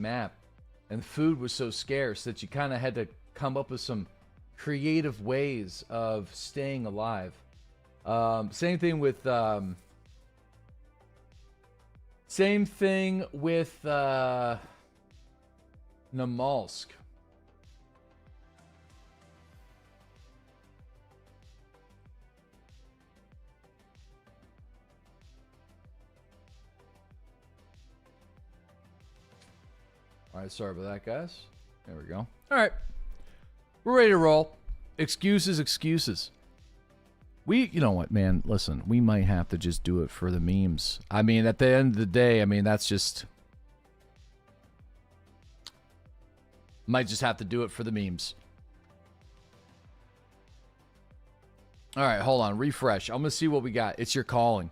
map, and food was so scarce that you kind of had to come up with some creative ways of staying alive. Same thing with Namalsk. All right, sorry about that, guys. There we go. All right. We're ready to roll. Excuses. You know what, man? Listen, we might have to just do it for the memes. I mean, at the end of the day, I mean, that's just... Might just have to do it for the memes. All right, hold on. Refresh. I'm going to see what we got. It's your calling.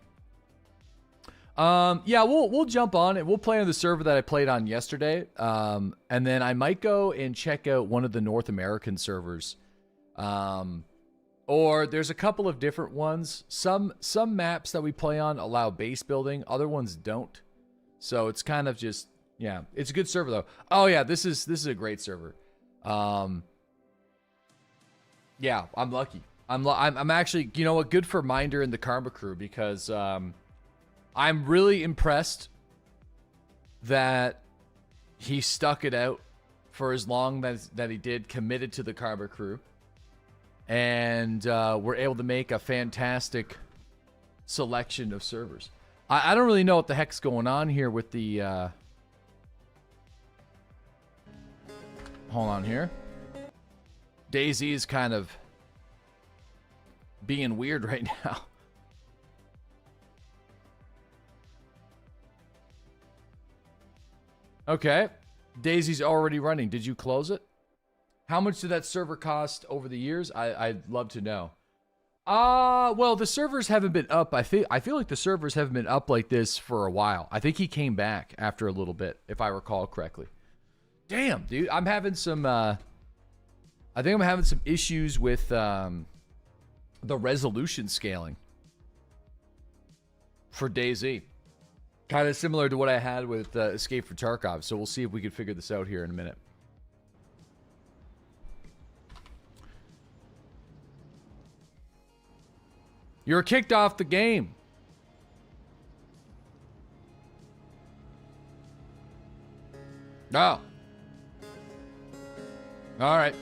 Yeah, we'll jump on it. We'll play on the server that I played on yesterday. And then I might go and check out one of the North American servers. Or there's a couple of different ones. Some maps that we play on allow base building. Other ones don't. So it's kind of just, yeah, it's a good server though. Oh yeah, this is a great server. Yeah, I'm lucky. I'm actually, you know what, good for Minder and the Karma crew because, I'm really impressed that he stuck it out for as long that he did, committed to the Karma crew. And we're able to make a fantastic selection of servers. I don't really know what the heck's going on here with the... Hold on here. DayZ is kind of being weird right now. Okay. DayZ's already running. Did you close it? How much did that server cost over the years? I'd love to know. Well, the servers haven't been up. I feel like the servers haven't been up like this for a while. I think he came back after a little bit, if I recall correctly. Damn, dude. I'm having some I think I'm having some issues with the resolution scaling for DayZ. Kind of similar to what I had with Escape from Tarkov. So we'll see if we can figure this out here in a minute. You're kicked off the game. Oh. Alright.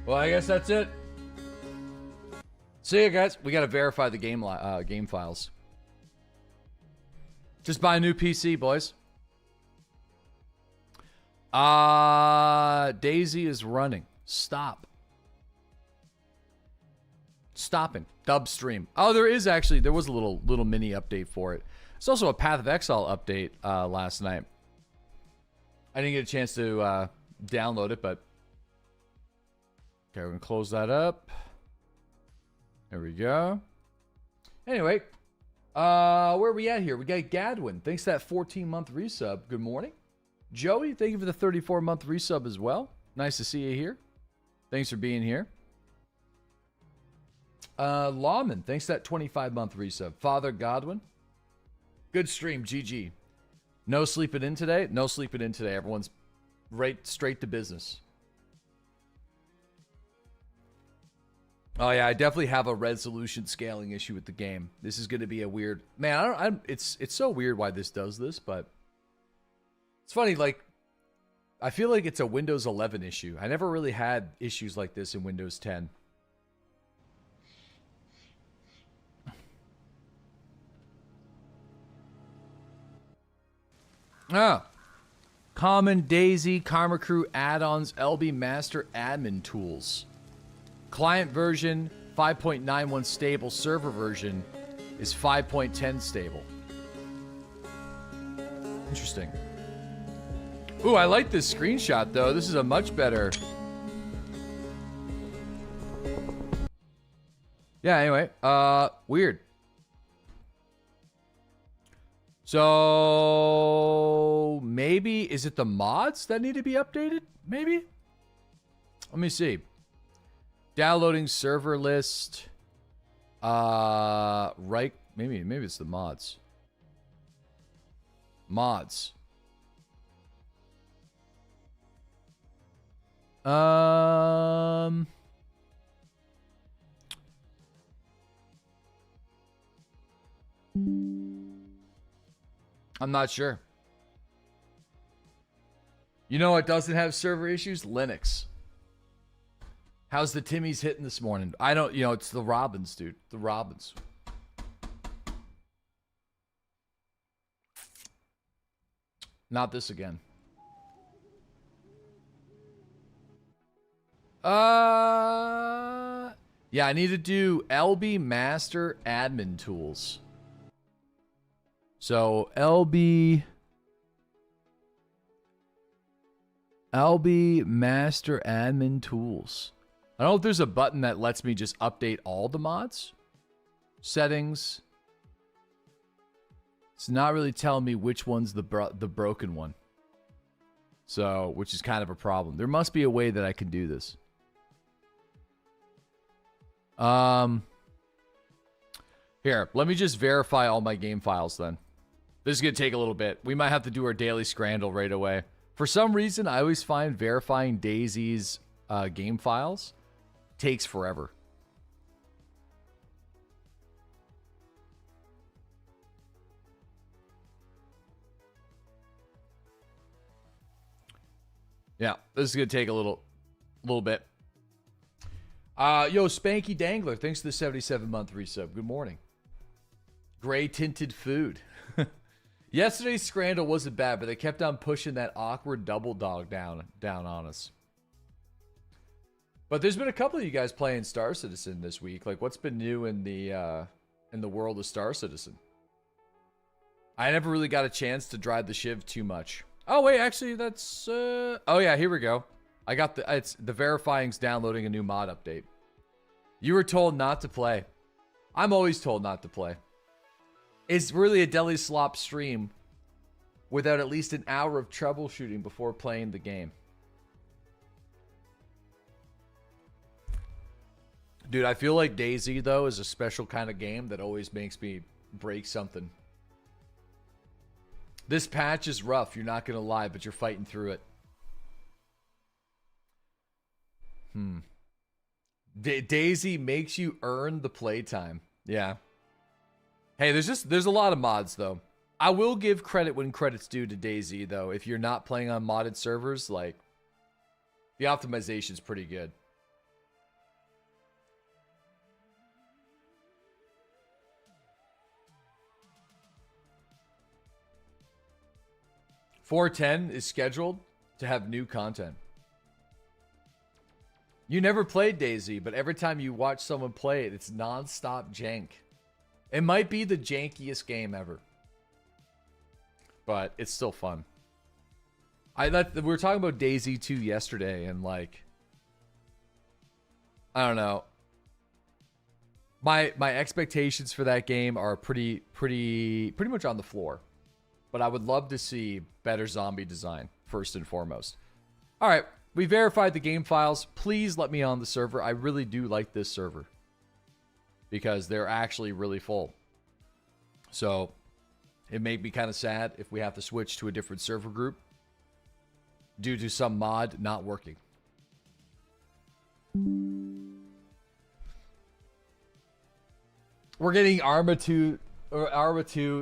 Well, I guess that's it. See you guys. We gotta verify the game files. Just buy a new PC, boys. DayZ is running. Stop. Stopping. DubStream. Oh, there was a little mini update for it. It's also a Path of Exile update last night. I didn't get a chance to download it, but okay, we're gonna close that up. There we go. Anyway, where are we at here? We got Gadwin. Thanks for that 14-month resub. Good morning. Joey, thank you for the 34-month resub as well. Nice to see you here. Thanks for being here. Lawman, thanks for that 25-month resub. Father Godwin. Good stream, GG. No sleeping in today? No sleeping in today. Everyone's right straight to business. Oh yeah, I definitely have a resolution scaling issue with the game. This is going to be a weird... Man, it's so weird why this does this, but... It's funny, like... I feel like it's a Windows 11 issue. I never really had issues like this in Windows 10. Ah. Common DayZ Karma Crew add-ons LB Master admin tools. Client version 5.91 stable. Server version is 5.10 stable. Interesting. Ooh, I like this screenshot though. This is a much better. Yeah, anyway. Weird. So maybe, is it the mods that need to be updated? Maybe? Let me see. Downloading server list. Right. Maybe it's the mods. Mods. I'm not sure. You know what doesn't have server issues? Linux. How's the Timmy's hitting this morning? I don't, you know, it's the Robins, dude. The Robins. Not this again. Yeah, I need to do LB Master Admin Tools. So LB Master Admin Tools. I don't know if there's a button that lets me just update all the mods. Settings. It's not really telling me which one's the broken one. So, which is kind of a problem. There must be a way that I can do this. Here, let me just verify all my game files then. This is going to take a little bit. We might have to do our daily scrandle right away. For some reason, I always find verifying DayZ's game files takes forever. Yeah, this is going to take a little bit. Yo, Spanky Dangler, thanks for the 77-month resub. Good morning. Gray tinted food. Yesterday's scrandle wasn't bad, but they kept on pushing that awkward double dog down on us. But there's been a couple of you guys playing Star Citizen this week. Like, what's been new in the world of Star Citizen? I never really got a chance to drive the Shiv too much. Oh wait, actually, that's oh yeah, here we go. I got the verifying's downloading a new mod update. You were told not to play. I'm always told not to play. It's really a DeadlySlob stream without at least an hour of troubleshooting before playing the game. Dude, I feel like DayZ, though, is a special kind of game that always makes me break something. This patch is rough, you're not going to lie, but you're fighting through it. DayZ makes you earn the playtime. Yeah. Hey, there's a lot of mods, though. I will give credit when credit's due to DayZ, though. If you're not playing on modded servers, like, the optimization's pretty good. .410 is scheduled to have new content. You never played DayZ, but every time you watch someone play it, it's non-stop jank. It might be the jankiest game ever, but it's still fun. We were talking about DayZ 2 yesterday, and like, I don't know. My expectations for that game are pretty much on the floor. But I would love to see better zombie design, first and foremost. All right, we verified the game files. Please let me on the server. I really do like this server because they're actually really full. So it made me kind of sad if we have to switch to a different server group due to some mod not working. We're getting Arma 2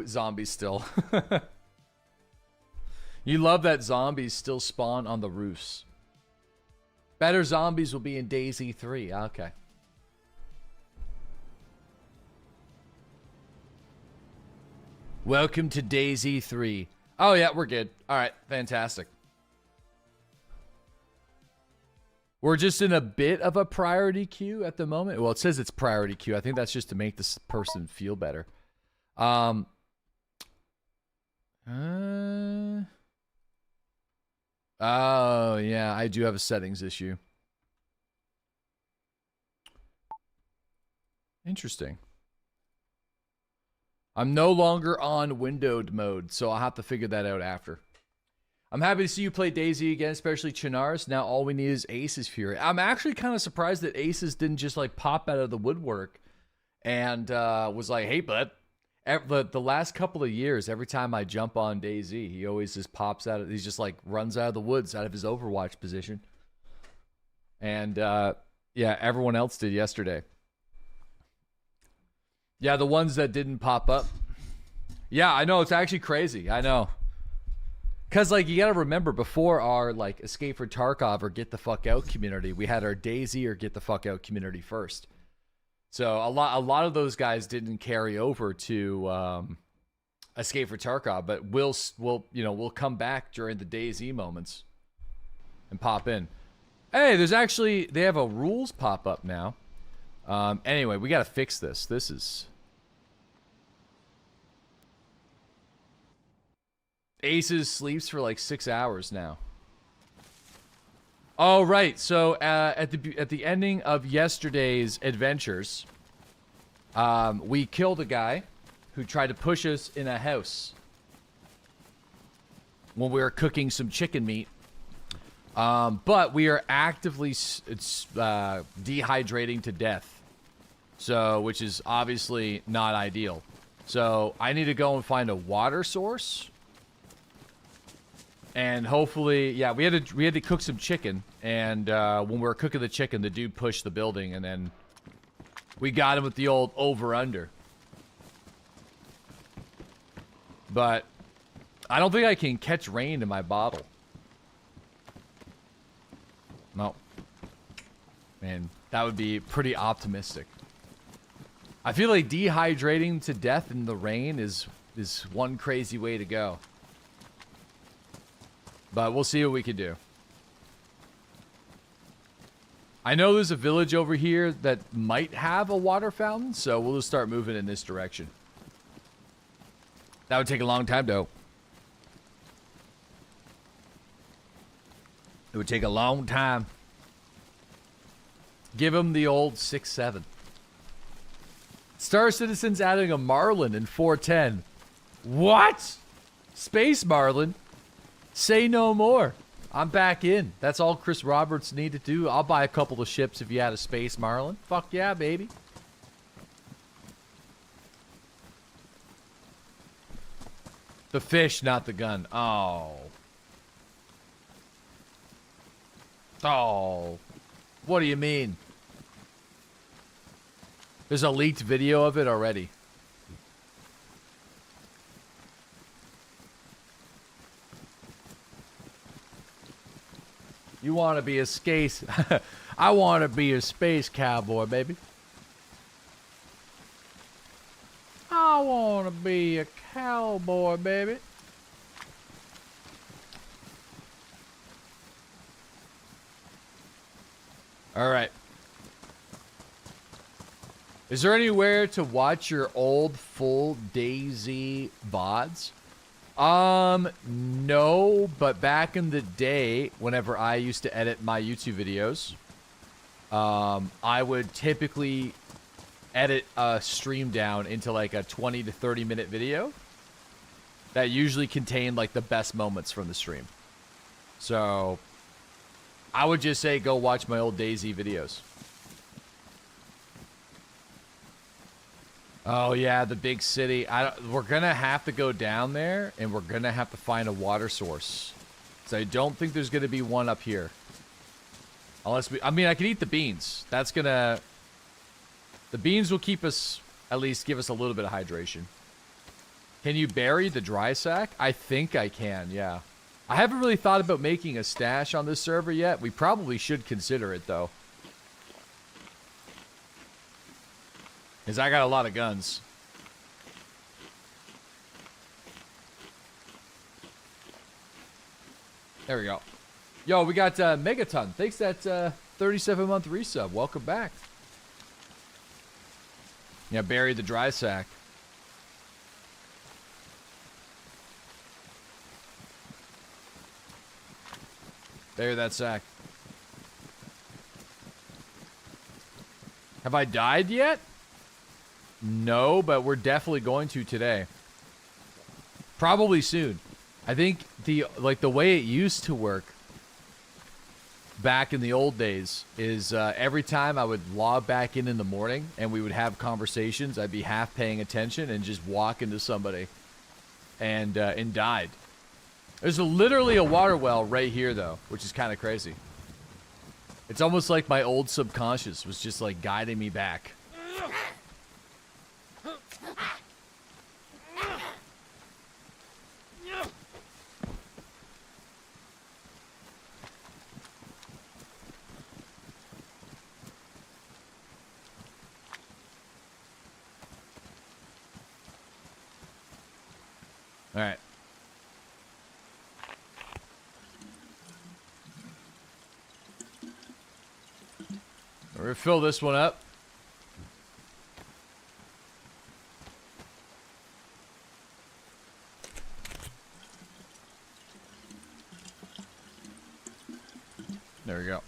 zombies still. You love that zombies still spawn on the roofs. Better zombies will be in DayZ 3. Okay. Welcome to DayZ 3. Oh yeah, we're good. All right, fantastic. We're just in a bit of a priority queue at the moment. Well, it says it's priority queue. I think that's just to make this person feel better. Oh, yeah, I do have a settings issue. Interesting. I'm no longer on windowed mode, so I'll have to figure that out after. I'm happy to see you play DayZ again, especially Chernarus. Now all we need is Ace's Fury. I'm actually kind of surprised that Aces didn't just like pop out of the woodwork and was like, hey, bud. The last couple of years, every time I jump on DayZ, he always just pops out. He just like runs out of the woods, out of his Overwatch position. And yeah, everyone else did yesterday. Yeah, the ones that didn't pop up. Yeah, I know, it's actually crazy. I know. Cause like you gotta remember, before our like Escape for Tarkov or Get the Fuck Out community, we had our DayZ or Get the Fuck Out community first. So a lot of those guys didn't carry over to Escape for Tarkov, but we'll come back during the DayZ moments and pop in. Hey, they have a rules pop up now. Anyway, we gotta fix this. This is Aces sleeps for like 6 hours now. Oh right, so at the ending of yesterday's adventures, we killed a guy who tried to push us in a house when we were cooking some chicken meat. But we are actively dehydrating to death, so which is obviously not ideal. So I need to go and find a water source. And hopefully, yeah, we had to cook some chicken, and when we were cooking the chicken, the dude pushed the building, and then we got him with the old over-under. But I don't think I can catch rain in my bottle. No. Man, that would be pretty optimistic. I feel like dehydrating to death in the rain is one crazy way to go. But we'll see what we can do. I know there's a village over here that might have a water fountain, so we'll just start moving in this direction. That would take a long time, though. It would take a long time. Give him the old 6-7. Star Citizen's adding a Marlin in 410. What? Space Marlin? Say no more. I'm back in. That's all Chris Roberts needed to do. I'll buy a couple of ships if you had a Space Marlin. Fuck yeah, baby. The fish, not the gun. Oh. Oh. What do you mean? There's a leaked video of it already. You want to be a space... I want to be a space cowboy, baby. I want to be a cowboy, baby. All right. Is there anywhere to watch your old full DayZ VODs? No, but back in the day, whenever I used to edit my YouTube videos, I would typically edit a stream down into like a 20 to 30 minute video that usually contained like the best moments from the stream. So I would just say go watch my old DayZ videos. Oh yeah, the big city. We're gonna have to go down there, and we're gonna have to find a water source. So I don't think there's gonna be one up here. Unless I mean, I can eat the beans. That's gonna... The beans will keep us, at least give us a little bit of hydration. Can you bury the dry sack? I think I can, yeah. I haven't really thought about making a stash on this server yet. We probably should consider it, though. Because I got a lot of guns. There we go. Yo, we got Megaton. Thanks that 37-month resub. Welcome back. Yeah, bury the dry sack. Bury that sack. Have I died yet? No, but we're definitely going to today. Probably soon. I think the way it used to work back in the old days is every time I would log back in the morning and we would have conversations, I'd be half paying attention and just walk into somebody and died. There's literally a water well right here though, which is kind of crazy. It's almost like my old subconscious was just like guiding me back. All right. We're gonna fill this one up. There we go.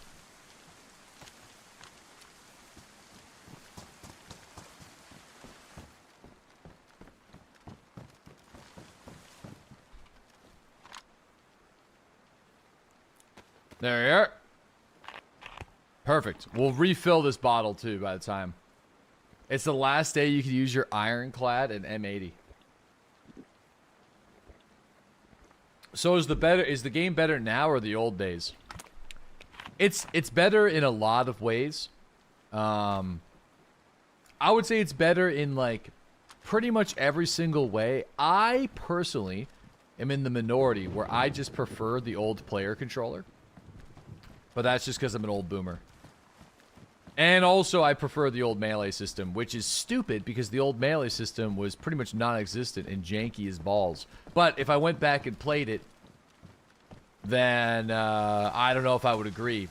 There you are. Perfect. We'll refill this bottle too by the time. It's the last day you can use your ironclad and M80. So is the game better now or the old days? It's better in a lot of ways. I would say it's better in like pretty much every single way. I personally am in the minority where I just prefer the old player controller. But that's just because I'm an old boomer. And also, I prefer the old melee system, which is stupid because the old melee system was pretty much non-existent and janky as balls. But if I went back and played it, then I don't know if I would agree.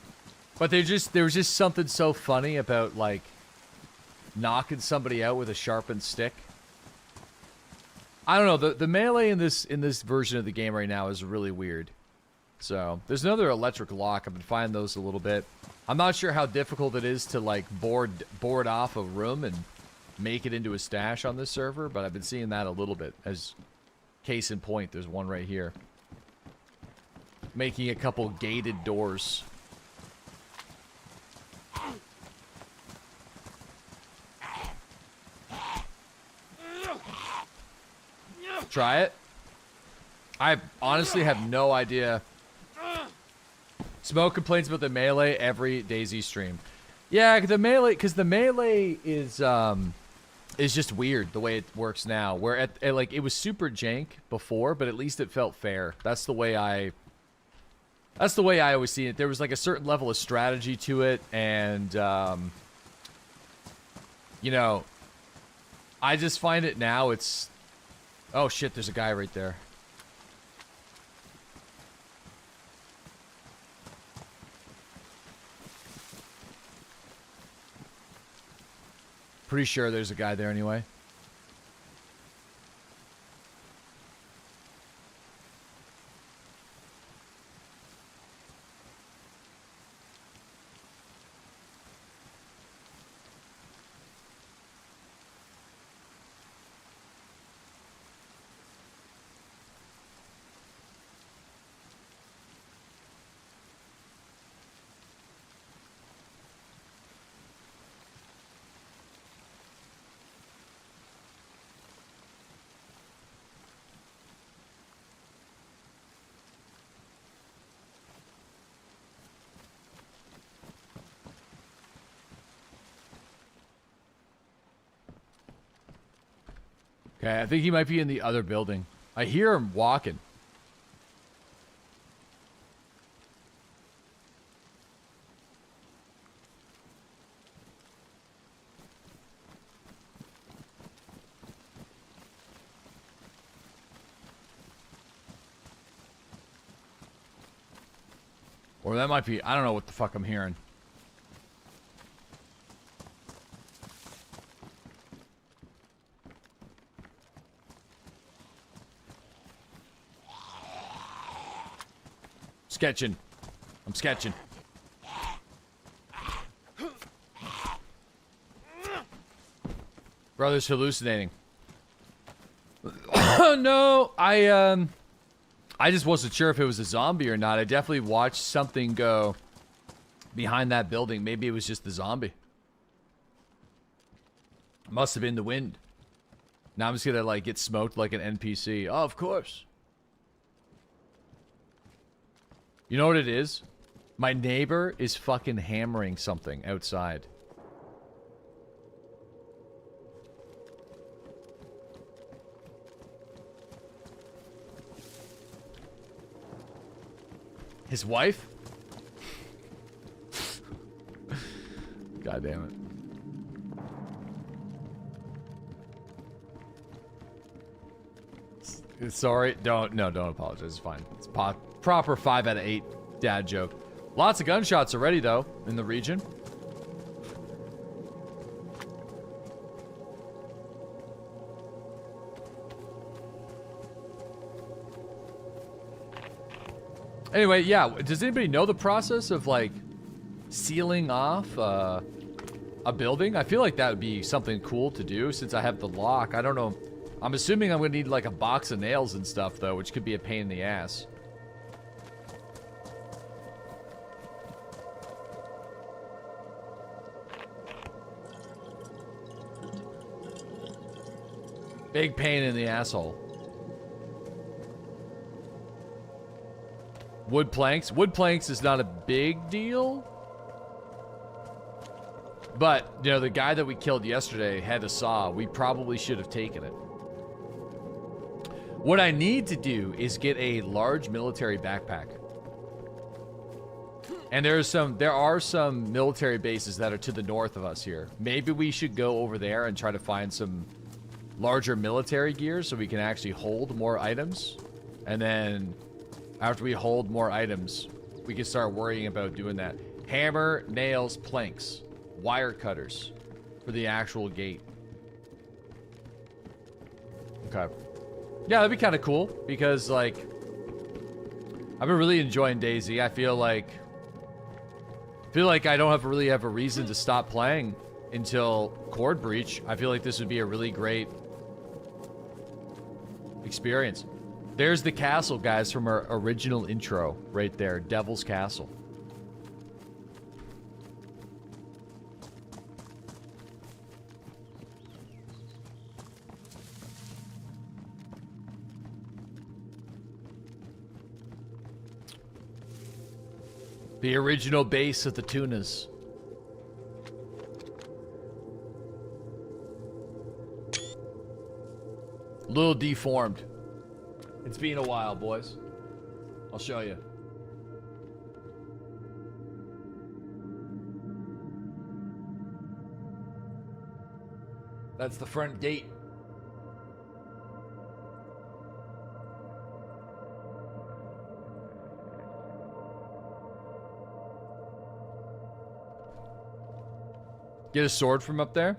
But there was just something so funny about like knocking somebody out with a sharpened stick. I don't know. The melee in this version of the game right now is really weird. So there's another electric lock. I've been finding those a little bit. I'm not sure how difficult it is to like board off a room and make it into a stash on this server, but I've been seeing that a little bit. As case in point, there's one right here. Making a couple gated doors. Try it. I honestly have no idea. Smoke complains about the melee every DayZ stream. Yeah, the melee is just weird the way it works now. Where like it was super jank before, but at least it felt fair. That's the way I always see it. There was like a certain level of strategy to it, and you know, I just find it now it's. Oh shit! There's a guy right there. Pretty sure there's a guy there anyway. Okay, I think he might be in the other building. I hear him walking. Or that might be, I don't know what the fuck I'm hearing. Sketching. I'm sketching. Brother's hallucinating. No, I just wasn't sure if it was a zombie or not. I definitely watched something go behind that building. Maybe it was just the zombie. Must have been the wind. Now I'm just gonna like get smoked like an NPC. Oh, of course. You know what it is? My neighbor is fucking hammering something outside. His wife? God damn it. Sorry, don't apologize. It's fine. It's proper 5 out of 8 dad joke. Lots of gunshots already, though, in the region. Anyway, yeah, does anybody know the process of, like, sealing off a building? I feel like that would be something cool to do since I have the lock. I don't know. I'm assuming I'm going to need, like, a box of nails and stuff, though, which could be a pain in the ass. Big pain in the asshole. Wood planks. Wood planks is not a big deal. But, you know, the guy that we killed yesterday had a saw. We probably should have taken it. What I need to do is get a large military backpack. And there are some military bases that are to the north of us here. Maybe we should go over there and try to find some larger military gear so we can actually hold more items. And then after we hold more items, we can start worrying about doing that. Hammer, nails, planks, wire cutters for the actual gate. Okay. Yeah, that'd be kind of cool because, like, I've been really enjoying DayZ. I feel like I don't really have a reason to stop playing until Cord Breach. I feel like this would be a really great experience. There's the castle, guys, from our original intro right there. Devil's Castle. The original base of the tunas. A little deformed. It's been a while, boys. I'll show you. That's the front gate. Get a sword from up there?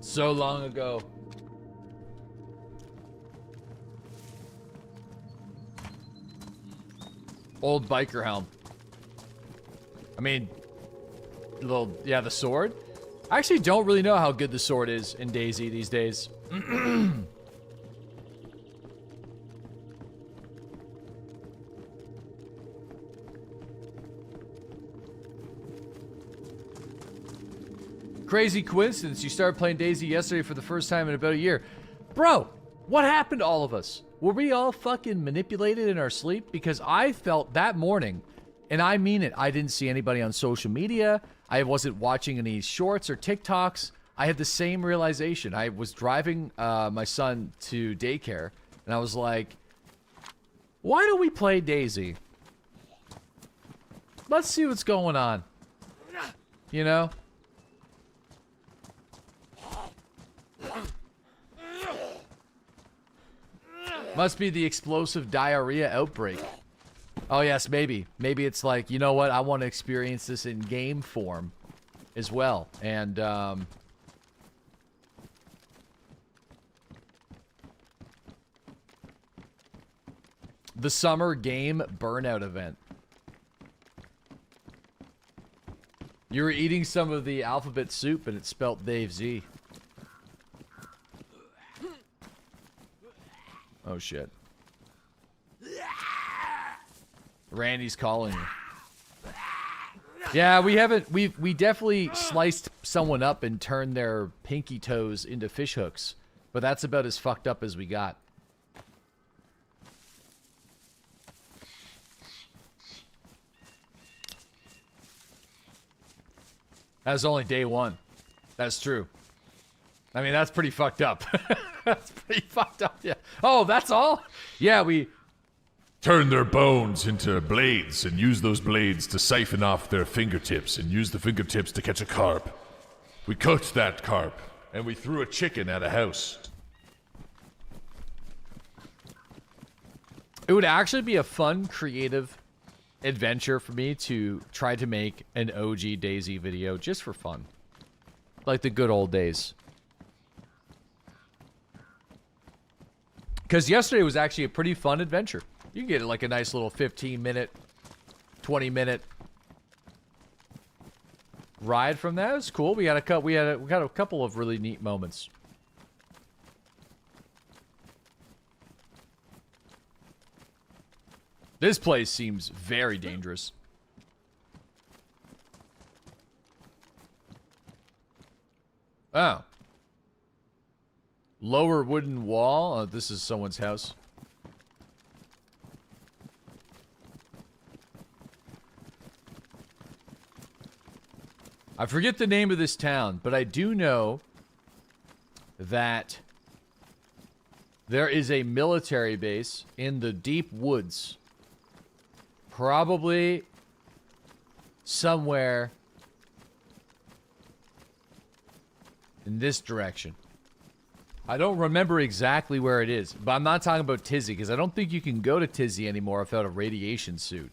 So long ago. Old biker helm. I mean, yeah, the sword. I actually don't really know how good the sword is in DayZ these days. Crazy coincidence, you started playing DayZ yesterday for the first time in about a year. Bro, what happened to all of us? Were we all fucking manipulated in our sleep? Because I felt that morning, and I mean it, I didn't see anybody on social media. I wasn't watching any shorts or TikToks. I had the same realization. I was driving my son to daycare, and I was like, why don't we play DayZ? Let's see what's going on. You know? Must be the explosive diarrhea outbreak. Oh yes, maybe. Maybe it's like, you know what? I want to experience this in game form as well. And, the summer game burnout event. You were eating some of the alphabet soup and it spelt DayZ. Oh shit. Randy's calling you. Yeah, we definitely sliced someone up and turned their pinky toes into fish hooks. But that's about as fucked up as we got. That's only day one. That's true. I mean, that's pretty fucked up. That's pretty fucked up, yeah. Oh, that's all? Yeah, we... Turn their bones into blades and use those blades to siphon off their fingertips and use the fingertips to catch a carp. We cooked that carp and we threw a chicken at a house. It would actually be a fun, creative adventure for me to try to make an OG DayZ video just for fun. Like the good old days. Because yesterday was actually a pretty fun adventure. You can get like a nice little 15-minute, 20-minute ride from that. It was cool. We got a couple of really neat moments. This place seems very dangerous. Oh. Lower wooden wall. Oh, this is someone's house. I forget the name of this town, but I do know that there is a military base in the deep woods. Probably somewhere in this direction. I don't remember exactly where it is, but I'm not talking about Tizzy, because I don't think you can go to Tizzy anymore without a radiation suit.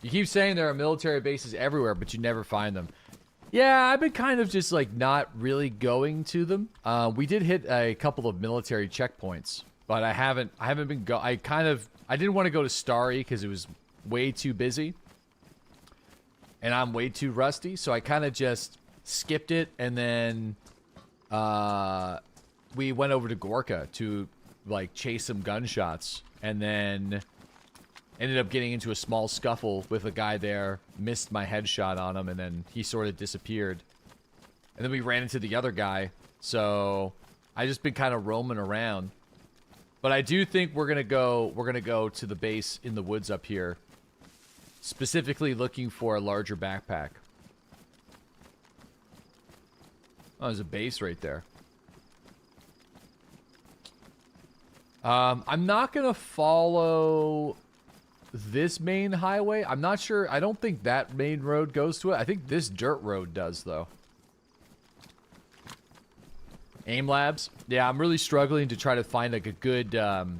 You keep saying there are military bases everywhere, but you never find them. Yeah, I've been kind of just like not really going to them. We did hit a couple of military checkpoints, but I haven't been I didn't want to go to Starry because it was way too busy. And I'm way too rusty, so I kind of just skipped it, and then we went over to Gorka to like chase some gunshots, and then ended up getting into a small scuffle with a guy there, missed my headshot on him, and then he sort of disappeared. And then we ran into the other guy, so I just been kind of roaming around. But I do think we're gonna go to the base in the woods up here, specifically looking for a larger backpack. Oh, there's a base right there. I'm not gonna follow this main highway. I'm not sure. I don't think that main road goes to it. I think this dirt road does, though. Aim labs. Yeah, I'm really struggling to try to find like a good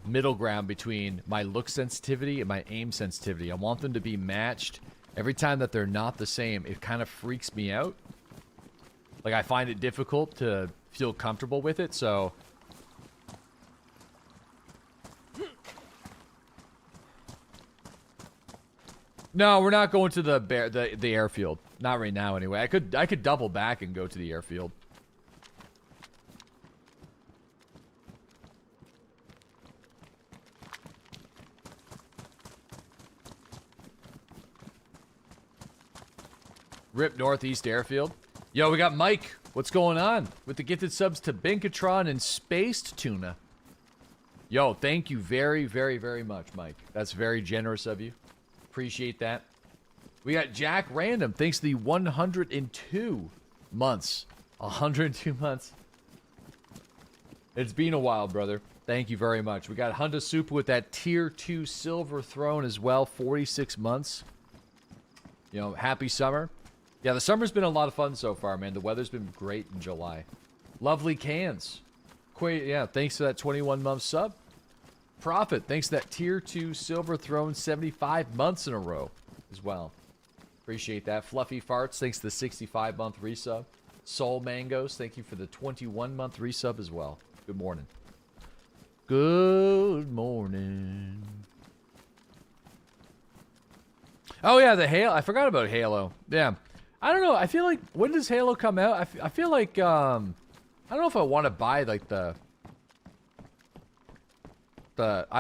middle ground between my look sensitivity and my aim sensitivity. I want them to be matched. Every time that they're not the same, it kind of freaks me out. Like, I find it difficult to feel comfortable with it, so... No, we're not going to the airfield. Not right now, anyway. I could double back and go to the airfield. Rip Northeast Airfield. Yo, we got Mike. What's going on? With the gifted subs to Binkatron and Spaced Tuna. Yo, thank you very, very, very much, Mike. That's very generous of you. Appreciate that. We got Jack Random. Thanks to the 102 months. 102 months. It's been a while, brother. Thank you very much. We got Honda Soup with that Tier 2 Silver Throne as well. 46 months. You know, happy summer. Yeah, the summer's been a lot of fun so far, man. The weather's been great in July. Lovely cans. Yeah, thanks to that 21-month sub. Profit, thanks to that Tier 2 Silver Throne 75 months in a row as well. Appreciate that. Fluffy Farts, thanks to the 65-month resub. Soul Mangoes, thank you for the 21-month resub as well. Good morning. Good morning. Oh, yeah, the Halo. I forgot about Halo. Yeah. I don't know. I feel like, when does Halo come out? I feel like, I don't know if I want to buy, like, I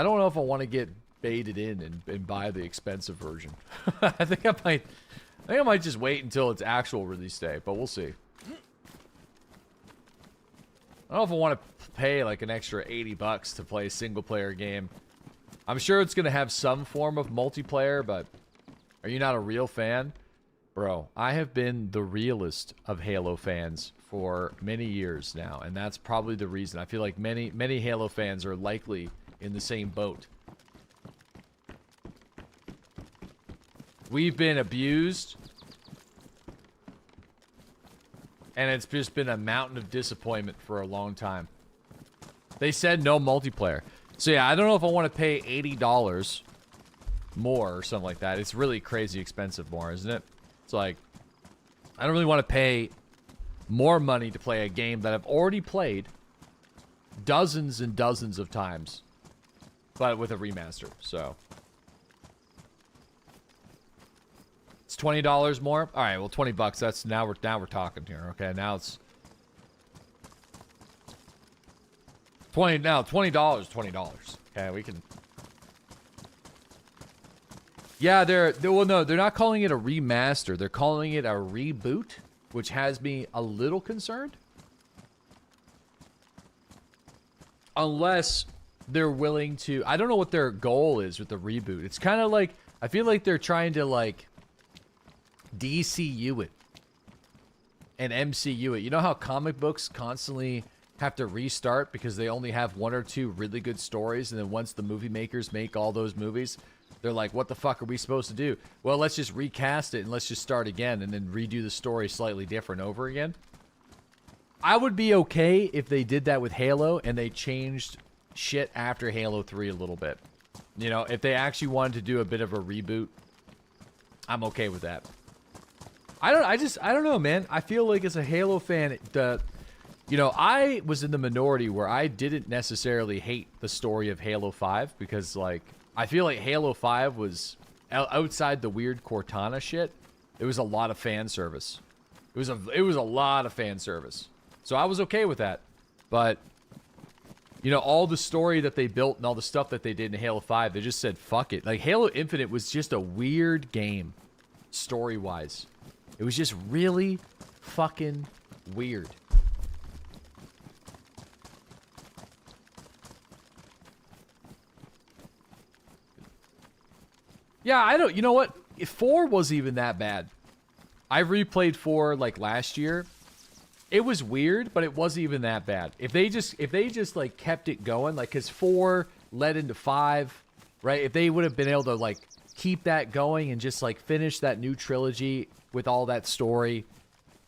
don't know if I want to get baited in and buy the expensive version. I think I might just wait until its actual release day, but we'll see. I don't know if I want to pay like an extra $80 to play a single player game I'm sure it's going to have some form of multiplayer, but are you not a real fan? Bro, I have been the realest of Halo fans for many years now, and that's probably the reason. I feel like many Halo fans are likely in the same boat. We've been abused, and it's just been a mountain of disappointment for a long time. They said no multiplayer. So yeah, I don't know if I want to pay $80 more or something like that. It's really crazy expensive more, isn't it? It's like, I don't really want to pay more money to play a game that I've already played dozens and dozens of times, but with a remaster. So it's $20 more. All right, well, 20 bucks. That's now we're talking here. Okay, now it's $20. Okay, we can. Yeah, well, no, they're not calling it a remaster. They're calling it a reboot, which has me a little concerned. Unless they're willing to, I don't know what their goal is with the reboot. It's kind of like, I feel like they're trying to like DCU it and MCU it. You know how comic books constantly have to restart because they only have one or two really good stories, and then once the movie makers make all those movies, they're like, what the fuck are we supposed to do? Well, let's just recast it and let's just start again and then redo the story slightly different over again. I would be okay if they did that with Halo and they changed shit after Halo 3 a little bit. You know, if they actually wanted to do a bit of a reboot, I'm okay with that. I don't know, man. I feel like as a Halo fan, you know, I was in the minority where I didn't necessarily hate the story of Halo 5 because, like, I feel like Halo 5 was, outside the weird Cortana shit, it was a lot of fan service. It was a lot of fan service. So I was okay with that. But, you know, all the story that they built and all the stuff that they did in Halo 5, they just said, fuck it. Like, Halo Infinite was just a weird game, story-wise. It was just really fucking weird. Yeah, I don't, you know what? 4 wasn't even that bad. I replayed 4 like last year. It was weird, but it wasn't even that bad. If they just like kept it going, like, cause 4 led into 5, right? If they would have been able to like keep that going and just like finish that new trilogy with all that story,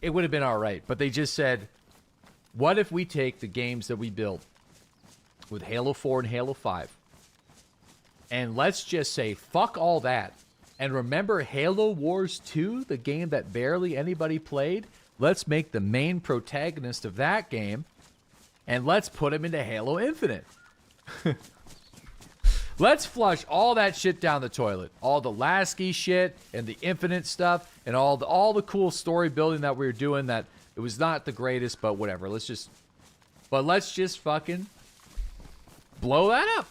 it would have been all right. But they just said, what if we take the games that we built with Halo 4 and Halo 5, and let's just say, fuck all that. And remember Halo Wars 2, the game that barely anybody played? Let's make the main protagonist of that game, and let's put him into Halo Infinite. Let's flush all that shit down the toilet. All the Lasky shit, and the Infinite stuff, and all the cool story building that we were doing that it was not the greatest, but whatever. Let's just fucking blow that up.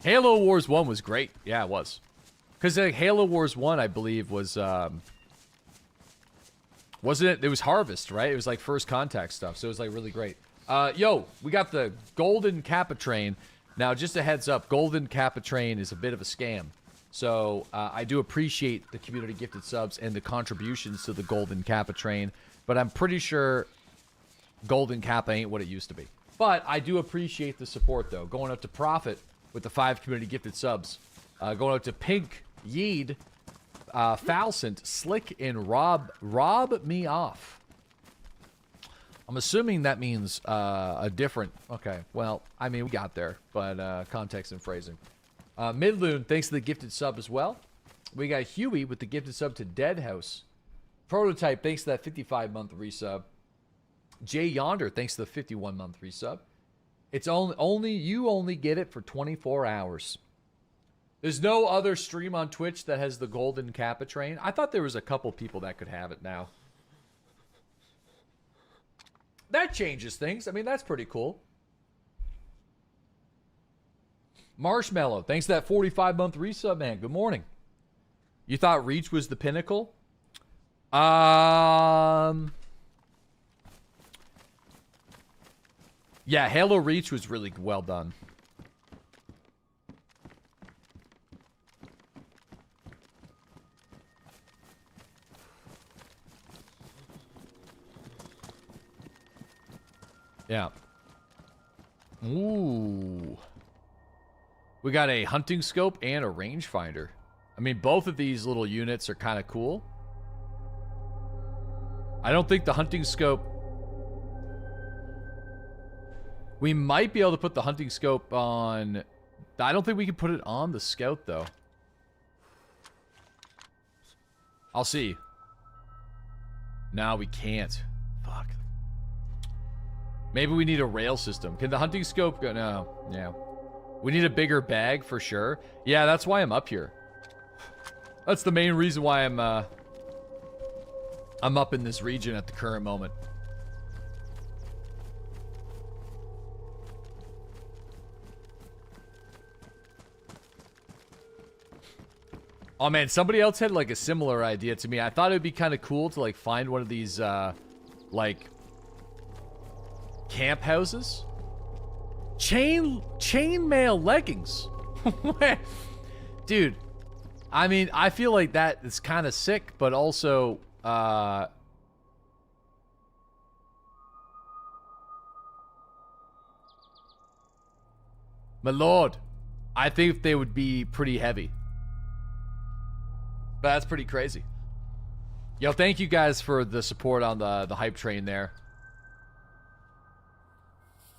Halo Wars 1 was great. Yeah, it was. Because Halo Wars 1, I believe, was, wasn't it? It was Harvest, right? It was like first contact stuff. So it was like really great. Yo, we got the Golden Kappa Train. Now, just a heads up, Golden Kappa Train is a bit of a scam. So I do appreciate the community gifted subs and the contributions to the Golden Kappa Train. But I'm pretty sure Golden Kappa ain't what it used to be. But I do appreciate the support, though. Going up to Profit with the 5 community gifted subs. Going out to Pink, Yeed, Falcent, Slick, and Rob Me Off. I'm assuming that means a different... Okay, well, I mean, we got there, but context and phrasing. Midloon, thanks to the gifted sub as well. We got Huey with the gifted sub to Deadhouse. Prototype, thanks to that 55-month resub. Jay Yonder, thanks to the 51-month resub. It's you only get it for 24 hours. There's no other stream on Twitch that has the Golden Kappa Train. I thought there was a couple people that could have it now. That changes things. I mean, that's pretty cool. Marshmallow, thanks to that 45-month resub, man. Good morning. You thought Reach was the pinnacle? Yeah, Halo Reach was really well done. Yeah. Ooh. We got a hunting scope and a rangefinder. I mean, both of these little units are kind of cool. I don't think the hunting scope... We might be able to put the hunting scope on... I don't think we can put it on the scout, though. I'll see. No, we can't. Fuck. Maybe we need a rail system. Can the hunting scope go? No. Yeah. We need a bigger bag for sure. Yeah, that's why I'm up here. That's the main reason why I'm up in this region at the current moment. Oh man, somebody else had like a similar idea to me. I thought it would be kind of cool to like find one of these like camp houses. Chainmail leggings. Dude, I mean, I feel like that is kind of sick, but also my lord, I think they would be pretty heavy. But that's pretty crazy. Yo, thank you guys for the support on the hype train there.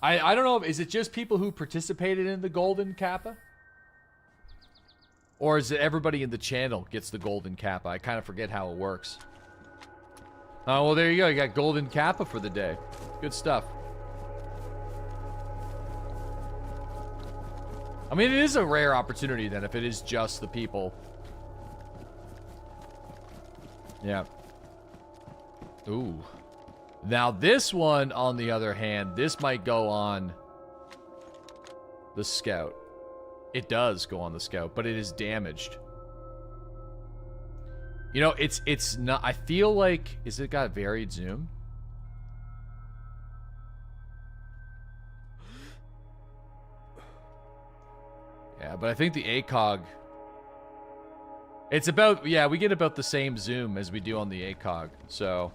I don't know, is it just people who participated in the Golden Kappa? Or is it everybody in the channel gets the Golden Kappa? I kind of forget how it works. Oh, well, there you go. You got Golden Kappa for the day. Good stuff. I mean, it is a rare opportunity then if it is just the people. Yeah. Ooh. Now this one, on the other hand, this might go on the scout. It does go on the scout, but it is damaged. You know, it's not, I feel like, is it got varied zoom? Yeah, but I think the ACOG, it's about, yeah, we get about the same zoom as we do on the ACOG, so.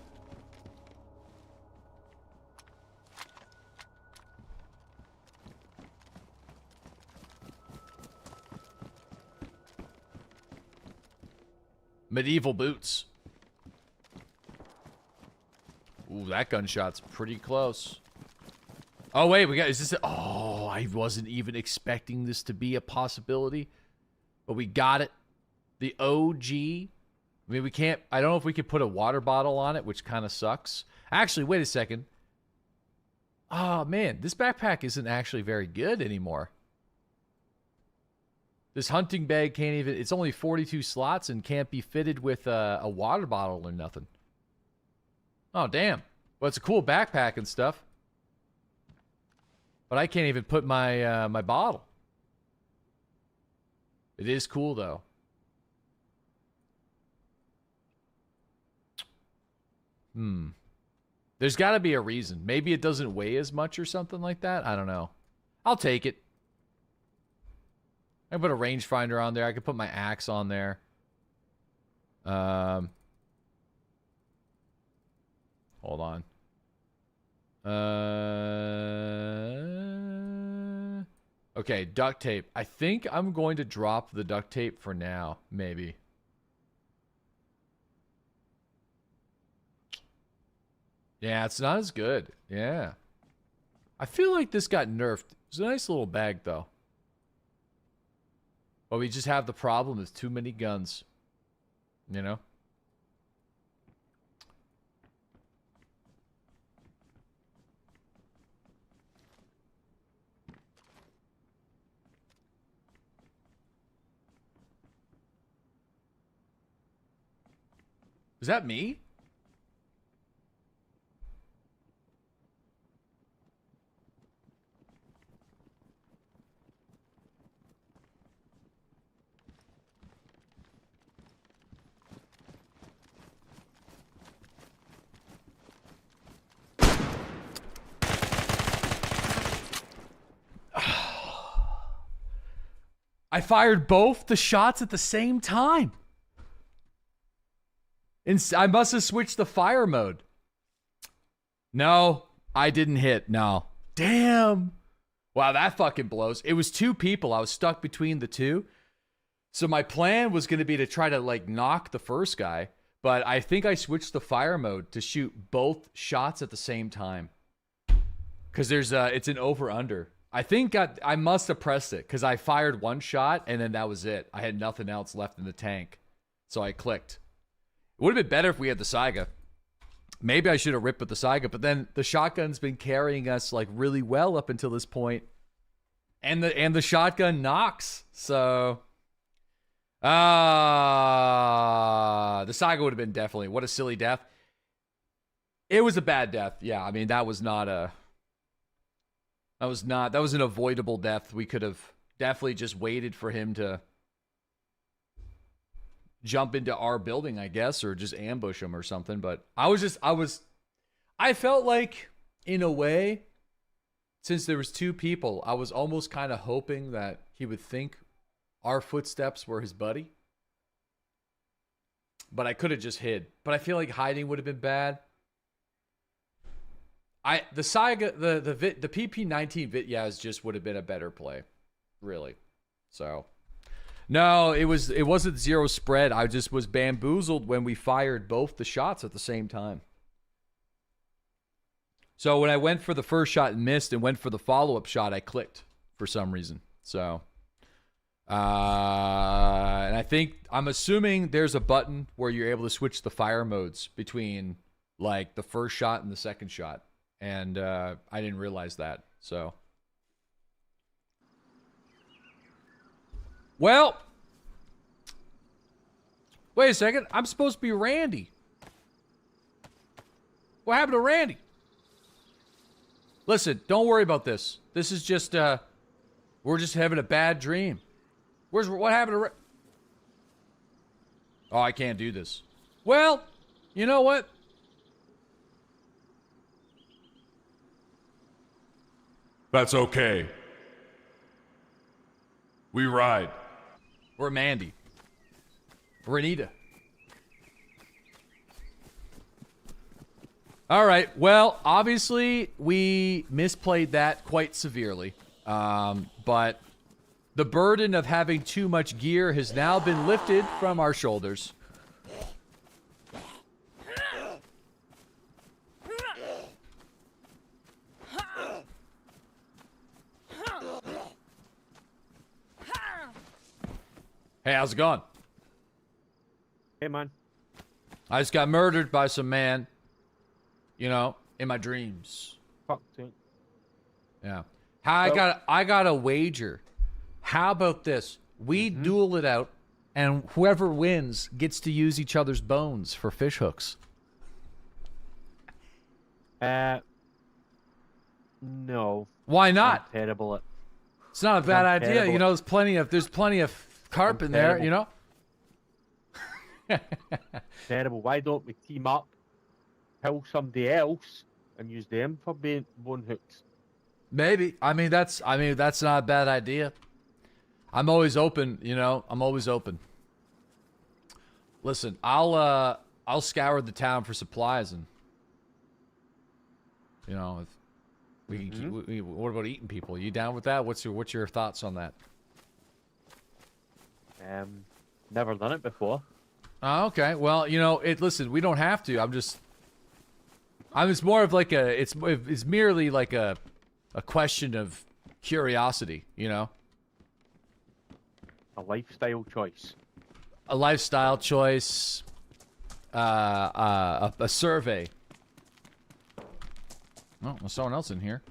Medieval boots. Ooh, that gunshot's pretty close. Oh, wait, we got, is this, oh, I wasn't even expecting this to be a possibility, but we got it. The OG. I mean, we can't, I don't know if we could put a water bottle on it, which kind of sucks. Actually, wait a second. Oh, man, this backpack isn't actually very good anymore. This hunting bag can't even, it's only 42 slots and can't be fitted with a water bottle or nothing. Oh, damn. Well, it's a cool backpack and stuff. But I can't even put my my bottle. It is cool, though. There's got to be a reason. Maybe it doesn't weigh as much or something like that. I don't know. I'll take it. I can put a rangefinder on there. I can put my axe on there. Hold on. Okay, duct tape. I think I'm going to drop the duct tape for now, maybe. Yeah, it's not as good. Yeah. I feel like this got nerfed. It's a nice little bag, though. But we just have the problem with too many guns. You know? Is that me? I fired both the shots at the same time. I must have switched the fire mode. No, I didn't hit. No. Damn. Wow, that fucking blows. It was 2 people. I was stuck between the 2. So my plan was going to be to try to like knock the first guy, but I think I switched the fire mode to shoot both shots at the same time. Cuz there's it's an over under. I think I must have pressed it cuz I fired 1 shot and then that was it. I had nothing else left in the tank. So I clicked. It would have been better if we had the Saiga. Maybe I should have ripped with the Saiga, but then the shotgun's been carrying us like really well up until this point. And the shotgun knocks. So the Saiga would have been definitely, what a silly death. It was a bad death. Yeah, I mean that was an avoidable death. We could have definitely just waited for him to jump into our building, I guess, or just ambush him or something. But I felt like, in a way, since there was 2 people, I was almost kind of hoping that he would think our footsteps were his buddy. But I could have just hid. But I feel like hiding would have been bad. The Saiga, the PP19 Vityaz just would have been a better play, really. So, no, it wasn't 0 spread. I just was bamboozled when we fired both the shots at the same time. So when I went for the first shot and missed, and went for the follow-up shot, I clicked for some reason. So, and I'm assuming there's a button where you're able to switch the fire modes between like the first shot and the second shot. And I didn't realize that. So, well, wait a second. I'm supposed to be Randy. What happened to Randy? Listen, don't worry about this. This is just we're just having a bad dream. What happened to Oh, I can't do this. Well, you know what? That's okay. We ride. We're Mandy. We're Anita. All right. Well, obviously, we misplayed that quite severely. But the burden of having too much gear has now been lifted from our shoulders. Hey, how's it going? Hey, man. I just got murdered by some man, you know, in my dreams. Fuck, dude. Yeah. I got a wager. How about this? We duel it out, and whoever wins gets to use each other's bones for fish hooks. No. Why not? I'm terrible at... It's not a bad I'm idea. terrible. You know, there's plenty of carp in there, you know? Terrible. Why don't we team up, kill somebody else, and use them for bone hooks? Maybe. I mean, that's not a bad idea. I'm always open, you know. I'm always open. Listen, I'll scour the town for supplies, and you know, if we can keep, what about eating people? You down with that? What's your thoughts on that? Never done it before. Oh, okay. Well, you know, listen, we don't have to. It's more of like it's merely like a question of curiosity, you know? A lifestyle choice. A lifestyle choice, a survey. Oh, there's someone else in here.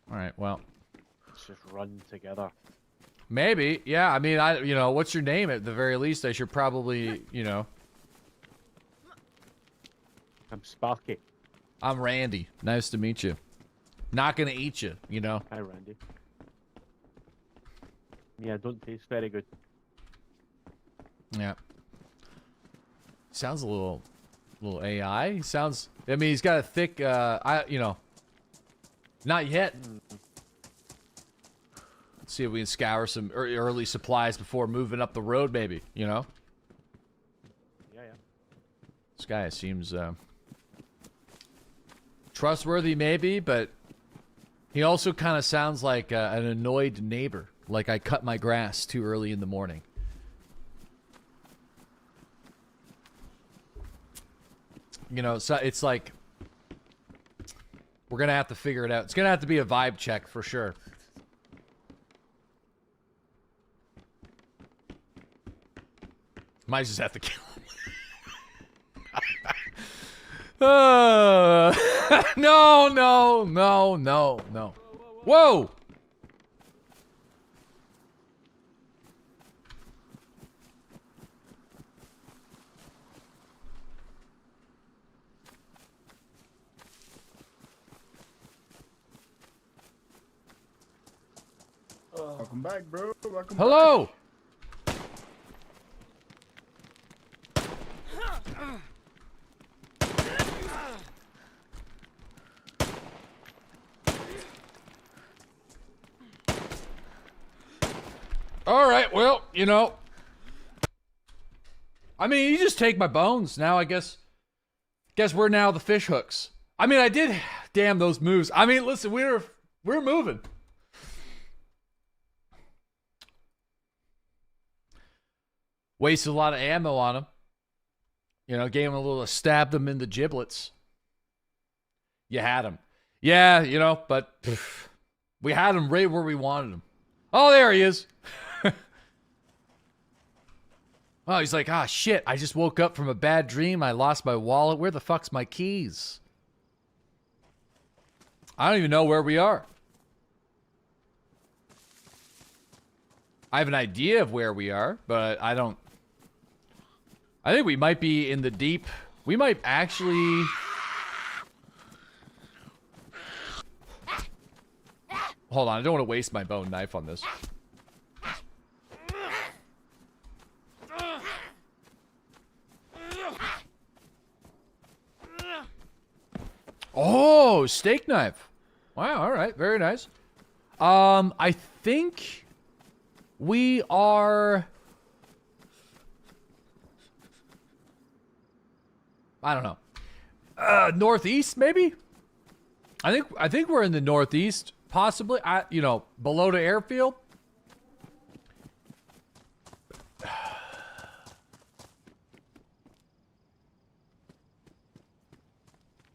All right, well. Let's just run together. Maybe, yeah. I mean, you know, what's your name at the very least? I should probably, you know. I'm Sparky. I'm Randy. Nice to meet you. Not gonna eat you, you know. Hi, Randy. Yeah, don't taste very good. Yeah. Sounds a little AI. He sounds. I mean, he's got a thick. you know. Not yet. Let's see if we can scour some early supplies before moving up the road, maybe. You know. Yeah. This guy seems Trustworthy, maybe, but he also kind of sounds like an annoyed neighbor. Like I cut my grass too early in the morning. You know, so it's like we're gonna have to figure it out. It's gonna have to be a vibe check for sure. Might just have to kill him. No, no, no, no, no. Whoa! Welcome back, bro. Welcome Hello! back. Alright, well, you know. I mean, you just take my bones. Now I guess we're now the fish hooks. I mean, I did damn those moves. I mean, listen, we're moving. Wasted a lot of ammo on him. You know, gave him a little, stabbed him in the giblets. You had him. Yeah, you know, but we had him right where we wanted him. Oh, there he is. Oh, he's like, ah, shit, I just woke up from a bad dream. I lost my wallet. Where the fuck's my keys? I don't even know where we are. I have an idea of where we are, but I don't. I think we might be in the deep. We might actually. Hold on, I don't want to waste my bone knife on this. Oh, steak knife. Wow, all right, very nice. I think we are. I don't know. Northeast, maybe. I think we're in the northeast, possibly. You know, below the airfield.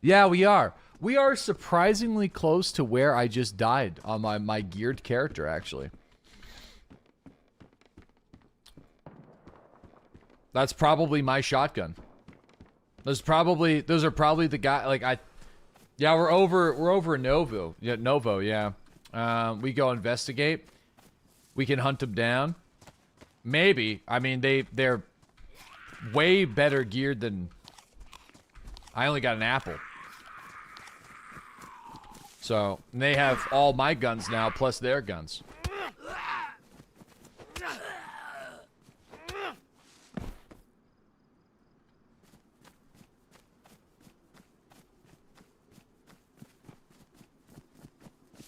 Yeah, we are. We are surprisingly close to where I just died on my geared character, actually. That's probably my shotgun. Those are probably the guy. Like yeah, we're over Novo. Yeah, Novo. Yeah. We go investigate. We can hunt them down. Maybe. I mean, they're way better geared than. I only got an apple. So, they have all my guns now, plus their guns.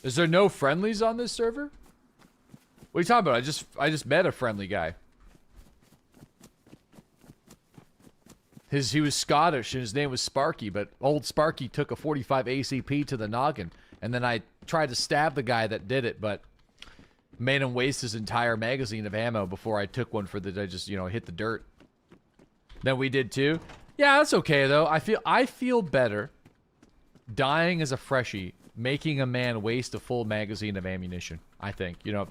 Is there no friendlies on this server? What are you talking about? I just met a friendly guy. He was Scottish and his name was Sparky, but old Sparky took a 45 ACP to the noggin. And then I tried to stab the guy that did it, but made him waste his entire magazine of ammo before I took one for I just, you know, hit the dirt. Then we did too. Yeah, that's okay though. I feel better dying as a freshie, making a man waste a full magazine of ammunition. I think, you know,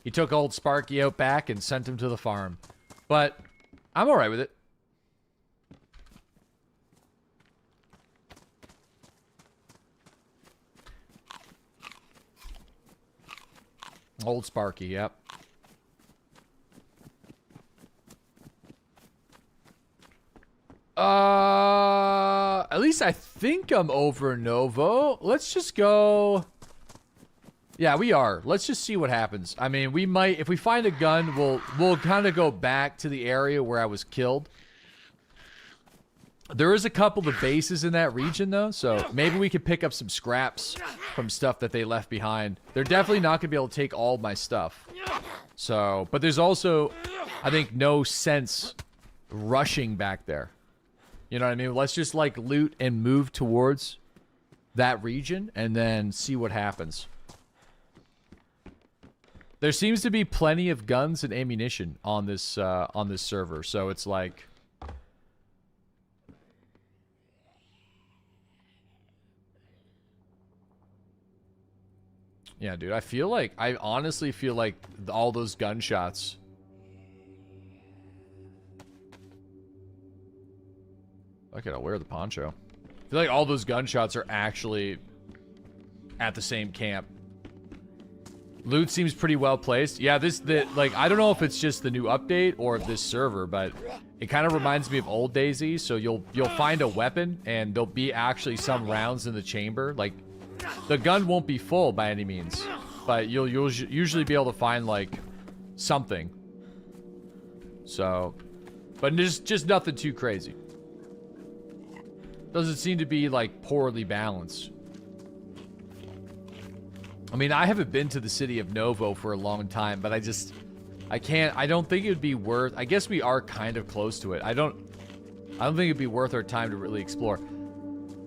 he took old Sparky out back and sent him to the farm. But I'm all right with it. Old Sparky, yep. At least I think I'm over Novo. Let's just go. Yeah, we are. Let's just see what happens. I mean, we might, if we find a gun, we'll kind of go back to the area where I was killed. There is a couple of bases in that region, though, so maybe we could pick up some scraps from stuff that they left behind. They're definitely not going to be able to take all my stuff. So, but there's also, I think, no sense rushing back there. You know what I mean? Let's just, like, loot and move towards that region and then see what happens. There seems to be plenty of guns and ammunition on this server, so it's like, yeah, dude, I honestly feel like all those gunshots. Okay, I'll wear the poncho. I feel like all those gunshots are actually at the same camp. Loot seems pretty well placed. Yeah, like, I don't know if it's just the new update or if this server, but it kind of reminds me of old DayZ. So you'll find a weapon and there'll be actually some rounds in the chamber. Like, the gun won't be full by any means, but you'll usually be able to find like something. So, but just nothing too crazy. Doesn't seem to be like poorly balanced. I mean, I haven't been to the city of Novo for a long time, but I don't think it would be worth, I guess we are kind of close to it. I don't think it'd be worth our time to really explore.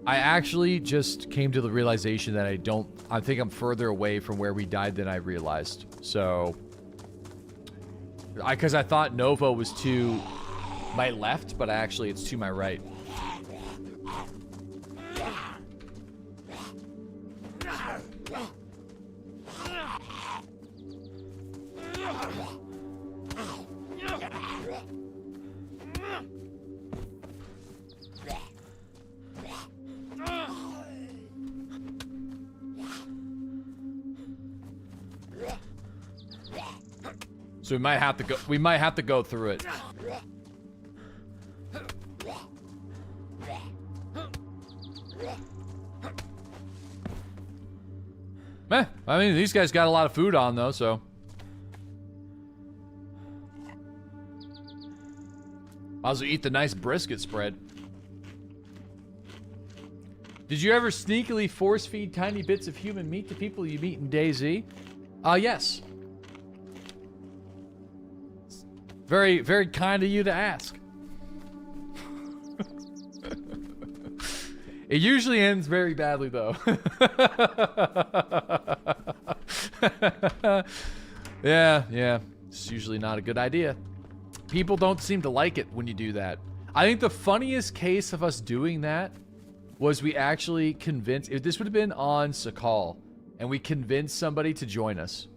I actually just came to the realization that I think I'm further away from where we died than I realized. So, because I thought Novo was to my left, but actually it's to my right. So we might have to go through it. Meh. I mean, these guys got a lot of food on though, so. Might as well eat the nice brisket spread. Did you ever sneakily force feed tiny bits of human meat to people you meet in DayZ? Yes. Very, very kind of you to ask. It usually ends very badly, though. Yeah. It's usually not a good idea. People don't seem to like it when you do that. I think the funniest case of us doing that was we actually convinced... If this would have been on Sakal, and we convinced somebody to join us.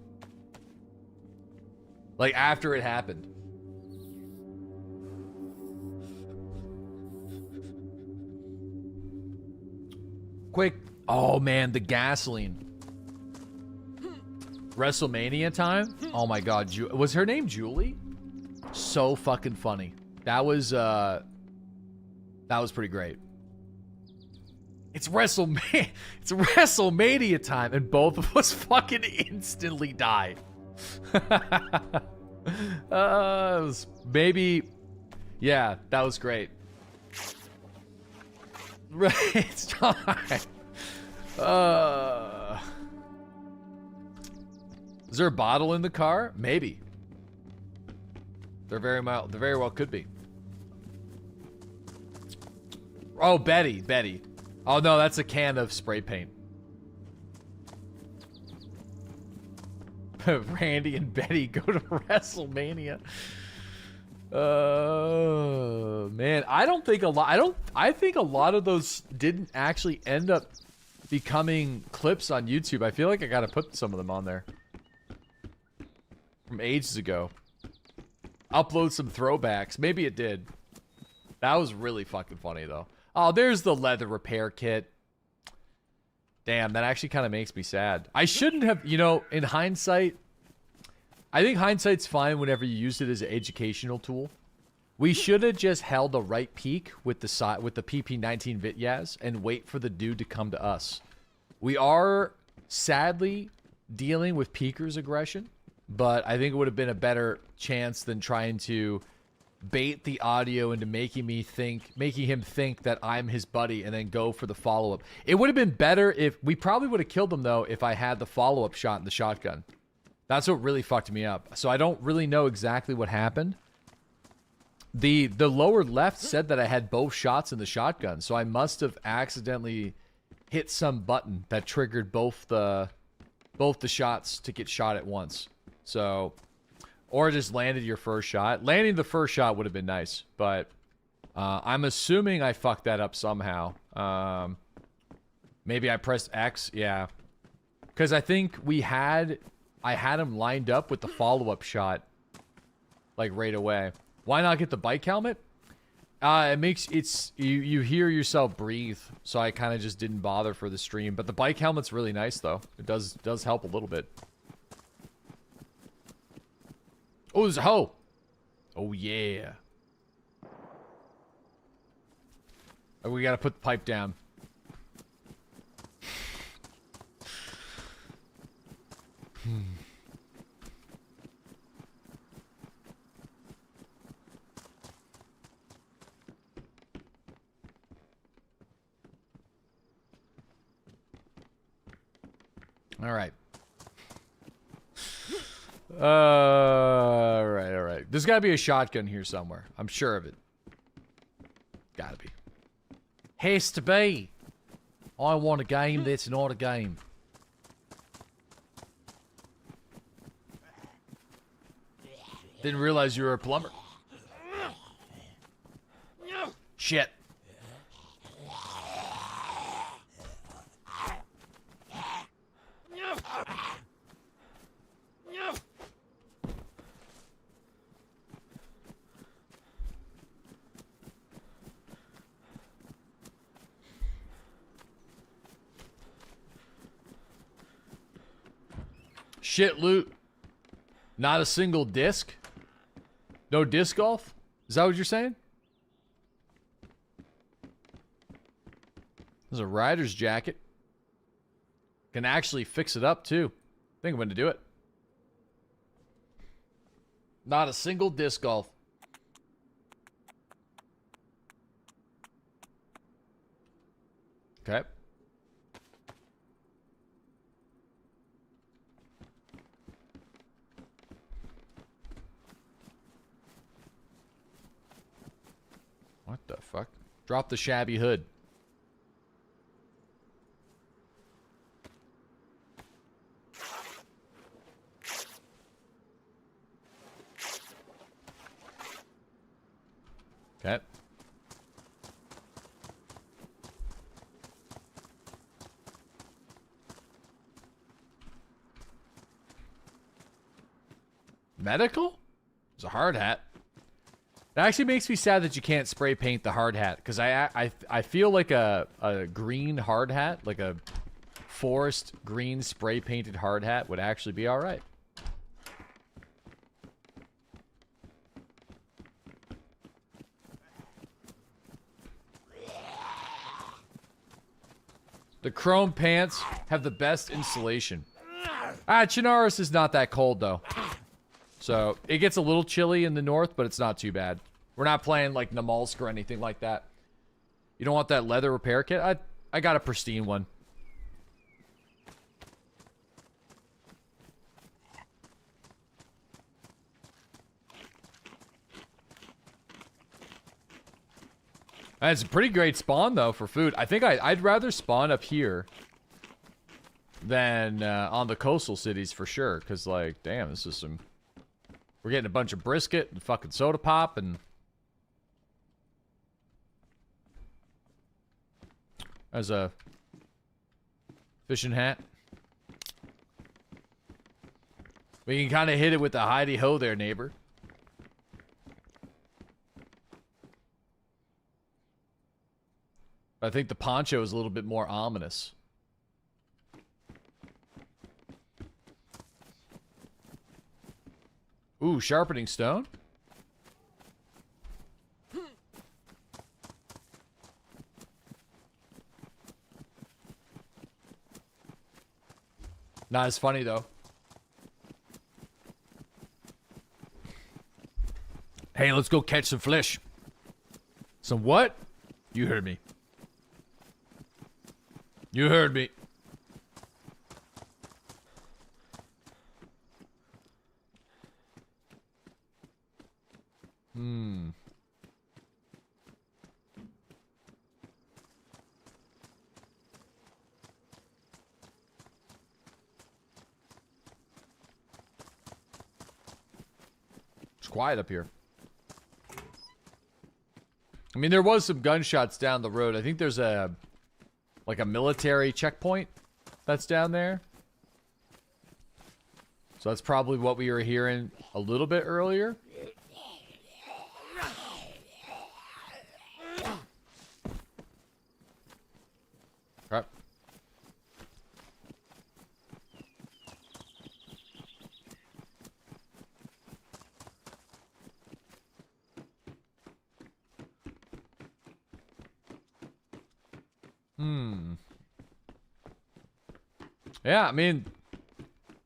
Like, after it happened. Quick. Oh, man, the gasoline. WrestleMania time? Oh, my God. Was her name Julie? So fucking funny. That was pretty great. It's WrestleMania. It's WrestleMania time, and both of us fucking instantly die. It was maybe, yeah, that was great. Right, it's time. Is there a bottle in the car? Maybe. There very well could be. Oh, Betty. Oh no, that's a can of spray paint. Randy and Betty go to WrestleMania. Man, I think a lot of those didn't actually end up becoming clips on YouTube. I feel like I gotta put some of them on there. From ages ago. Upload some throwbacks. Maybe it did. That was really fucking funny though. Oh, there's the leather repair kit. Damn, that actually kind of makes me sad. I shouldn't have, you know, in hindsight, I think hindsight's fine whenever you use it as an educational tool. We should have just held a right peek with the PP19 Vityaz and wait for the dude to come to us. We are sadly dealing with Peeker's aggression, but I think it would have been a better chance than trying to bait the audio into making him think that I'm his buddy and then go for the follow-up. It would have been better if we probably would have killed him though if I had the follow-up shot in the shotgun. That's what really fucked me up. So I don't really know exactly what happened. The lower left said that I had both shots in the shotgun, so I must have accidentally hit some button that triggered both the shots to get shot at once. So, or just landed your first shot. Landing the first shot would have been nice, but I'm assuming I fucked that up somehow. Maybe I pressed X, yeah. Because I think I had him lined up with the follow-up shot, like right away. Why not get the bike helmet? It makes you hear yourself breathe, so I kind of just didn't bother for the stream. But the bike helmet's really nice though. It does help a little bit. Oh, there's a hoe. Oh yeah. Oh, we gotta put the pipe down. All right. All right. There's gotta be a shotgun here somewhere. I'm sure of it. Gotta be. Has to be. I want a game that's not a game. Didn't realize you were a plumber. Shit. Shit loot. Not a single disc? No disc golf? Is that what you're saying? There's a rider's jacket. Can actually fix it up too. I think I'm going to do it. Not a single disc golf. Okay. What the fuck? Drop the shabby hood. Okay. Medical? It's a hard hat. It actually makes me sad that you can't spray paint the hard hat, because I feel like a green hard hat, like a forest green spray painted hard hat would actually be all right. The chrome pants have the best insulation. Chernarus is not that cold though. So, it gets a little chilly in the north, but it's not too bad. We're not playing like Namalsk or anything like that. You don't want that leather repair kit? I got a pristine one. And it's a pretty great spawn though for food. I think I'd rather spawn up here than on the coastal cities for sure. Because like, damn, this is some... We're getting a bunch of brisket and fucking soda pop and... As a fishing hat. We can kind of hit it with the hidey ho there, neighbor. I think the poncho is a little bit more ominous. Ooh, sharpening stone? Not as funny, though. Hey, let's go catch some fish. Some what? You heard me. You heard me. quiet up here. I mean, there was some gunshots down the road. I think there's a like a military checkpoint that's down there. So that's probably what we were hearing a little bit earlier. Right. Yeah, I mean,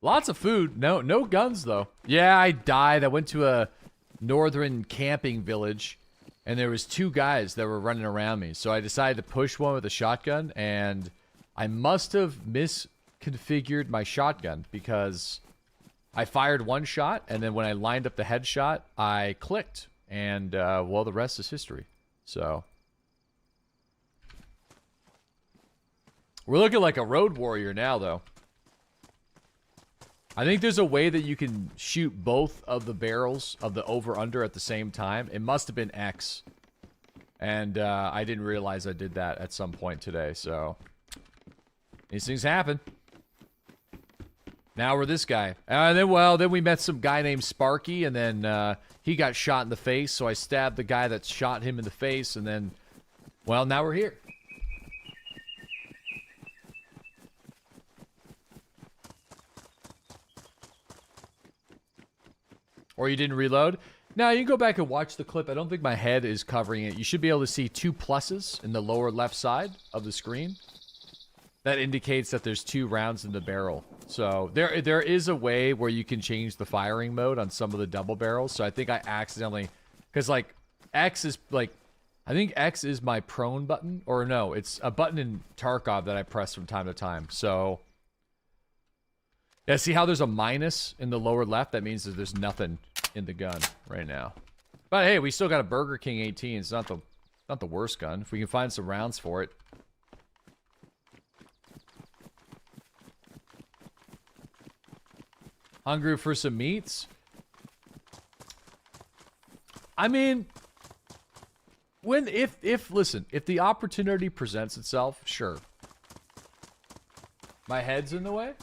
lots of food. No guns though. Yeah, I died. I went to a northern camping village, and there was 2 guys that were running around me. So I decided to push one with a shotgun, and I must have misconfigured my shotgun because I fired 1 shot, and then when I lined up the headshot, I clicked, and well, the rest is history. So we're looking like a road warrior now, though. I think there's a way that you can shoot both of the barrels of the over-under at the same time. It must have been X. And I didn't realize I did that at some point today, so these things happen. Now we're this guy. Then we met some guy named Sparky, and then he got shot in the face, so I stabbed the guy that shot him in the face, and then, well, now we're here. Or you didn't reload? Now you can go back and watch the clip. I don't think my head is covering it. You should be able to see 2 pluses in the lower left side of the screen. That indicates that there's 2 rounds in the barrel. So there is a way where you can change the firing mode on some of the double barrels. So I think I accidentally, because like X is like, I think X is my prone button, or no, it's a button in Tarkov that I press from time to time. So yeah, see how there's a minus in the lower left? That means that there's nothing in the gun right now. But hey, we still got a Burger King 18. It's not the worst gun. If we can find some rounds for it. Hungry for some meats? I mean, listen, if the opportunity presents itself, sure. My head's in the way?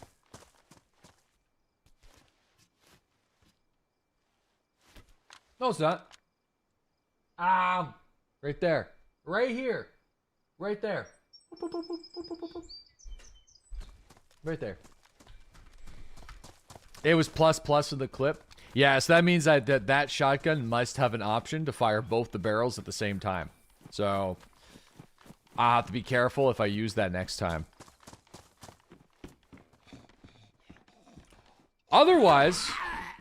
No, it's not. Right there. Right here. Right there. Right there. It was ++ in the clip. Yeah, so that means that shotgun must have an option to fire both the barrels at the same time. So I'll have to be careful if I use that next time. Otherwise,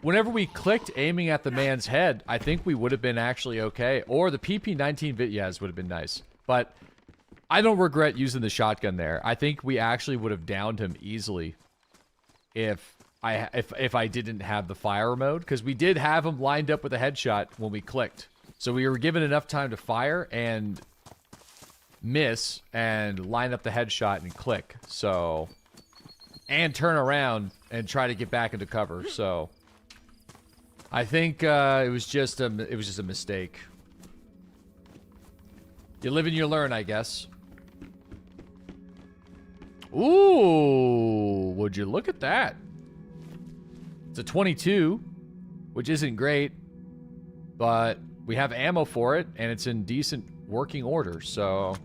whenever we clicked aiming at the man's head, I think we would have been actually okay. Or the PP-19 Vityaz would have been nice. But I don't regret using the shotgun there. I think we actually would have downed him easily if I didn't have the fire mode. Because we did have him lined up with a headshot when we clicked. So we were given enough time to fire and miss and line up the headshot and click. So, and turn around and try to get back into cover. So I think it was just a mistake. You live and you learn, I guess. Ooh, would you look at that? It's a 22, which isn't great, but we have ammo for it, and it's in decent working order, so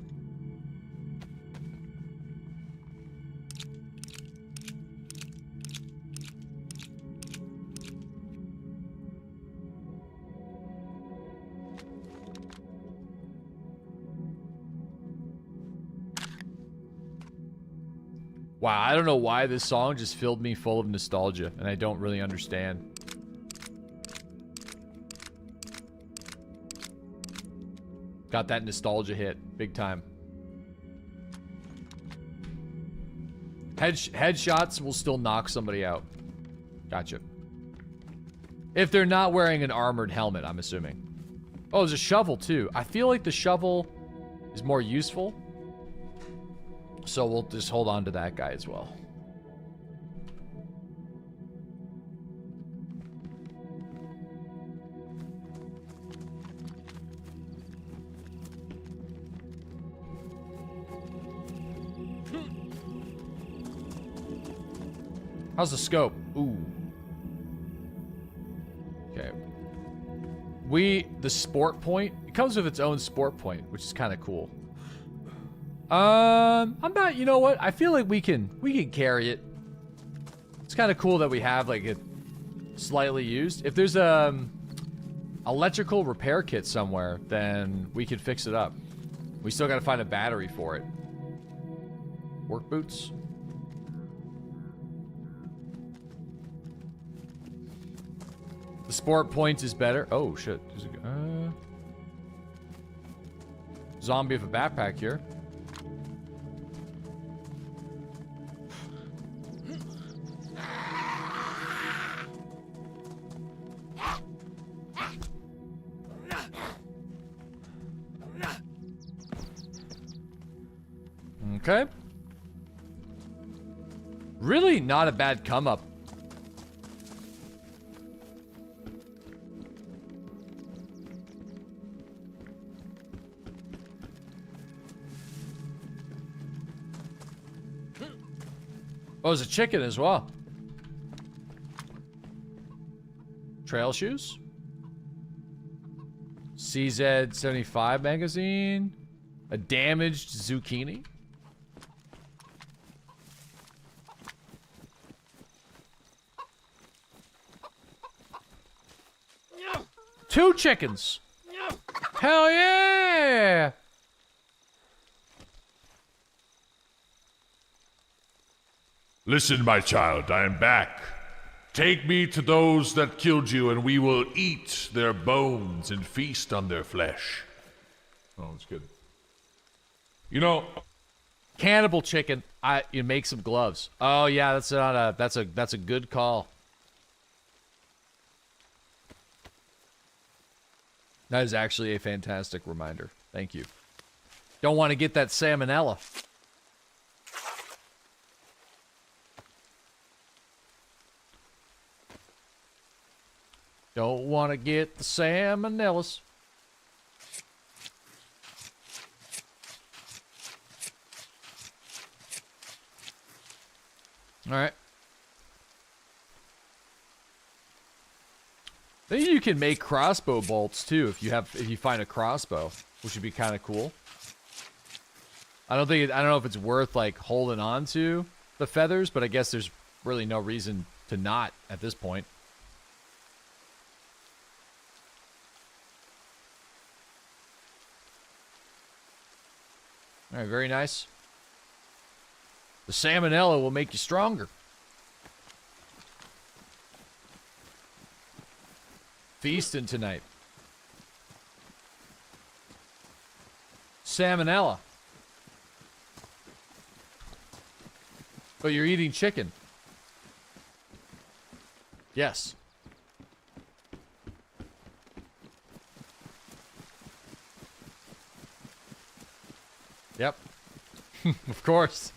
wow, I don't know why this song just filled me full of nostalgia, and I don't really understand. Got that nostalgia hit, big time. Headshots will still knock somebody out. Gotcha. If they're not wearing an armored helmet, I'm assuming. Oh, there's a shovel, too. I feel like the shovel is more useful. So we'll just hold on to that guy as well. How's the scope? Ooh. Okay. The sport point, it comes with its own sport point, which is kind of cool. I'm not, you know what? I feel like we can carry it. It's kind of cool that we have like it slightly used. If there's electrical repair kit somewhere, then we could fix it up. We still got to find a battery for it. Work boots. The sport points is better. Oh shit. There's a zombie with a backpack here. Okay. Really not a bad come up. Oh, there's a chicken as well. Trail shoes. CZ75 magazine. A damaged zucchini. Two chickens. Hell yeah. Listen, my child, I am back. Take me to those that killed you, and we will eat their bones and feast on their flesh. Oh, that's good. You know, Cannibal chicken. You make some gloves. Oh yeah, that's a good call. That is actually a fantastic reminder. Thank you. Don't want to get that salmonella. Don't want to get the salmonellas. All right. Maybe you can make crossbow bolts too if you find a crossbow, which would be kind of cool. I don't know if it's worth like holding on to the feathers, but I guess there's really no reason to not at this point. All right, very nice. The salmonella will make you stronger. Feasting tonight. Salmonella. But you're eating chicken. Yes. Yep. Of course.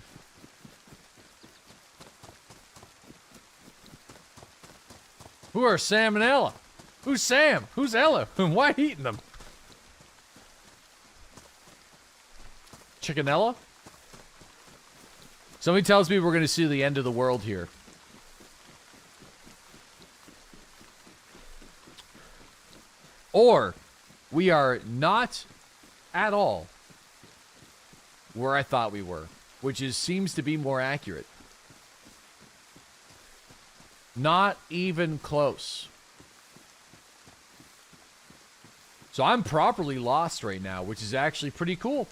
Who are salmonella? Who's Sam? Who's Ella? And why eating them? Chickenella? Somebody tells me we're going to see the end of the world here. Or we are not at all where I thought we were, which seems to be more accurate. Not even close. So I'm properly lost right now, which is actually pretty cool.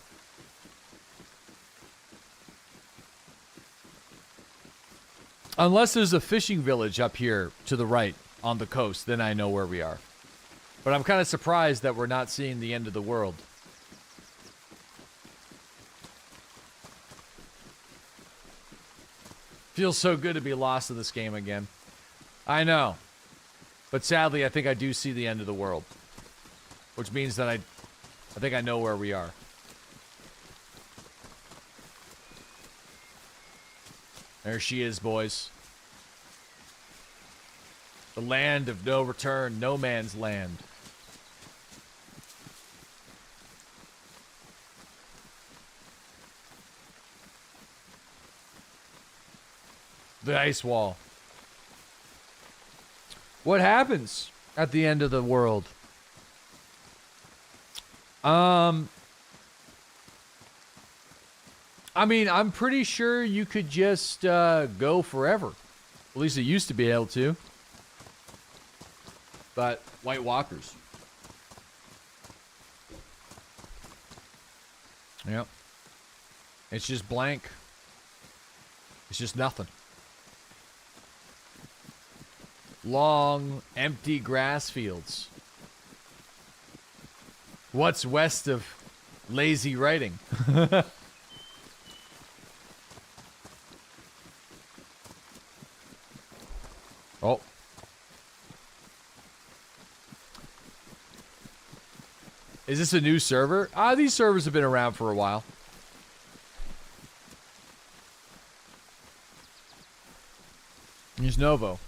Unless there's a fishing village up here to the right on the coast, then I know where we are. But I'm kind of surprised that we're not seeing the end of the world. Feels so good to be lost in this game again. I know. But sadly, I think I do see the end of the world. Which means that I think I know where we are. There she is, boys. The land of no return, no man's land. The ice wall. What happens at the end of the world? I mean, I'm pretty sure you could just go forever. At least it used to be able to. But White Walkers. Yep. It's just blank. It's just nothing. Long, empty grass fields. What's west of lazy writing? Oh. Is this a new server? These servers have been around for a while. Here's Novo.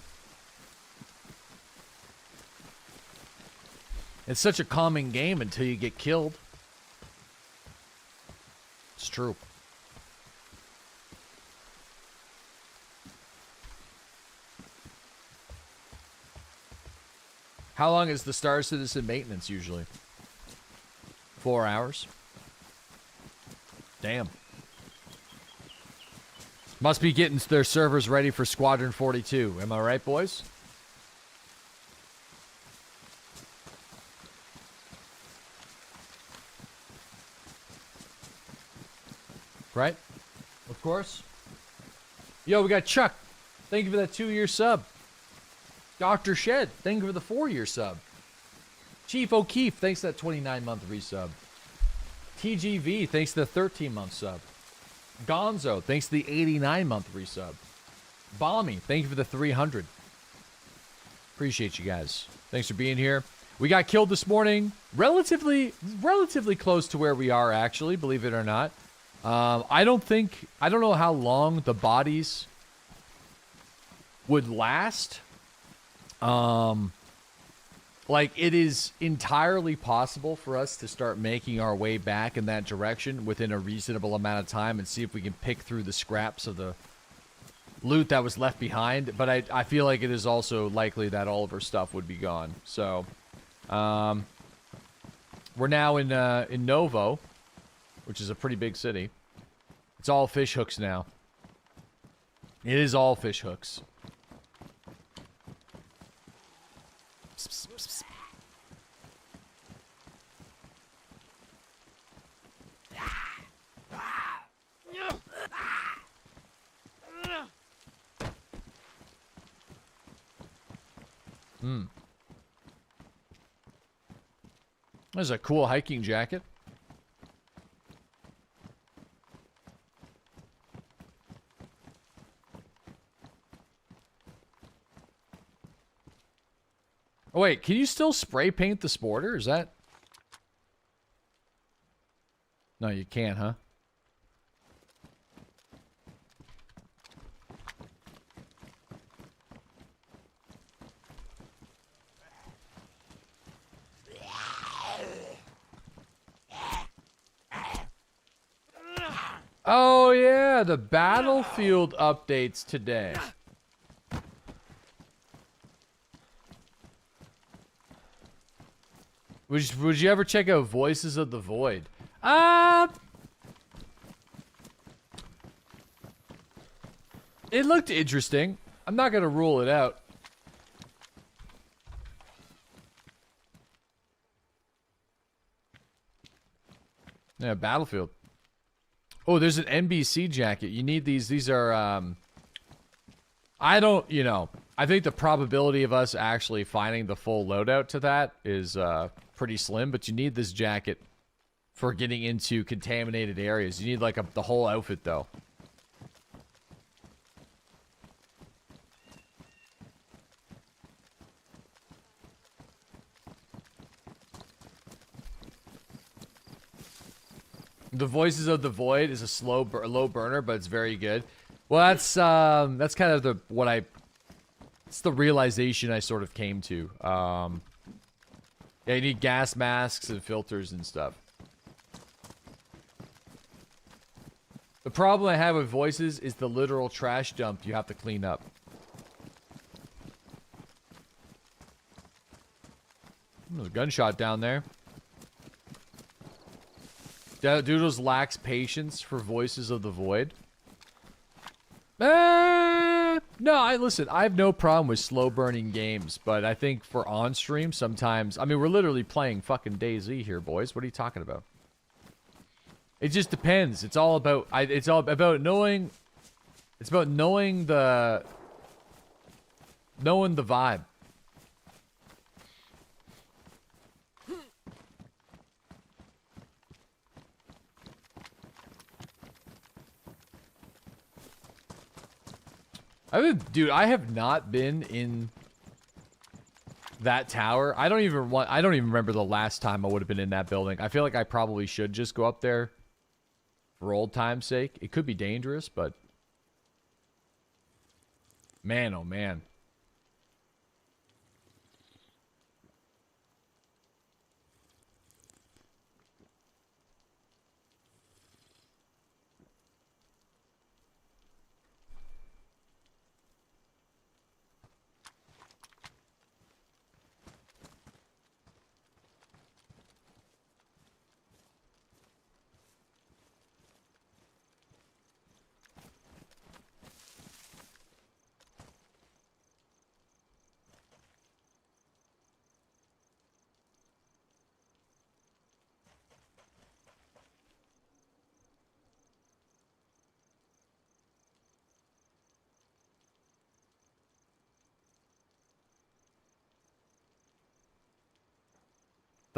It's such a calming game until you get killed. It's true. How long is the Star Citizen maintenance usually? 4 hours? Damn. Must be getting their servers ready for Squadron 42. Am I right, boys? Right? Of course. Yo, we got Chuck. Thank you for that 2-year sub. Dr. Shed, thank you for the 4-year sub. Chief O'Keefe, thanks for that 29-month resub. TGV, thanks to the 13-month sub. Gonzo, thanks to the 89-month resub. Balmy, thank you for the 300. Appreciate you guys. Thanks for being here. We got killed this morning. Relatively close to where we are, actually, believe it or not. I don't know how long the bodies would last. Like, it is entirely possible for us to start making our way back in that direction within a reasonable amount of time and see if we can pick through the scraps of the loot that was left behind. But I feel like it is also likely that all of our stuff would be gone. So, we're now in Novo, which is a pretty big city. It's all fish hooks now. It is all fish hooks. Psst, psst, psst. There's a cool hiking jacket. Oh, wait, can you still spray paint the sporter? Is that... No, you can't, huh? Oh, yeah, the Battlefield updates today. Would you ever check out Voices of the Void? It looked interesting. I'm not gonna rule it out. Yeah, Battlefield. Oh, there's an NBC jacket. You need these. These are, I don't, you know, I think the probability of us actually finding the full loadout to that is, pretty slim, but you need this jacket for getting into contaminated areas. You need, like, the whole outfit, though. The Voices of the Void is a low burner, but it's very good. Well, that's kind of it's the realization I sort of came to. Yeah, you need gas masks and filters and stuff. The problem I have with Voices is the literal trash dump you have to clean up. There's a gunshot down there. Doodles lacks patience for voices of the void. No, listen, I have no problem with slow burning games, but I think for on stream sometimes, I mean, we're literally playing fucking DayZ here, boys. What are you talking about? It just depends. It's all about knowing. It's about knowing the vibe. Dude, I have not been in that tower. I don't even remember the last time I would have been in that building. I feel like I probably should just go up there for old time's sake. It could be dangerous, but man, oh man.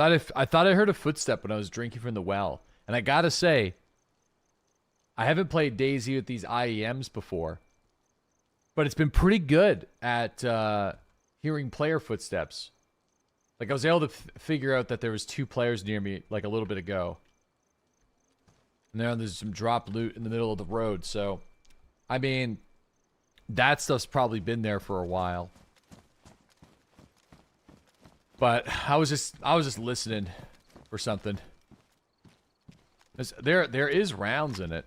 I thought I heard a footstep when I was drinking from the well. And I gotta say, I haven't played DayZ with these IEMs before. But it's been pretty good at hearing player footsteps. Like, I was able to figure out that there was 2 players near me, like, a little bit ago. And there's some dropped loot in the middle of the road, so... I mean, that stuff's probably been there for a while. But I was just listening for something. There is rounds in it.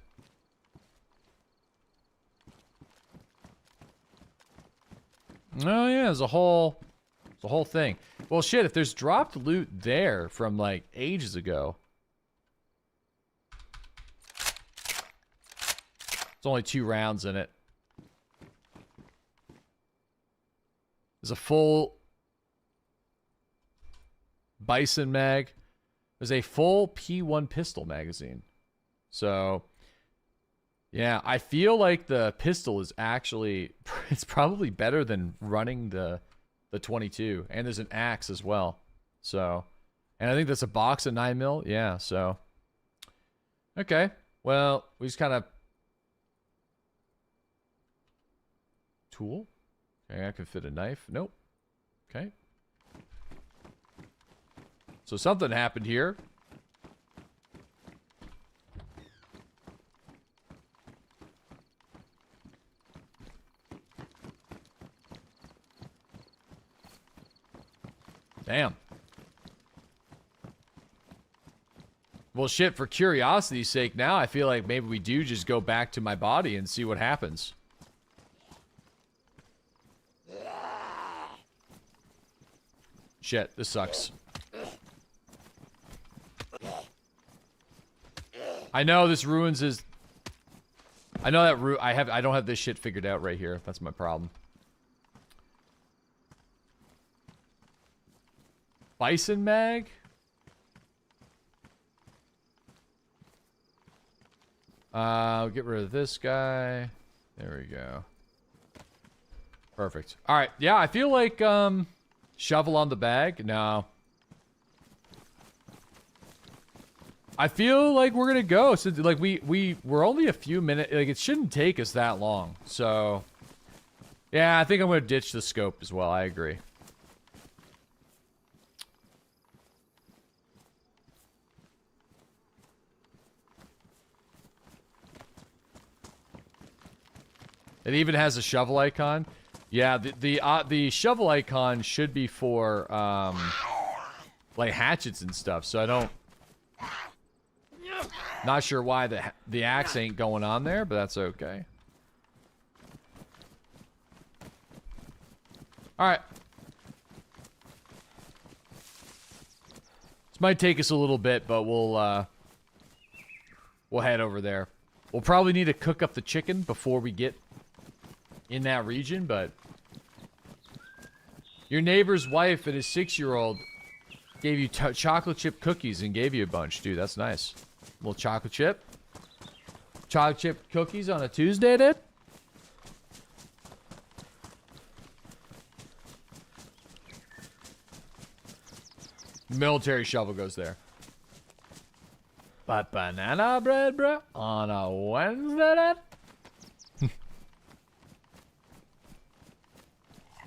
Oh yeah, there's a whole thing. Well shit, if there's dropped loot there from like ages ago. There's only 2 rounds in it. There's a full Bison mag. There's a full P1 pistol magazine. So, yeah, I feel like the pistol is actually, it's probably better than running the 22. And there's an axe as well. So, and I think that's a box of 9mm. Yeah, so. Okay, well, we just kind of. Tool? Okay, I can fit a knife. Nope. Okay. So something happened here. Damn. Well, shit, for curiosity's sake now, I feel like maybe we do just go back to my body and see what happens. Shit, this sucks. I know this ruins his... I know that I don't have this shit figured out right here. That's my problem. Bison mag? I'll get rid of this guy. There we go. Perfect. Alright, yeah, I feel like, shovel on the bag? No. I feel like we're gonna go. So, like, we're only a few minutes. Like, it shouldn't take us that long. So, yeah, I think I'm gonna ditch the scope as well. I agree. It even has a shovel icon. Yeah, the shovel icon should be for like hatchets and stuff. So I don't. Not sure why the axe ain't going on there, but that's okay. All right. might take us a little bit, but we'll head over there. We'll probably need to cook up the chicken before we get in that region, but your neighbor's wife and his 6-year-old gave you chocolate chip cookies and gave you a bunch, dude. That's nice. A little chocolate chip. Chocolate chip cookies on a Tuesday, dude. Military shovel goes there. But banana bread, bro, on a Wednesday, dude?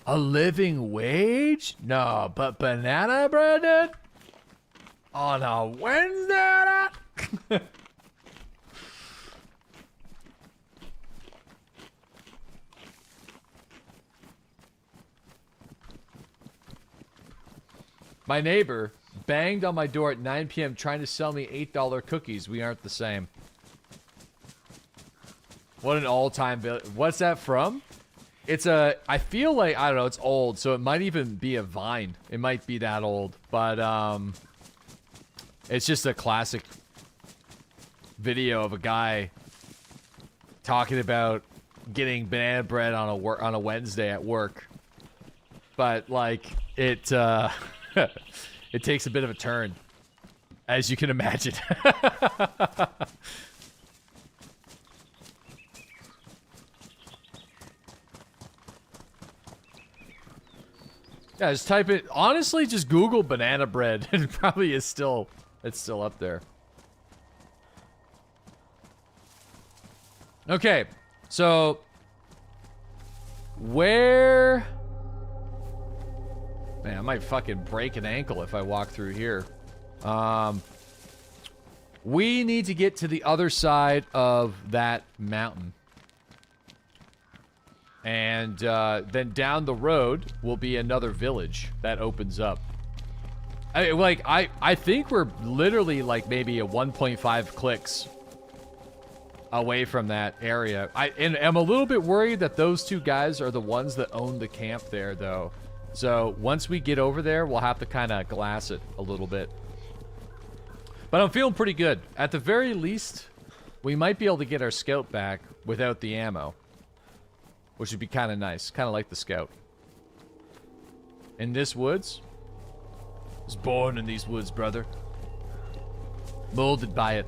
A living wage? No, but banana bread, dude? On a Wednesday, dude? My neighbor banged on my door at 9 p.m. trying to sell me $8 cookies. We aren't the same. What an all-time... What's that from? It's a... I feel like... I don't know. It's old, so it might even be a Vine. It might be that old. But, it's just a classic video of a guy talking about getting banana bread on a Wednesday at work. But, like, it takes a bit of a turn, as you can imagine. Yeah, just type it. Honestly, just Google banana bread, and it probably is still. It's still up there. Okay, so where? Man, I might fucking break an ankle if I walk through here. We need to get to the other side of that mountain. And then down the road will be another village that opens up. I think we're literally like maybe a 1.5 clicks away from that area. And I'm a little bit worried that those two guys are the ones that own the camp there, though. So once we get over there, we'll have to kind of glass it a little bit. But I'm feeling pretty good. At the very least, we might be able to get our scout back without the ammo. Which would be kind of nice. Kind of like the scout. In this woods? I was born in these woods, brother. Molded by it.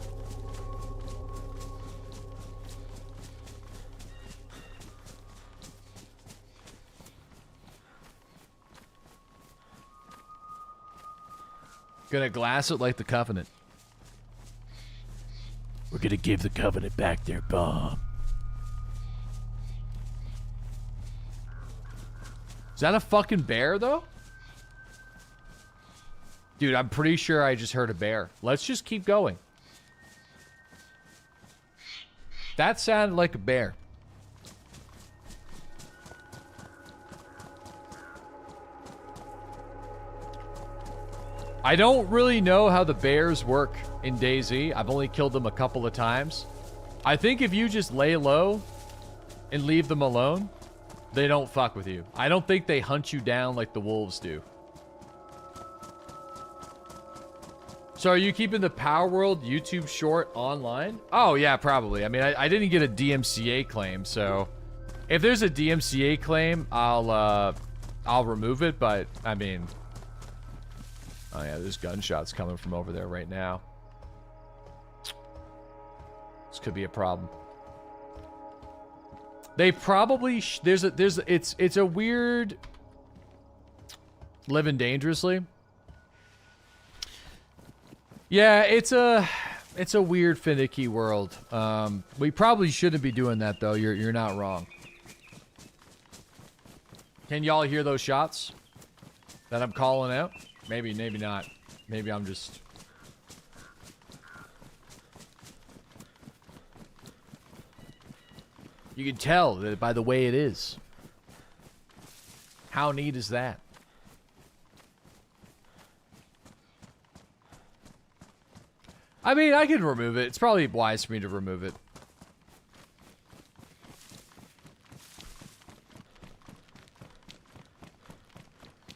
Gonna glass it like the Covenant. We're gonna give the Covenant back their bomb. Is that a fucking bear, though? Dude, I'm pretty sure I just heard a bear. Let's just keep going. That sounded like a bear. I don't really know how the bears work in DayZ. I've only killed them a couple of times. I think if you just lay low and leave them alone, they don't fuck with you. I don't think they hunt you down like the wolves do. So are you keeping the Power World YouTube short online? Oh, yeah, probably. I mean, I didn't get a DMCA claim, so if there's a DMCA claim, I'll remove it, but I mean... Oh yeah, there's gunshots coming from over there right now. This could be a problem. They probably it's a weird living dangerously. Yeah, it's a weird finicky world. We probably shouldn't be doing that though. You're not wrong. Can y'all hear those shots that I'm calling out? Maybe, maybe not. Maybe I'm just... You can tell that by the way it is. How neat is that? I mean, I can remove it. It's probably wise for me to remove it.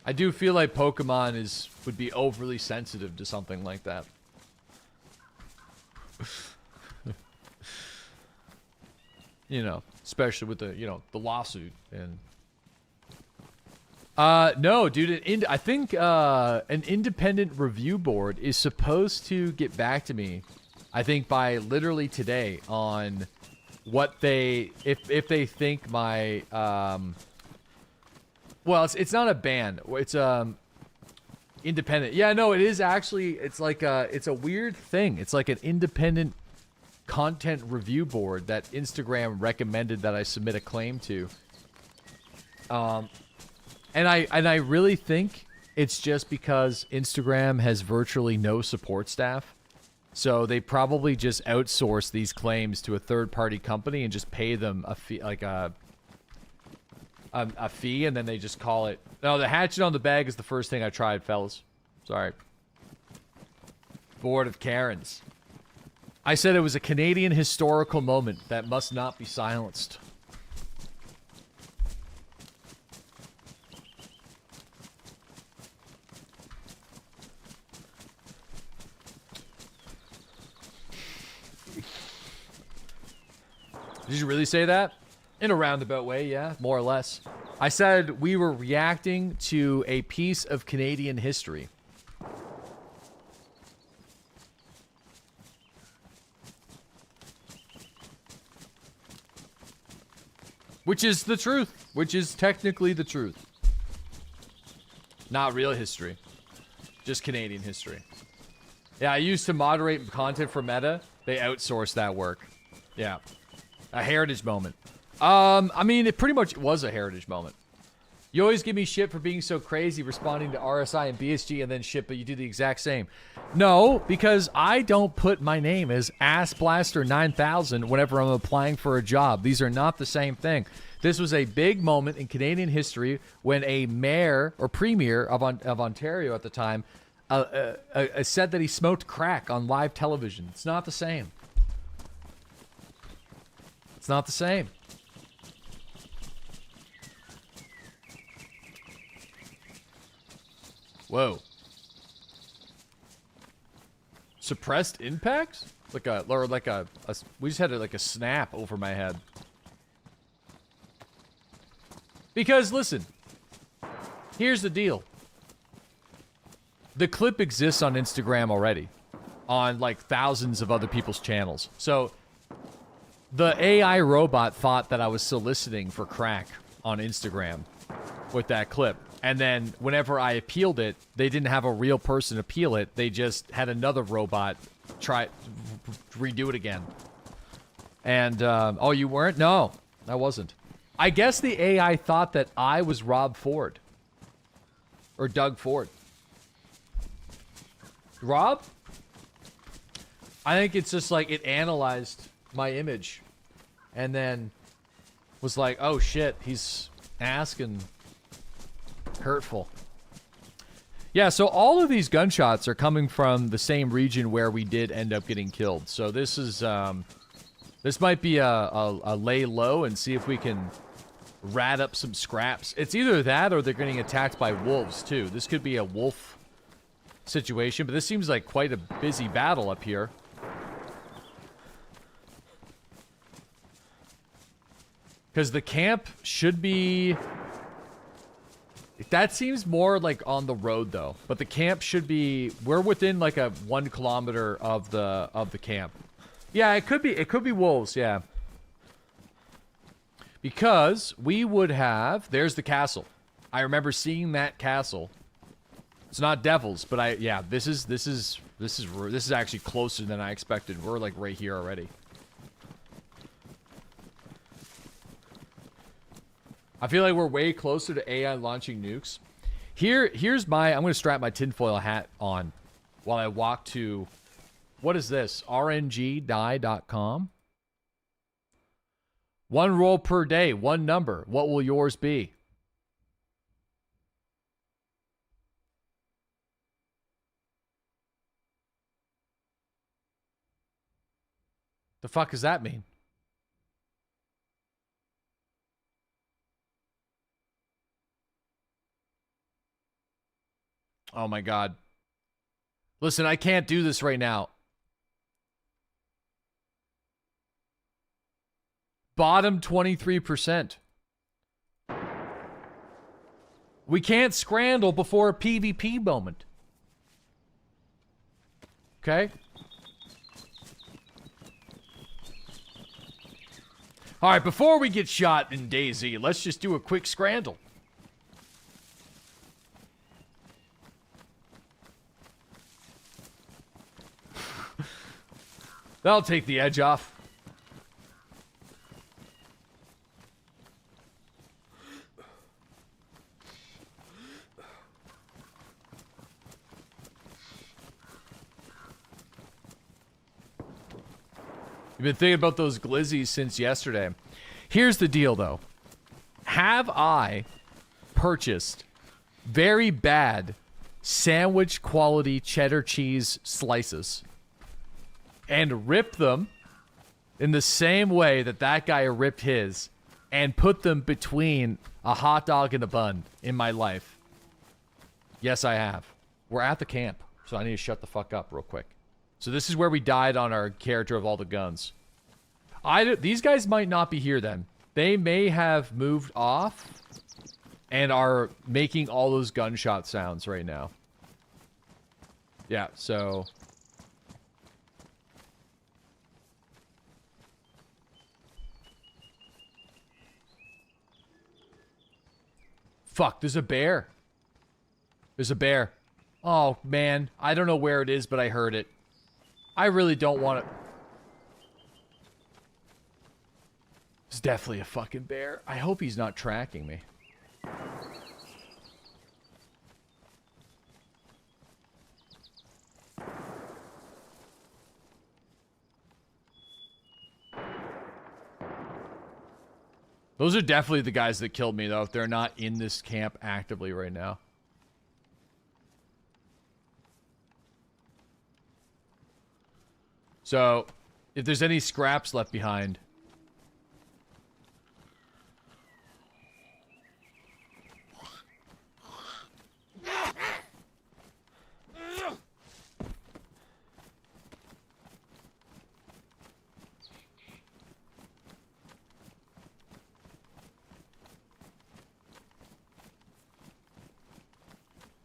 I do feel like Pokemon would be overly sensitive to something like that. You know, especially with the, you know, the lawsuit and... no, dude, I think, an independent review board is supposed to get back to me, I think by literally today, on what they, if they think my, well, it's not a ban, it's, independent. Yeah, no, it is actually, it's like it's a weird thing. It's like an independent content review board that Instagram recommended that I submit a claim to. And I really think it's just because Instagram has virtually no support staff. So they probably just outsource these claims to a third-party company and just pay them a fee, like a fee, and then they just call it... No, the hatchet on the bag is the first thing I tried, fellas. Sorry. Board of Karens. I said it was a Canadian historical moment that must not be silenced. Did you really say that? In a roundabout way, yeah, more or less. I said we were reacting to a piece of Canadian history. Which is the truth. Which is technically the truth. Not real history. Just Canadian history. Yeah, I used to moderate content for Meta. They outsourced that work. Yeah. A heritage moment. I mean, it pretty much was a heritage moment. You always give me shit for being so crazy responding to RSI and BSG and then shit, but you do the exact same. No, because I don't put my name as AssBlaster9000 whenever I'm applying for a job. These are not the same thing. This was a big moment in Canadian history when a mayor or premier of Ontario at the time said that he smoked crack on live television. It's not the same. It's not the same. Whoa. Suppressed impact? We just had like a snap over my head. Because, listen. Here's the deal. The clip exists on Instagram already. On, like, thousands of other people's channels. So, the AI robot thought that I was soliciting for crack on Instagram with that clip. And then whenever I appealed it, they didn't have a real person appeal it. They just had another robot try redo it again. And, oh, you weren't? No, I wasn't. I guess the AI thought that I was Rob Ford. Or Doug Ford. Rob? I think it's just like it analyzed my image. And then was like, oh shit, he's asking... hurtful. Yeah, so all of these gunshots are coming from the same region where we did end up getting killed. So this is, this might be a lay low and see if we can rat up some scraps. It's either that or they're getting attacked by wolves, too. This could be a wolf situation, but this seems like quite a busy battle up here. Because the camp should be... That seems more like on the road though, but the camp should be. We're within like a 1 kilometer of the camp. Yeah, it could be wolves. Yeah, because we would have. There's the castle. I remember seeing that castle. It's not devils, but yeah. This is actually closer than I expected. We're like right here already. I feel like we're way closer to AI launching nukes. Here's my... I'm going to strap my tinfoil hat on while I walk to... What is this? RNGdie.com? 1 roll per day, 1 number. What will yours be? The fuck does that mean? Oh my god. Listen, I can't do this right now. Bottom 23%. We can't scramble before a PvP moment. Okay? Alright, before we get shot in DayZ, let's just do a quick scramble. That'll take the edge off. You've been thinking about those glizzies since yesterday. Here's the deal, though. Have I purchased very bad sandwich quality cheddar cheese slices and ripped them in the same way that that guy ripped his and put them between a hot dog and a bun in my life? Yes, I have. We're at the camp, so I need to shut the fuck up real quick. So this is where we died on our character of all the guns. These guys might not be here then. They may have moved off and are making all those gunshot sounds right now. Yeah, so... Fuck, there's a bear. There's a bear. Oh, man. I don't know where it is, but I heard it. I really don't want to... It's definitely a fucking bear. I hope he's not tracking me. Those are definitely the guys that killed me, though, if they're not in this camp actively right now. So, if there's any scraps left behind...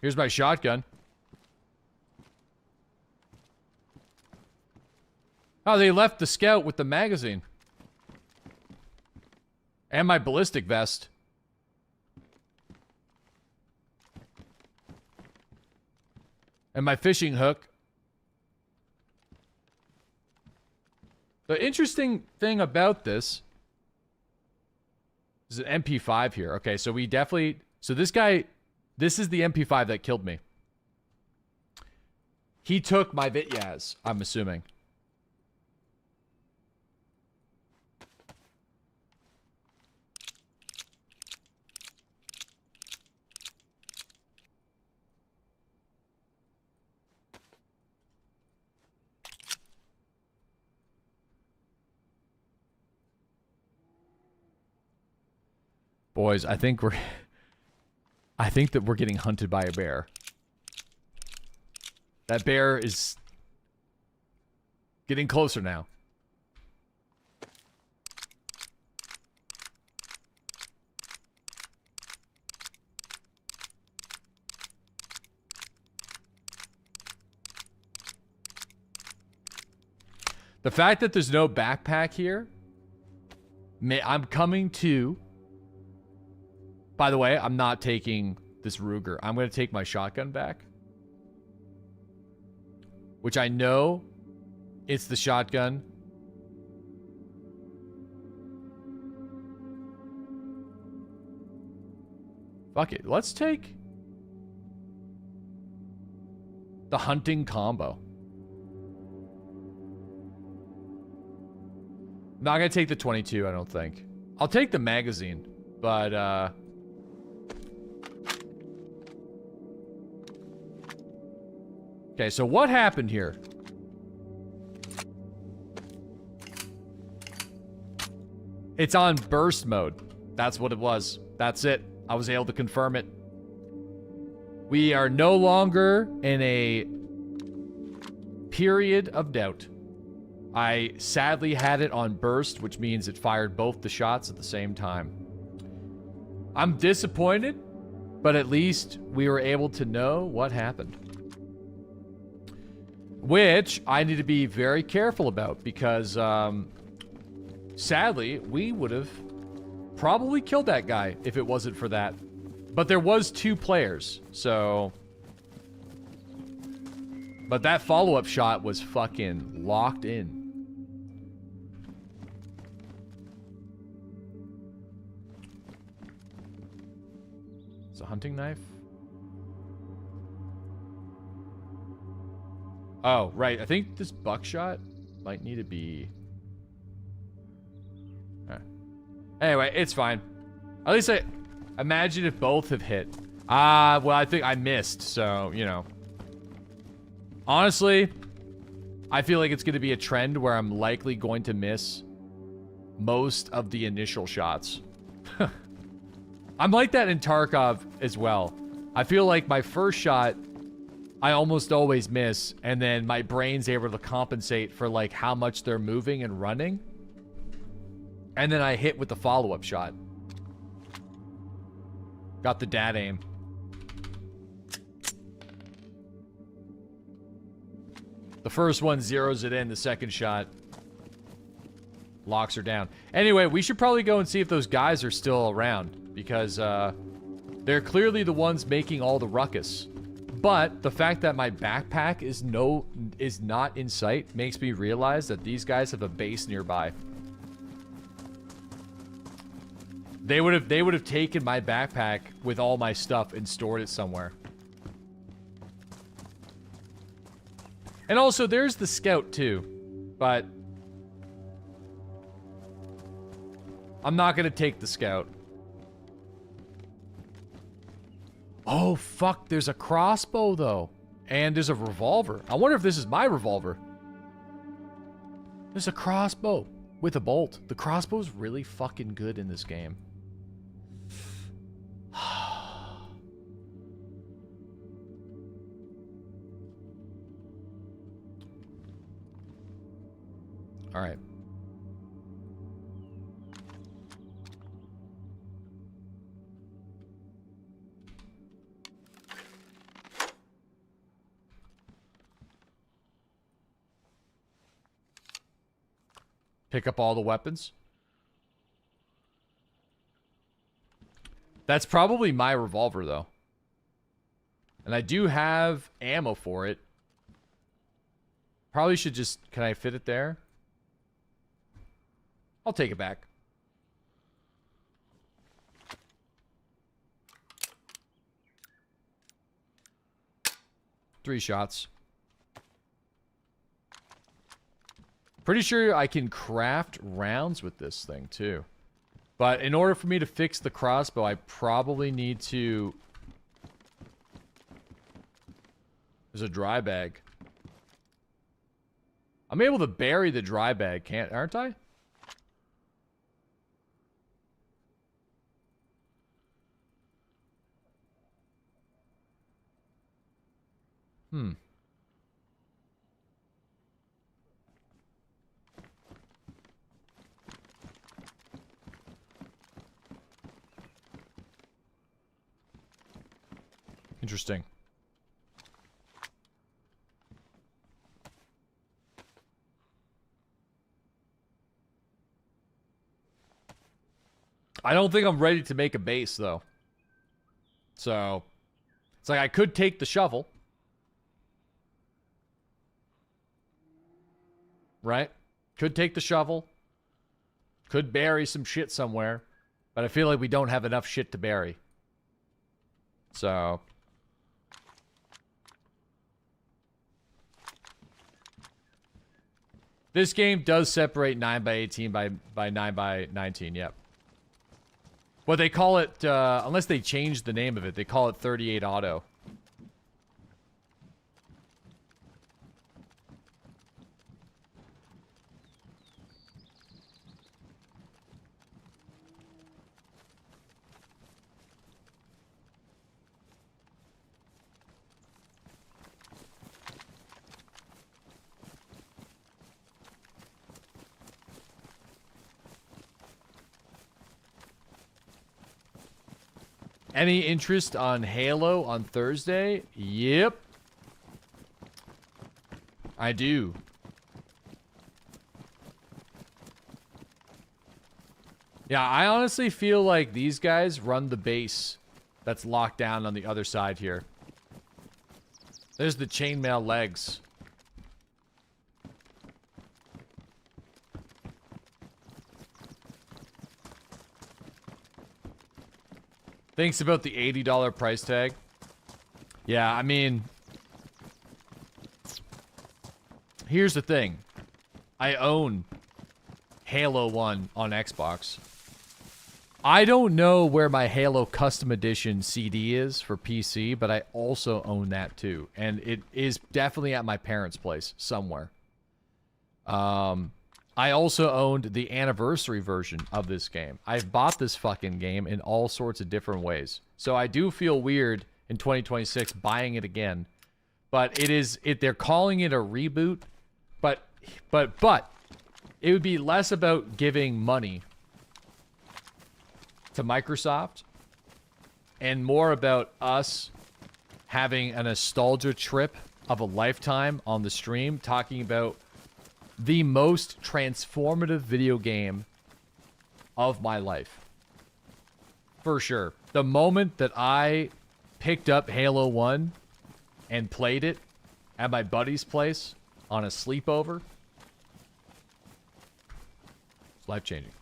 Here's my shotgun. Oh, they left the scout with the magazine. And my ballistic vest. And my fishing hook. The interesting thing about this is an MP5 here. Okay, so we definitely... So this guy... This is the MP5 that killed me. He took my Vityaz, I'm assuming. Boys, I think that we're getting hunted by a bear. That bear is getting closer now. The fact that there's no backpack here, I'm coming to... By the way, I'm not taking this Ruger. I'm going to take my shotgun back. Which I know it's the shotgun. Fuck it. Let's take the hunting combo. I'm not going to take the 22, I don't think. I'll take the magazine, but, okay, so what happened here? It's on burst mode. That's what it was. That's it. I was able to confirm it. We are no longer in a period of doubt. I sadly had it on burst, which means it fired both the shots at the same time. I'm disappointed, but at least we were able to know what happened. Which I need to be very careful about because, sadly, we would have probably killed that guy if it wasn't for that. But there was 2 players, so... But that follow-up shot was fucking locked in. It's a hunting knife? Oh, right. I think this buckshot might need to be... Anyway, it's fine. At least I... Imagine if both have hit. Well, I think I missed, so, you know. Honestly, I feel like it's going to be a trend where I'm likely going to miss most of the initial shots. I'm like that in Tarkov as well. I feel like my first shot, I almost always miss, and then my brain's able to compensate for, like, how much they're moving and running. And then I hit with the follow-up shot. Got the dad aim. The first one zeroes it in, the second shot locks her down. Anyway, we should probably go and see if those guys are still around, because they're clearly the ones making all the ruckus. But the fact that my backpack is not in sight makes me realize that these guys have a base nearby. They would have taken my backpack with all my stuff and stored it somewhere. And also, there's the scout too, but I'm not gonna take the scout. Oh fuck, there's a crossbow though, and there's a revolver. I wonder if this is my revolver. There's a crossbow with a bolt. The crossbow's really fucking good in this game. All right. Pick up all the weapons. That's probably my revolver, though. And I do have ammo for it. Probably should just... Can I fit it there? I'll take it back. Three shots. Pretty sure I can craft rounds with this thing, too. But in order for me to fix the crossbow, I probably need to... There's a dry bag. I'm able to bury the dry bag, aren't I? Hmm. Interesting. I don't think I'm ready to make a base, though. So, it's like I could take the shovel. Right? Could take the shovel. Could bury some shit somewhere. But I feel like we don't have enough shit to bury. So... This game does separate 9x18 by 9x19, yep. What they call it, unless they change the name of it, they call it 38 auto. Any interest on Halo on Thursday? Yep. I do. Yeah, I honestly feel like these guys run the base that's locked down on the other side here. There's the chainmail legs. Thinks about the $80 price tag. Yeah, I mean, here's the thing. I own Halo 1 on Xbox. I don't know where my Halo Custom Edition CD is for PC, but I also own that too. And it is definitely at my parents' place somewhere. I also owned the anniversary version of this game. I've bought this fucking game in all sorts of different ways. So I do feel weird in 2026 buying it again. But they're calling it a reboot, but it would be less about giving money to Microsoft and more about us having a nostalgia trip of a lifetime on the stream, talking about the most transformative video game of my life. For sure. The moment that I picked up Halo 1 and played it at my buddy's place on a sleepover, it's life-changing.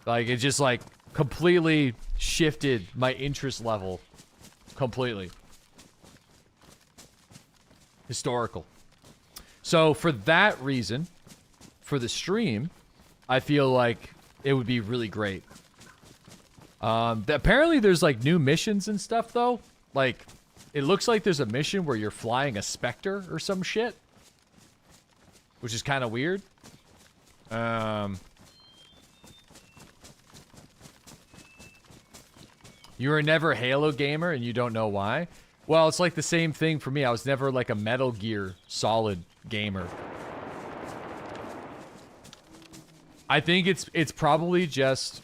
Like, it just, like, completely shifted my interest level. Completely. Historical. So, for that reason, for the stream, I feel like it would be really great. Apparently, there's, like, new missions and stuff, though. Like, it looks like there's a mission where you're flying a Spectre or some shit. Which is kind of weird. You were never a Halo gamer and you don't know why? Well, it's like the same thing for me. I was never like a Metal Gear Solid gamer. I think it's probably just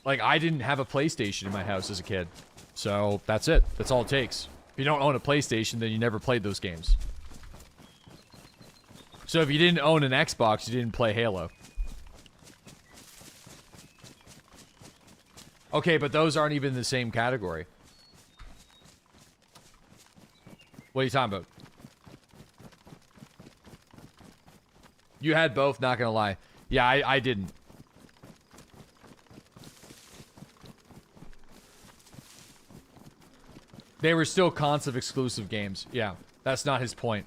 like I didn't have a PlayStation in my house as a kid. So that's it. That's all it takes. If you don't own a PlayStation, then you never played those games. So if you didn't own an Xbox, you didn't play Halo. Okay, but those aren't even in the same category. What are you talking about? You had both, not gonna lie. Yeah, I didn't. They were still console exclusive games. Yeah, that's not his point.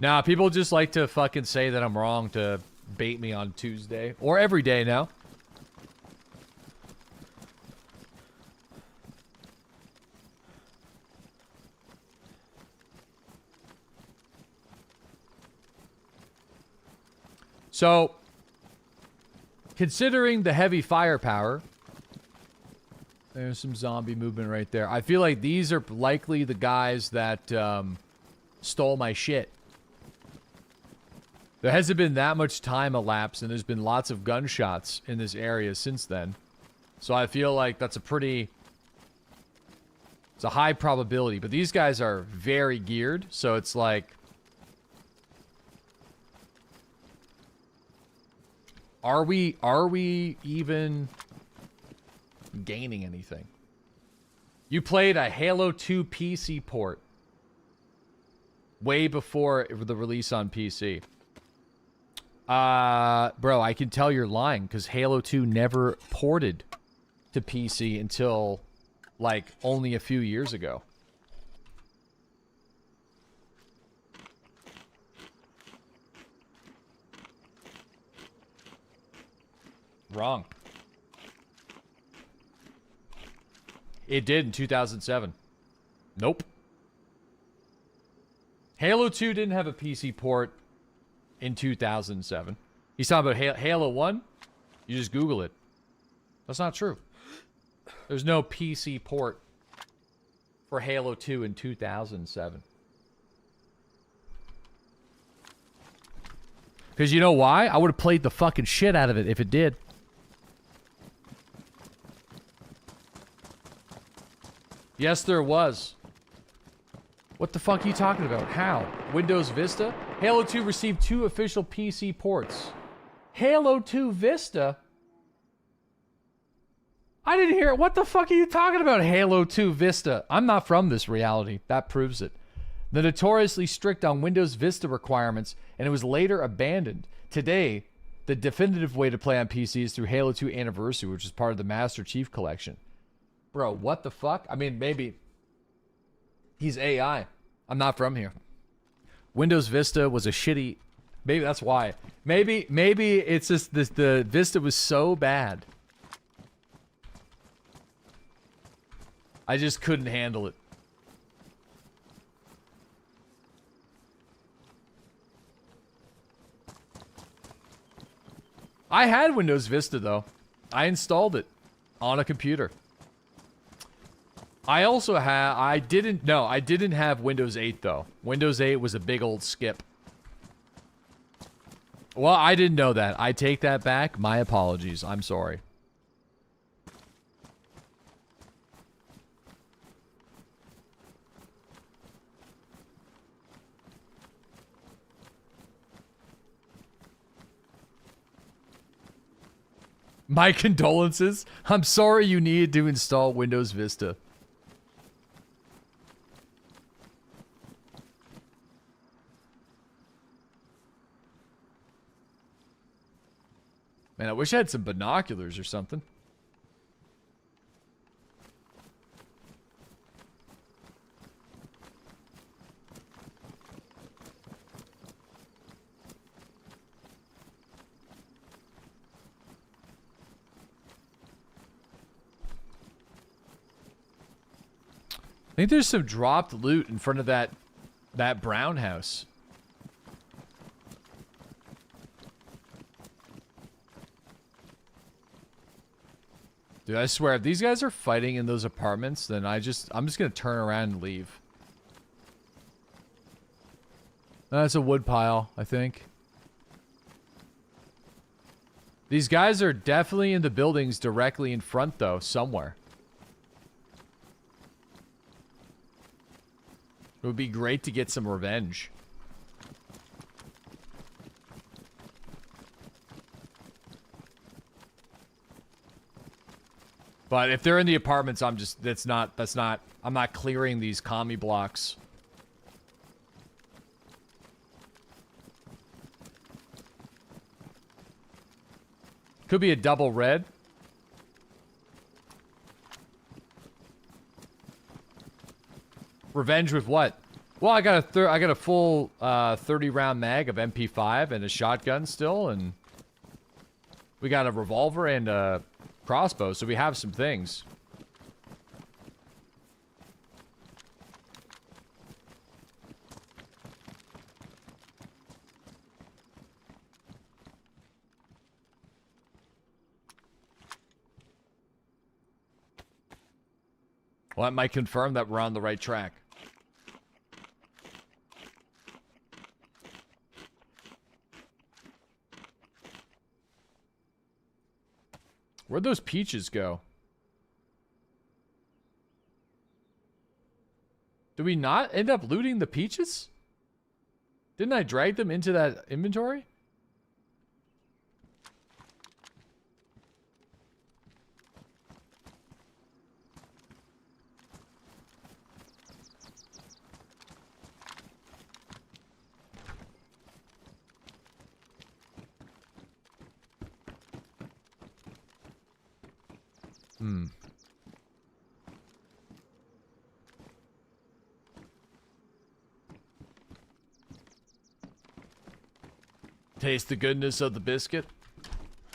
Now, people just like to fucking say that I'm wrong to bait me on Tuesday. Or every day now. So, considering the heavy firepower, there's some zombie movement right there. I feel like these are likely the guys that stole my shit. There hasn't been that much time elapsed, and there's been lots of gunshots in this area since then. So I feel like that's it's a high probability. But these guys are very geared, so it's like... Are we even gaining anything? You played a Halo 2 PC port way before the release on PC. Bro, I can tell you're lying because Halo 2 never ported to PC until like only a few years ago. Wrong. It did in 2007. Nope. Halo 2 didn't have a PC port in 2007. He's talking about Halo 1? You just Google it. That's not true. There's no PC port for Halo 2 in 2007. Because you know why? I would have played the fucking shit out of it if it did. Yes, there was. What the fuck are you talking about? How? Windows Vista? Halo 2 received 2 official PC ports. Halo 2 Vista? I didn't hear it. What the fuck are you talking about, Halo 2 Vista? I'm not from this reality. That proves it. They're notoriously strict on Windows Vista requirements, and it was later abandoned. Today, the definitive way to play on PC is through Halo 2 Anniversary, which is part of the Master Chief Collection. Bro, what the fuck? I mean, maybe he's AI. I'm not from here. Windows Vista was a shitty... Maybe that's why. Maybe it's just this, the Vista was so bad. I just couldn't handle it. I had Windows Vista though. I installed it on a computer. I also had, I didn't have Windows 8 though. Windows 8 was a big old skip. Well, I didn't know that. I take that back. My apologies. I'm sorry. My condolences. I'm sorry you needed to install Windows Vista. Man, I wish I had some binoculars or something. I think there's some dropped loot in front of that brown house. Dude, I swear, if these guys are fighting in those apartments, then I'm just gonna turn around and leave. That's a wood pile, I think. These guys are definitely in the buildings directly in front, though, somewhere. It would be great to get some revenge. But if they're in the apartments, I'm not clearing these commie blocks. Could be a double red. Revenge with what? Well, I got a full 30 round mag of MP5 and a shotgun still, and we got a revolver and a crossbow, so we have some things. Well, that might confirm that we're on the right track. Where'd those peaches go? Did we not end up looting the peaches? Didn't I drag them into that inventory? Taste the goodness of the biscuit.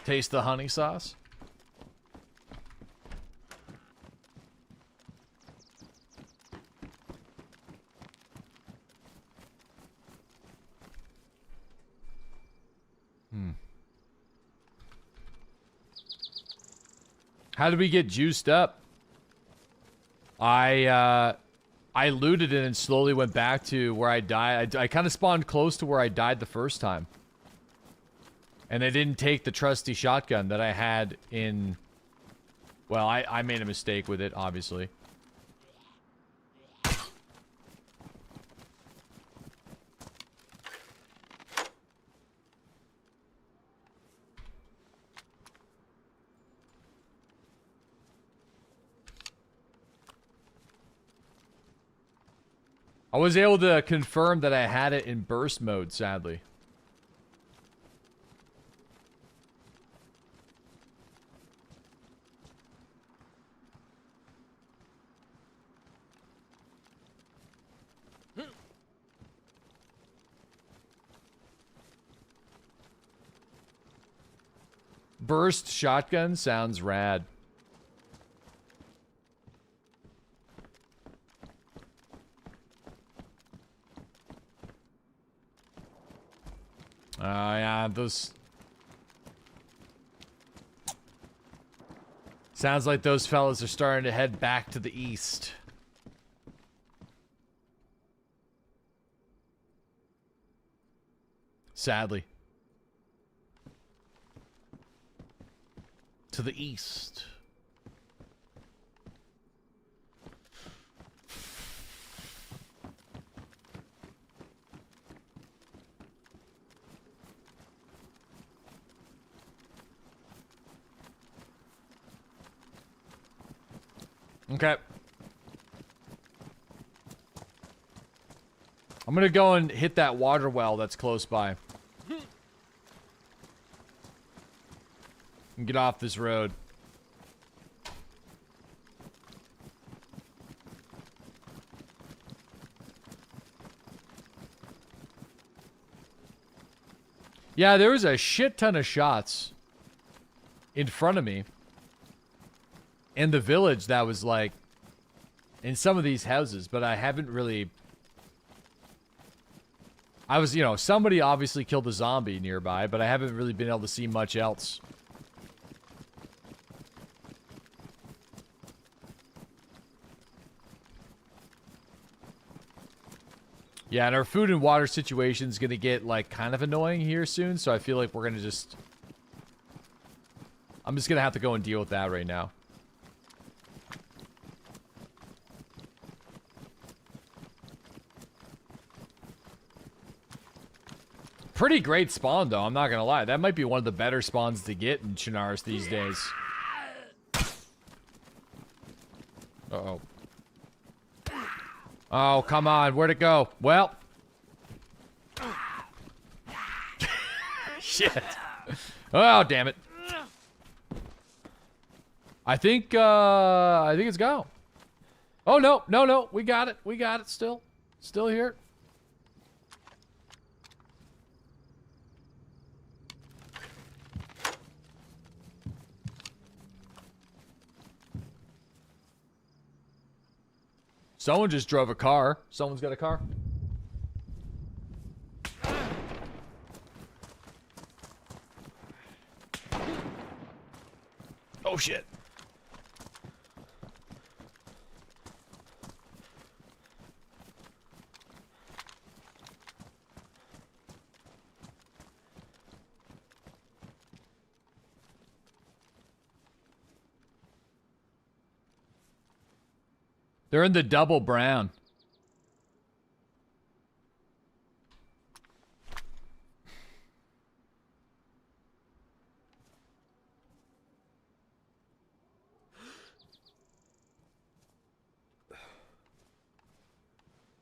Taste the honey sauce. How did we get juiced up? I looted it and slowly went back to where I died. I kind of spawned close to where I died the first time. And they didn't take the trusty shotgun that I had in... Well, I made a mistake with it, obviously. I was able to confirm that I had it in burst mode, sadly. Burst shotgun sounds rad. Yeah, those... Sounds like those fellas are starting to head back to the east. Sadly. To the east. Okay. I'm gonna go and hit that water well that's close by. And get off this road. Yeah, there was a shit ton of shots in front of me. In the village that was like in some of these houses, but I haven't really... I was, you know, somebody obviously killed a zombie nearby, but I haven't really been able to see much else. Yeah, and our food and water situation is going to get, like, kind of annoying here soon, so I feel like we're going to just... I'm just going to have to go and deal with that right now. Pretty great spawn, though, I'm not going to lie. That might be one of the better spawns to get in Chernarus these days. Uh-oh. Oh, come on. Where'd it go? Well. Shit. Oh, damn it. I think it's gone. Oh, no. No, no. We got it. We got it still. Still here. Someone just drove a car. Someone's got a car. Oh, shit. They're in the double brown.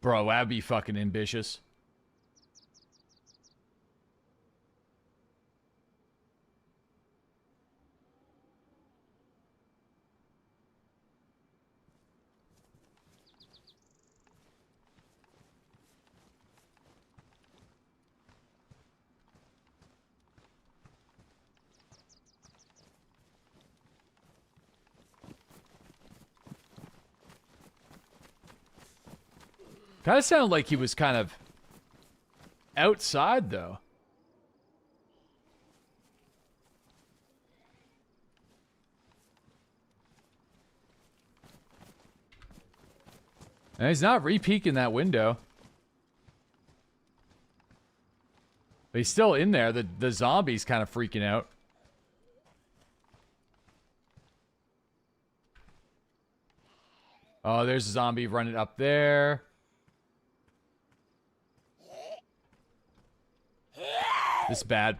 Bro, that'd be fucking ambitious. Kind of sounded like he was kind of outside, though. And he's not re-peeking that window. But he's still in there. The zombie's kind of freaking out. Oh, there's a zombie running up there. This is bad.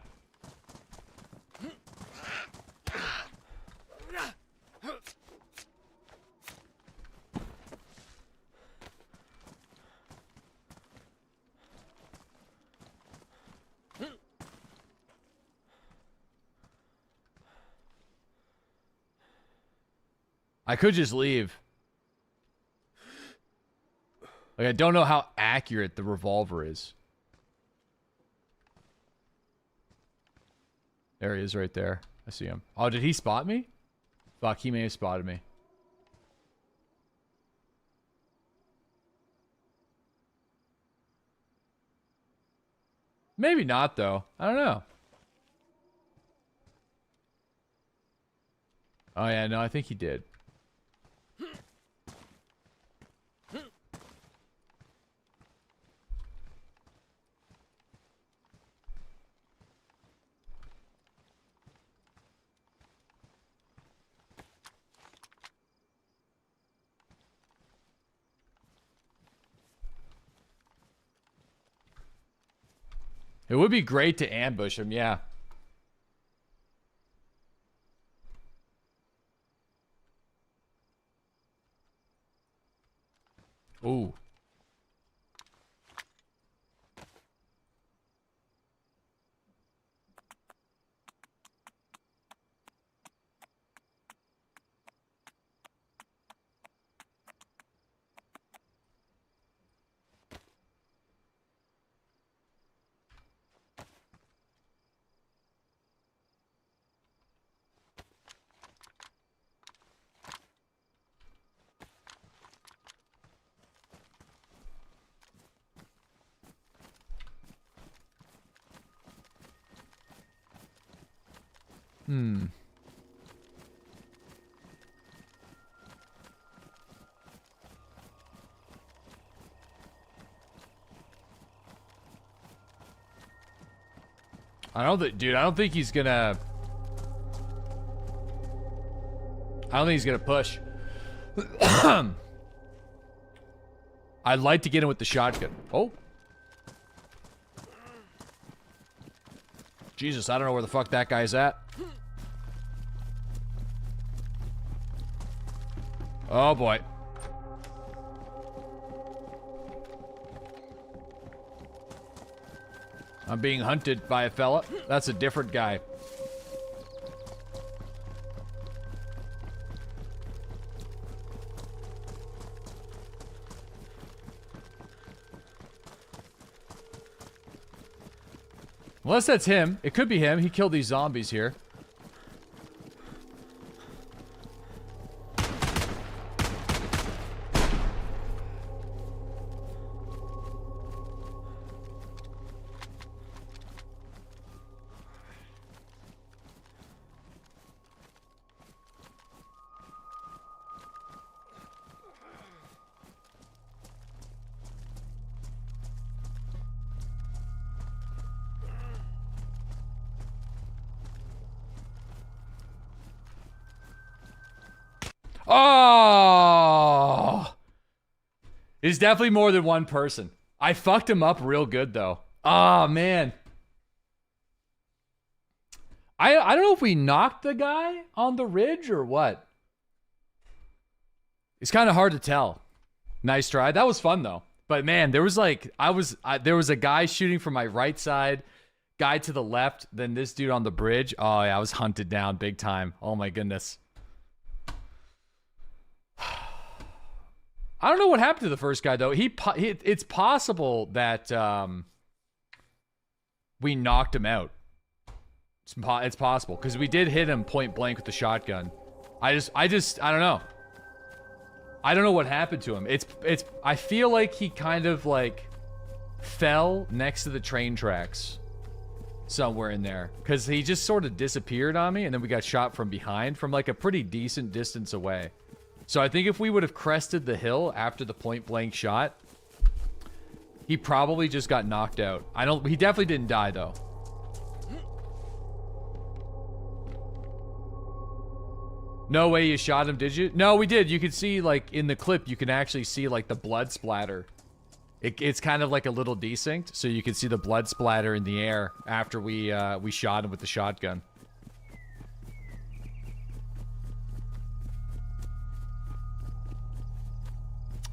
I could just leave. Like, I don't know how accurate the revolver is. There he is right there. I see him. Oh, did he spot me? Fuck, he may have spotted me. Maybe not, though. I don't know. Oh, yeah, no, I think he did. It would be great to ambush him, yeah. Ooh. Hmm. I don't think, dude, I don't think he's gonna... I don't think he's gonna push. I'd like to get him with the shotgun. Oh. Jesus, I don't know where the fuck that guy's at. Oh boy. I'm being hunted by a fella. That's a different guy. Unless that's him. It could be him. He killed these zombies here. Oh! It's definitely more than one person. I fucked him up real good, though. Oh, man. I don't know if we knocked the guy on the ridge or what. It's kind of hard to tell. Nice try. That was fun, though. But, man, there was like... there was a guy shooting from my right side, guy to the left, then this dude on the bridge. Oh, yeah, I was hunted down big time. Oh, my goodness. I don't know what happened to the first guy, though. It's possible that we knocked him out. It's possible, because we did hit him point blank with the shotgun. I don't know. I don't know what happened to him. I feel like he kind of, like, fell next to the train tracks somewhere in there, because he just sort of disappeared on me, and then we got shot from behind from, like, a pretty decent distance away. So I think if we would have crested the hill after the point-blank shot, he probably just got knocked out. He definitely didn't die, though. No way you shot him, did you? No, we did. You could see, like, in the clip, you can actually see, like, the blood splatter. It's kind of like a little desynced, so you can see the blood splatter in the air after we shot him with the shotgun.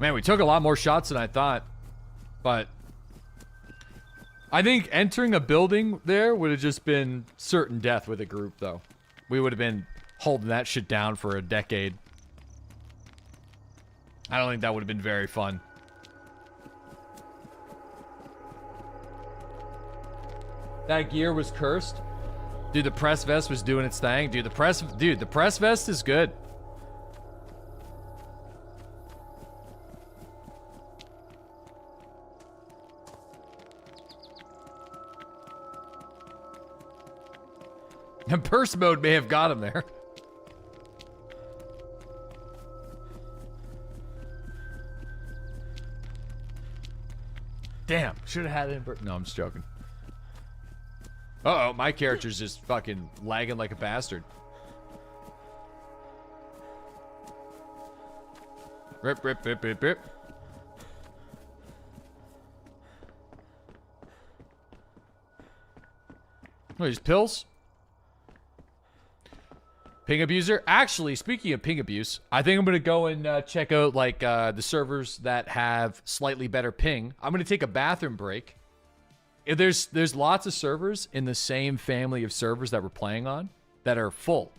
Man, we took a lot more shots than I thought. But I think entering a building there would have just been certain death with a group, though. We would have been holding that shit down for a decade. I don't think that would have been very fun. That gear was cursed. Dude, the press vest was doing its thing. Dude, the press vest is good. And burst mode may have got him there. Damn, should have had it in burst. No, I'm just joking. Uh-oh, my character's just fucking lagging like a bastard. Rip, rip, rip, rip, rip. Oh, these pills? Ping abuser? Actually, speaking of ping abuse, I think I'm going to go and check out, like, the servers that have slightly better ping. I'm going to take a bathroom break. There's lots of servers in the same family of servers that we're playing on that are full.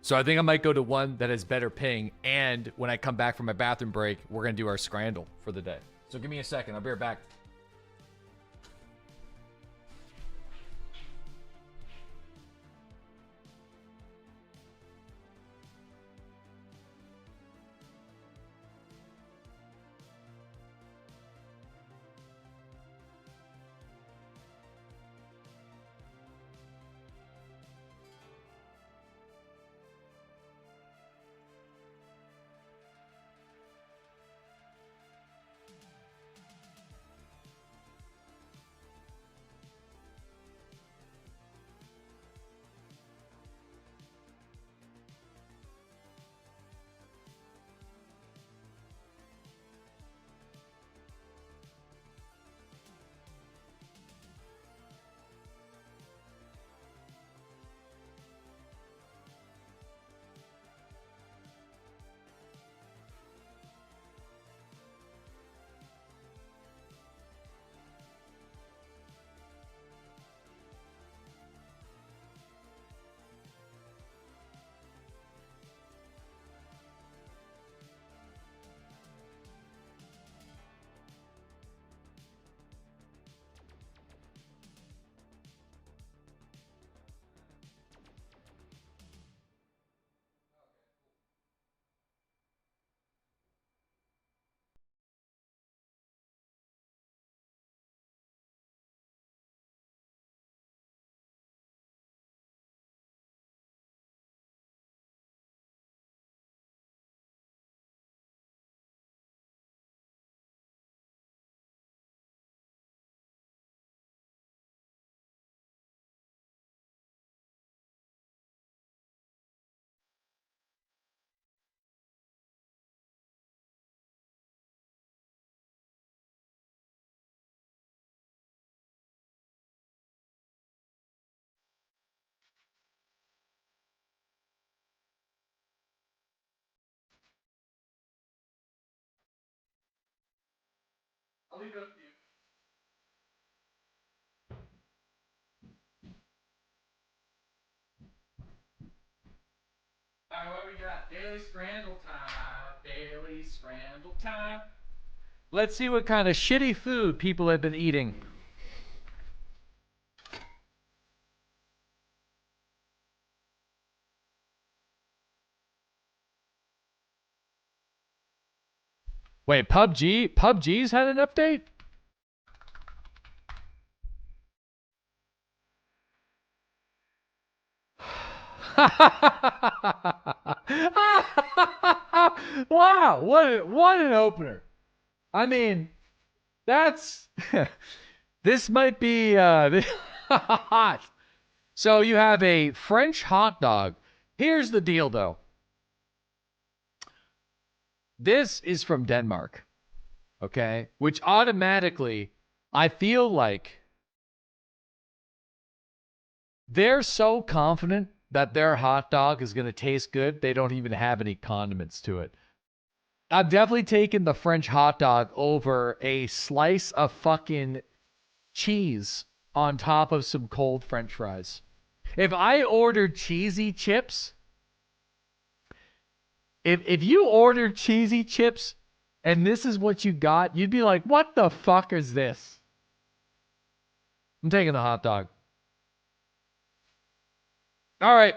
So I think I might go to one that has better ping, and when I come back from my bathroom break, we're going to do our scrandle for the day. So give me a second. I'll be right back. I'll leave it up to you. Alright, what we got? Daily scramble time. Daily scramble time. Let's see what kind of shitty food people have been eating. Wait, PUBG? PUBG's had an update? Wow, what an opener. I mean, that's this might be hot. So you have a French hot dog. Here's the deal though. This is from Denmark. Okay? Which automatically I feel like they're so confident that their hot dog is going to taste good, they don't even have any condiments to it. I've definitely taken the French hot dog over a slice of fucking cheese on top of some cold French fries. If I ordered cheesy chips, if you ordered cheesy chips and this is what you got, you'd be like, what the fuck is this? I'm taking the hot dog. All right.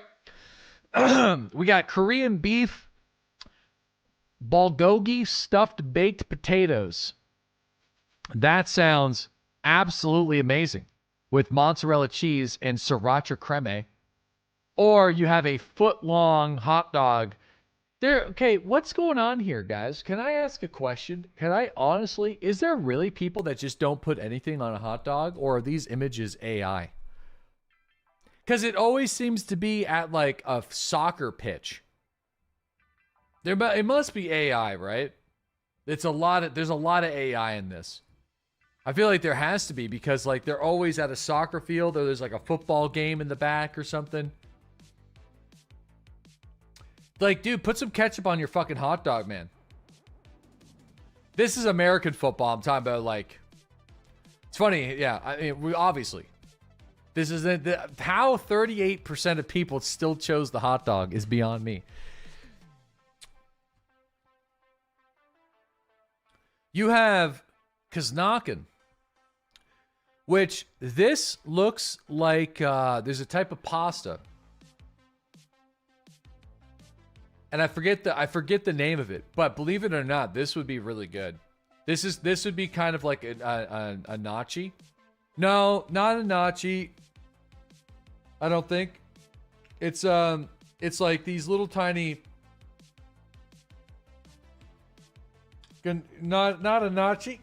We got Korean beef, bulgogi stuffed baked potatoes. That sounds absolutely amazing with mozzarella cheese and sriracha creme. Or you have a foot-long hot dog. Okay, what's going on here, guys? Can I ask a question? Can I honestly, is there really people that just don't put anything on a hot dog? Or are these images AI? Because it always seems to be at like a soccer pitch. It must be AI, right? There's a lot of AI in this. I feel like there has to be because like they're always at a soccer field or there's like a football game in the back or something. Like, dude, put some ketchup on your fucking hot dog, man. This is American football. I'm talking about, like... It's funny, yeah. I mean, obviously. This is... how 38% of people still chose the hot dog is beyond me. You have Kaznakin. Which, this looks like... there's a type of pasta. And I forget the name of it, but believe it or not, this would be really good. This would be kind of like a nachi. No, not a nachi. I don't think. It's like these little tiny. Not a nachi.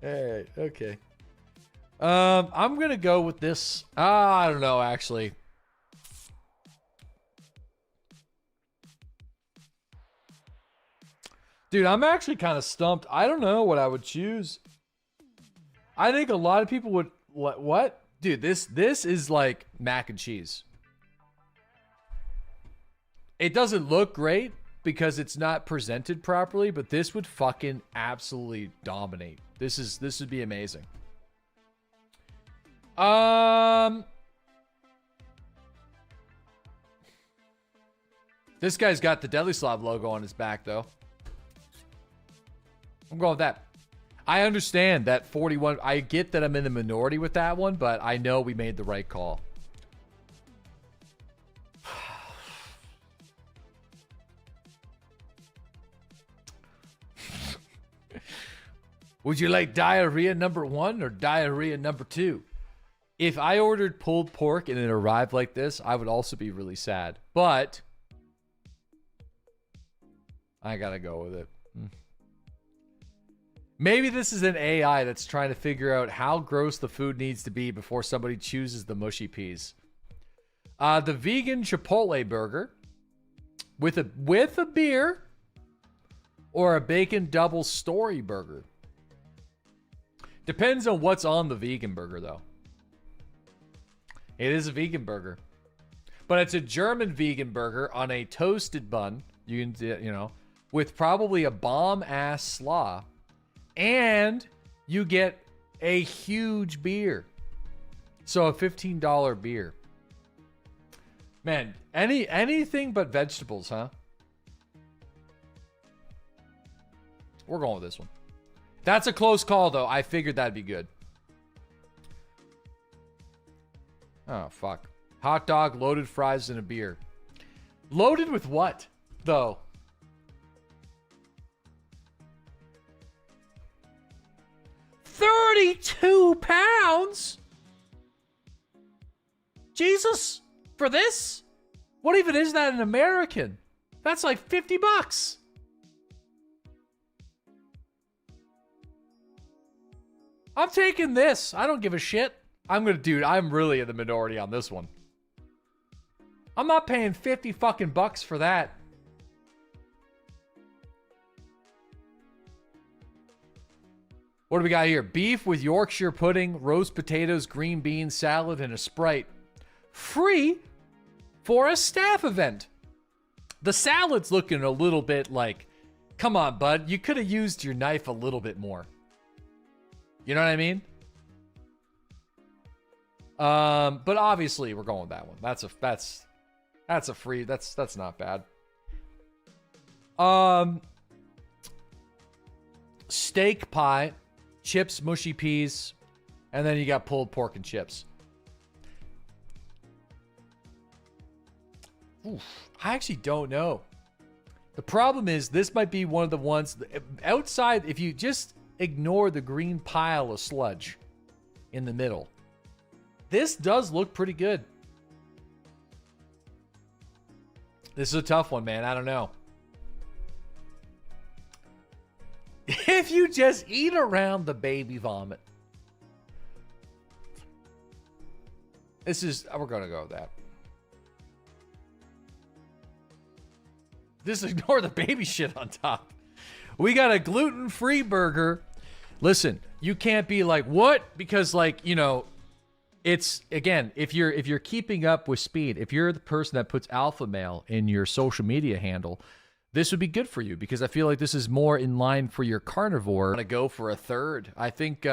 Alright, okay. I'm gonna go with this. I don't know, actually. Dude, I'm actually kind of stumped. I don't know what I would choose. I think a lot of people would... What? Dude, this is like mac and cheese. It doesn't look great because it's not presented properly, but this would fucking absolutely dominate. This would be amazing. This guy's got the DeadlySlob logo on his back, though. I'm going with that. I understand that 41... I get that I'm in the minority with that one, but I know we made the right call. Would you like diarrhea number 1 or diarrhea number 2? If I ordered pulled pork and it arrived like this, I would also be really sad. But I gotta go with it. Maybe this is an AI that's trying to figure out how gross the food needs to be before somebody chooses the mushy peas. The vegan Chipotle burger with a beer or a bacon double story burger. Depends on what's on the vegan burger, though. It is a vegan burger. But it's a German vegan burger on a toasted bun. You know, with probably a bomb-ass slaw. And you get a huge beer. So a $15 beer. Man, anything but vegetables, huh? We're going with this one. That's a close call, though. I figured that'd be good. Oh, fuck. Hot dog, loaded fries, and a beer. Loaded with what, though? £32? Jesus? For this? What even is that in American? That's like $50. I'm taking this. I don't give a shit. Dude, I'm really in the minority on this one. I'm not paying 50 fucking bucks for that. What do we got here? Beef with Yorkshire pudding, roast potatoes, green beans, salad, and a Sprite. Free for a staff event. The salad's looking a little bit like, come on, bud. You could have used your knife a little bit more. You know what I mean? But obviously we're going with that one. That's a free. That's not bad. Steak pie, chips, mushy peas, and then you got pulled pork and chips. Oof, I actually don't know. The problem is this might be one of the ones outside. If you just ignore the green pile of sludge in the middle, this does look pretty good. This is a tough one, man. I don't know. If you just eat around the baby vomit. We're going to go with that. Just ignore the baby shit on top. We got a gluten-free burger. Listen, you can't be like, what? Because, like, you know, it's, again, if you're keeping up with speed, if you're the person that puts alpha male in your social media handle, this would be good for you, because I feel like this is more in line for your carnivore. I'm gonna go for a third. I think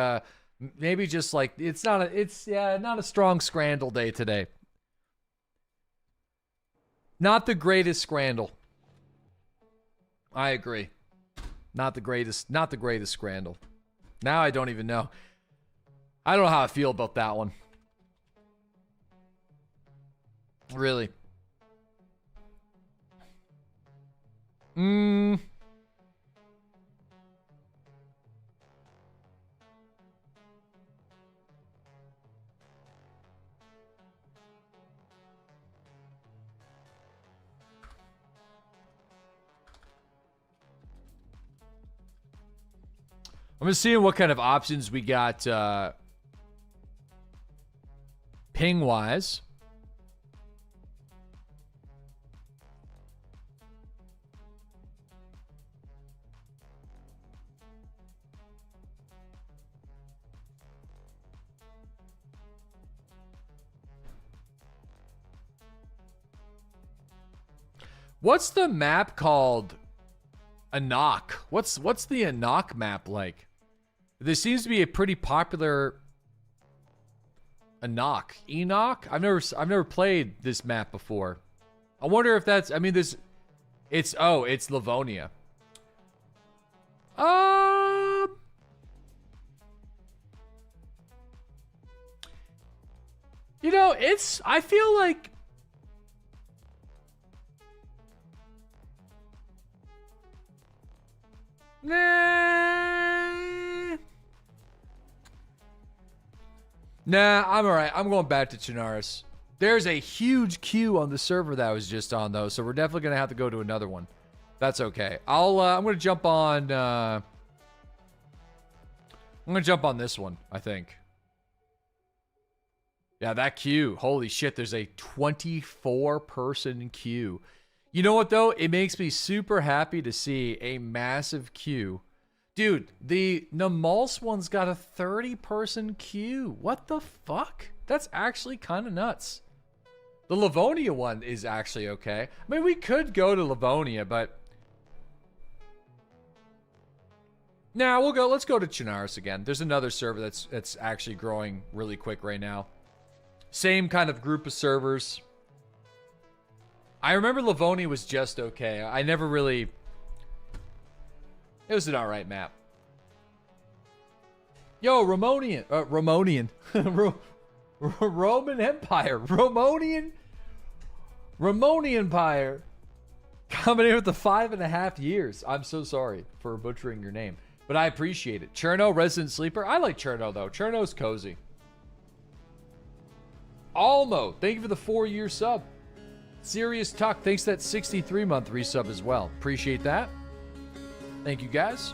maybe just like it's not a strong scrandle day today. Not the greatest scrandle. I agree. Not the greatest scrandle. Now I don't even know. I don't know how I feel about that one. Really. I'm just seeing what kind of options we got ping-wise. What's the map called? Enoch. What's the Enoch map like? There seems to be a pretty popular Enoch. I've never played this map before. I wonder if that's, I mean, it's Livonia. You know, I feel like Nah, I'm alright. I'm going back to Chernarus. There's a huge queue on the server that I was just on, though, so we're definitely going to have to go to another one. That's okay. I'm going to jump on... I'm going to jump on this one, I think. Yeah, that queue. Holy shit, there's a 24-person queue. You know what, though? It makes me super happy to see a massive queue. Dude, the Namalsk one's got a 30-person queue. What the fuck? That's actually kind of nuts. The Livonia one is actually okay. I mean, we could go to Livonia, but... Nah, let's go to Chernarus again. There's another server that's actually growing really quick right now. Same kind of group of servers. I remember Livonia was just okay. I never really... It was an alright map. Yo, Roman Empire. Romanian Empire. Coming in with the 5.5 years. I'm so sorry for butchering your name, but I appreciate it. Cherno, Resident Sleeper. I like Cherno, though. Cherno's cozy. Almo, thank you for the 4-year sub. Serious Tuck, thanks for that 63-month resub as well. Appreciate that. Thank you, guys.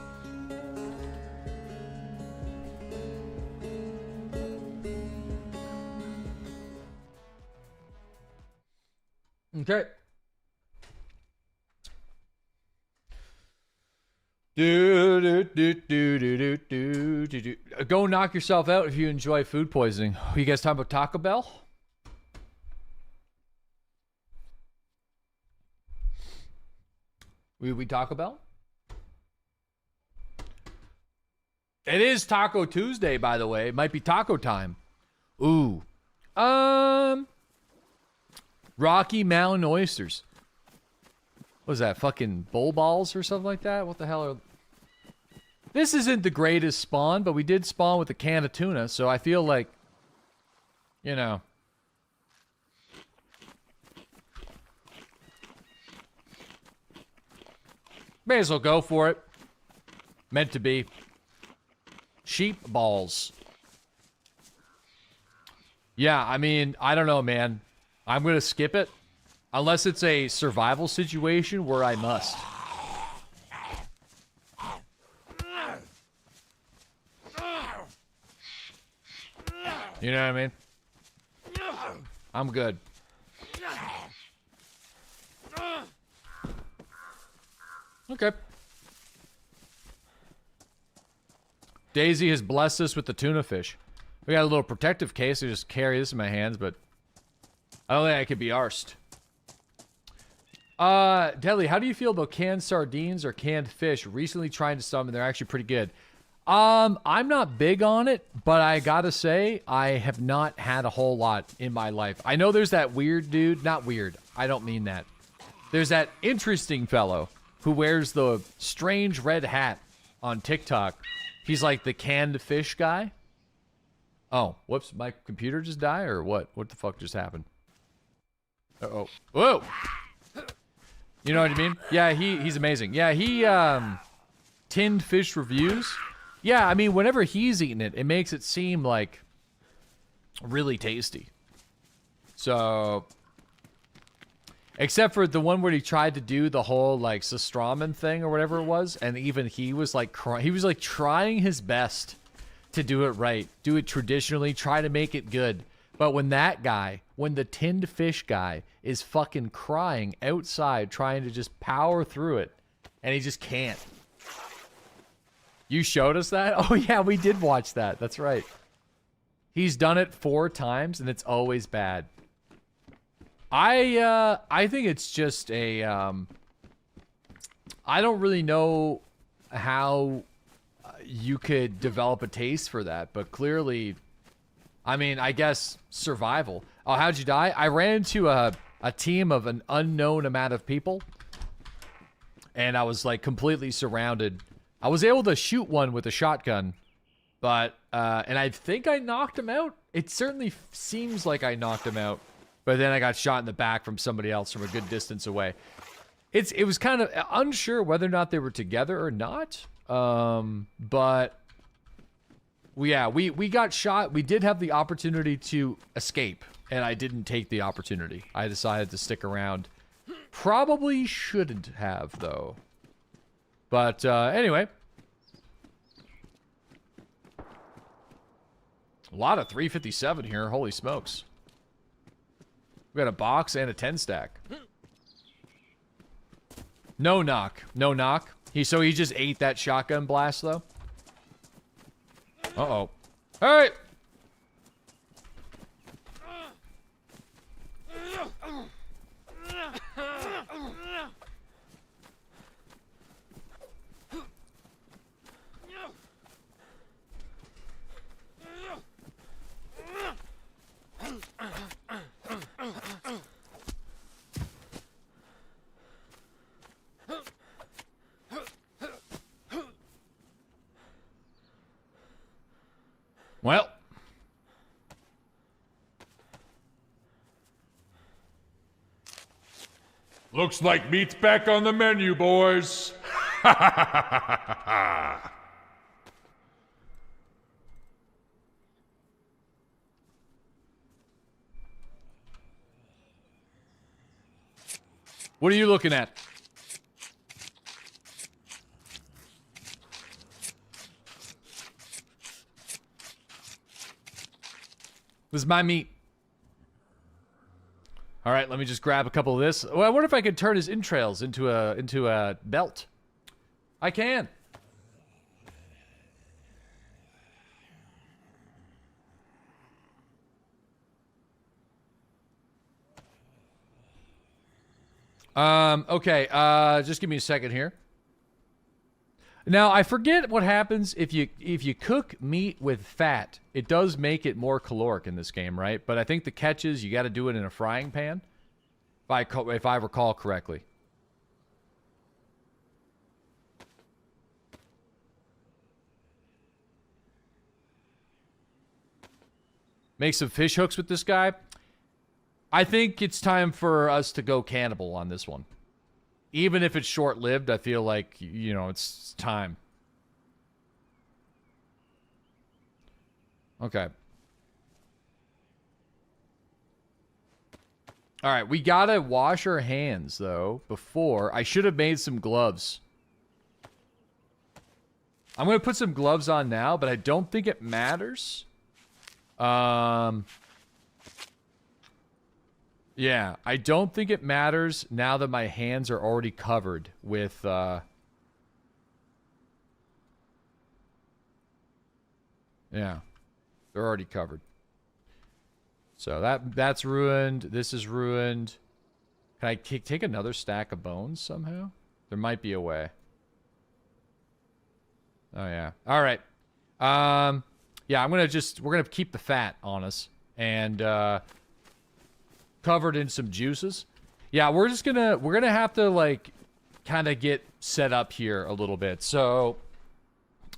Okay. Go knock yourself out if you enjoy food poisoning. Are you guys talking about Taco Bell? We Taco Bell? It is Taco Tuesday, by the way. It might be taco time. Ooh. Rocky Mountain oysters. What was that? Fucking bull balls or something like that? What the hell are... This isn't the greatest spawn, but we did spawn with a can of tuna, so I feel like, you know. May as well go for it. Meant to be. Sheep balls. Yeah, I mean, I don't know, man. I'm gonna skip it. Unless it's a survival situation where I must. You know what I mean? I'm good. Okay. DayZ has blessed us with the tuna fish. We got a little protective case. I just carry this in my hands, but I don't think I could be arsed. Deadly, how do you feel about canned sardines or canned fish? Recently trying to some, and they're actually pretty good. I'm not big on it, but I gotta say, I have not had a whole lot in my life. I know there's that weird dude. Not weird. I don't mean that. There's that interesting fellow who wears the strange red hat on TikTok. He's like the canned fish guy. Oh, whoops. My computer just died or what? What the fuck just happened? Uh-oh. Whoa! You know what I mean? Yeah, he's amazing. Yeah, he, tinned fish reviews. Yeah, I mean, whenever he's eating it, it makes it seem like really tasty. So, except for the one where he tried to do the whole, like, Sustramen thing or whatever it was, and even he was, like, he was, like, trying his best to do it right. Do it traditionally, try to make it good. But when that guy, when the tinned fish guy is fucking crying outside trying to just power through it, and he just can't. You showed us that? Oh yeah, we did watch that. That's right. He's done it 4 times, and it's always bad. I think it's just a, I don't really know how you could develop a taste for that, but clearly, I mean, I guess survival. Oh, how'd you die? I ran into a team of an unknown amount of people, and I was, like, completely surrounded. I was able to shoot one with a shotgun, but, and I think I knocked him out. It certainly seems like I knocked him out, but then I got shot in the back from somebody else from a good distance away. It was kind of unsure whether or not they were together or not, but yeah, we got shot. We did have the opportunity to escape, and I didn't take the opportunity. I decided to stick around. Probably shouldn't have, though. But, anyway. A lot of 357 here. Holy smokes. We got a box and a 10 stack. No knock. No knock. So he just ate that shotgun blast, though? Uh-oh. Hey! Well. Looks like meat's back on the menu, boys. What are you looking at? This is my meat. All right, let me just grab a couple of this. Well, I wonder if I could turn his entrails into a belt. I can. Okay, just give me a second here. Now, I forget what happens if you cook meat with fat. It does make it more caloric in this game, right? But I think the catch is you got to do it in a frying pan, if I recall correctly. Make some fish hooks with this guy. I think it's time for us to go cannibal on this one. Even if it's short-lived, I feel like, you know, it's time. Okay. All right, we gotta wash our hands, though, before. I should have made some gloves. I'm gonna put some gloves on now, but I don't think it matters. Yeah, I don't think it matters now that my hands are already covered with, yeah, they're already covered. So that's ruined. This is ruined. Can I take another stack of bones somehow? There might be a way. Oh, yeah. All right. Yeah, we're gonna keep the fat on us and, covered in some juices. Yeah, we're gonna have to like kind of get set up here a little bit. So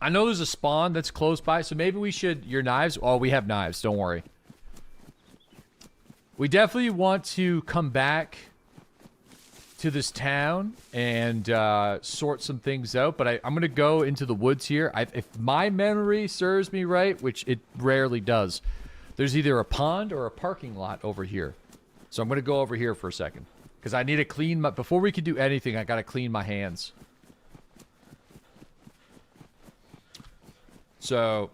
I know there's a spawn that's close by, so maybe we should your knives. Oh, we have knives, don't worry. We definitely want to come back to this town and sort some things out, but I'm gonna go into the woods here. If my memory serves me right, which it rarely does, there's either a pond or a parking lot over here. So I'm going to go over here for a second. Because I need to clean my... Before we can do anything, I got to clean my hands. So...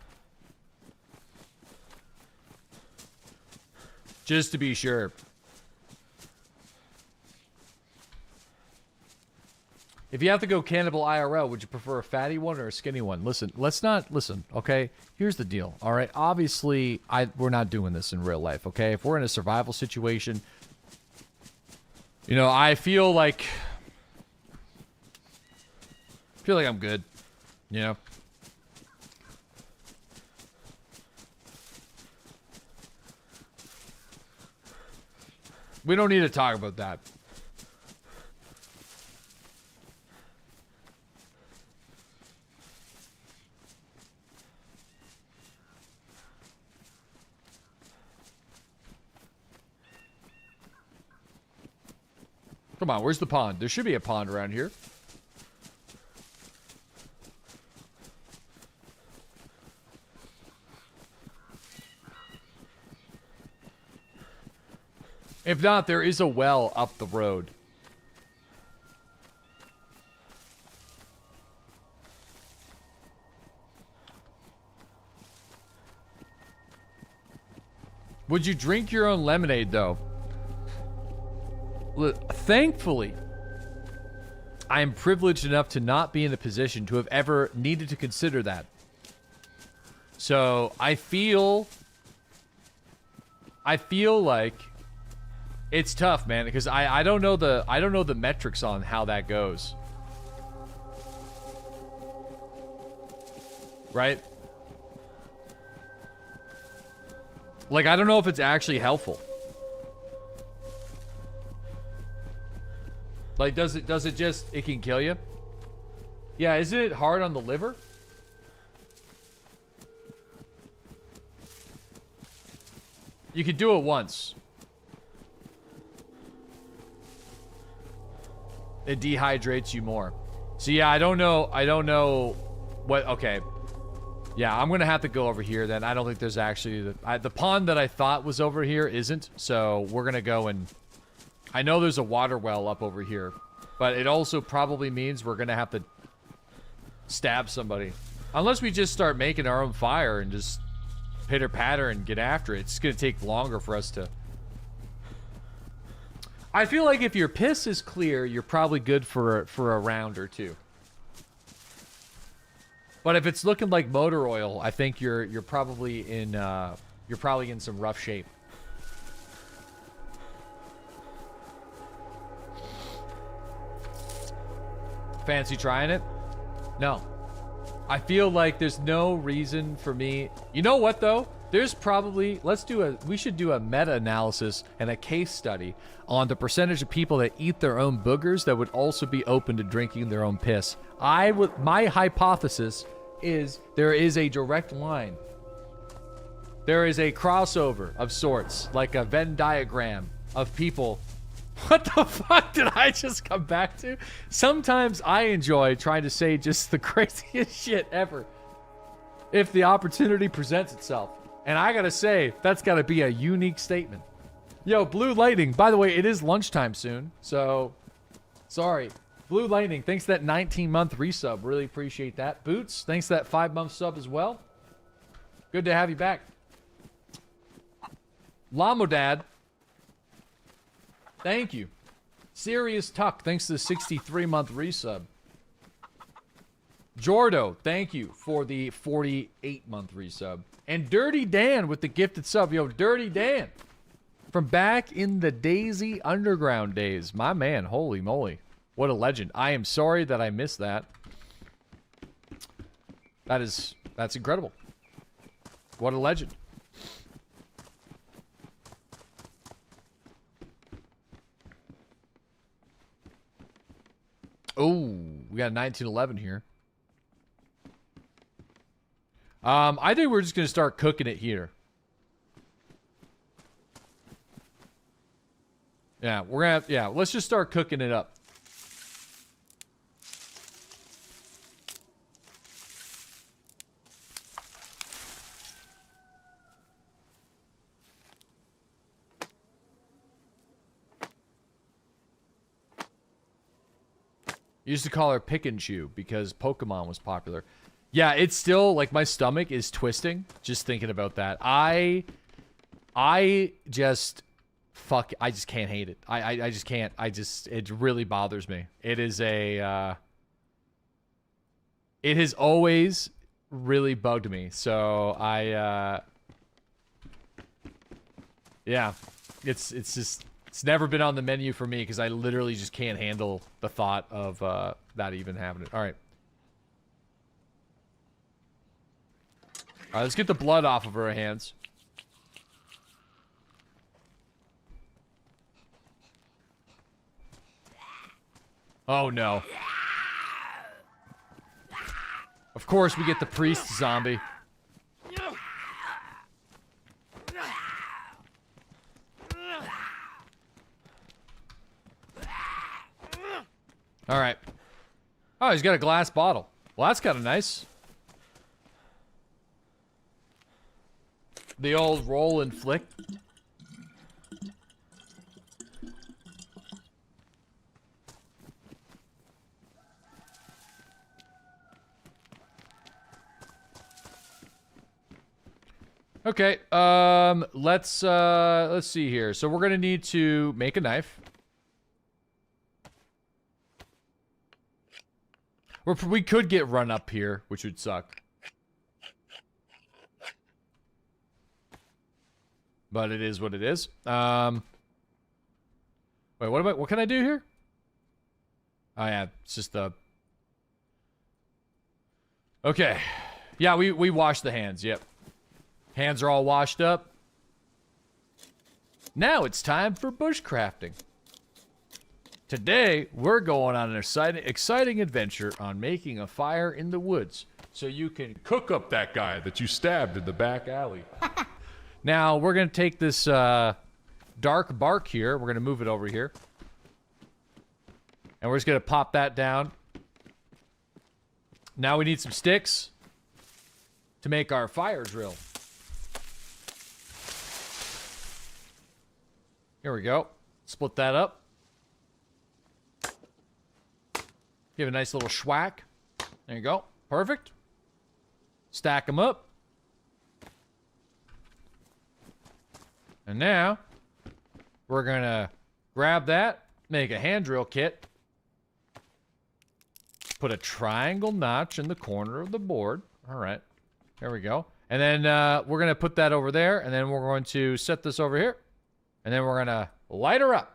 just to be sure. If you have to go cannibal IRL, would you prefer a fatty one or a skinny one? Listen, let's not... Listen, okay? Here's the deal, all right? Obviously, we're not doing this in real life, okay? If we're in a survival situation, you know, I feel like I'm good, you know? We don't need to talk about that. Come on, where's the pond? There should be a pond around here. If not, there is a well up the road. Would you drink your own lemonade, though? Thankfully, I am privileged enough to not be in a position to have ever needed to consider that. So I feel like it's tough, man, because I don't know the metrics on how that goes. Right? Like, I don't know if it's actually helpful. Like, does it just, it can kill you? Yeah, isn't it hard on the liver? You could do it once. It dehydrates you more. So yeah, I don't know what, okay. Yeah, I'm gonna have to go over here then. I don't think there's actually, the pond that I thought was over here isn't, so we're gonna go and... I know there's a water well up over here, but it also probably means we're gonna have to stab somebody. Unless we just start making our own fire and just pitter-patter and get after it. It's gonna take longer for us to... I feel like if your piss is clear, you're probably good for a round or two. But if it's looking like motor oil, I think you're probably in some rough shape. Fancy trying it? No. I feel like there's no reason for me. You know what though? There's probably, we should do a meta-analysis and a case study on the percentage of people that eat their own boogers that would also be open to drinking their own piss. My hypothesis is there is a direct line. There is a crossover of sorts, like a Venn diagram of people. What the fuck did I just come back to? Sometimes I enjoy trying to say just the craziest shit ever if the opportunity presents itself. And I gotta say, that's gotta be a unique statement. Yo, Blue Lightning, by the way, it is lunchtime soon, so sorry. Blue Lightning, thanks for that 19-month resub. Really appreciate that. Boots, thanks for that 5-month sub as well. Good to have you back. Lamo Dad, thank you. Serious Tuck, thanks to the 63-month resub. Jordo, thank you for the 48-month resub. And Dirty Dan with the gifted sub. Yo, Dirty Dan. From back in the DayZ Underground days. My man, holy moly. What a legend. I am sorry that I missed that. That's incredible. What a legend. Oh, we got 1911 here. I think we're just gonna start cooking it here. Yeah, let's just start cooking it up. Used to call her Pick and Chew because Pokemon was popular. Yeah, it's still, like, my stomach is twisting just thinking about that. I just can't hate it. I just can't. It really bothers me. It is it has always really bugged me. So yeah, it's never been on the menu for me because I literally just can't handle the thought of that even happening. All right. All right, let's get the blood off of her hands. Oh, no. Of course we get the priest zombie. All right. Oh, he's got a glass bottle. Well, that's kind of nice. The old roll and flick. Okay, let's see here. So we're gonna need to make a knife. We could get run up here, which would suck. But it is what it is. Wait, what can I do here? Oh yeah, it's just the... Okay. Yeah, we washed the hands, yep. Hands are all washed up. Now it's time for bushcrafting. Today, we're going on an exciting adventure on making a fire in the woods. So you can Cook up that guy that you stabbed in the back alley. Now, we're going to take this dark bark here. We're going to move it over here. And we're just going to pop that down. Now we need some sticks to make our fire drill. Here we go. Split that up. Give it a nice little schwack. There you go. Perfect. Stack them up. And now, we're gonna grab that, make a hand drill kit, put a triangle notch in the corner of the board. All right, there we go. And then we're gonna put that over there, and then we're going to set this over here, and then we're gonna light her up.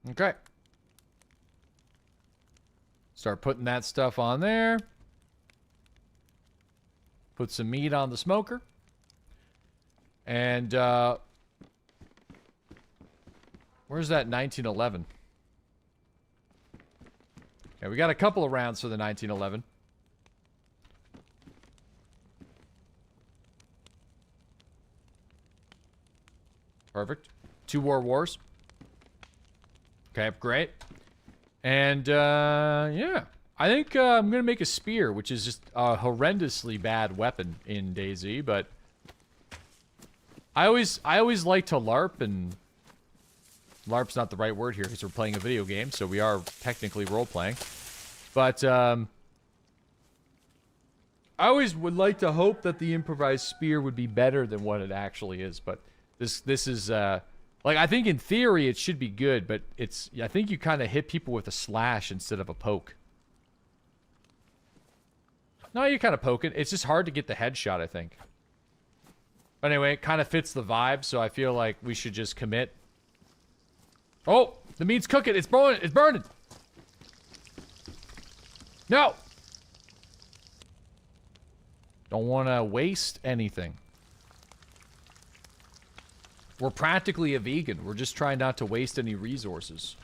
Okay. Start putting that stuff on there. Put some meat on the smoker. And, where's that 1911? Okay, we got a couple of rounds for the 1911. Perfect. 2 wars. Okay, great. And, yeah. I think I'm going to make a spear, which is just a horrendously bad weapon in DayZ, but I always like to LARP, and LARP's not the right word here because we're playing a video game, so we are technically role-playing. But, I always would like to hope that the improvised spear would be better than what it actually is, but this is, like, I think in theory it should be good, but I think you kind of hit people with a slash instead of a poke. No, you kind of poke it. It's just hard to get the headshot, I think. But anyway, it kind of fits the vibe, so I feel like we should just commit. Oh, the meat's cooking. It's burning. It's burning. No. Don't want to waste anything. We're practically a vegan. We're just trying not to waste any resources.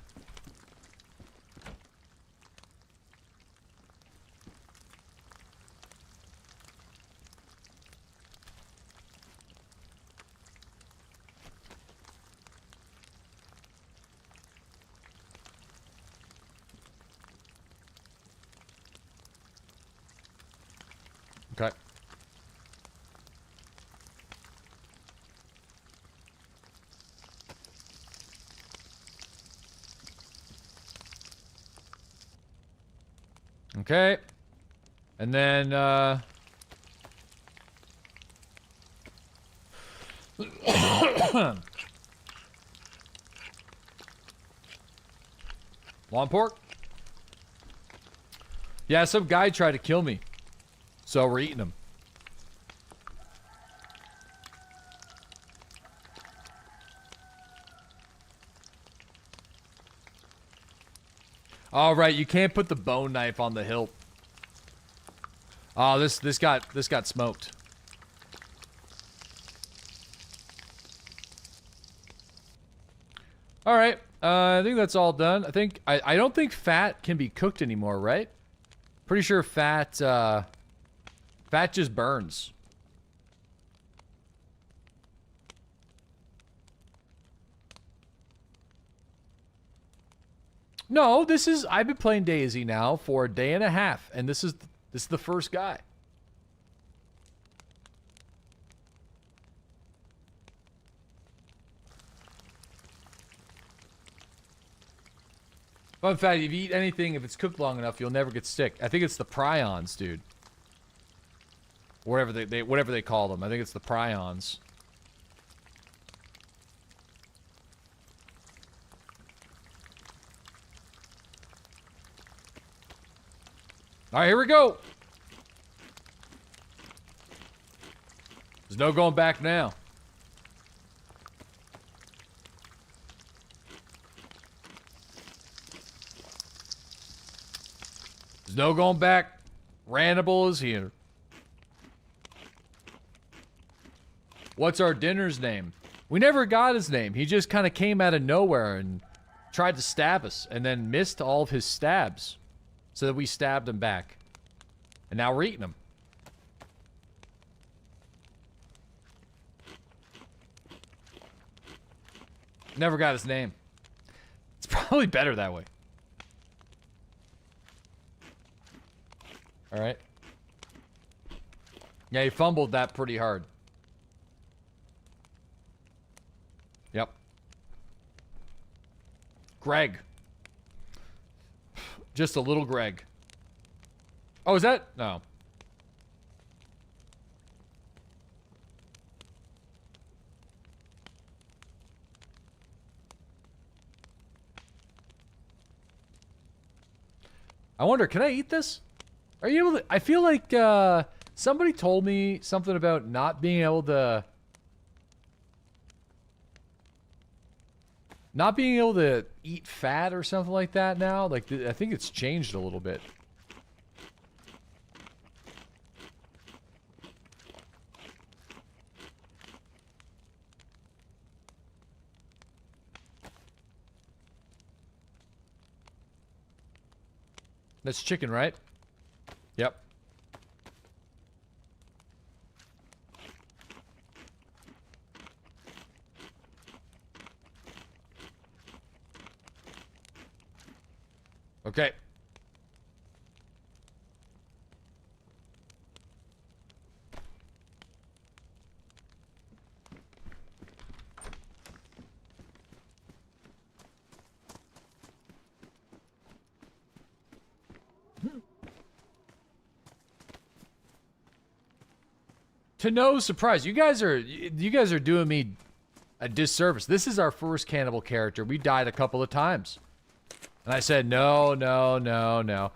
Okay. Okay. And then, lawn pork? Yeah, some guy tried to kill me. So we're eating him. All right, you can't put the bone knife on the hilt. Oh, this got smoked. All right, I think that's all done. I don't think fat can be cooked anymore, right? Pretty sure fat just burns. No, I've been playing DayZ now for a day and a half, and this is the first guy. Fun fact, if you eat anything, if it's cooked long enough, you'll never get sick. I think it's the prions, dude. Whatever they call them. I think it's the prions. All right, here we go. There's no going back now. There's no going back. Randable is here. What's our dinner's name? We never got his name. He just kind of came out of nowhere and tried to stab us and then missed all of his stabs. So that we stabbed him back. And now we're eating him. Never got his name. It's probably better that way. Alright. Yeah, he fumbled that pretty hard. Yep. Greg. Just a little Greg. Oh, is that? No. I wonder, can I eat this? Are you able to? I feel like somebody told me something about not being able to Not being able to eat fat or something like that now, like, I think it's changed a little bit. That's chicken, right? Yep. Okay. To no surprise, you guys are doing me a disservice. This is our first cannibal character. We died a couple of times. And I said, no, no, no, no.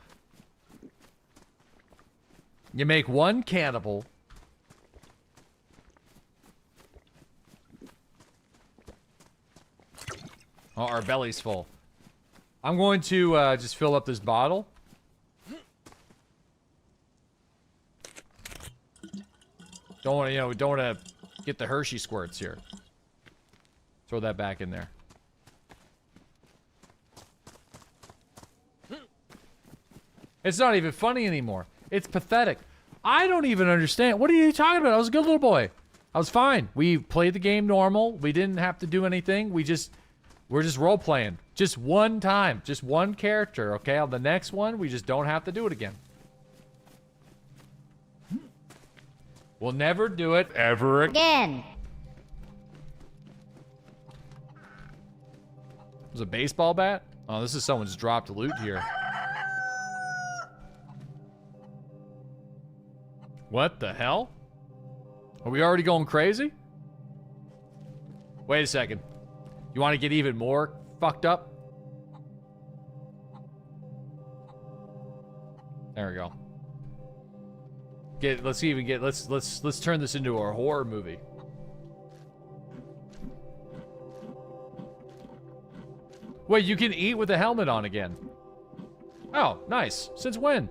You make one cannibal. Oh, our belly's full. I'm going to just fill up this bottle. Don't want to, don't want to get the Hershey squirts here. Throw that back in there. It's not even funny anymore. It's pathetic. I don't even understand. What are you talking about? I was a good little boy. I was fine. We played the game normal. We didn't have to do anything. We're just role playing. Just one time. Just one character, okay? On the next one, we just don't have to do it again. We'll never do it ever again. There's a baseball bat? Oh, this is someone's dropped loot here. What the hell? Are we already going crazy? Wait a second. You want to get even more fucked up? There we go. Let's turn this into a horror movie. Wait, you can eat with the helmet on again. Oh, nice. Since when?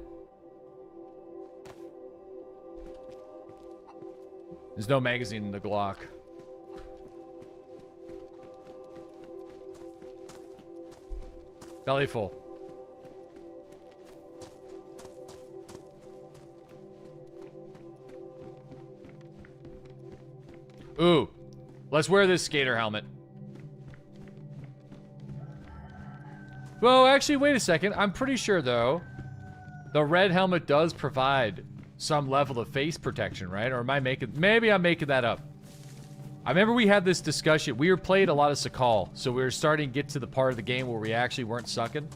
There's no magazine in the Glock. Belly full. Ooh. Let's wear this skater helmet. Well, actually, wait a second. I'm pretty sure, though, the red helmet does provide some level of face protection, right? Or am I making... Maybe I'm making that up. I remember we had this discussion. We were playing a lot of Sakal, so we were starting to get to the part of the game where we actually weren't sucking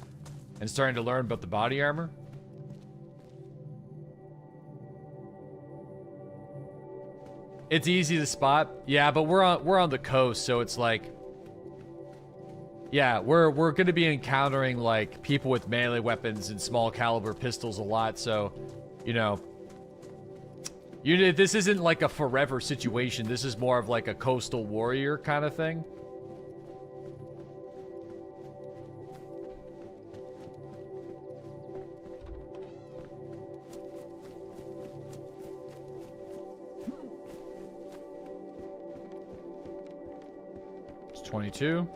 and starting to learn about the body armor. It's easy to spot. Yeah, but we're on the coast, so it's like... Yeah, we're going to be encountering, like, people with melee weapons and small caliber pistols a lot, so, you know... This isn't like a forever situation. This is more of like a coastal warrior kind of thing. It's 22.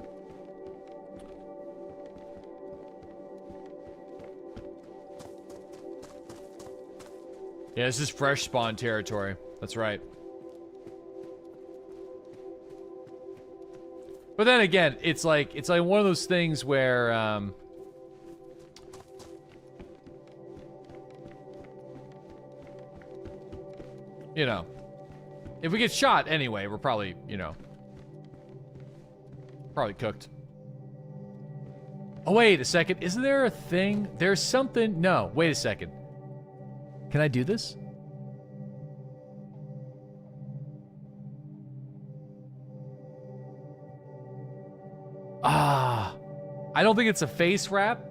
Yeah, this is fresh spawn territory. That's right. But then again, it's like one of those things where you know, if we get shot anyway, we're probably, you know, probably cooked. Oh, wait a second. Isn't there a thing? There's something. No, wait a second. Can I do this? Ah, I don't think it's a face wrap.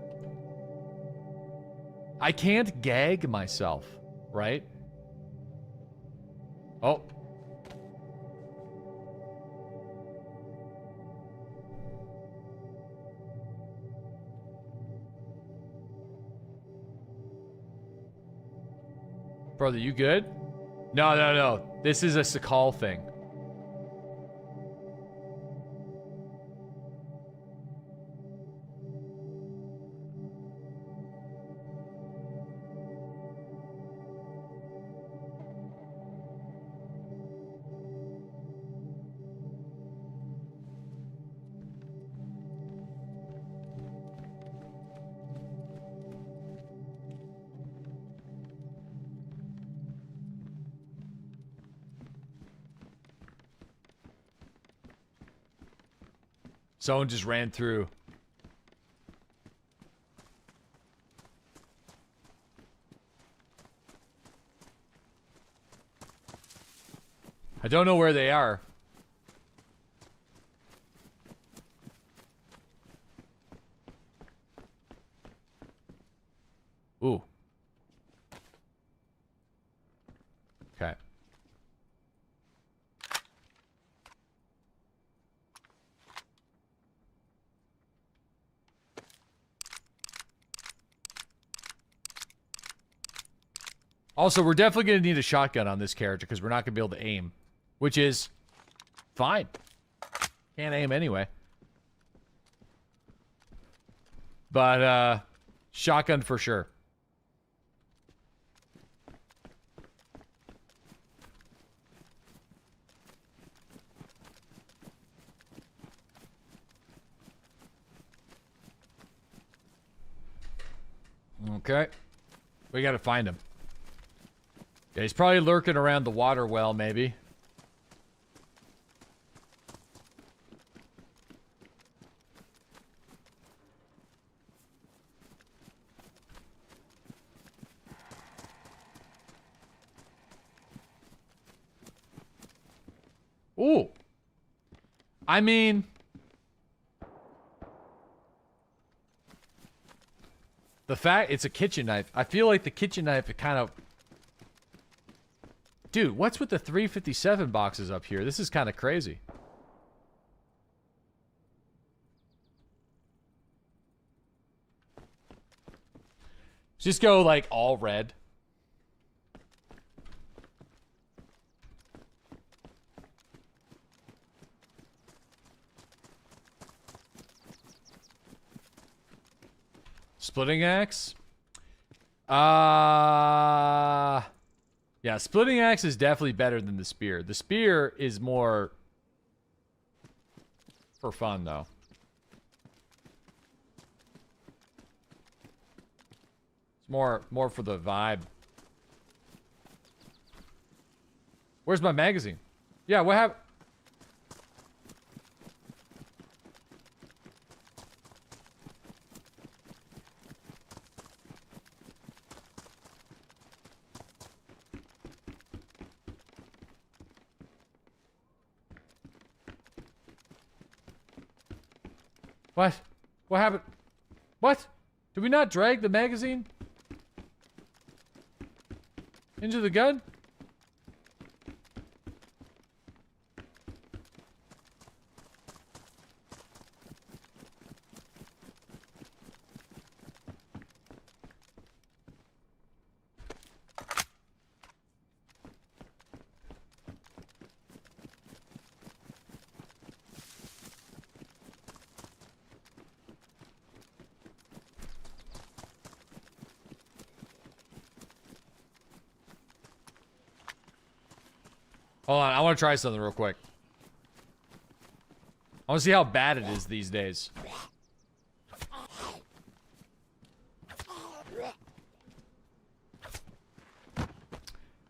I can't gag myself, right? Oh. Brother, you good? No, no, no. This is a Sakal thing. Someone just ran through. I don't know where they are. Ooh. Okay. Also, we're definitely going to need a shotgun on this character because we're not going to be able to aim. Which is fine. Can't aim anyway. But, shotgun for sure. Okay. We gotta find him. Yeah, he's probably lurking around the water well, maybe. Ooh. I mean... the fact it's a kitchen knife. I feel like the kitchen knife, it kind of... Dude, what's with the 357 boxes up here? This is kind of crazy. Just go, like, all red. Splitting axe? Yeah, splitting axe is definitely better than the spear. The spear is more for fun, though. It's more for the vibe. Where's my magazine? Yeah, what happened? What? What happened? What? Did we not drag the magazine into the gun? Hold on, I want to try something real quick. I want to see how bad it is these days.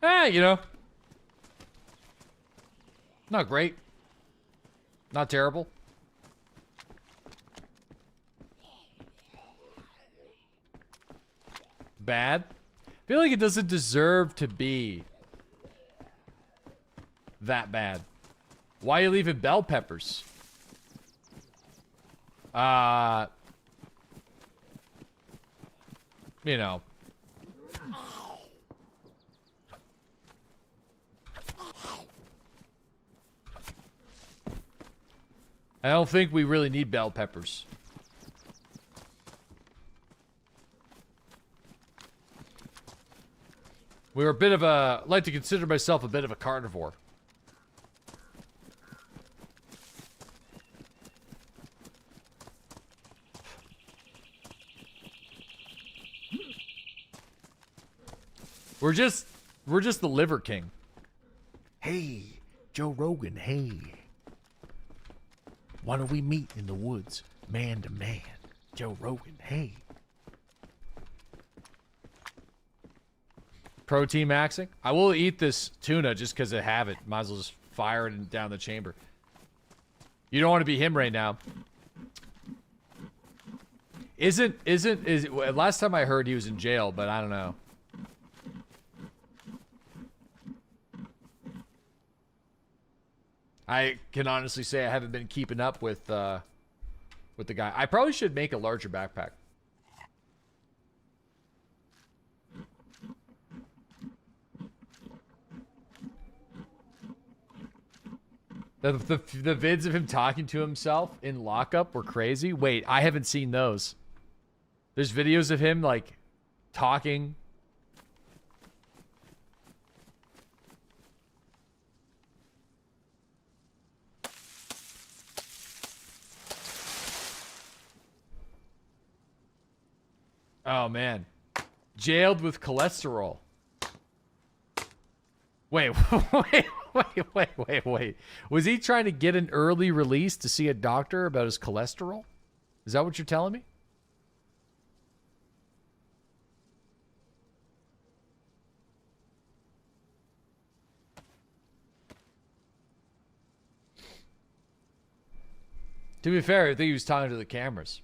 You know. Not great. Not terrible. Bad. I feel like it doesn't deserve to be that bad. Why are you leaving bell peppers? You know. I don't think we really need bell peppers. We were a bit of a, like to consider myself a bit of a carnivore. We're just the Liver King. Hey, Joe Rogan, hey. Why don't we meet in the woods, man to man? Joe Rogan, hey. Protein maxing? I will eat this tuna just because I have it. Might as well just fire it down the chamber. You don't want to be him right now. Last time I heard he was in jail, but I don't know. I can honestly say I haven't been keeping up with the guy. I probably should make a larger backpack. The vids of him talking to himself in lockup were crazy. Wait, I haven't seen those. There's videos of him, like, talking. Oh, man. Jailed with cholesterol. Wait, wait. Was he trying to get an early release to see a doctor about his cholesterol? Is that what you're telling me? To be fair, I think he was talking to the cameras.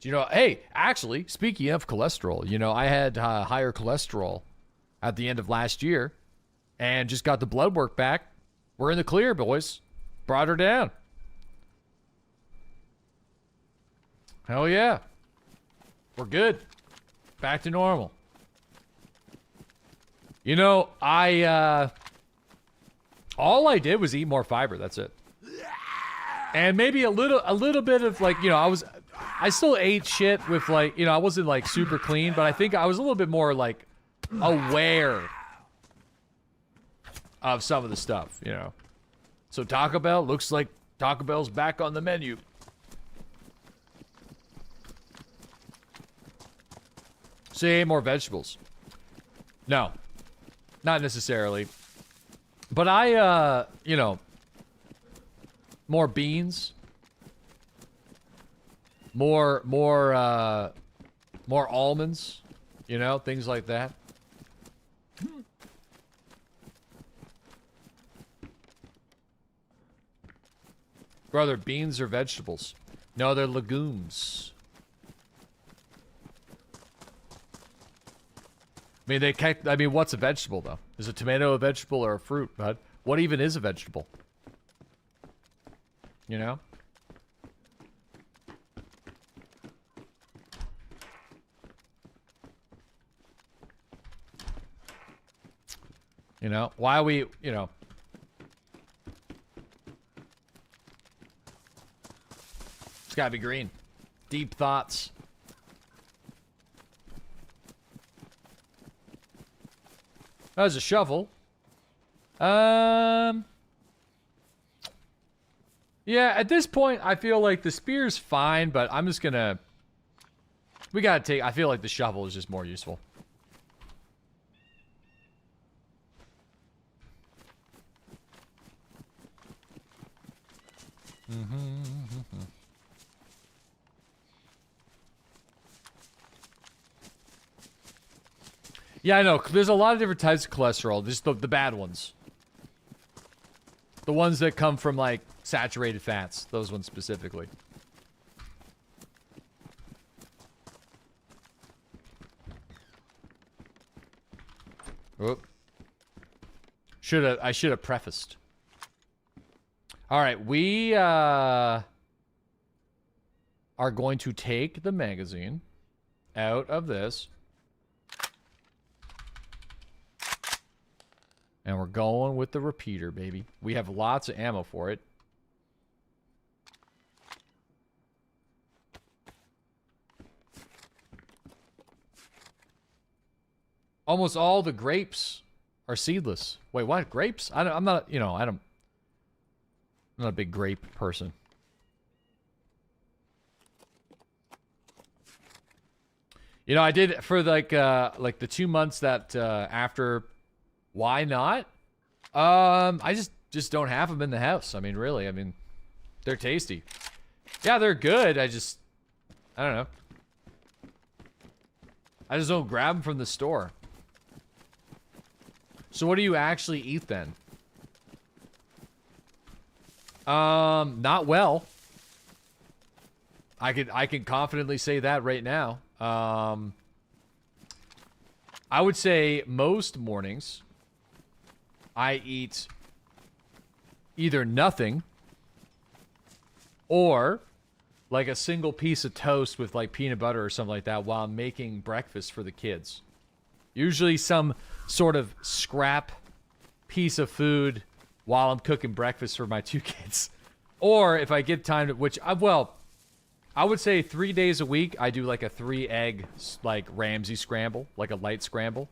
You know, hey, actually, speaking of cholesterol, you know, I had higher cholesterol at the end of last year and just got the blood work back. We're in the clear, boys. Brought her down. Hell yeah. We're good. Back to normal. You know, all I did was eat more fiber. That's it. And maybe a little bit of, like, you know, I still ate shit with, like, you know, I wasn't, like, super clean, but I think I was a little bit more, like, aware of some of the stuff, you know. So Taco Bell, looks like Taco Bell's back on the menu. So you ate more vegetables? No. Not necessarily. But I, you know, more beans. More almonds, you know, things like that. Brother, beans are vegetables. No, they're legumes. I mean, what's a vegetable, though? Is a tomato a vegetable or a fruit, bud? What even is a vegetable? You know? You know, why are we, you know. It's gotta be green. Deep thoughts. That was a shovel. Yeah, at this point, I feel like the spear's fine, but I'm just gonna... I feel like the shovel is just more useful. Yeah, I know. There's a lot of different types of cholesterol. Just the bad ones. The ones that come from, like, saturated fats. Those ones specifically. Oop. I should have prefaced. Alright, we are going to take the magazine out of this. And we're going with the repeater, baby. We have lots of ammo for it. Almost all the grapes are seedless. Wait, what? Grapes? I'm not, you know, I'm not a big grape person. You know, I did for like the 2 months that after. Why not? I just don't have them in the house. I mean, really. I mean, they're tasty. Yeah, they're good. I don't know. I just don't grab them from the store. So what do you actually eat then? Not well. I can confidently say that right now. I would say most mornings I eat either nothing or like a single piece of toast with like peanut butter or something like that while I'm making breakfast for the kids. Usually some sort of scrap piece of food while I'm cooking breakfast for my 2 kids. Or if I get time to, which, well, I would say 3 days a week, I do like a 3-egg, like Ramsay scramble, like a light scramble.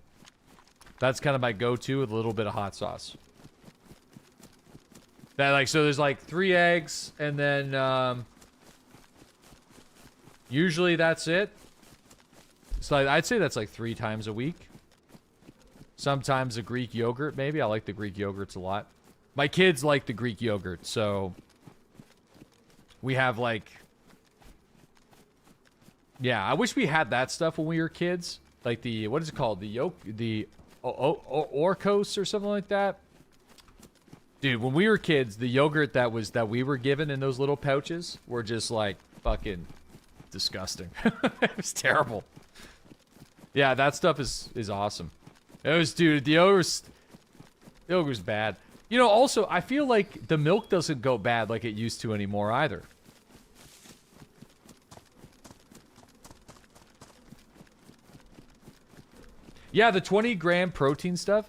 That's kind of my go-to with a little bit of hot sauce. That like, so there's like 3 eggs, and then usually that's it. So I'd say that's like 3 times a week. Sometimes a Greek yogurt, maybe. I like the Greek yogurts a lot. My kids like the Greek yogurt, so we have like, yeah, I wish we had that stuff when we were kids. Like the, what is it called? The Orcos or something like that. Dude, when we were kids, the yogurt that we were given in those little pouches were just like fucking disgusting. It was terrible. Yeah, that stuff is awesome. It was, dude, the yogurt's bad. You know, also, I feel like the milk doesn't go bad like it used to anymore either. Yeah, the 20-gram protein stuff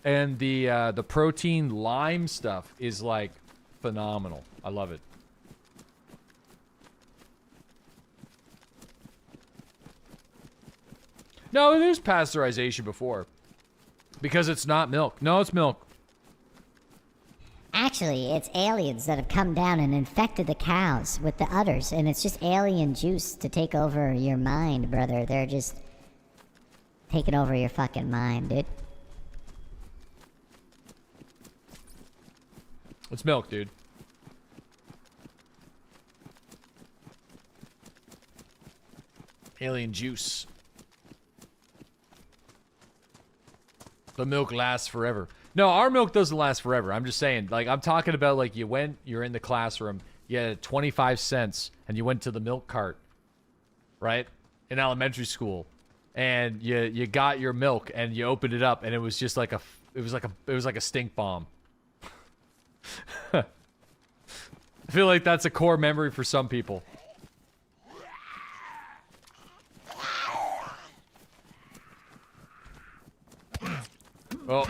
and the protein lime stuff is like phenomenal. I love it. No, there's pasteurization before. Because it's not milk. No, it's milk. Actually, it's aliens that have come down and infected the cows with the udders, and it's just alien juice to take over your mind, brother. They're just taking over your fucking mind, dude. It's milk, dude. Alien juice. The milk lasts forever. No, our milk doesn't last forever. I'm just saying, like, I'm talking about, like, you're in the classroom, you had 25 cents, and you went to the milk cart, right? In elementary school. And you got your milk, and you opened it up, and it was just like it was like a stink bomb. I feel like that's a core memory for some people. Oh.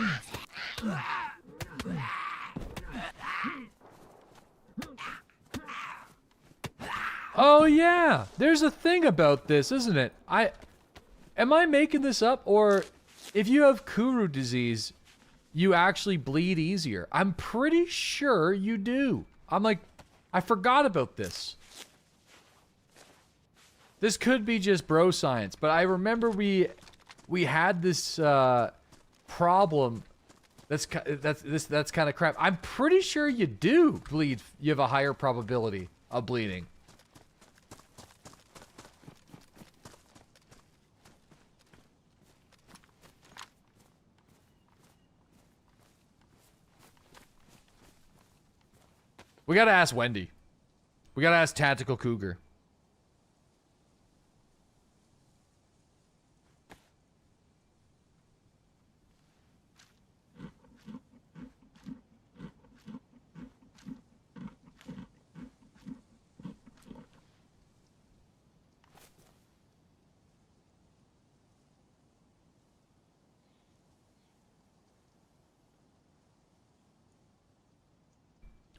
Oh yeah, there's a thing about this, isn't it? Am I making this up, or if you have Kuru disease, you actually bleed easier? I'm pretty sure you do. I forgot about this. This could be just bro science, but I remember we had this problem. That's kind of crap. I'm pretty sure you do bleed. You have a higher probability of bleeding. We gotta ask Wendy. We gotta ask Tactical Cougar.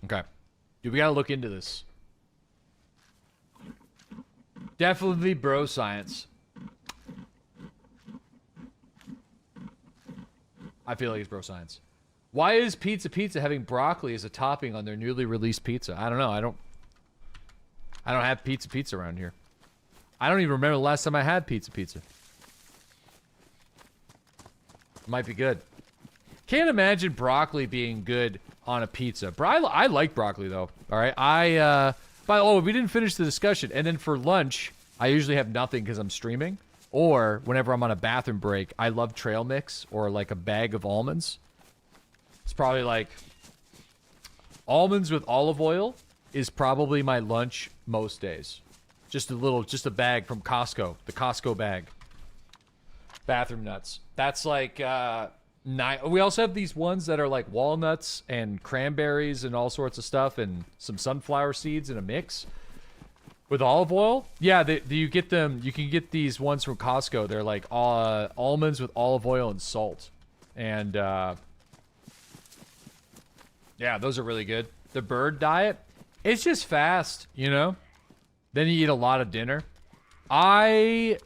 Okay. Dude, we gotta look into this. Definitely bro science. I feel like it's bro science. Why is Pizza having broccoli as a topping on their newly released pizza? I don't know. I don't have pizza around here. I don't even remember the last time I had pizza. Might be good. Can't imagine broccoli being good on a pizza. I like broccoli though. All right. We didn't finish the discussion. And then for lunch, I usually have nothing because I'm streaming. Or whenever I'm on a bathroom break, I love trail mix or like a bag of almonds. It's probably like almonds with olive oil is probably my lunch most days. Just a bag from Costco, the Costco bag. Bathroom nuts. That's like 9. We also have these ones that are like walnuts and cranberries and all sorts of stuff and some sunflower seeds in a mix with olive oil. Yeah, you get them. You can get these ones from Costco. They're like almonds with olive oil and salt, and yeah, those are really good. The bird diet, it's just fast, you know. Then you eat a lot of dinner. I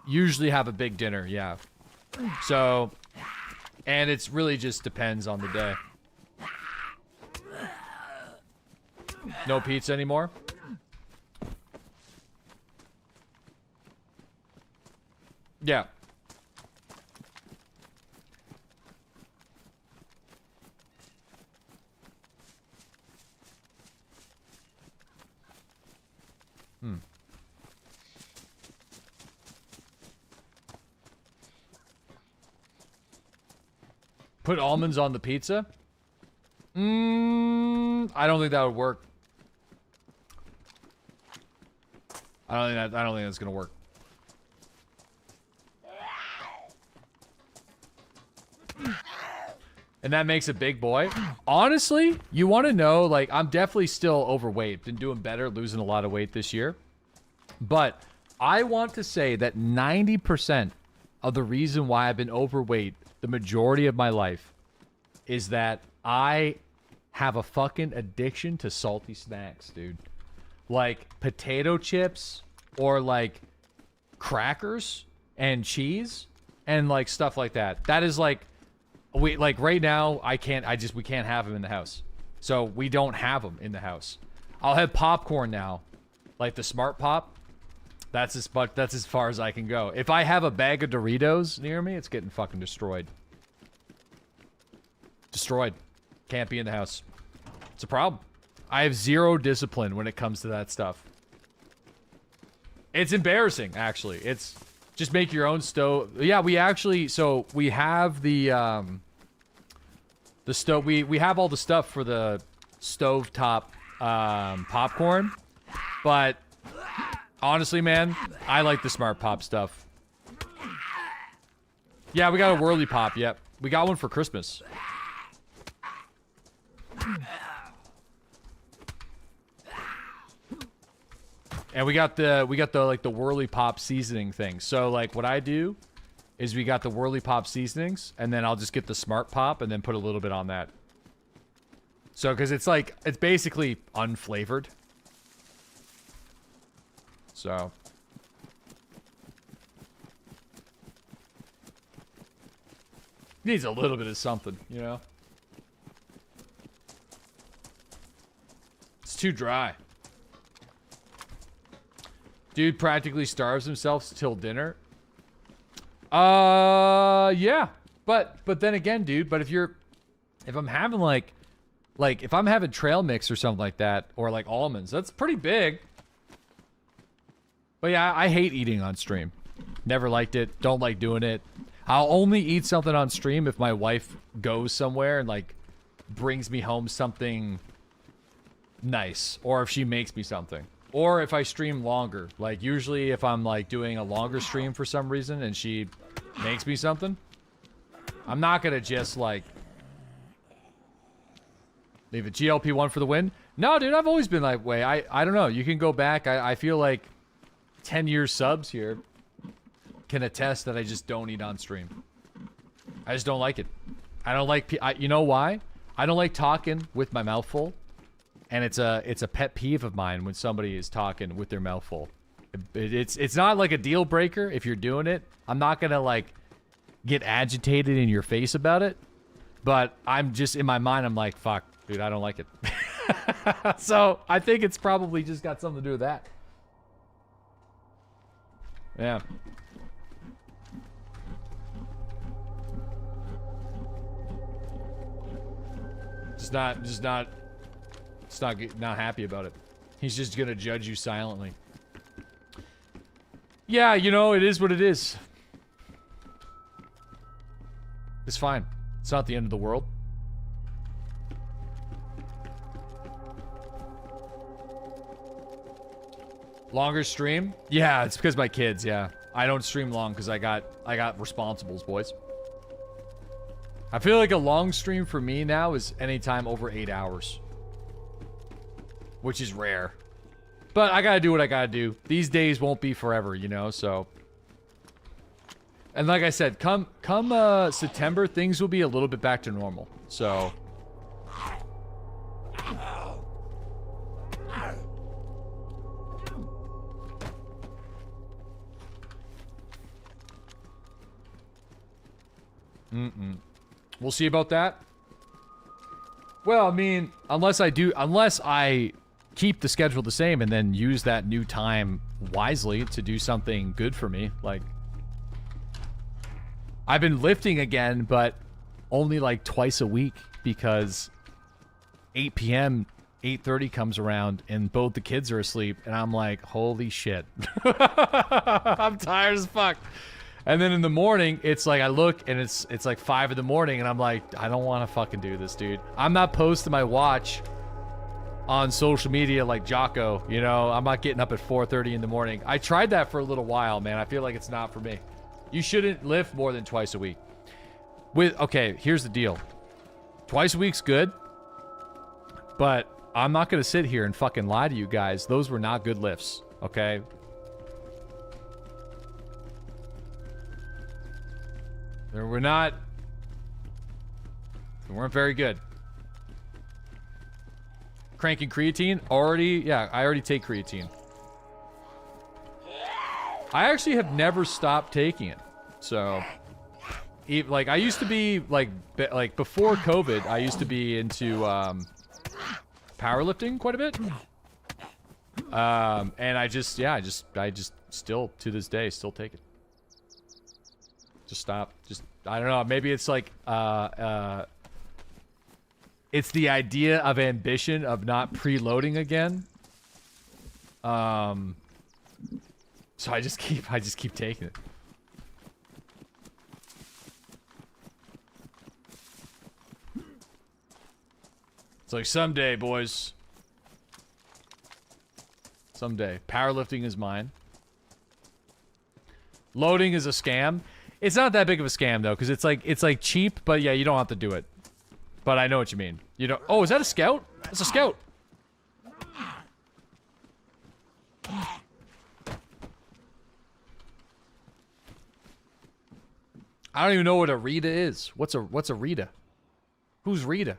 usually have a big dinner, yeah. So, and it's really just depends on the day. No pizza anymore? Yeah. Put almonds on the pizza? I don't think that would work. I don't think that's gonna work. And that makes a big boy. Honestly, you want to know, like, I'm definitely still overweight. Been doing better, losing a lot of weight this year. But I want to say that 90% of the reason why I've been overweight the majority of my life is that I have a fucking addiction to salty snacks, dude. Like potato chips or like crackers and cheese and like stuff like that. That is like, right now we can't have them in the house. So we don't have them in the house. I'll have popcorn now, like the Smart Pop. That's as far as I can go. If I have a bag of Doritos near me, it's getting fucking destroyed. Destroyed. Can't be in the house. It's a problem. I have zero discipline when it comes to that stuff. It's embarrassing, actually. It's just make your own stove. Yeah, we actually, so we have the stove. We have all the stuff for the stovetop popcorn, but honestly, man, I like the Smart Pop stuff. Yeah, we got a Whirly Pop. Yep, we got one for Christmas. And we got the like the Whirly Pop seasoning thing. So like what I do is we got the Whirly Pop seasonings, and then I'll just get the Smart Pop and then put a little bit on that. So because it's basically unflavored. So needs a little bit of something, you know. It's too dry. Dude practically starves himself till dinner. Yeah. But then again, dude, but if I'm having like if I'm having trail mix or something like that, or like almonds, that's pretty big. But yeah, I hate eating on stream. Never liked it. Don't like doing it. I'll only eat something on stream if my wife goes somewhere and like brings me home something nice, or if she makes me something. Or if I stream longer. Like, usually if I'm, like, doing a longer stream for some reason and she makes me something, I'm not gonna just, like, leave it. GLP-1 for the win? No, dude, I've always been that way. I don't know. You can go back. I feel like 10-year subs here can attest that I just don't eat on stream. I just don't like it. I don't like... you know why? I don't like talking with my mouth full. And it's a pet peeve of mine when somebody is talking with their mouth full. It's not like a deal breaker if you're doing it. I'm not gonna like get agitated in your face about it. But I'm just, in my mind, I'm like, fuck, dude, I don't like it. So I think it's probably just got something to do with that. Yeah. Not happy about it. He's just gonna judge you silently. Yeah, you know, it is what it is. It's fine. It's not the end of the world. Longer stream? Yeah, it's because my kids, yeah. I don't stream long because I got responsibles, boys. I feel like a long stream for me now is anytime over 8 hours. Which is rare. But I gotta do what I gotta do. These days won't be forever, you know, so. And like I said, come September, things will be a little bit back to normal. So. We'll see about that. Well, I mean, unless I keep the schedule the same and then use that new time wisely to do something good for me. Like, I've been lifting again, but only like twice a week because 8 p.m., 8:30 comes around and both the kids are asleep and I'm like, holy shit. I'm tired as fuck. And then in the morning, it's like I look and it's like 5 in the morning and I'm like, I don't want to fucking do this, dude. I'm not posting my watch on social media like Jocko, you know? I'm not getting up at 4:30 in the morning. I tried that for a little while, man. I feel like it's not for me. You shouldn't lift more than twice a week. Okay, here's the deal. Twice a week's good, but I'm not going to sit here and fucking lie to you guys. Those were not good lifts, okay? They weren't very good. Cranking creatine? I already take creatine. I actually have never stopped taking it. So, like, I used to be, like before COVID, I used to be into, powerlifting quite a bit. And I just still, to this day, still take it. Just stop. I don't know, maybe it's like, it's the idea of ambition of not preloading again. So I just keep taking it. It's like someday, boys. Someday. Powerlifting is mine. Loading is a scam. It's not that big of a scam though, because it's like cheap, but yeah, you don't have to do it. But I know what you mean. You don't. Oh, is that a scout? That's a scout. I don't even know what a Rita is. What's a Rita? Who's Rita?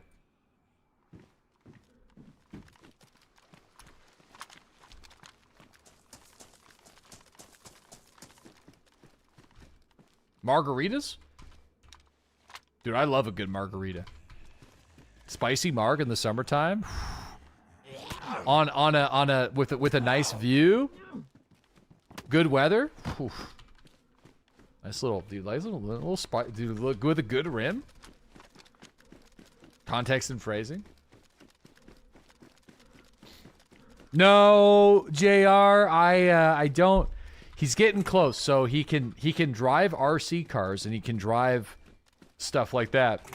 Margaritas? Dude, I love a good margarita. Spicy marg in the summertime. With a nice view. Good weather. Oof. Nice little, dude, nice little spice, dude, look with a good rim. Context and phrasing. No, JR, I don't. He's getting close, so he can drive RC cars and he can drive stuff like that,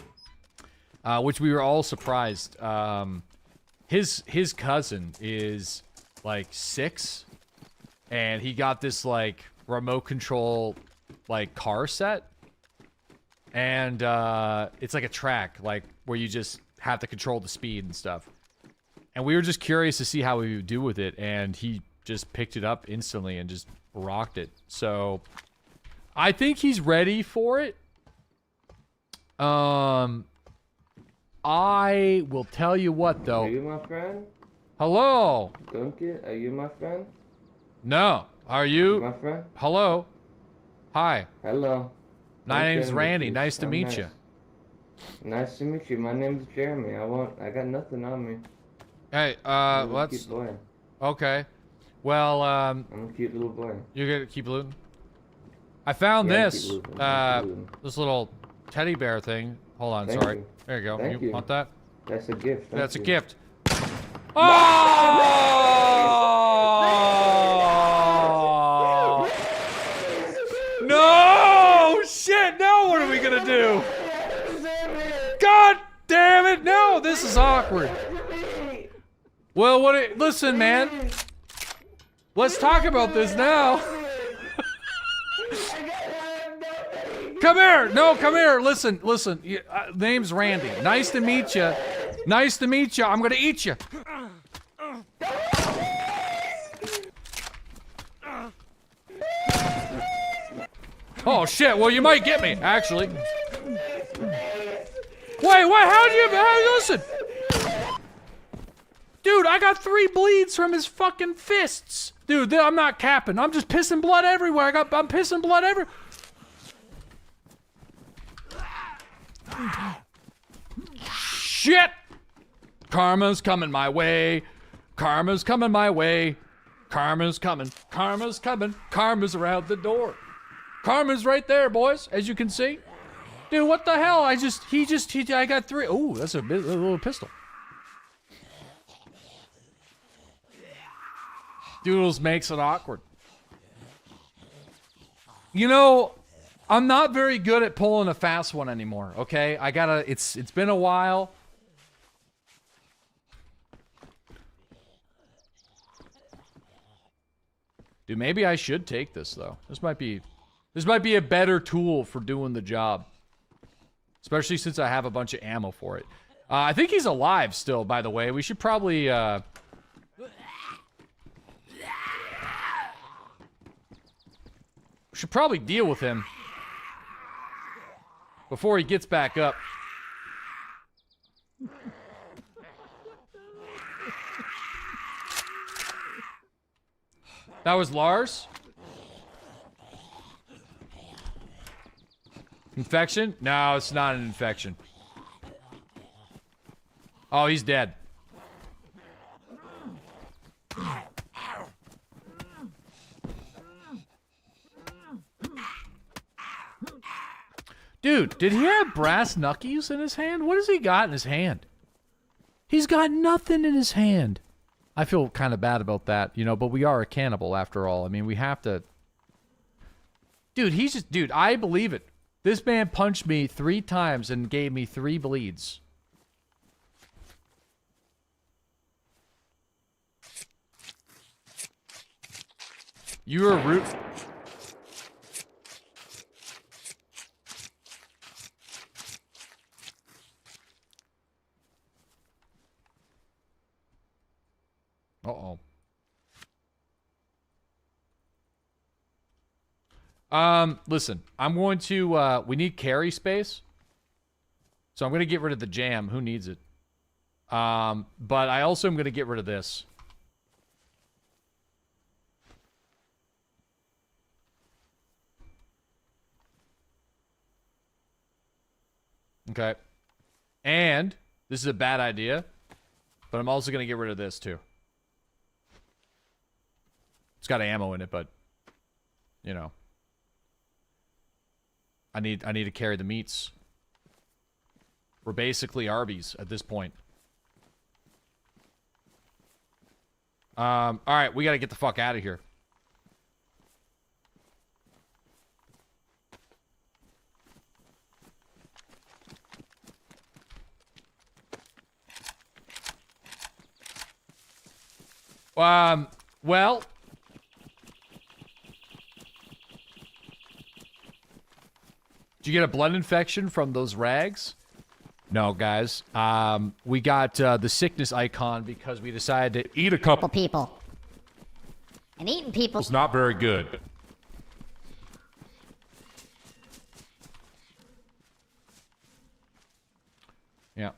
which we were all surprised. His cousin is like 6, and he got this like remote control like car set, and it's like a track like where you just have to control the speed and stuff. And we were just curious to see how he would do with it, and he just picked it up instantly and just rocked it. So I think he's ready for it. I will tell you what though. Are you my friend? Hello. Duncan, are you my friend? No. Are you? My friend? Hello. Hi. Hello. My name's Okay, Randy. Matthew. Nice to I'm meet nice. you. Nice to meet you. My name's Jeremy. I got nothing on me. Hey, I'm a let's. cute boy. Okay. Well, I'm a cute little boy. you're gonna keep looting. I found Yeah, this. keep looting. Keep looting. This little teddy bear thing. Hold on, Thank sorry. you. There you go. Thank you you. want that? That's a gift. That's a thank you. gift. Oh! No! Shit! Now what are we gonna do? God damn it! No, this is awkward. Well, listen, man. Let's talk about this now. Come here. No, come here. Listen. Name's Randy. Nice to meet you. Nice to meet you. I'm gonna eat you. Oh shit. Well, you might get me, actually. Wait, what? Listen. Dude, I got 3 bleeds from his fucking fists. Dude, I'm not capping. I'm just pissing blood everywhere. I'm pissing blood everywhere. Shit! Karma's coming my way. Karma's coming my way. Karma's coming. Karma's coming. Karma's around the door. Karma's right there, boys, as you can see. Dude, what the hell? I got 3. Ooh, that's a little pistol. Doodles makes it awkward. You know, I'm not very good at pulling a fast one anymore, okay? It's been a while. Dude, maybe I should take this though. This might be a better tool for doing the job. Especially since I have a bunch of ammo for it. I think he's alive still, by the way. We should probably deal with him before he gets back up. That was Lars? Infection? No, it's not an infection. Oh, he's dead. Dude, did he have brass knuckies in his hand? What has he got in his hand? He's got nothing in his hand. I feel kind of bad about that, you know, but we are a cannibal after all. I mean, we have to... Dude, I believe it. This man punched me 3 times and gave me 3 bleeds. You were root... Uh-oh. Listen, I'm going to, we need carry space. So I'm going to get rid of the jam. Who needs it? But I also am going to get rid of this. Okay. And this is a bad idea, but I'm also going to get rid of this too. It's got ammo in it, but you know, I need to carry the meats. We're basically Arby's at this point. All right, we got to get the fuck out of here. Well, did you get a blood infection from those rags? No, guys. We got the sickness icon because we decided to eat a couple people. And eating people. It's not very good. Yeah.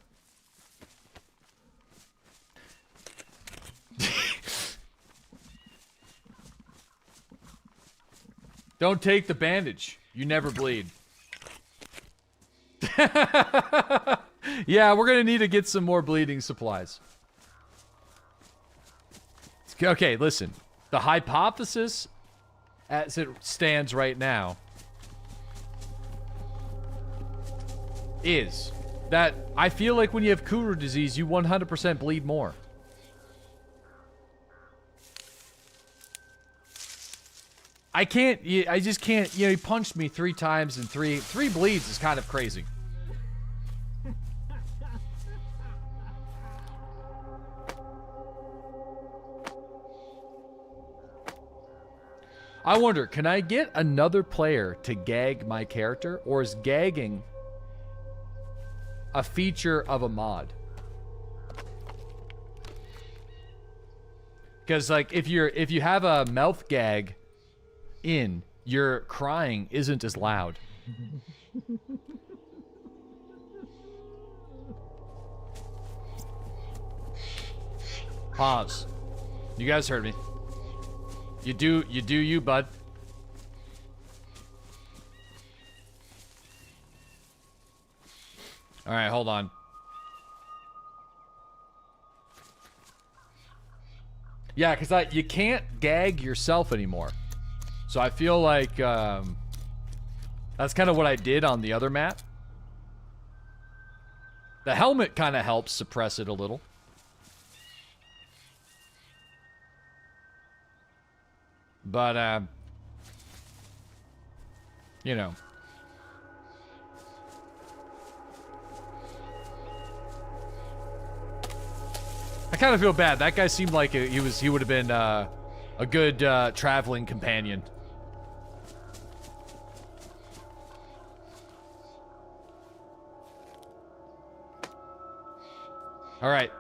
Don't take the bandage. You never bleed. Yeah, we're gonna need to get some more bleeding supplies. Okay, listen. The hypothesis, as it stands right now, is that I feel like when you have Kuru disease, you 100% bleed more. I just can't, you know, he punched me 3 times and three bleeds is kind of crazy. I wonder, can I get another player to gag my character, or is gagging a feature of a mod? Because like if you have a mouth gag in, your crying isn't as loud. Pause. You guys heard me. You do you, bud. All right, hold on. Yeah, because you can't gag yourself anymore. So I feel like that's kind of what I did on the other map. The helmet kind of helps suppress it a little. But, you know. I kind of feel bad. That guy seemed like he would have been a good traveling companion. All right.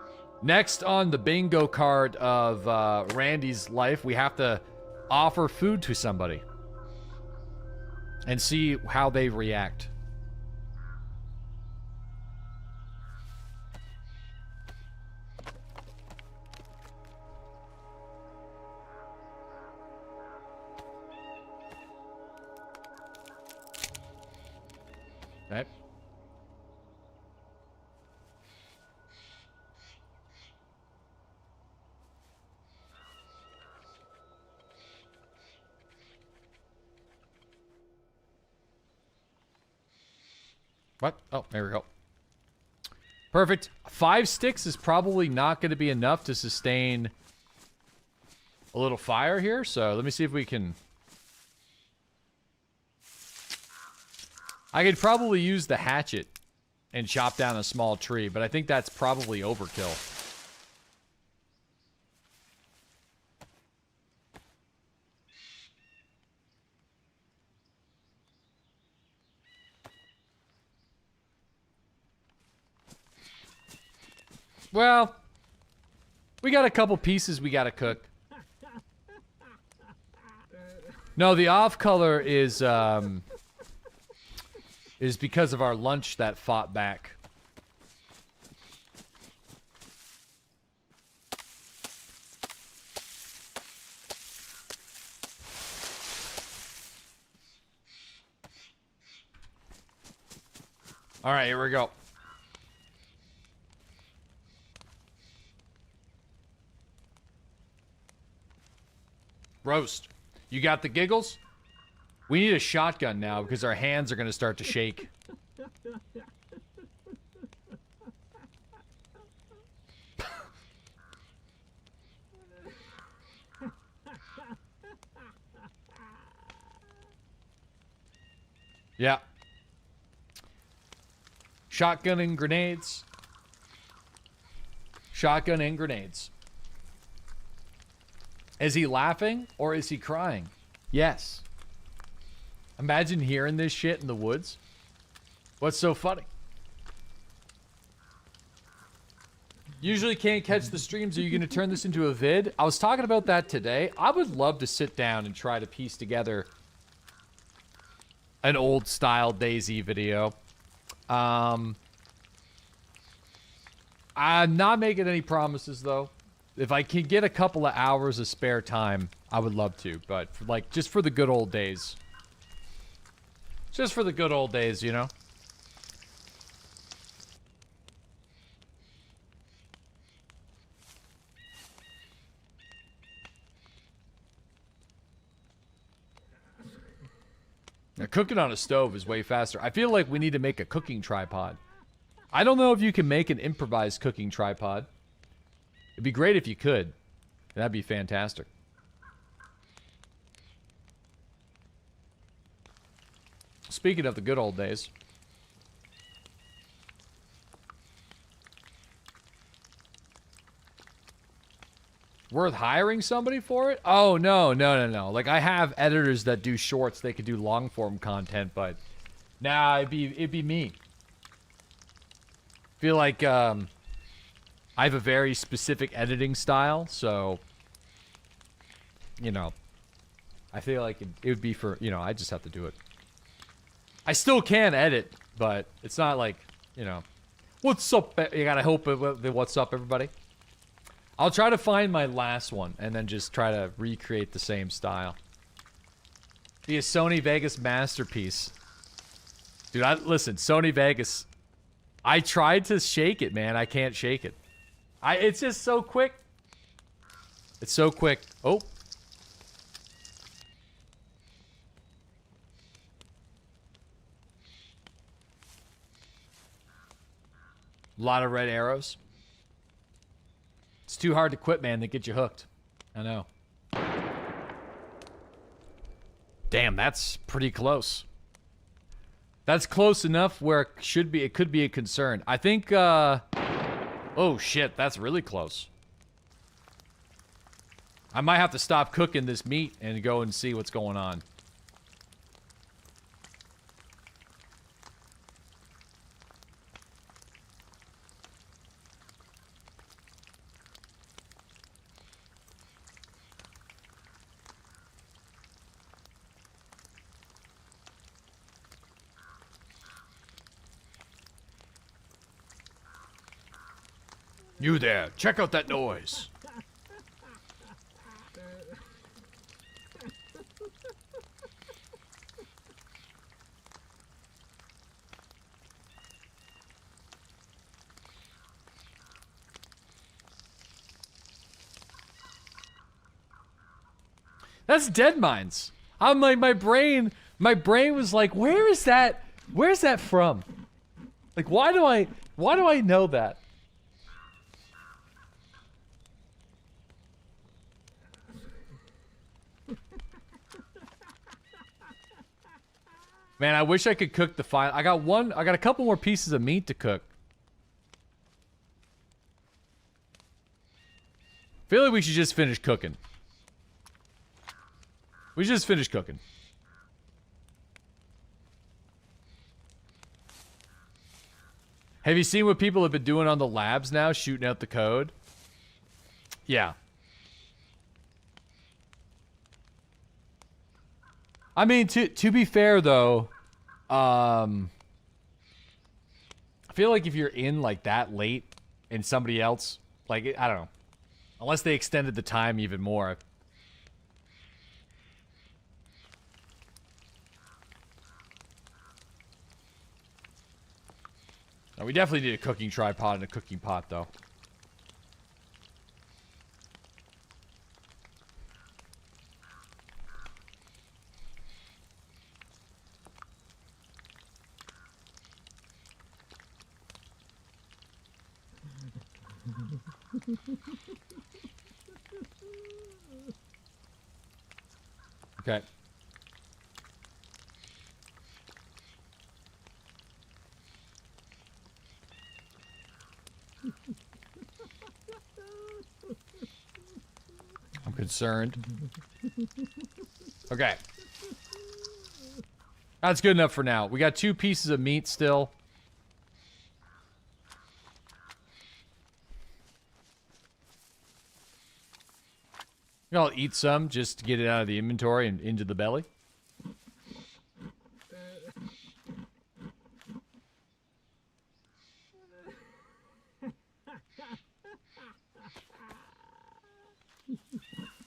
Next on the bingo card of Randy's life, we have to offer food to somebody and see how they react. Okay. What? Oh, there we go. Perfect. 5 sticks is probably not going to be enough to sustain a little fire here, so let me see if we can... I could probably use the hatchet and chop down a small tree, but I think that's probably overkill. Well, we got a couple pieces we gotta cook. No, the off color is because of our lunch that fought back. All right, here we go. Roast. You got the giggles? We need a shotgun now because our hands are going to start to shake. Yeah. Shotgun and grenades. Shotgun and grenades. Is he laughing or is he crying? Yes. Imagine hearing this shit in the woods. What's so funny? Usually can't catch the streams. Are you going to turn this into a vid? I was talking about that today. I would love to sit down and try to piece together an old style DayZ video. I'm not making any promises though. If I can get a couple of hours of spare time, I would love to. But like, just for the good old days. Just for the good old days, you know? Now, cooking on a stove is way faster. I feel like we need to make a cooking tripod. I don't know if you can make an improvised cooking tripod. It'd be great if you could. That'd be fantastic. Speaking of the good old days. Worth hiring somebody for it? Oh, no. Like, I have editors that do shorts. They could do long-form content, but... Nah, it'd be me. Feel like, I have a very specific editing style, so... You know. I feel like it would be for... You know, I just have to do it. I still can edit, but it's not like, you know... What's up? You gotta hope what's up, everybody? I'll try to find my last one and then just try to recreate the same style. Be a Sony Vegas masterpiece. Dude, listen, Sony Vegas. I tried to shake it, man. I can't shake it. It's just so quick. It's so quick. Oh. A lot of red arrows. It's too hard to quit, man. They get you hooked. I know. Damn, that's pretty close. That's close enough where it could be a concern. I think, oh shit, that's really close. I might have to stop cooking this meat and go and see what's going on. You there, check out that noise. That's dead mines. I'm like, my brain was like, where's that from? Like, why do I know that? Man, I wish I could cook the final. I got a couple more pieces of meat to cook. Feel like we should just finish cooking. We should just finish cooking. Have you seen what people have been doing on the labs now, shooting out the code? Yeah. I mean, to be fair though, I feel like if you're in like that late and somebody else, like, I don't know, unless they extended the time even more. No, we definitely need a cooking tripod and a cooking pot though. Okay. I'm concerned. Okay. That's good enough for now. We got 2 pieces of meat still. I'll eat some just to get it out of the inventory and into the belly.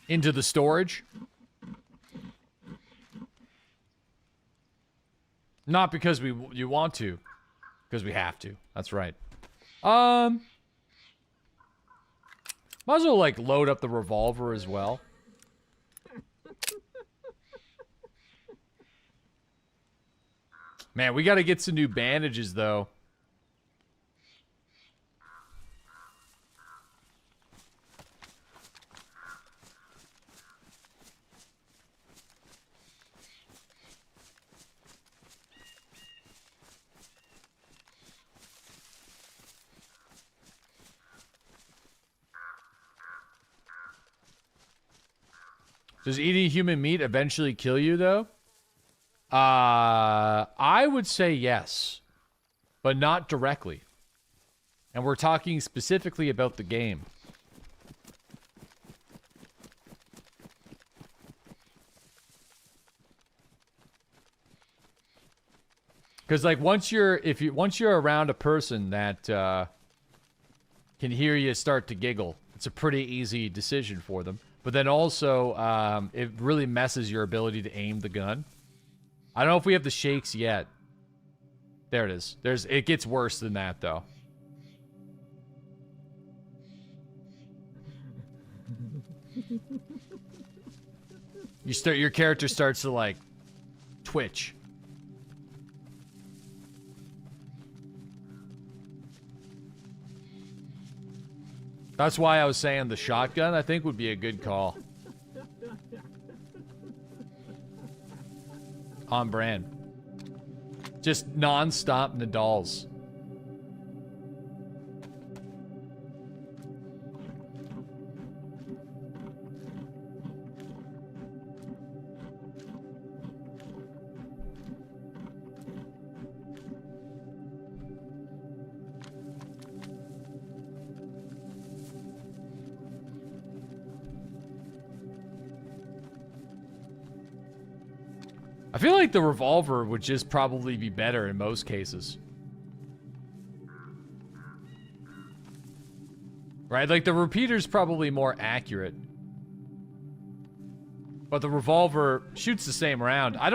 Into the storage. Not because you want to, because we have to. That's right. Might as well, like, load up the revolver as well. Man, we got to get some new bandages, though. Does eating human meat eventually kill you, though? I would say yes, but not directly. And we're talking specifically about the game. Because like once you're around a person that can hear you start to giggle, it's a pretty easy decision for them. But then also, it really messes your ability to aim the gun. I don't know if we have the shakes yet. There it is. It gets worse than that, though. Your character starts to, like, twitch. That's why I was saying the shotgun, I think, would be a good call. On brand. Just non-stop Nadals. I feel like the revolver would just probably be better in most cases. Right? Like the repeater's probably more accurate. But the revolver shoots the same round. I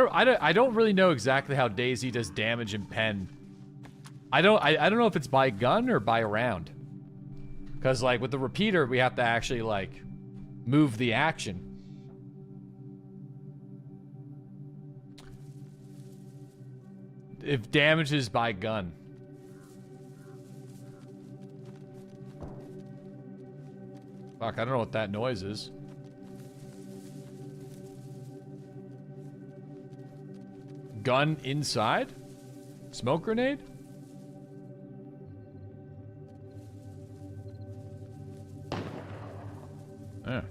don't really know exactly how DayZ does damage in pen. I don't know if it's by gun or by round. Cuz like with the repeater we have to actually like move the action. If damage is by gun. Fuck, I don't know what that noise is. Gun inside? Smoke grenade? Yeah.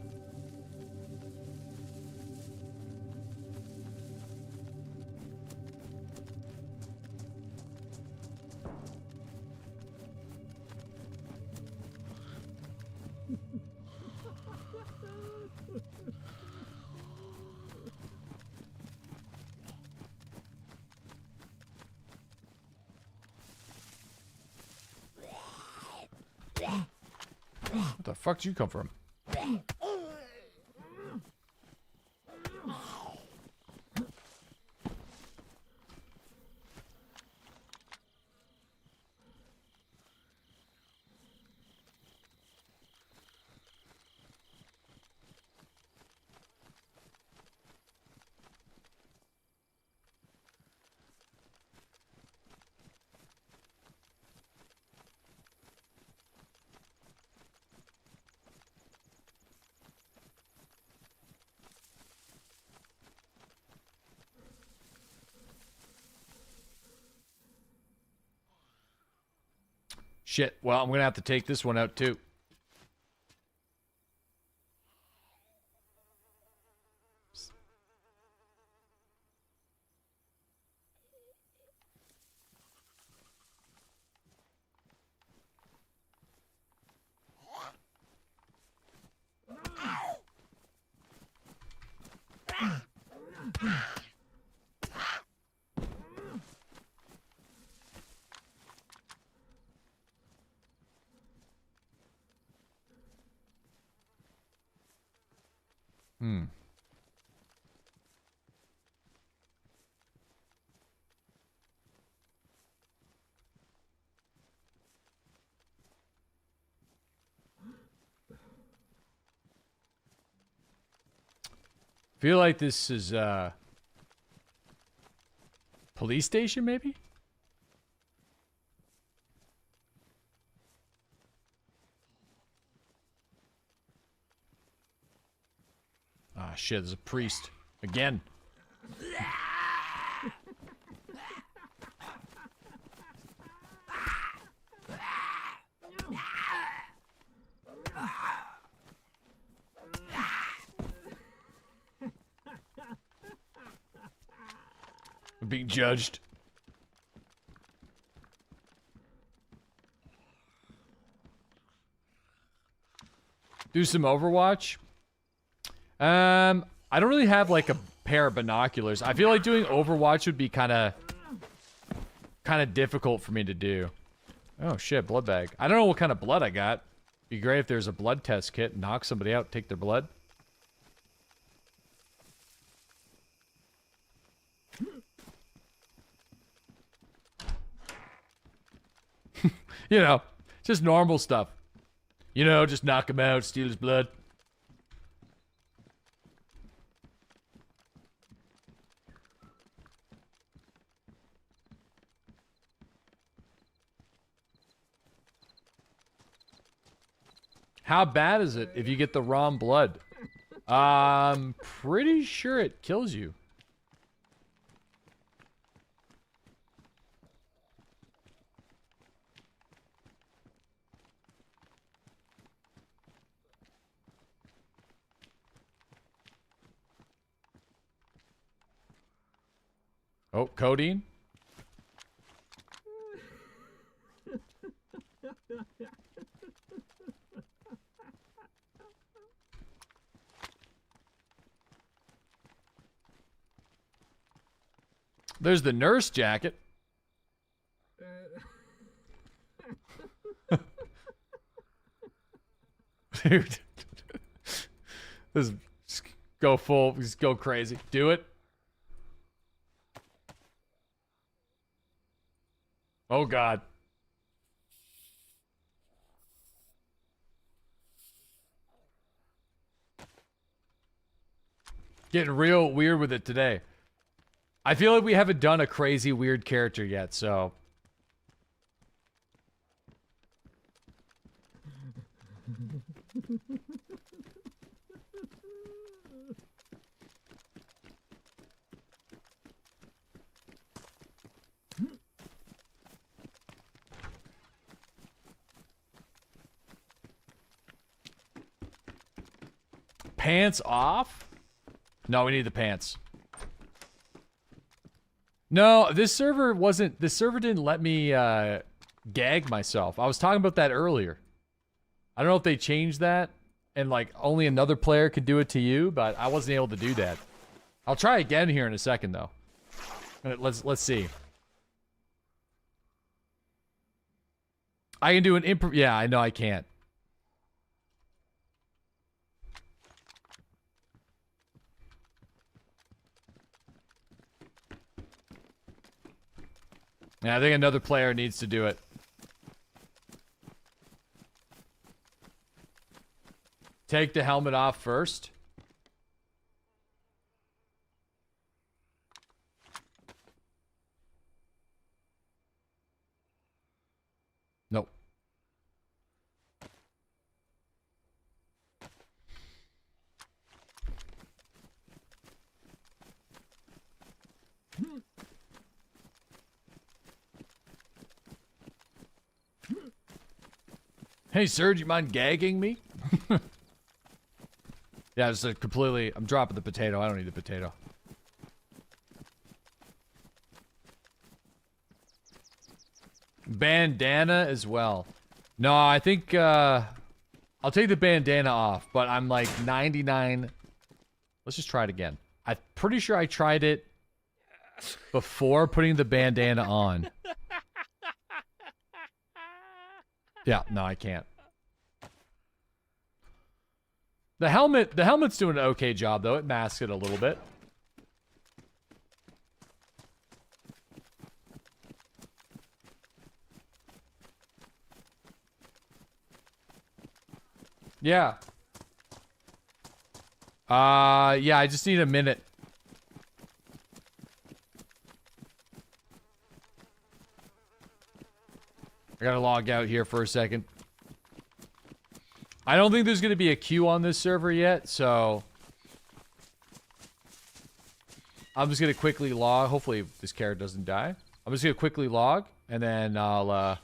What the fuck did you come from? Shit, well, I'm gonna have to take this one out too. Feel like this is police police station, maybe? Ah, shit, there's a priest. Again. I'm being judged. Do some Overwatch. I don't really have like a pair of binoculars. I feel like doing Overwatch would be kind of difficult for me to do. Oh shit, blood bag. I don't know what kind of blood I got. Be great if there's a blood test kit. Knock somebody out, take their blood. You know, just normal stuff. You know, just knock him out, steal his blood. How bad is it if you get the wrong blood? I'm pretty sure it kills you. Oh, codeine? There's the nurse jacket. Dude. Just go full, just go crazy. Do it. Oh God. Getting real weird with it today. I feel like we haven't done a crazy weird character yet, so. Pants off? No, we need the pants. No, this server didn't let me gag myself. I was talking about that earlier. I don't know if they changed that and like only another player could do it to you, but I wasn't able to do that. I'll try again here in a second though. Let's see. I can do an improv. Yeah, I know I can't. Yeah, I think another player needs to do it. Take the helmet off first. Nope. Hey, sir, do you mind gagging me? Yeah, it's a completely... I'm dropping the potato. I don't need the potato. Bandana as well. No, I think, I'll take the bandana off, but I'm like 99... Let's just try it again. I'm pretty sure I tried it before putting the bandana on. Yeah, no, I can't. The helmet's doing an okay job, though. It masks it a little bit. Yeah. Yeah, I just need a minute. I gotta log out here for a second. I don't think there's gonna be a queue on this server yet, so I'm just gonna quickly log. Hopefully this character doesn't die. I'm just gonna quickly log, and then I'll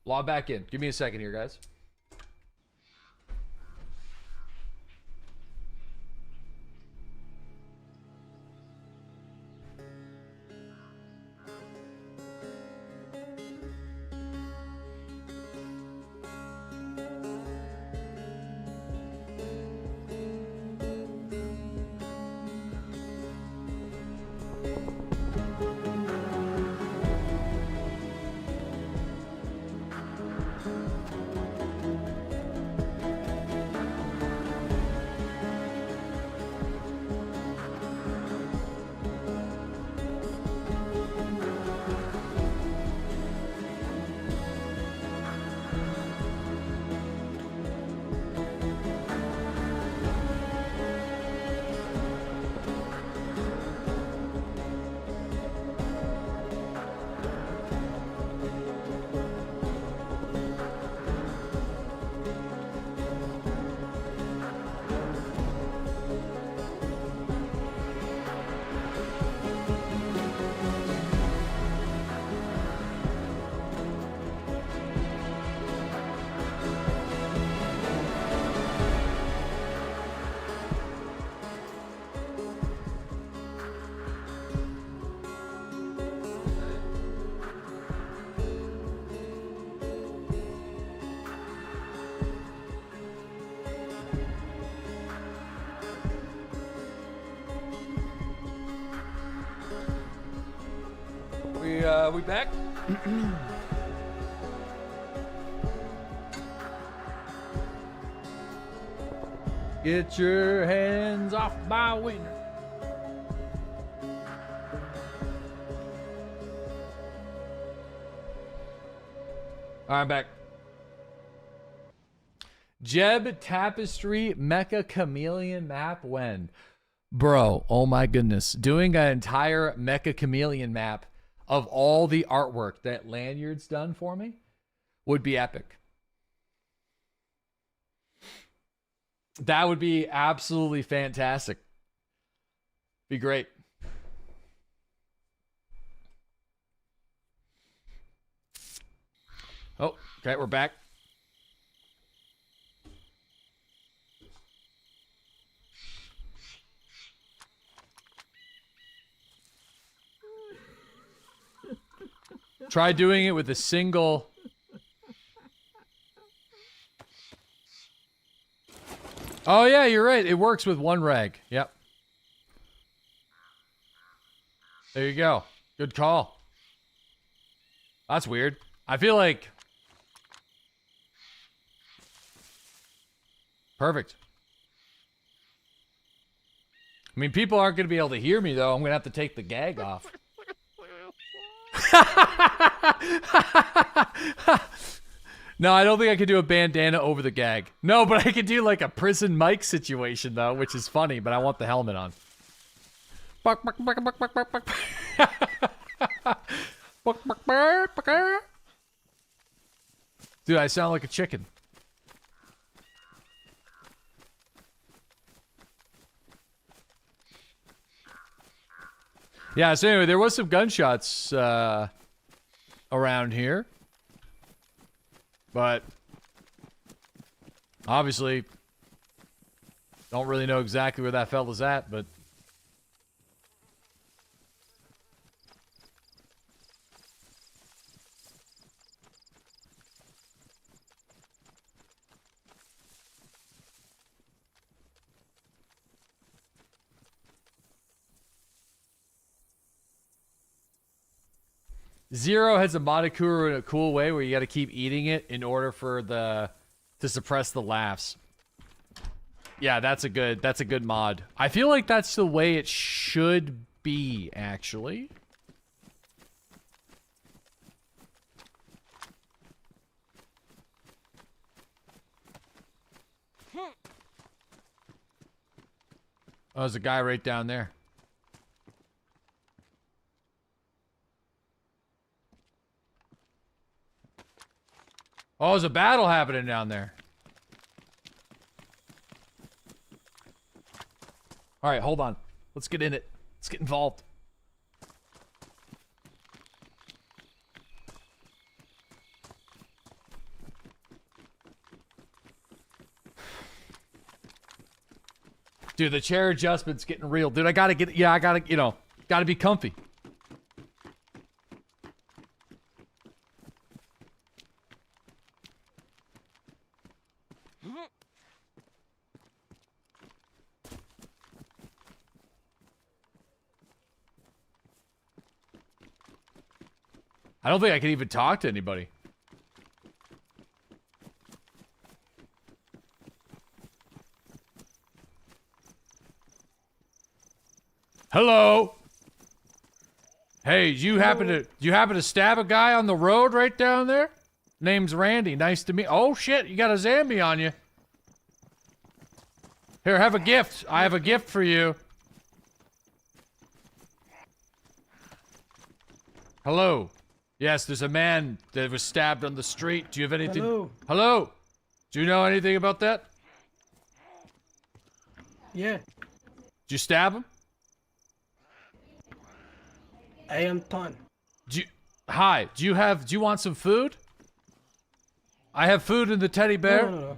log back in. Give me a second here, guys. We back? Get your hands off my wiener. Alright, I'm back. Jeb Tapestry Mecha Chameleon map when? Bro, oh my goodness. Doing an entire Mecha Chameleon map of all the artwork that Lanyard's done for me would be epic. That would be absolutely fantastic. Be great. Oh, okay, we're back. Try doing it with a single. Oh yeah, you're right. It works with one rag. Yep. There you go. Good call. That's weird. I feel like... Perfect. I mean, people aren't going to be able to hear me, though. I'm going to have to take the gag off. No, I don't think I could do a bandana over the gag. No, but I could do like a prison mic situation, though, which is funny, but I want the helmet on. Dude, I sound like a chicken. Yeah, so anyway, there was some gunshots around here. But obviously don't really know exactly where that fella's at, but Zero has a Monokuru in a cool way where you got to keep eating it in order for to suppress the laughs. Yeah, that's a good mod. I feel like that's the way it should be, actually. Oh, there's a guy right down there. Oh, there's a battle happening down there. All right, hold on. Let's get in it. Let's get involved. Dude, the chair adjustment's getting real. Dude, I gotta get, yeah, I gotta, you know, gotta be comfy. I don't think I can even talk to anybody. Hello. Hey, do you happen to stab a guy on the road right down there? Name's Randy. Nice to meet. Oh shit, you got a zombie on you. Here, have a gift. I have a gift for you. Hello. Yes, there's a man that was stabbed on the street. Do you have anything? Hello. Hello. Do you know anything about that? Yeah, Did you stab him? I am Ton. Hi. Do you want some food? I have food in the teddy bear. No.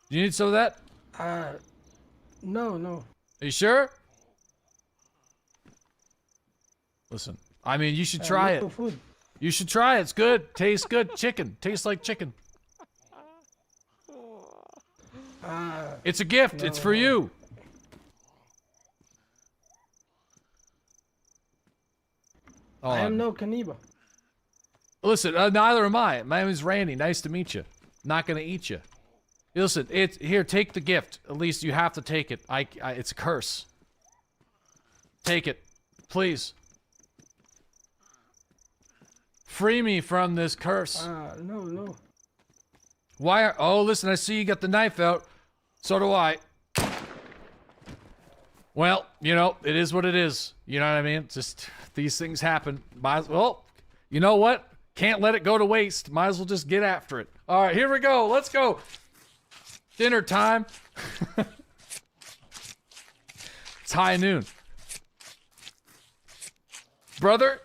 Do you need some of that? No. Are you sure? Listen, I mean, you should try it. No food. You should try it. It's good. Tastes good. Chicken. Tastes like chicken. It's a gift. It's for you. Oh, I am no cannibal. listen, neither am I. My name is Randy. Nice to meet you. Not gonna eat you. Listen, here. Take the gift. At least you have to take it. It's a curse. Take it, please. Free me from this curse. No. Why oh, listen, I see you got the knife out. So do I. Well, you know, it is what it is. You know what I mean? Just, these things happen. Might as well, you know what? Can't let it go to waste. Might as well just get after it. All right, here we go. Let's go. Dinner time. It's high noon. Brother.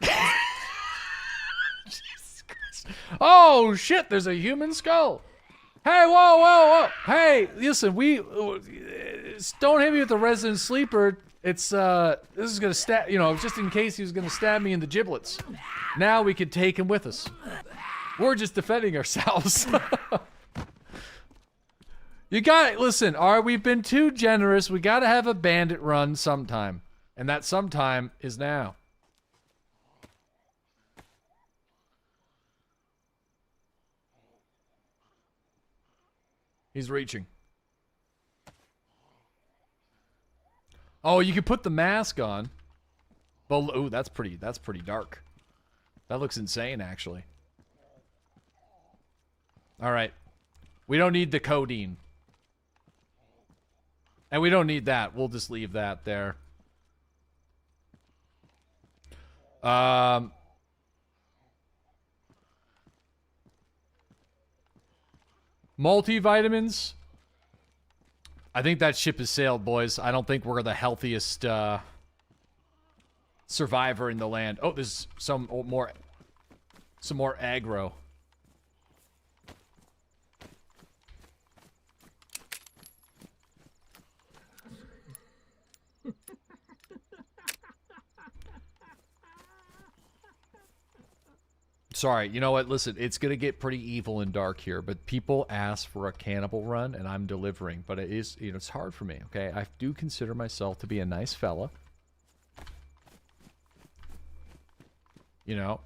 Jesus Christ. Oh, shit, there's a human skull. Hey, whoa. Hey, listen, don't hit me with the resident sleeper. It's, this is gonna stab, you know, just in case he was gonna stab me in the giblets. Now we can take him with us. We're just defending ourselves. You got it. Listen, we've been too generous. We gotta have a bandit run sometime. And that sometime is now. He's reaching. Oh, you can put the mask on. But ooh, that's pretty dark. That looks insane, actually. All right. We don't need the codeine. And we don't need that. We'll just leave that there. Multivitamins. I think that ship has sailed, boys. I don't think we're the healthiest survivor in the land. Oh, there's some more aggro. Sorry, you know what? Listen, it's gonna get pretty evil and dark here, but people ask for a cannibal run, and I'm delivering. But it is, you know, it's hard for me. Okay, I do consider myself to be a nice fella. You know,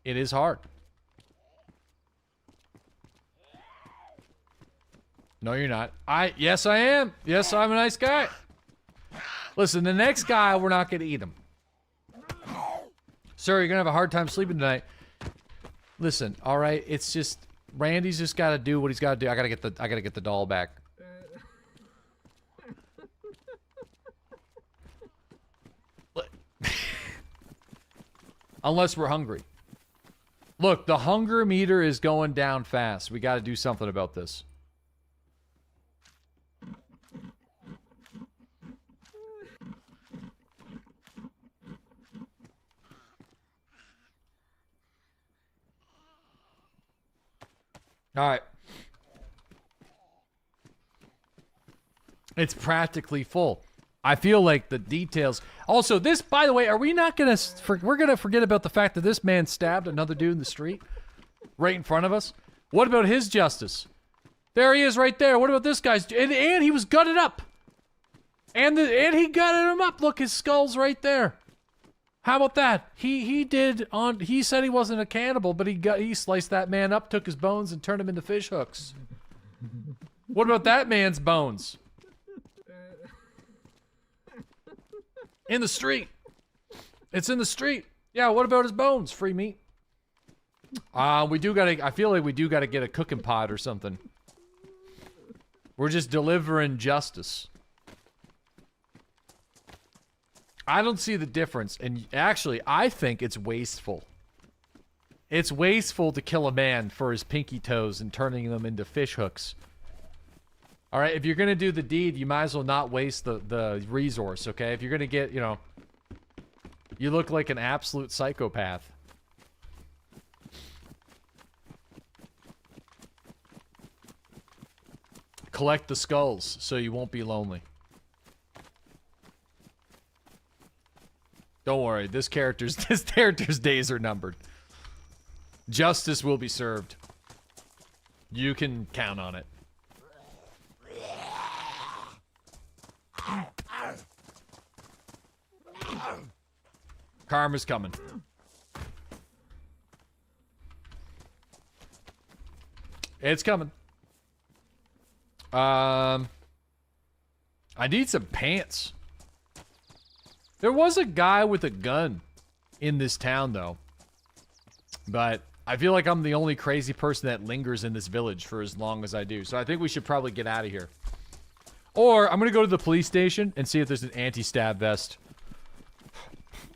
it is hard. No, you're not. Yes, I am. Yes, I'm a nice guy. Listen, the next guy, we're not gonna eat him. Sir, you're gonna have a hard time sleeping tonight. Listen, all right. It's just Randy's just got to do what he's got to do. I gotta get the doll back. Unless we're hungry. Look, the hunger meter is going down fast. We got to do something about this. All right. It's practically full. I feel like the details. Also, this, by the way, are we not going to... We're going to forget about the fact that this man stabbed another dude in the street right in front of us. What about his justice? There he is right there. What about this guy's... And he was gutted up. And he gutted him up. Look, his skull's right there. How about that? He said he wasn't a cannibal, but he sliced that man up, took his bones, and turned him into fish hooks. What about that man's bones? In the street. It's in the street. Yeah, what about his bones? Free meat. We do gotta, I feel like we do gotta get a cooking pot or something. We're just delivering justice. I don't see the difference, and actually, I think it's wasteful. It's wasteful to kill a man for his pinky toes and turning them into fish hooks. All right, if you're gonna do the deed, you might as well not waste the resource, okay? If you're gonna get, you know, you look like an absolute psychopath. Collect the skulls so you won't be lonely. Don't worry, this character's days are numbered. Justice will be served. You can count on it. Karma's coming. It's coming. I need some pants. There was a guy with a gun in this town, though. But I feel like I'm the only crazy person that lingers in this village for as long as I do. So I think we should probably get out of here. Or I'm going to go to the police station and see if there's an anti-stab vest.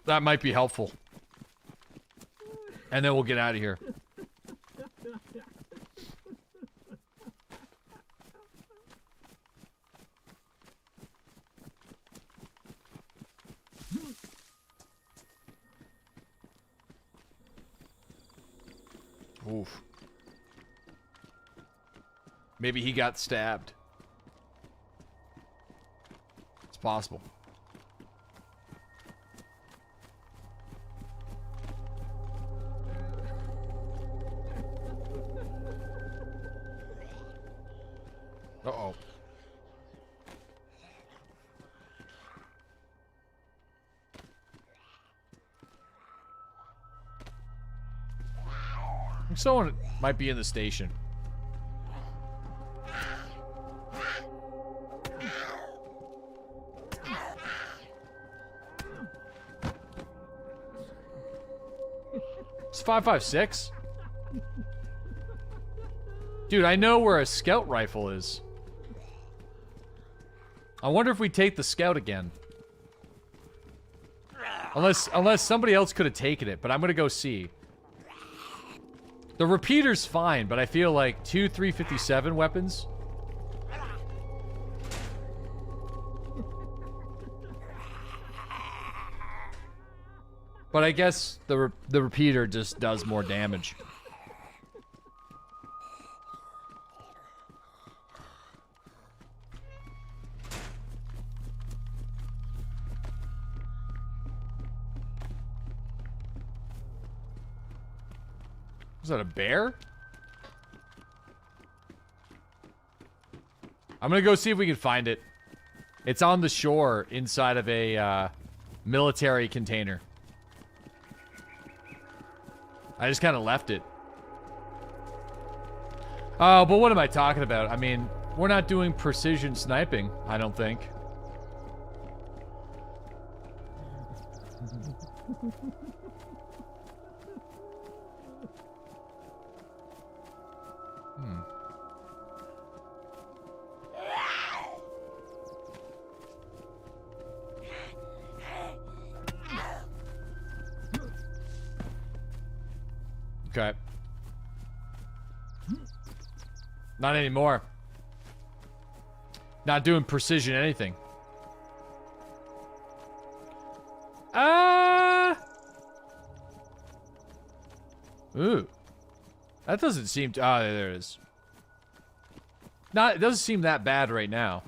That might be helpful. And then we'll get out of here. Oof. Maybe he got stabbed. It's possible. Uh-oh. Someone might be in the station. It's 5.56. Dude, I know where a scout rifle is. I wonder if we take the scout again. Unless somebody else could have taken it, but I'm gonna go see. The repeater's fine, but I feel like 2 357 weapons. But I guess the repeater just does more damage. Was that a bear? I'm gonna go see if we can find it. It's on the shore inside of a military container. I just kind of left it. Oh, but what am I talking about? I mean, we're not doing precision sniping, I don't think. Okay. Not anymore. Not doing precision anything. Ooh. That doesn't seem to... Oh, there it is. It doesn't seem that bad right now.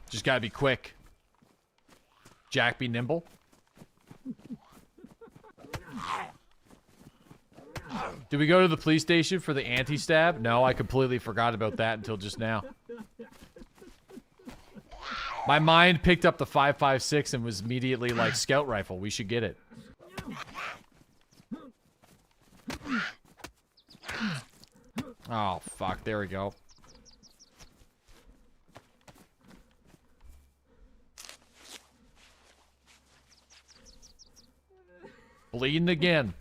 Just gotta be quick. Jack, be nimble. Did we go to the police station for the anti-stab? No, I completely forgot about that until just now. My mind picked up the 5.56 and was immediately like, scout rifle, we should get it. Oh, fuck, there we go. Bleeding again.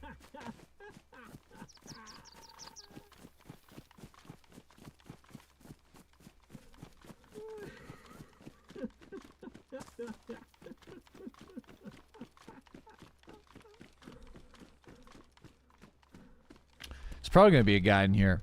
There's probably gonna be a guy in here.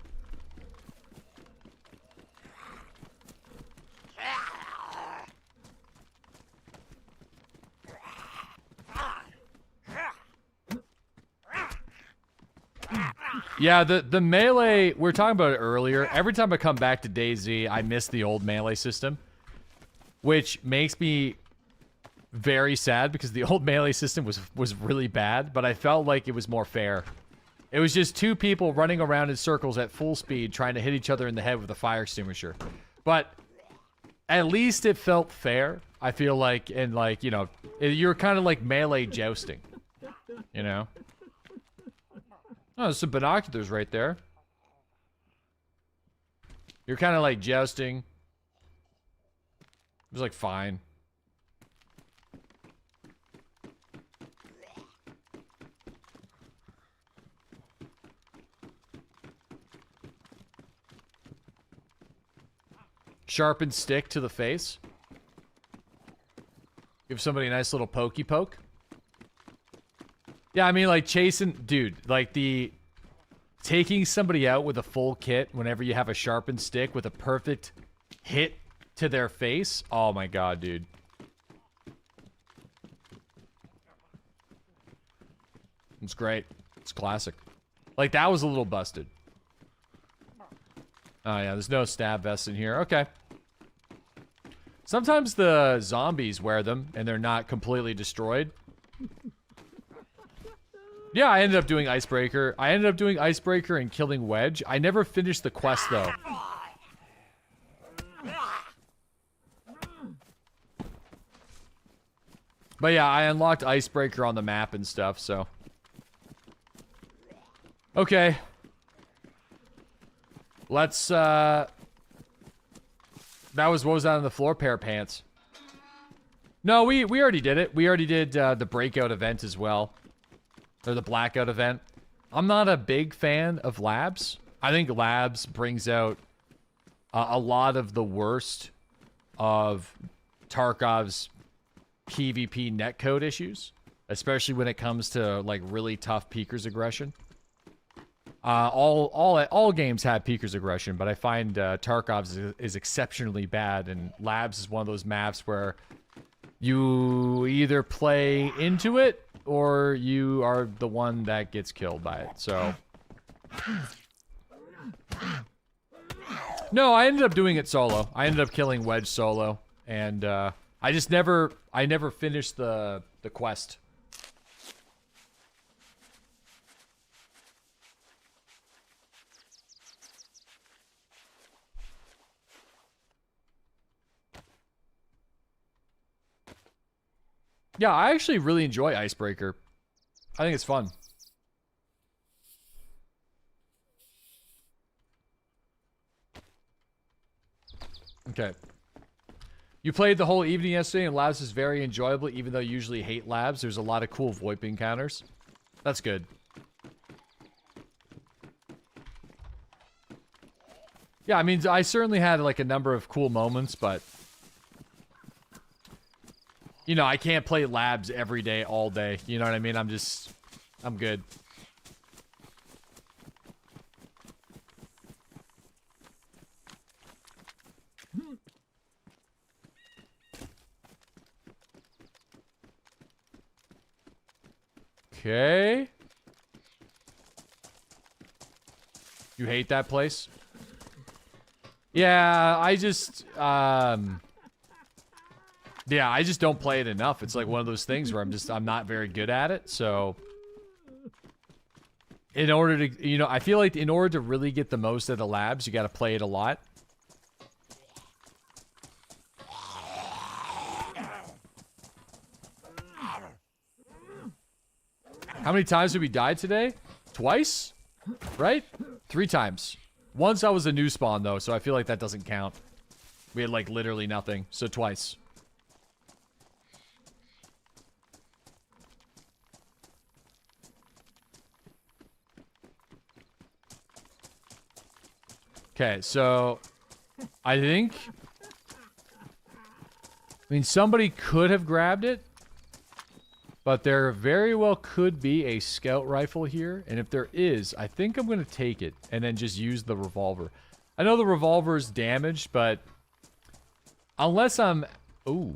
Yeah, the melee, we were talking about it earlier. Every time I come back to DayZ, I miss the old melee system. Which makes me very sad because the old melee system was really bad, but I felt like it was more fair. It was just two people running around in circles at full speed trying to hit each other in the head with a fire extinguisher. But at least it felt fair, I feel like, and like, you know, you're kind of like melee jousting, you know? Oh, there's some binoculars right there. You're kind of like jousting. It was like fine. Sharpened stick to the face. Give somebody a nice little pokey poke. Yeah, I mean, like, chasing... Dude, like, the... Taking somebody out with a full kit whenever you have a sharpened stick with a perfect hit to their face. Oh, my God, dude. It's great. It's classic. Like, that was a little busted. Oh, yeah, there's no stab vests in here. Okay. Sometimes the zombies wear them, and they're not completely destroyed. Yeah, I ended up doing Icebreaker. I ended up doing Icebreaker and killing Wedge. I never finished the quest, though. But yeah, I unlocked Icebreaker on the map and stuff, so... Okay. Let's, That was, what was that on the floor? Pair of pants. No, we already did it. We already did, the breakout event as well. Or the blackout event. I'm not a big fan of labs. I think labs brings out a lot of the worst of Tarkov's PvP netcode issues, especially when it comes to like really tough peekers aggression. All games have peekers aggression, but I find Tarkov's is exceptionally bad, and labs is one of those maps where you either play into it or you are the one that gets killed by it. So no, I ended up doing it solo. I ended up killing Wedge solo, and I never finished the quest. Yeah, I actually really enjoy Icebreaker. I think it's fun. Okay. You played the whole evening yesterday, and labs is very enjoyable, even though you usually hate labs. There's a lot of cool VoIP encounters. That's good. Yeah, I mean, I certainly had like a number of cool moments, but you know, I can't play labs every day, all day. You know what I mean? I'm good. Okay. You hate that place? Yeah, I just don't play it enough. It's like one of those things where I'm not very good at it, so in order to, you know, I feel like in order to really get the most out of the labs, you got to play it a lot. How many times have we died today? Twice? Right? 3 times. Once I was a new spawn, though, so I feel like that doesn't count. We had, like, literally nothing. So twice. Okay, so I think... I mean, somebody could have grabbed it. But there very well could be a scout rifle here. And if there is, I think I'm going to take it and then just use the revolver. I know the revolver is damaged, but unless I'm... Ooh.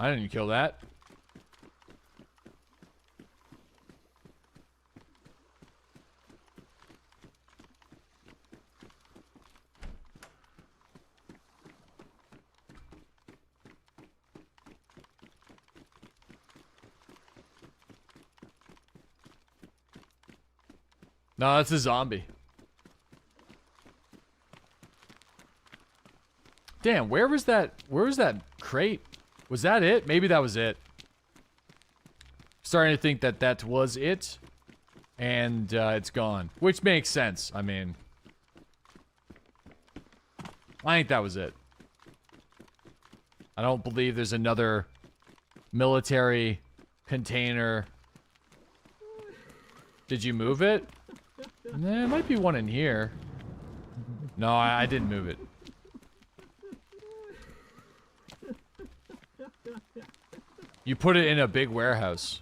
I didn't kill that. No, that's a zombie. Damn, where was that crate? Was that it? Maybe that was it. Starting to think that that was it. And it's gone. Which makes sense. I mean, I think that was it. I don't believe there's another military container. Did you move it? There might be one in here. No, I didn't move it. You put it in a big warehouse.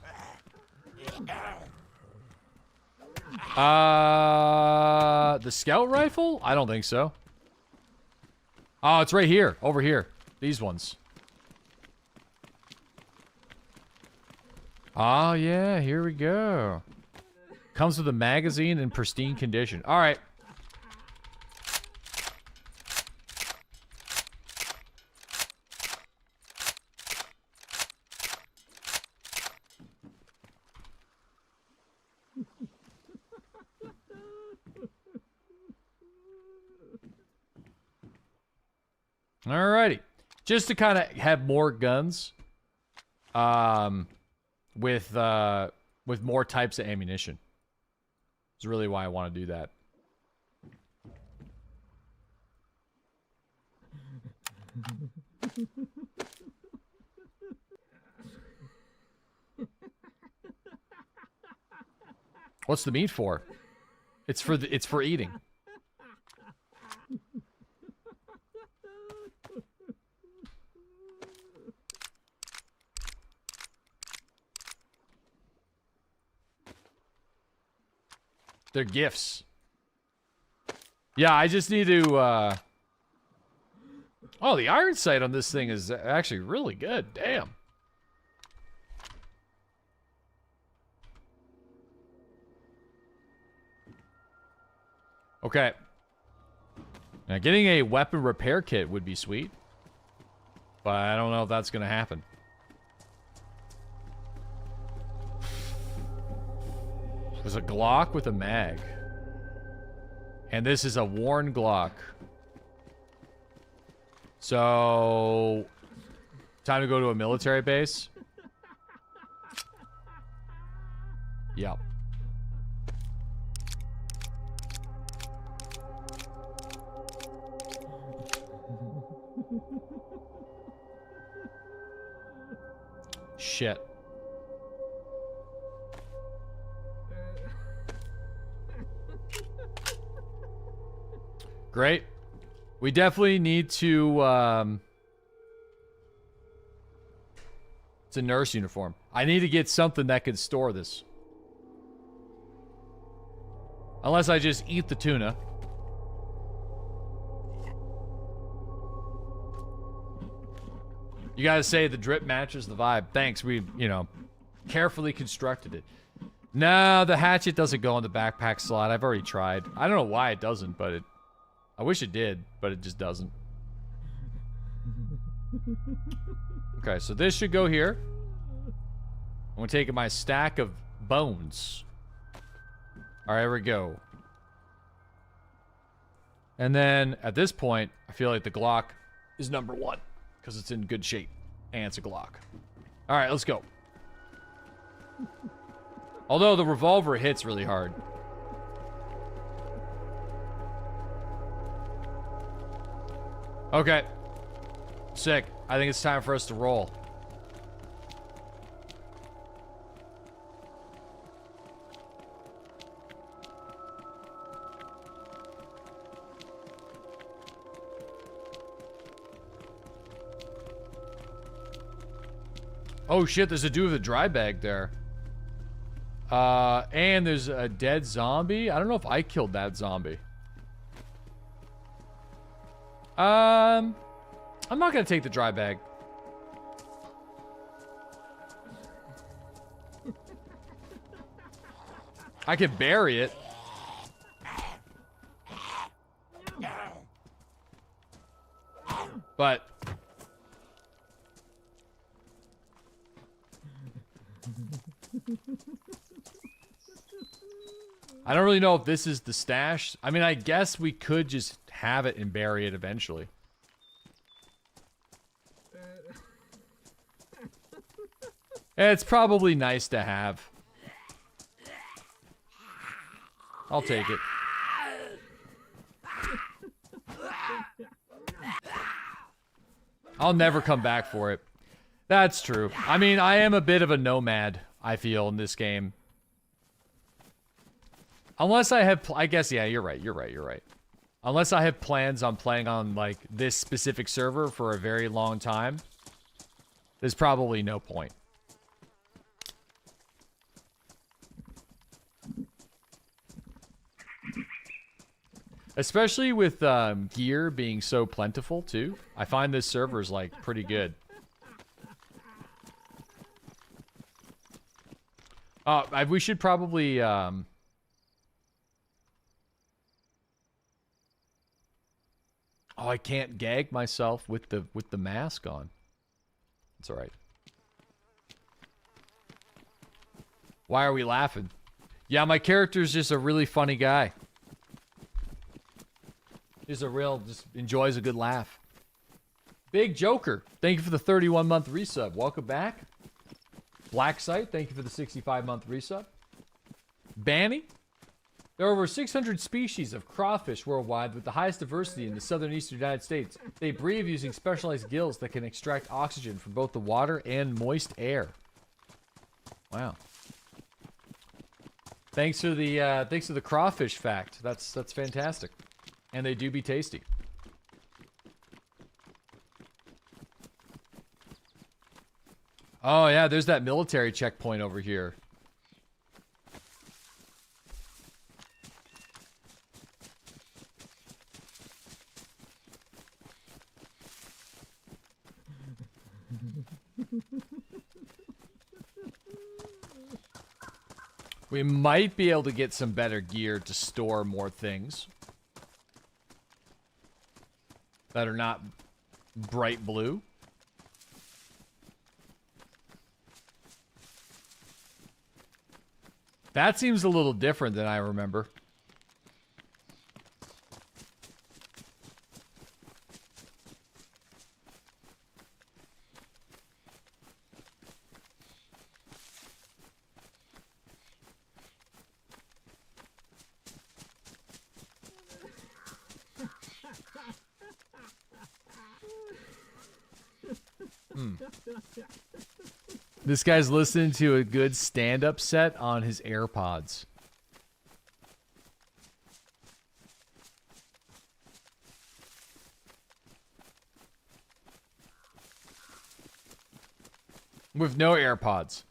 The scout rifle? I don't think so. Oh, it's right here. Over here. These ones. Oh, yeah. Here we go. Comes with a magazine in pristine condition. All right. Alrighty. Just to kind of have more guns. With more types of ammunition. Is really why I want to do that. What's the meat for? It's for eating. They're gifts. Yeah, I just need to, Oh, the iron sight on this thing is actually really good. Damn. Okay. Now, getting a weapon repair kit would be sweet. But I don't know if that's going to happen. There's a Glock with a mag. And this is a worn Glock. So... time to go to a military base? Yep. Shit. Great. We definitely need to, it's a nurse uniform. I need to get something that can store this. Unless I just eat the tuna. You gotta say the drip matches the vibe. Thanks, we, you know, carefully constructed it. No, the hatchet doesn't go in the backpack slot. I've already tried. I don't know why it doesn't, but it... I wish it did, but it just doesn't. Okay, so this should go here. I'm gonna take my stack of bones. Alright, here we go. And then, at this point, I feel like the Glock is number one. Because it's in good shape. And it's a Glock. Alright, let's go. Although the revolver hits really hard. Okay. Sick. I think it's time for us to roll. Oh shit, there's a dude with a dry bag there. And there's a dead zombie. I don't know if I killed that zombie. I'm not gonna take the dry bag. I could bury it. But I don't really know if this is the stash. I mean, I guess we could just have it and bury it eventually. It's probably nice to have. I'll take it. I'll never come back for it. That's true. I mean, I am a bit of a nomad, I feel, in this game. Unless I have, I guess, yeah, you're right. Unless I have plans on playing on, like, this specific server for a very long time, there's probably no point. Especially with gear being so plentiful, too. I find this server's, like, pretty good. We should probably, Oh, I can't gag myself with the mask on. It's alright. Why are we laughing? Yeah, my character's just a really funny guy. He's a real, just enjoys a good laugh. Big Joker, thank you for the 31-month resub. Welcome back. Black Sight, thank you for the 65-month resub. Banny, there are over 600 species of crawfish worldwide with the highest diversity in the southern eastern United States. They breathe using specialized gills that can extract oxygen from both the water and moist air. Wow. Thanks for the crawfish fact. That's fantastic. And they do be tasty. Oh yeah, there's that military checkpoint over here. We might be able to get some better gear to store more things that are not bright blue. That seems a little different than I remember. This guy's listening to a good stand-up set on his AirPods. With no AirPods.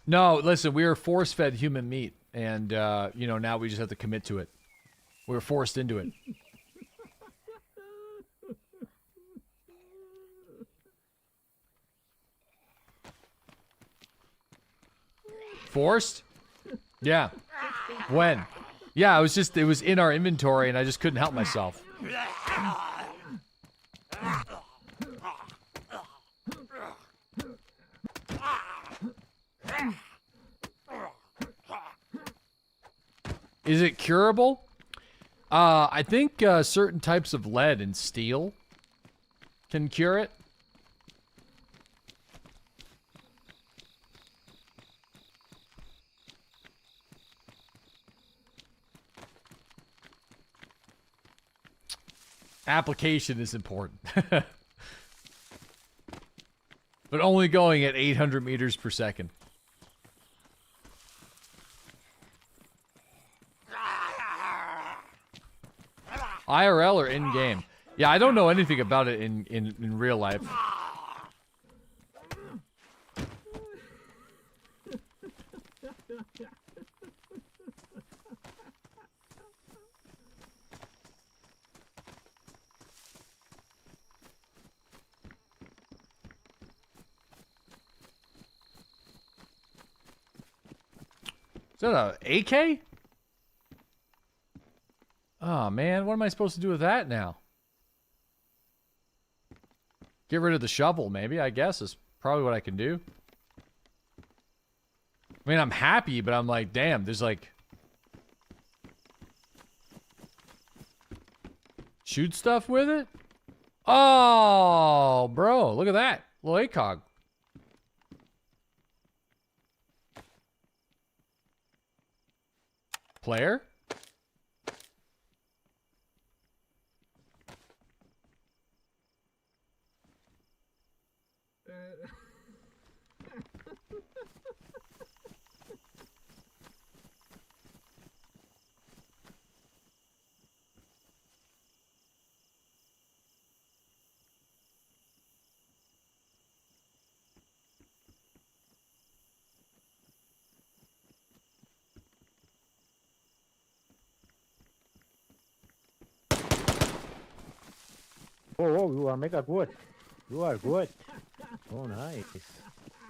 No, listen, we were force-fed human meat, and, you know, now we just have to commit to it. We were forced into it. Forced? Yeah. When? Yeah, it was in our inventory, and I just couldn't help myself. Is it curable? I think certain types of lead and steel can cure it. Application is important. But only going at 800 meters per second. IRL or in-game? Yeah, I don't know anything about it in real life. Is that a AK? Oh man, what am I supposed to do with that now? Get rid of the shovel, maybe, I guess, is probably what I can do. I mean, I'm happy, but I'm like, damn, there's like... Shoot stuff with it? Oh, bro, look at that. Little ACOG. Player? Oh, you are mega good. You are good. Oh, nice.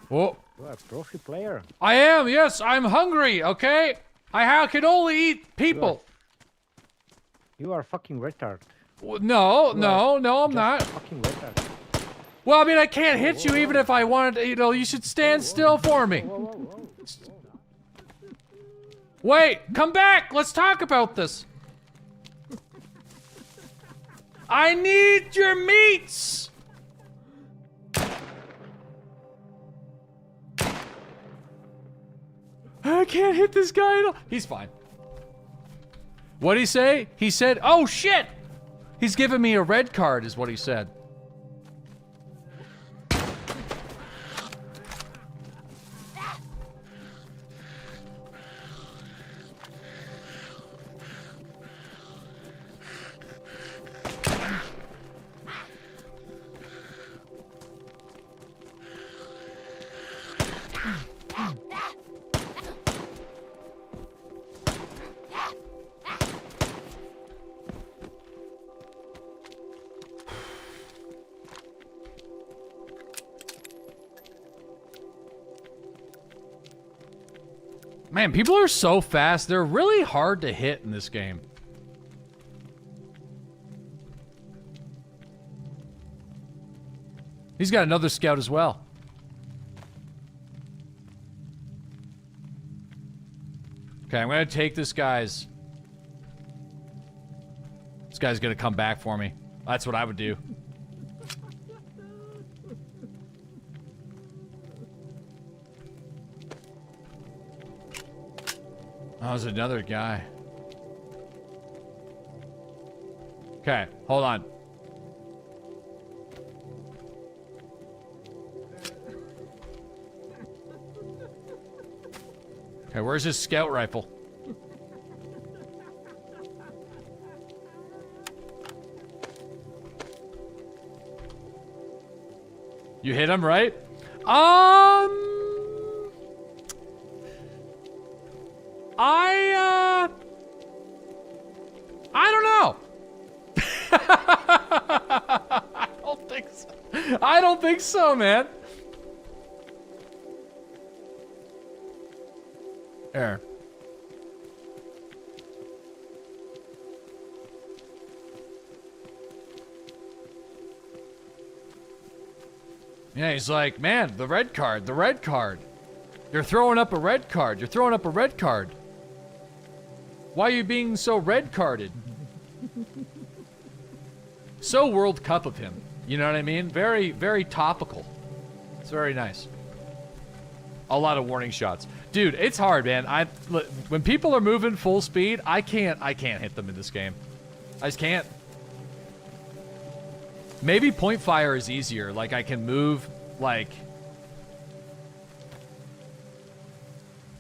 Whoa. You are a profi player. I am, yes, I'm hungry, okay? I can only eat people. You are fucking retard. No, I'm not. Fucking retard. Well, I mean, I can't hit you even if I wanted to, you know, you should stand still for me. Wait, come back, let's talk about this. I need your meats! I can't hit this guy at all. He's fine. What'd he say? He said, oh shit! He's giving me a red card is what he said. Man, people are so fast. They're really hard to hit in this game. He's got another scout as well. Okay, I'm gonna take this guy's... This guy's gonna come back for me. That's what I would do. Oh, there's another guy. Okay, hold on. Okay, where's his scout rifle? You hit him, right? I don't know. I don't think so. I don't think so, man. There. Yeah, he's like, man, the red card, the red card. You're throwing up a red card. You're throwing up a red card. Why are you being so red carded? So World Cup of him. You know what I mean? Very, very topical. It's very nice. A lot of warning shots. Dude, it's hard, man. When people are moving full speed, I can't hit them in this game. I just can't. Maybe point fire is easier. Like, I can move, like...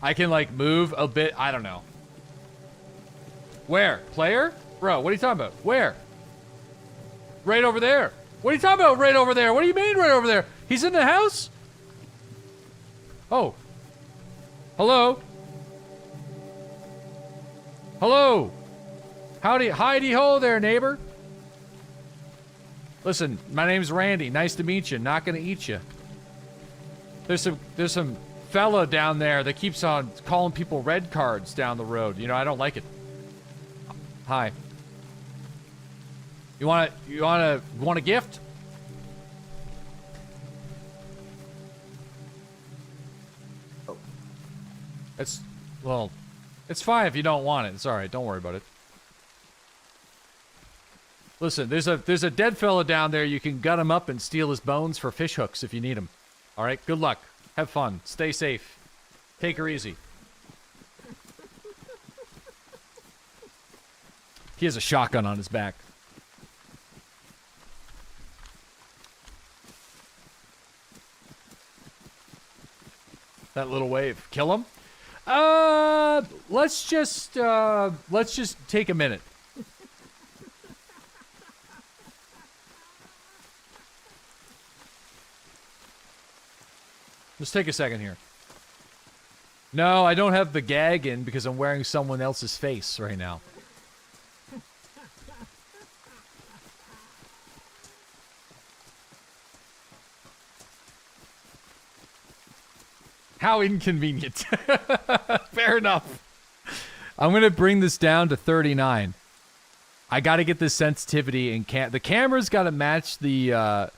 I can, like, move a bit. I don't know. Where? Player? Bro, what are you talking about? Where? Right over there. What are you talking about right over there? What do you mean right over there? He's in the house? Oh. Hello? Hello? Howdy, hidey-ho there, neighbor. Listen, my name's Randy. Nice to meet you. Not gonna eat you. There's some fella down there that keeps on calling people red cards down the road. You know, I don't like it. Hi. You want a gift? Oh. It's fine if you don't want it. It's all right. Don't worry about it. Listen, there's a dead fella down there. You can gut him up and steal his bones for fish hooks if you need them. All right. Good luck. Have fun. Stay safe. Take her easy. He has a shotgun on his back. That little wave. Kill him? Let's just take a minute. Let's take a second here. No, I don't have the gag in because I'm wearing someone else's face right now. How inconvenient. Fair enough. I'm going to bring this down to 39. I got to get this sensitivity and the camera's got to match the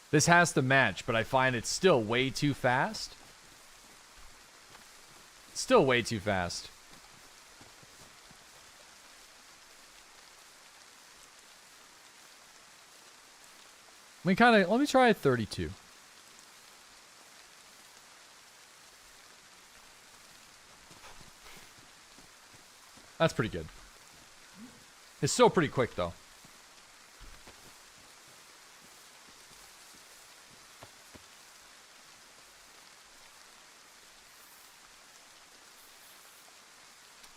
this has to match, but I find it's still way too fast. Still way too fast. Let me try 32. That's pretty good. It's still pretty quick, though.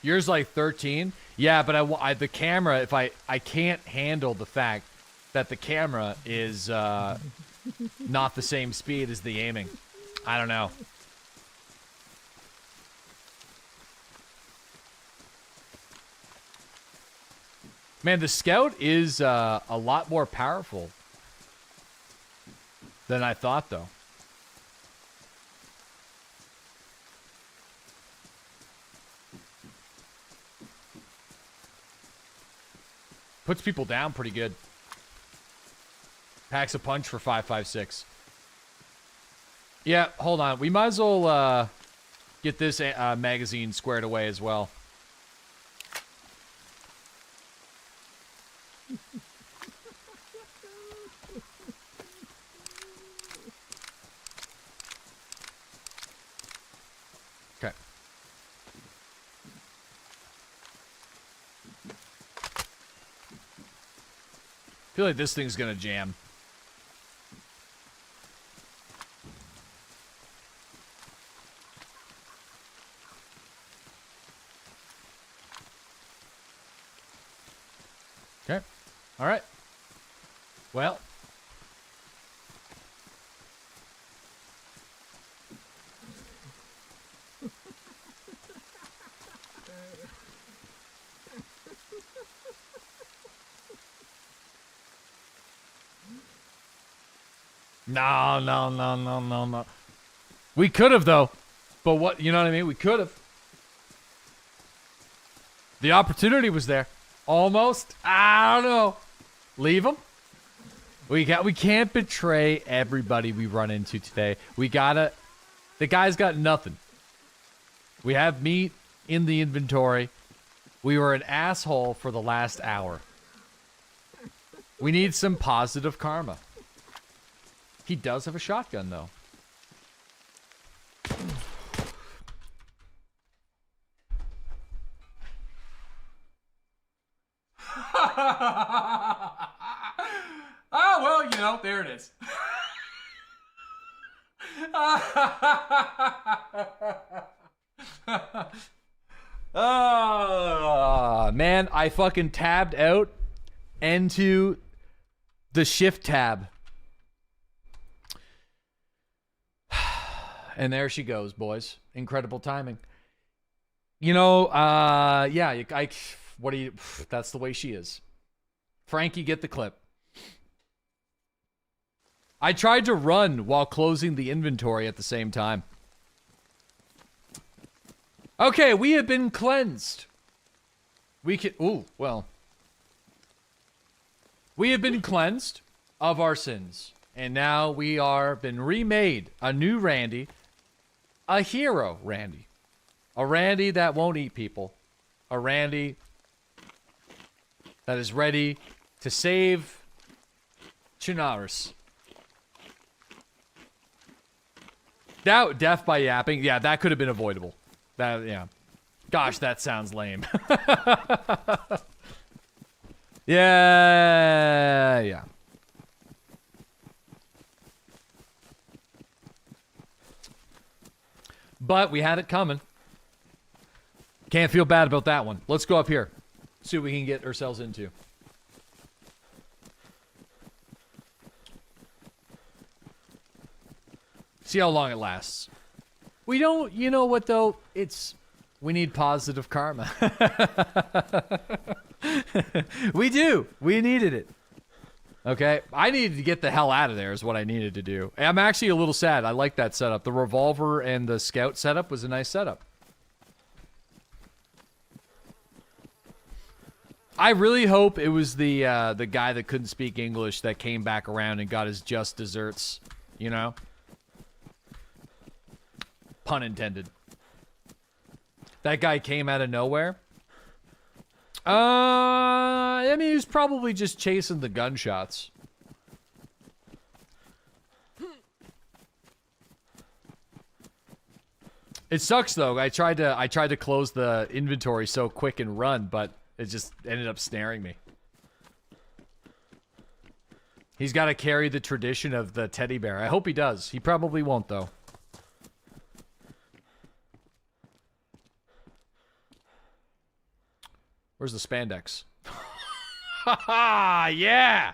Yours like 13? Yeah, but the camera, if I can't handle the fact that the camera is not the same speed as the aiming. I don't know. Man, the Scout is a lot more powerful than I thought, though. Puts people down pretty good. Packs a punch for 5.56. Yeah, hold on. We might as well get this magazine squared away as well. I feel like this thing's gonna jam. Okay. All right. Well. No. We could have, though. But what, you know what I mean? We could have. The opportunity was there. Almost. I don't know. Leave them. We can't betray everybody we run into today. We gotta. The guy's got nothing. We have meat in the inventory. We were an asshole for the last hour. We need some positive karma. He does have a shotgun, though. Oh, well, you know, there it is. Oh, man, I fucking tabbed out into the shift tab. And there she goes, boys. Incredible timing. You know, yeah, what do you, that's the way she is. Frankie, get the clip. I tried to run while closing the inventory at the same time. Okay, we have been cleansed. We can, ooh, well. We have been cleansed of our sins. And now we are been remade. A new Randy. A hero Randy. A Randy that won't eat people. A Randy that is ready to save Chernarus. Death by yapping. Yeah, that could have been avoidable. That, yeah. Gosh, that sounds lame. Yeah. But we had it coming. Can't feel bad about that one. Let's go up here. See what we can get ourselves into. See how long it lasts. We don't, you know what though? We need positive karma. We do. We needed it. Okay? I needed to get the hell out of there is what I needed to do. I'm actually a little sad. I like that setup. The revolver and the scout setup was a nice setup. I really hope it was the guy that couldn't speak English that came back around and got his just desserts, you know? Pun intended. That guy came out of nowhere. I mean, he was probably just chasing the gunshots. It sucks though. I tried to close the inventory so quick and run, but it just ended up snaring me. He's got to carry the tradition of the teddy bear. I hope he does. He probably won't though. Where's the spandex? Ha yeah!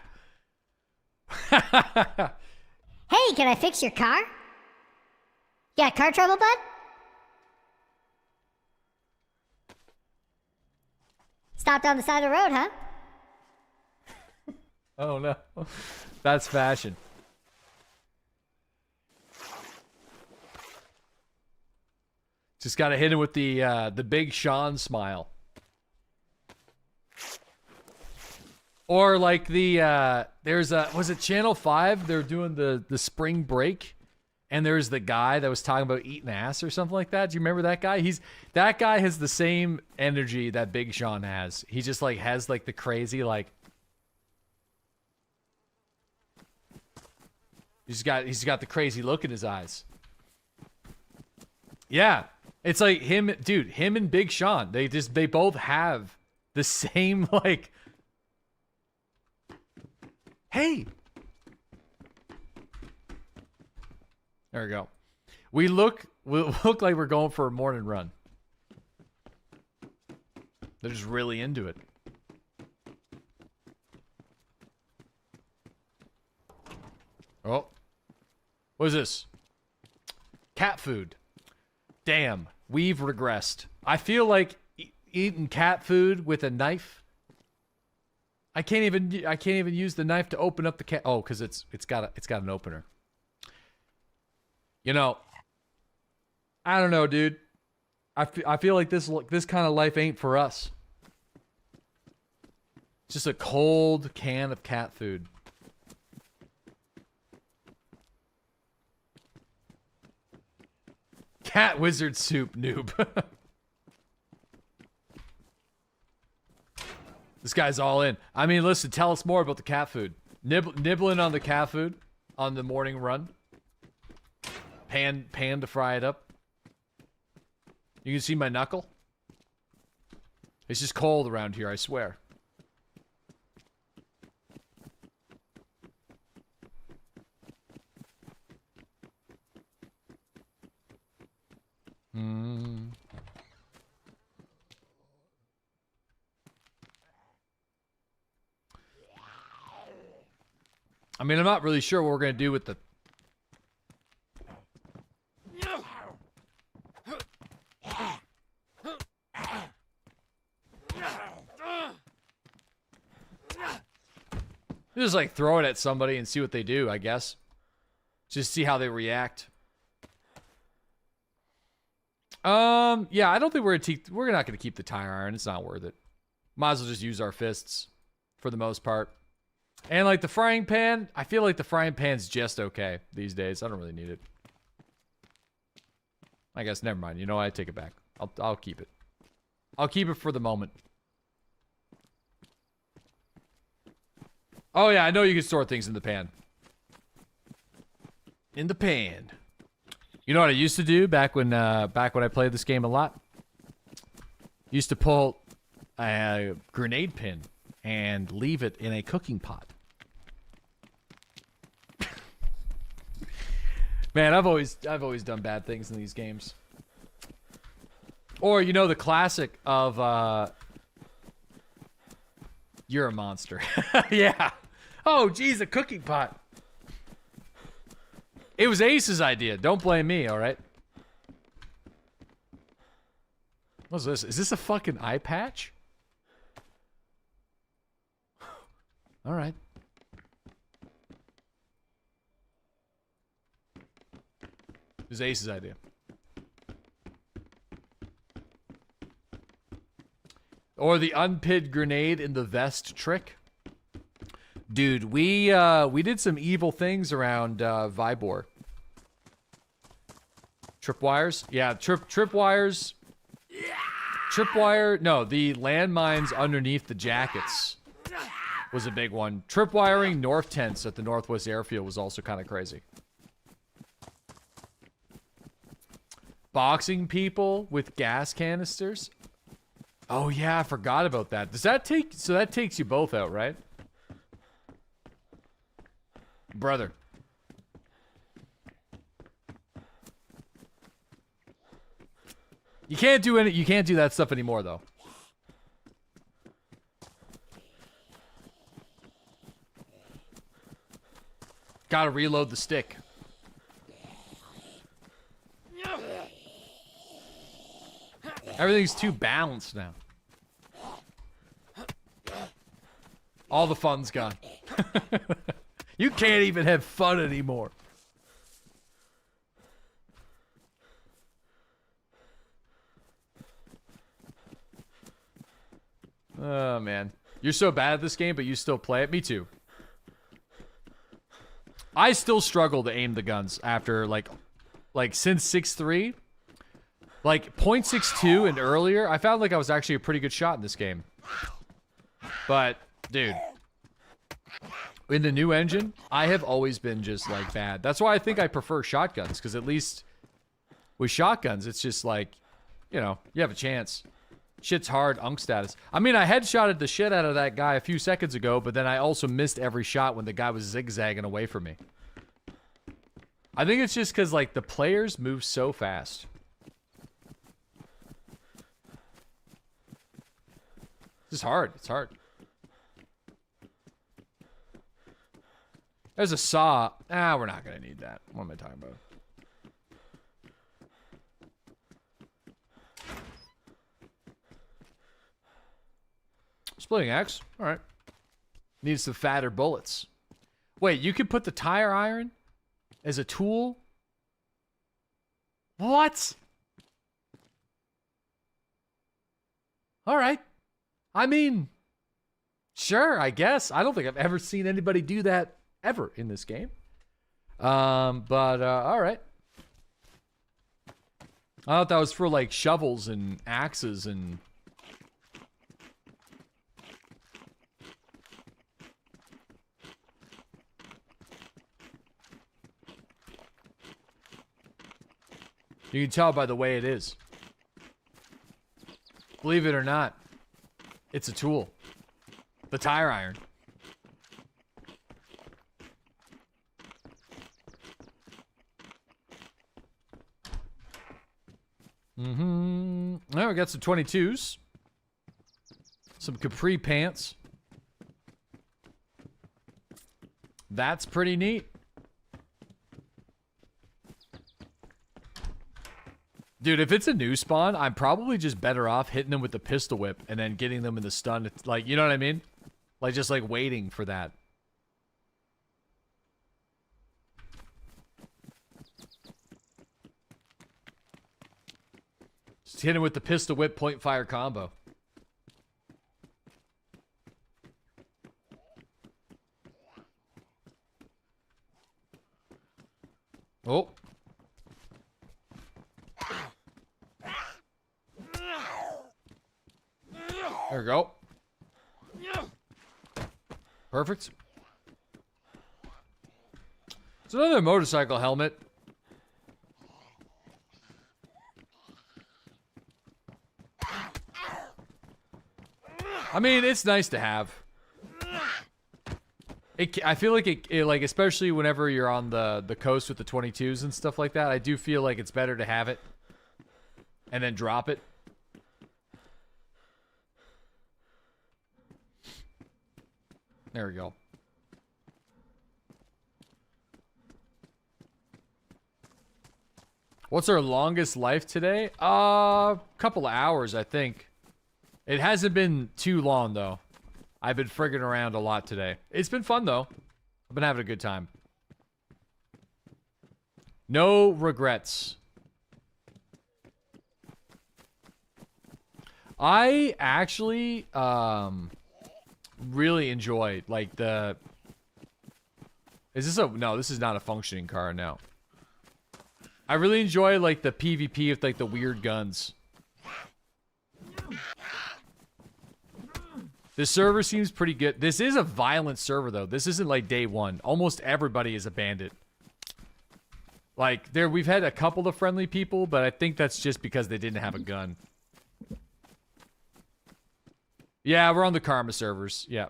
Hey, can I fix your car? You got car trouble, bud? Stopped on the side of the road, huh? Oh no. That's fashion. Just gotta hit him with the Big Sean smile. Or like the there's was it Channel 5? They're doing the spring break, and there's the guy that was talking about eating ass or something like that. Do you remember that guy? That guy has the same energy that Big Sean has. He just like has like the crazy like he's got the crazy look in his eyes. Yeah. It's like him and Big Sean. They both have the same like Hey! There we go. We look like we're going for a morning run. They're just really into it. Oh. What is this? Cat food. Damn. We've regressed. I feel like eating cat food with a knife. I can't even use the knife to open up the cat. Oh, because it's got an opener. You know, I don't know, dude. I feel like this kind of life ain't for us. It's just a cold can of cat food. Cat wizard soup, noob. This guy's all in. I mean, listen, tell us more about the cat food. Nibbling on the cat food on the morning run. Pan to fry it up. You can see my knuckle. It's just cold around here, I swear. I mean, I'm not really sure what we're going to do with the... Just like throw it at somebody and see what they do, I guess. Just see how they react. Yeah, I don't think we're not gonna keep the tire iron. It's not worth it. Might as well just use our fists for the most part. And like the frying pan, I feel like the frying pan's just okay these days. I don't really need it. I guess never mind. You know what? I take it back. I'll keep it. I'll keep it for the moment. Oh yeah, I know you can store things in the pan. In the pan. You know what I used to do back when I played this game a lot? Used to pull a grenade pin and leave it in a cooking pot. Man, I've always done bad things in these games. Or you know the classic of you're a monster. Yeah. Oh, geez, a cooking pot. It was Ace's idea. Don't blame me, all right? What's this? Is this a fucking eye patch? All right. It was Ace's idea. Or the unpinned grenade in the vest trick. Dude, we did some evil things around Vybor. Tripwires? Yeah, tripwires. Tripwire, no, the landmines underneath the jackets was a big one. Tripwiring north tents at the Northwest Airfield was also kind of crazy. Boxing people with gas canisters. Oh yeah, I forgot about that. Does that take, so that takes you both out, right? Brother. You can't do that stuff anymore though. Gotta reload the stick. Everything's too balanced now. All the fun's gone. You can't even have fun anymore. Oh, man. You're so bad at this game, but you still play it? Me too. I still struggle to aim the guns after, like since 6.3. Like, 0.62 and earlier, I found like I was actually a pretty good shot in this game. But, dude. In the new engine, I have always been just, like, bad. That's why I think I prefer shotguns, because at least with shotguns, it's just like, you know, you have a chance. Shit's hard, unk status. I mean, I headshotted the shit out of that guy a few seconds ago, but then I also missed every shot when the guy was zigzagging away from me. I think it's just because, like, the players move so fast. It's hard. It's hard. There's a saw. Ah, we're not going to need that. What am I talking about? Splitting axe. All right. Needs some fatter bullets. Wait, you can put the tire iron as a tool? What? All right. I mean, sure, I guess. I don't think I've ever seen anybody do that ever in this game. All right. I thought that was for, like, shovels and axes and... You can tell by the way it is. Believe it or not, it's a tool. The tire iron. Now we got some 22s. Some capri pants. That's pretty neat. Dude, if it's a new spawn, I'm probably just better off hitting them with the pistol whip and then getting them in the stun. It's like, you know what I mean? Like, just like waiting for that. Just hit him with the pistol whip point fire combo. Oh. There we go. Perfect. It's another motorcycle helmet. I mean, it's nice to have. I feel like it, like, especially whenever you're on the coast with the 22s and stuff like that, I do feel like it's better to have it and then drop it. There we go. What's our longest life today? Couple of hours, I think. It hasn't been too long, though. I've been frigging around a lot today. It's been fun, though. I've been having a good time. No regrets. I actually, really enjoy, like, the... Is this a... No, this is not a functioning car, no. I really enjoy, like, the PvP with, like, the weird guns. This server seems pretty good. This is a violent server, though. This isn't, like, day one. Almost everybody is a bandit. Like, we've had a couple of friendly people, but I think that's just because they didn't have a gun. Yeah, we're on the Karma servers. Yeah.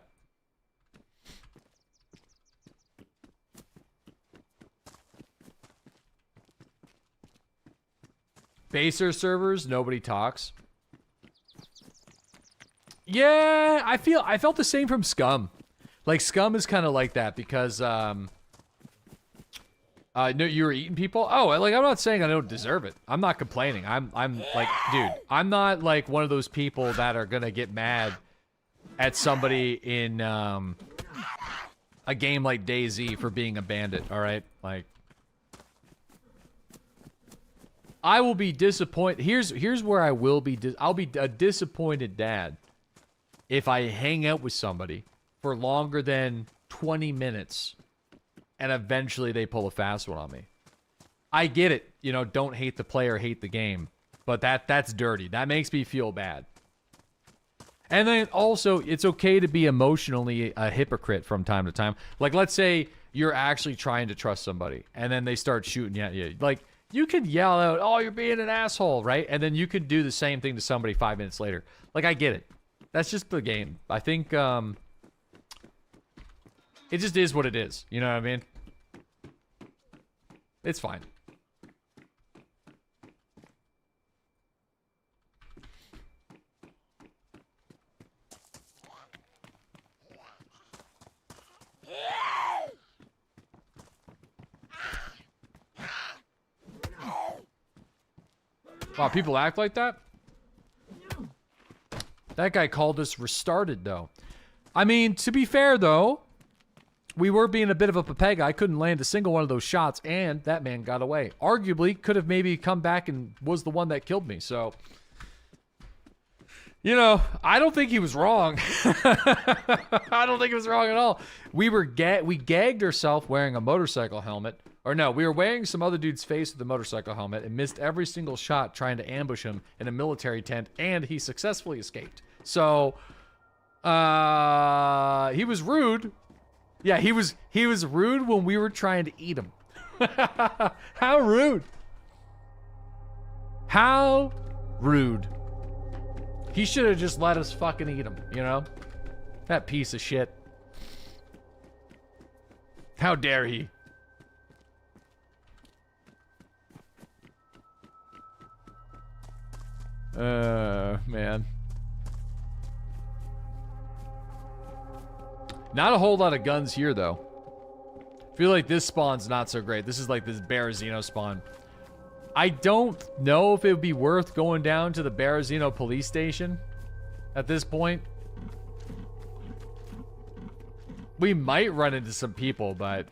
Baser servers, nobody talks. Yeah, I felt the same from Scum. Like, Scum is kind of like that because no, you were eating people. Oh, like, I'm not saying I don't deserve it. I'm not complaining. I'm like, dude, I'm not like one of those people that are gonna get mad at somebody in a game like DayZ for being a bandit, all right? Like, I will be disappointed. Here's where I will be. I'll be a disappointed dad if I hang out with somebody for longer than 20 minutes and eventually they pull a fast one on me. I get it. You know, don't hate the player, hate the game. But that's dirty. That makes me feel bad. And then also, it's okay to be emotionally a hypocrite from time to time. Like, let's say you're actually trying to trust somebody, and then they start shooting at you. Like, you could yell out, "Oh, you're being an asshole," right? And then you could do the same thing to somebody 5 minutes later. Like, I get it. That's just the game. I think it just is what it is. You know what I mean? It's fine. Wow, people act like that? That guy called us restarted, though. I mean, to be fair, though, we were being a bit of a papega. I couldn't land a single one of those shots, and that man got away. Arguably, could have maybe come back and was the one that killed me, so... You know, I don't think he was wrong. I don't think he was wrong at all. We gagged ourselves wearing a motorcycle helmet. Or no, we were wearing some other dude's face with a motorcycle helmet and missed every single shot trying to ambush him in a military tent, and he successfully escaped. So, he was rude. Yeah, he was rude when we were trying to eat him. How rude. How rude. He should have just let us fucking eat him, you know? That piece of shit. How dare he? Man. Not a whole lot of guns here, though. I feel like this spawn's not so great. This is like this Berezino spawn. I don't know if it would be worth going down to the Berezino police station at this point. We might run into some people, but...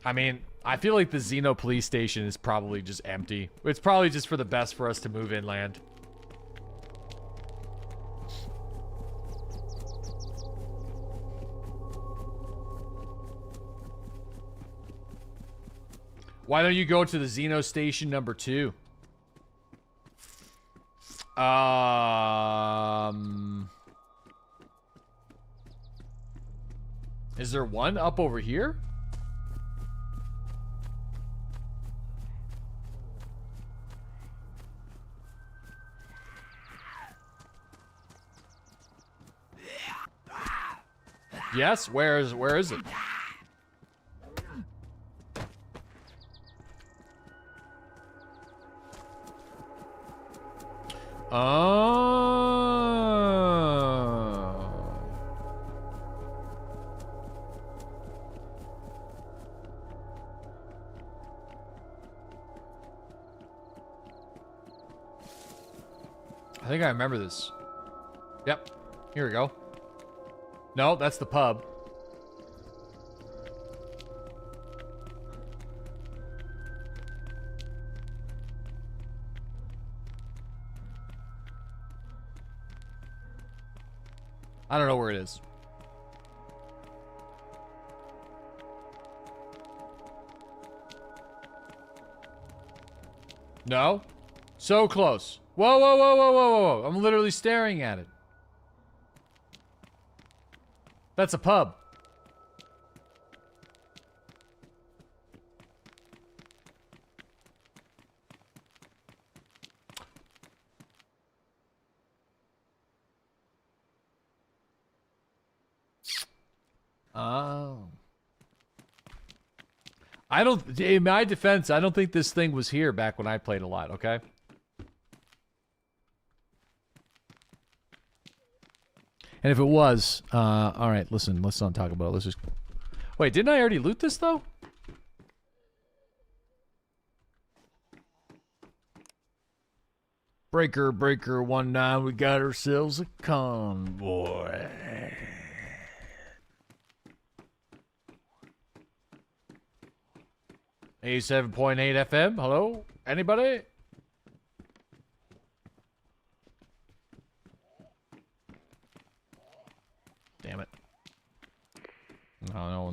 I mean, I feel like the Zeno police station is probably just empty. It's probably just for the best for us to move inland. Why don't you go to the Zeno station number 2? Is there one up over here? Yes, where is it? Oh. I think I remember this. Yep. Here we go. No, that's the pub. I don't know where it is. No? So close. Whoa, whoa, whoa, whoa, whoa, whoa. I'm literally staring at it. That's a pub. Oh. I don't, in my defense, I don't think this thing was here back when I played a lot, okay? And if it was, alright, listen, let's not talk about it. Let's just... Wait, didn't I already loot this, though? Breaker, breaker, 1-9, we got ourselves a convoy. A7.8 FM, hello? Anybody? Damn it. No,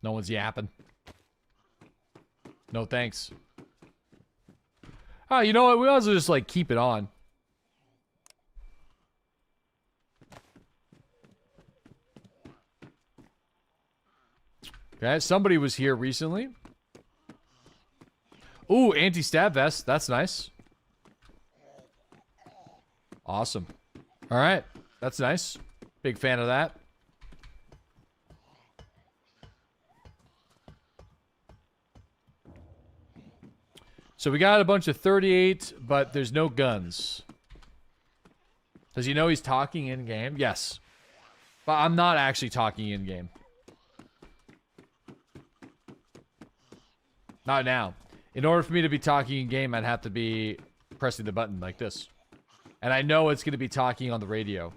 no one's yapping. No thanks. Oh, you know what? We might as well just, like, keep it on. Okay, somebody was here recently. Ooh, anti-stab vest. That's nice. Awesome. All right. That's nice. Big fan of that. So we got a bunch of 38, but there's no guns. Does he know he's talking in-game? Yes. But I'm not actually talking in-game. Not now. In order for me to be talking in-game, I'd have to be pressing the button like this. And I know it's going to be talking on the radio.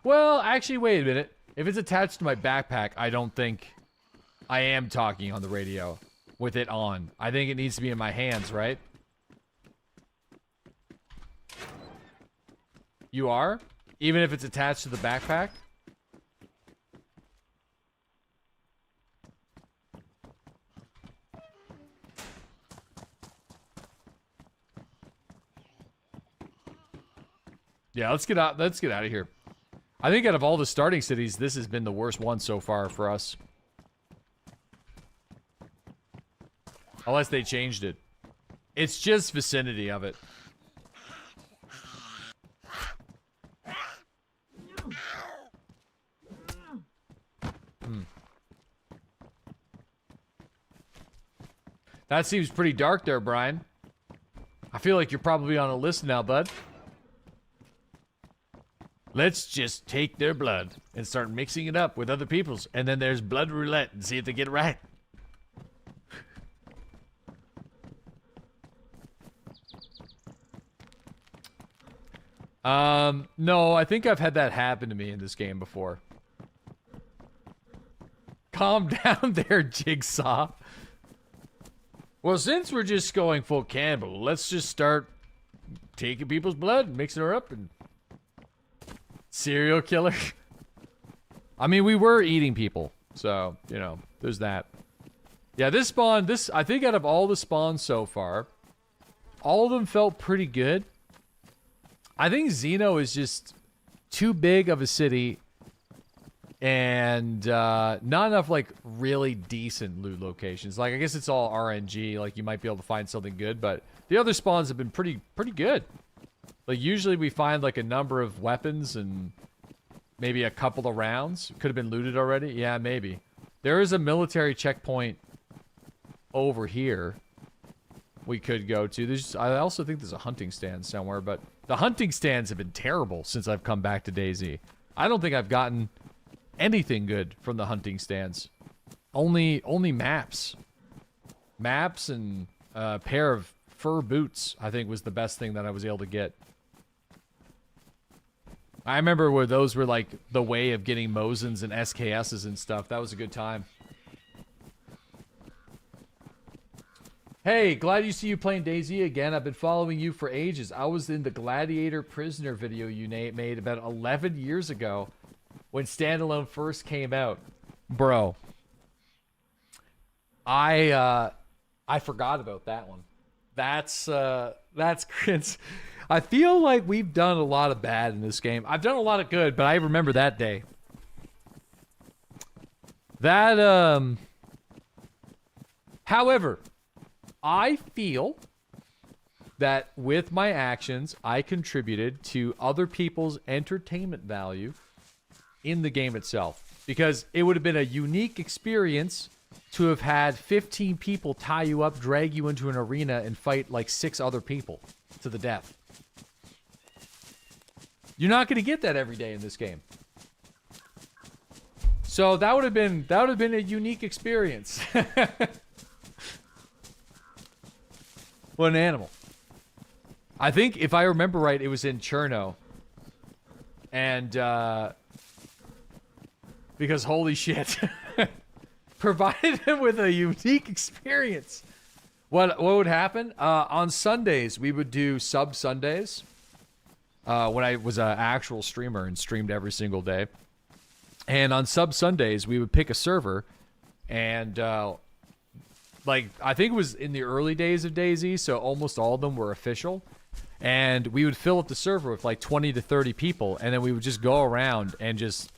Well, actually, wait a minute. If it's attached to my backpack, I don't think I am talking on the radio with it on. I think it needs to be in my hands, right? You are? Even if it's attached to the backpack? Yeah, let's get out of here. I think out of all the starting cities, this has been the worst one so far for us. Unless they changed it. It's just vicinity of it. That seems pretty dark there, Brian. I feel like you're probably on a list now, bud. Let's just take their blood and start mixing it up with other people's. And then there's blood roulette and see if they get it right. No, I think I've had that happen to me in this game before. Calm down there, Jigsaw. Well, since we're just going full cannibal, let's just start taking people's blood and mixing her up and... Serial killer? I mean, we were eating people, so, you know, there's that. Yeah, this spawn, I think out of all the spawns so far, all of them felt pretty good. I think Xeno is just too big of a city and not enough, like, really decent loot locations. Like, I guess it's all RNG, like, you might be able to find something good, but the other spawns have been pretty good. Like, usually we find, like, a number of weapons and maybe a couple of rounds. Could have been looted already. Yeah, maybe. There is a military checkpoint over here we could go to. I also think there's a hunting stand somewhere, but the hunting stands have been terrible since I've come back to DayZ. I don't think I've gotten anything good from the hunting stands. Only maps. Maps and a pair of fur boots, I think, was the best thing that I was able to get. I remember where those were like the way of getting Mosins and SKSs and stuff. That was a good time. Hey, glad you see you playing DayZ again. I've been following you for ages. I was in the Gladiator Prisoner video you made about 11 years ago when Standalone first came out. Bro. I forgot about that one. That's cringe. I feel like we've done a lot of bad in this game. I've done a lot of good, but I remember that day. However, I feel that with my actions, I contributed to other people's entertainment value in the game itself. Because it would have been a unique experience to have had 15 people tie you up, drag you into an arena, and fight like 6 other people to the death. You're not going to get that every day in this game. So that would have been a unique experience. What an animal. I think, if I remember right, it was in Cherno. And, because holy shit. Provided him with a unique experience. What would happen? On Sundays, we would do sub Sundays. When I was an actual streamer and streamed every single day. And on sub Sundays, we would pick a server. And, like, I think it was in the early days of DayZ, so almost all of them were official. And we would fill up the server with like 20 to 30 people. And then we would just go around and just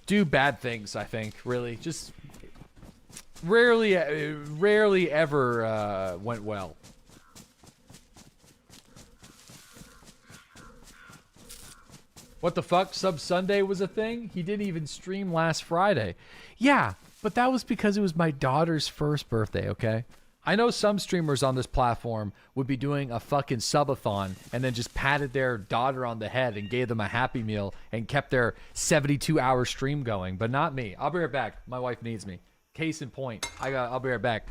do bad things, I think, really. Just rarely ever went well. What the fuck? Sub Sunday was a thing? He didn't even stream last Friday. Yeah, but that was because it was my daughter's first birthday, okay? I know some streamers on this platform would be doing a fucking subathon and then just patted their daughter on the head and gave them a Happy Meal and kept their 72-hour stream going, but not me. I'll be right back. My wife needs me. Case in point. I'll be right back.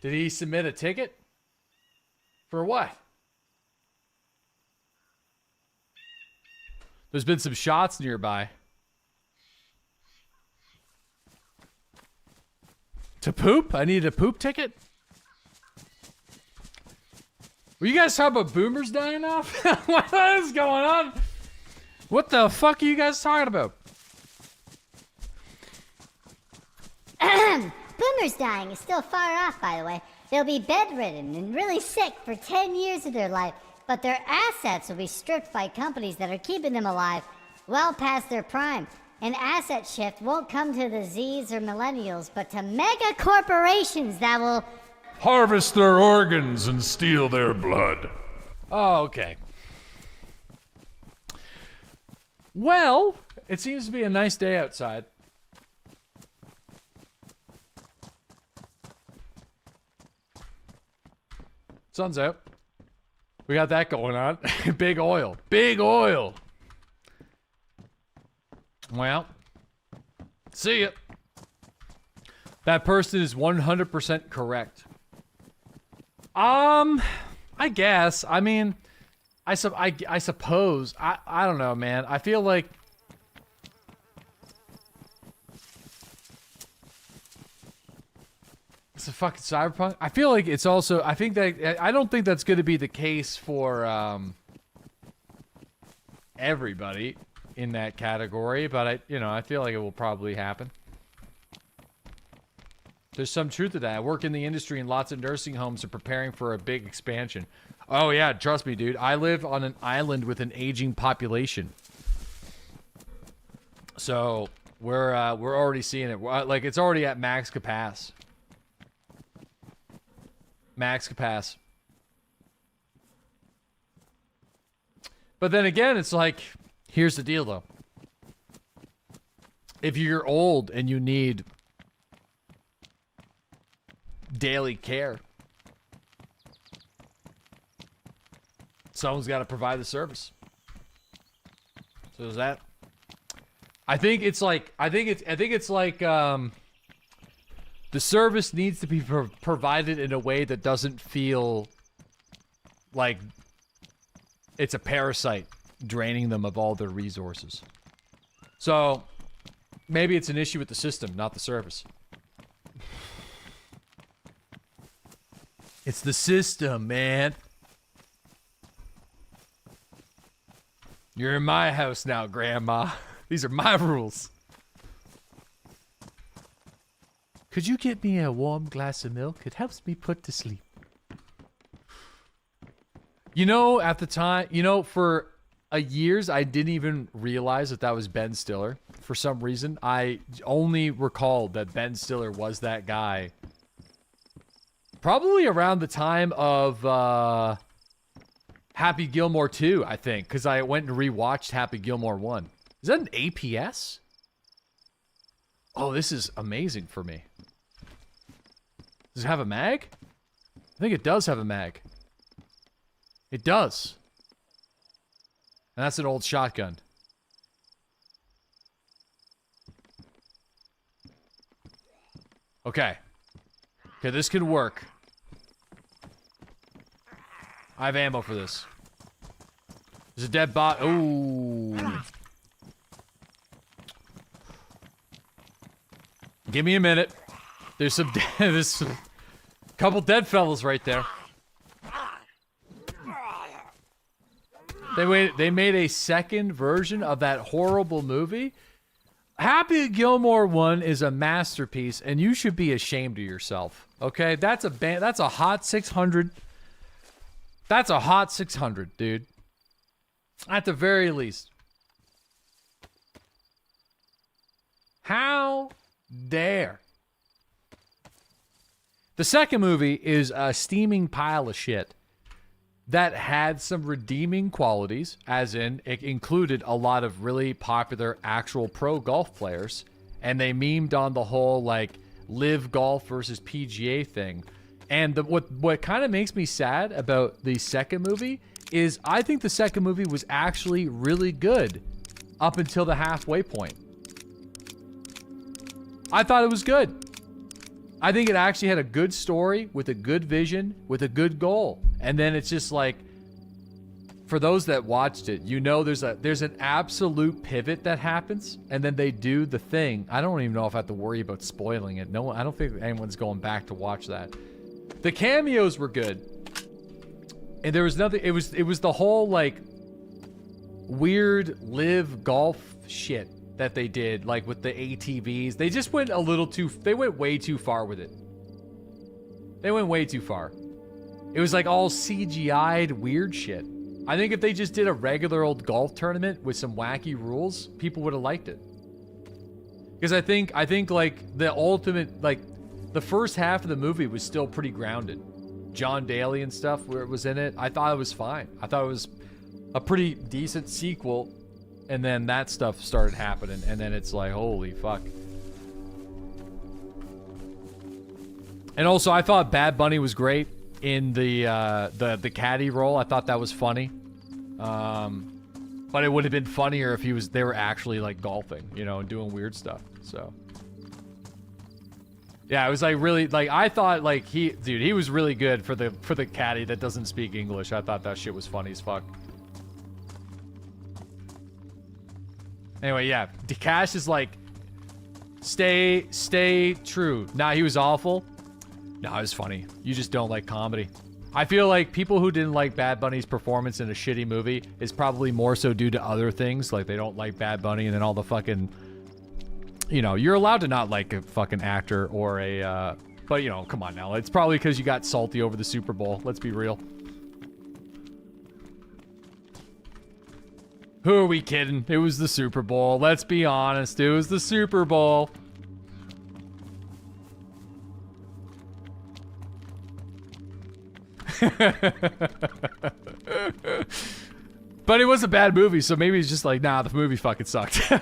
Did he submit a ticket? For what? There's been some shots nearby. To poop? I need a poop ticket? Were you guys talking about boomers dying off? What is going on? What the fuck are you guys talking about? Boomers dying is still far off, by the way. They'll be bedridden and really sick for 10 years of their life, but their assets will be stripped by companies that are keeping them alive well past their prime. An asset shift won't come to the Zs or millennials, but to mega corporations that will Harvest their organs and steal their blood. Oh, okay. Well, it seems to be a nice day outside. Sun's out. We got that going on. Big oil. Big oil. Well, see ya. That person is 100% correct. I guess. I mean, I suppose. I don't know, man. I feel like it's a fucking cyberpunk. I feel like it's also. I don't think that's going to be the case for everybody in that category, but I feel like it will probably happen. There's some truth to that. I work in the industry and lots of nursing homes are preparing for a big expansion. Oh yeah, trust me, dude. I live on an island with an aging population. So we're already seeing it. Like it's already at max capacity. Max capacity. But then again, it's like, here's the deal though. If you're old and you need daily care, someone's got to provide the service. So is that? I think it's like the service needs to be provided in a way that doesn't feel like it's a parasite draining them of all their resources. So maybe it's an issue with the system, not the service. It's the system, man. You're in my house now, Grandma. These are my rules. Could you get me a warm glass of milk? It helps me put to sleep. You know, at the time, for years, I didn't even realize that was Ben Stiller. For some reason, I only recalled that Ben Stiller was that guy. Probably around the time of Happy Gilmore 2, I think, because I went and rewatched Happy Gilmore 1. Is that an APS? Oh, this is amazing for me. Does it have a mag? I think it does have a mag. It does. And that's an old shotgun. Okay. Okay, this can work. I have ammo for this. There's a dead bot. Ooh. Give me a minute. There's some there's a couple dead fellas right there. They made a second version of that horrible movie. Happy Gilmore 1 is a masterpiece, and you should be ashamed of yourself. Okay, that's a hot 600. That's a hot 600, dude. At the very least. How dare? The second movie is a steaming pile of shit that had some redeeming qualities, as in it included a lot of really popular actual pro golf players, and they memed on the whole like live golf versus PGA thing. And what kind of makes me sad about the second movie is I think the second movie was actually really good up until the halfway point. I thought it was good. I think it actually had a good story with a good vision with a good goal. And then it's just like, for those that watched it, you know there's an absolute pivot that happens, and then they do the thing. I don't even know if I have to worry about spoiling it. No, I don't think anyone's going back to watch that. The cameos were good, and there was nothing. It was the whole like weird live golf shit that they did, like with the ATVs. They just went a little too. They went way too far with it. They went way too far. It was like all CGI'd weird shit. I think if they just did a regular old golf tournament with some wacky rules, people would have liked it. Because I think like the ultimate, like the first half of the movie was still pretty grounded. John Daly and stuff where it was in it, I thought it was fine. I thought it was a pretty decent sequel, and then that stuff started happening, and then it's like, holy fuck. And also, I thought Bad Bunny was great in the caddy role. I thought that was funny. But it would have been funnier if they were actually like golfing, you know, and doing weird stuff. So yeah, it was like really like I thought like he was really good for the caddy that doesn't speak English. I thought that shit was funny as fuck. Anyway, yeah, Cash is like stay true. Nah, he was awful. No, it was funny. You just don't like comedy. I feel like people who didn't like Bad Bunny's performance in a shitty movie is probably more so due to other things. Like, they don't like Bad Bunny, and then all the fucking... You know, you're allowed to not like a fucking actor or a... But, you know, come on now. It's probably because you got salty over the Super Bowl. Let's be real. Who are we kidding? It was the Super Bowl. Let's be honest. It was the Super Bowl. But it was a bad movie, so maybe he's just like, nah, the movie fucking sucked.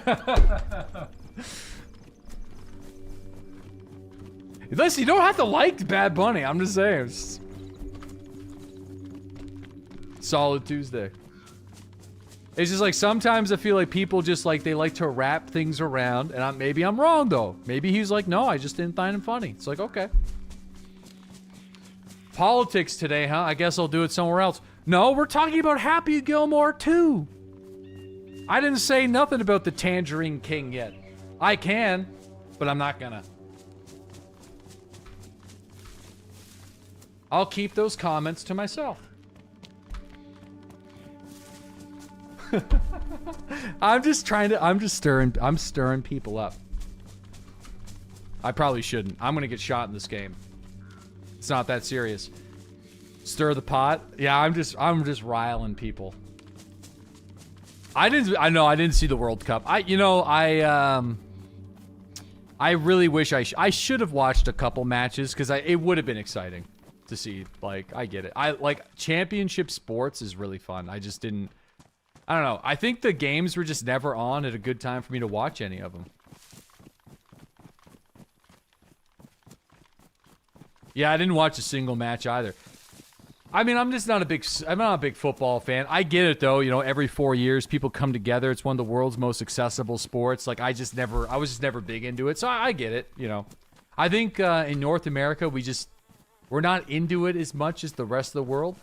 Listen, you don't have to like Bad Bunny. I'm just saying. Solid Tuesday. It's just like sometimes I feel like people just like, they like to wrap things around, and maybe I'm wrong though. Maybe he's like, no, I just didn't find him funny. It's like, okay. Politics today, huh? I guess I'll do it somewhere else. No, we're talking about Happy Gilmore 2. I didn't say nothing about the Tangerine King yet. I can, but I'm not gonna. I'll keep those comments to myself. I'm stirring people up. I probably shouldn't. I'm gonna get shot in this game. It's not that serious. Stir the pot. Yeah, I'm just riling people. I didn't see the World Cup. I really wish I should have watched a couple matches because it would have been exciting to see. Like, I get it. I like championship sports is really fun. I just didn't. I don't know. I think the games were just never on at a good time for me to watch any of them. Yeah, I didn't watch a single match either. I mean, I'm not a big football fan. I get it though. You know, every 4 years people come together. It's one of the world's most accessible sports. Like I was just never big into it. So I get it. You know, I think in North America we're not into it as much as the rest of the world.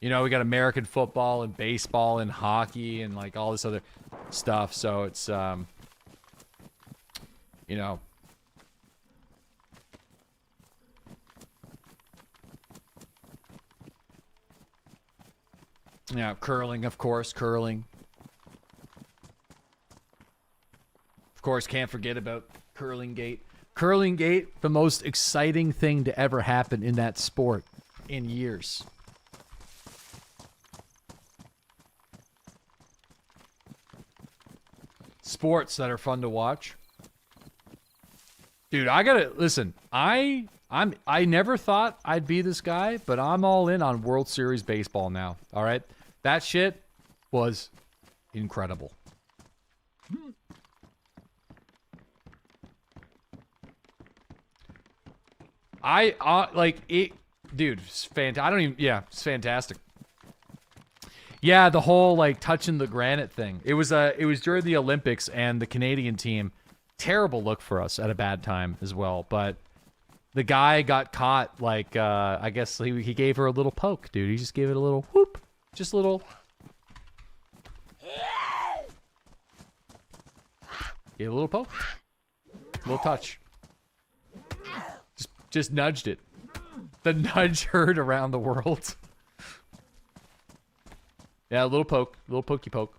You know, we got American football and baseball and hockey and like all this other stuff. So it's you know. Yeah, curling, of course, curling. Of course, can't forget about Curling Gate. Curling Gate, the most exciting thing to ever happen in that sport in years. Sports that are fun to watch. Dude, I gotta listen. I never thought I'd be this guy, but I'm all in on World Series baseball now. All right, that shit was incredible. I like it, dude. It's fantastic. It's fantastic. Yeah, the whole like touching the granite thing. It was during the Olympics and the Canadian team. Terrible look for us at a bad time as well, but the guy got caught, like, I guess he gave her a little poke, dude. He just gave it a little whoop. Just a little. Gave a little poke. A little touch. Just nudged it. The nudge heard around the world. Yeah, a little poke. A little pokey poke.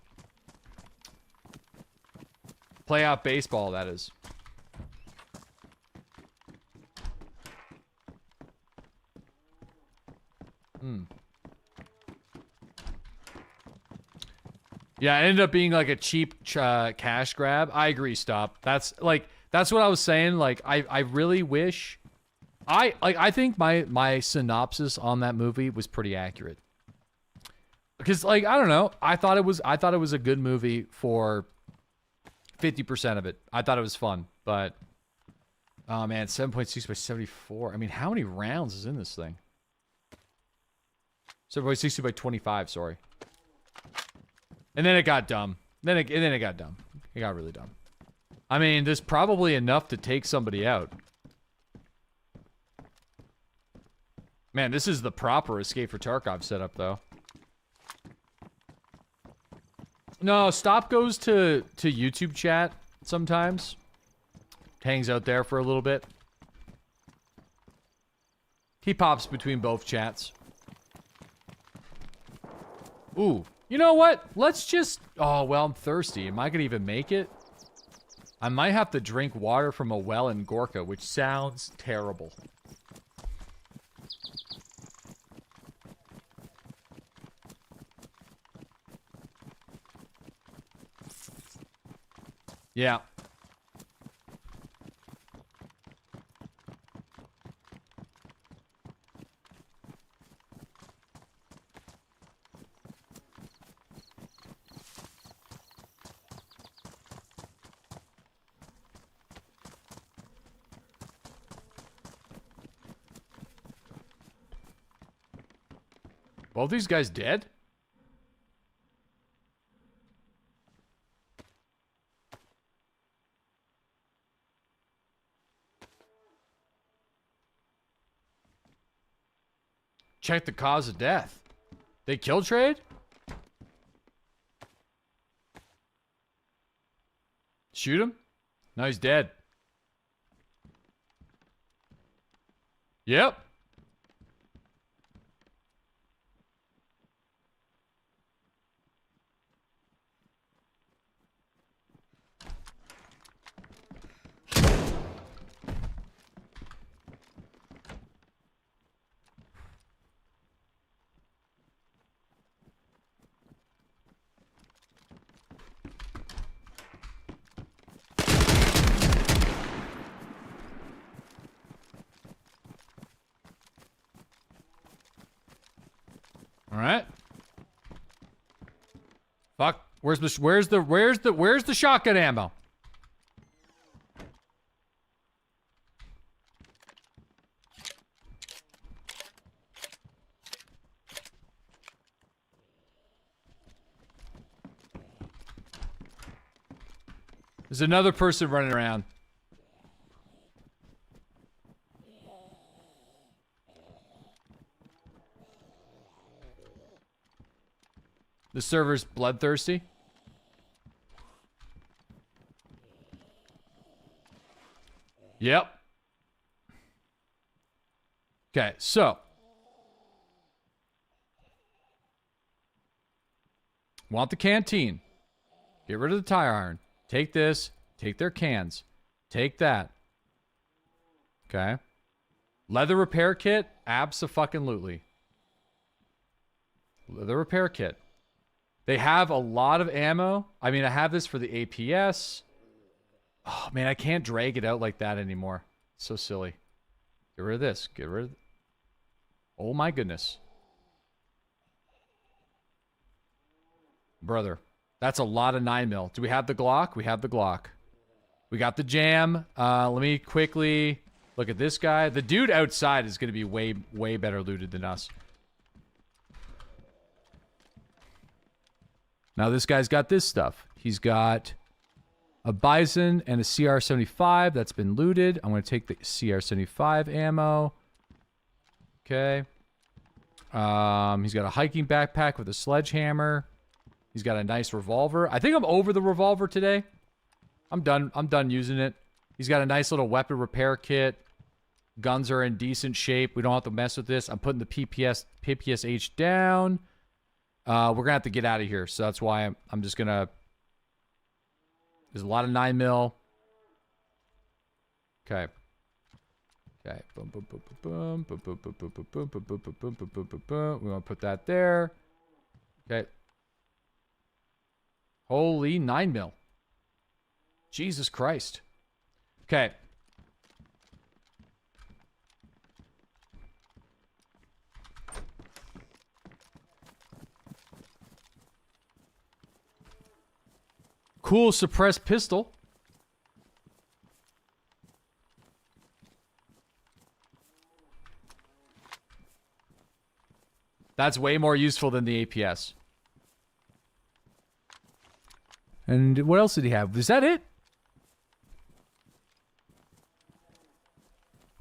Play out baseball, that is. Yeah, it ended up being like a cheap cash grab. I agree, stop. That's what I was saying. Like, I really wish I think my synopsis on that movie was pretty accurate. Because, like, I don't know. I thought it was a good movie for 50% of it. I thought it was fun, but oh man, 7.6 by 74. I mean, how many rounds is in this thing? 7.60 by 25, sorry. And then it got dumb. Then it got dumb. It got really dumb. I mean, there's probably enough to take somebody out. Man, this is the proper Escape for Tarkov setup, though. No, Stop goes to YouTube chat sometimes. Hangs out there for a little bit. He pops between both chats. Ooh. You know what? Let's just... Oh, well, I'm thirsty. Am I going to even make it? I might have to drink water from a well in Gorka, which sounds terrible. Yeah. Both these guys dead? Check the cause of death. They kill trade? Shoot him? No, he's dead. Yep. Alright. Fuck. Where's the shotgun ammo? There's another person running around. The server's bloodthirsty. Yep. Okay, so. Want the canteen. Get rid of the tire iron. Take this. Take their cans. Take that. Okay. Leather repair kit. Abso-fucking-lutely. Leather repair kit. They have a lot of ammo. I mean, I have this for the APS. Oh, man, I can't drag it out like that anymore. It's so silly. Get rid of this. Get rid of... Oh, my goodness. Brother. That's a lot of 9mm. Do we have the Glock? We have the Glock. We got the jam. Let me quickly look at this guy. The dude outside is going to be way, way better looted than us. Now this guy's got this stuff. He's got a Bison, and a CR75 that's been looted. I'm going to take the CR75 ammo. Okay. He's got a hiking backpack with a sledgehammer. He's got a nice revolver. I think I'm over the revolver today. I'm done using it. He's got a nice little weapon repair kit. Guns are in decent shape. We don't have to mess with this. I'm putting the PPSH down. We're going to have to get out of here. So that's why I'm just going to... There's a lot of 9mm. Okay. Okay. Boom, boom, boom, boom, boom, boom, boom, boom, boom, boom, boom, boom, boom, boom, boom, boom, boom, boom. We want to put that there. Okay. Holy 9mm. Jesus Christ. Okay. Cool suppressed pistol. That's way more useful than the APS. And what else did he have? Is that it?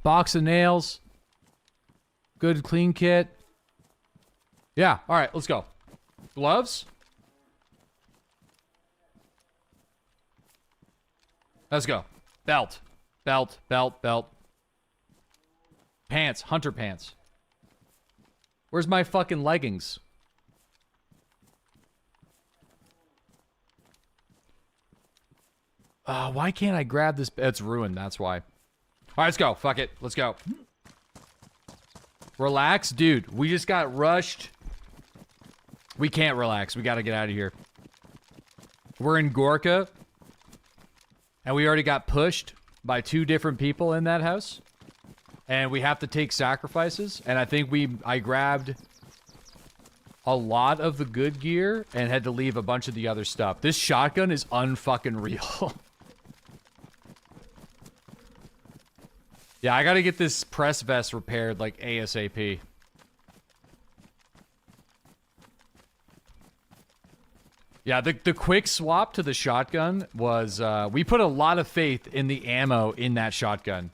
Box of nails. Good clean kit. Yeah, alright, let's go. Gloves? Let's go. Belt. Belt, belt, belt. Pants. Hunter pants. Where's my fucking leggings? Why can't I grab this? It's ruined, that's why. Alright, let's go. Fuck it. Let's go. Relax? Dude, we just got rushed. We can't relax. We gotta get out of here. We're in Gorka. And we already got pushed by 2 different people in that house. And we have to take sacrifices. And I think I grabbed a lot of the good gear and had to leave a bunch of the other stuff. This shotgun is unfucking real. Yeah, I gotta get this press vest repaired like ASAP. Yeah, the quick swap to the shotgun was, we put a lot of faith in the ammo in that shotgun.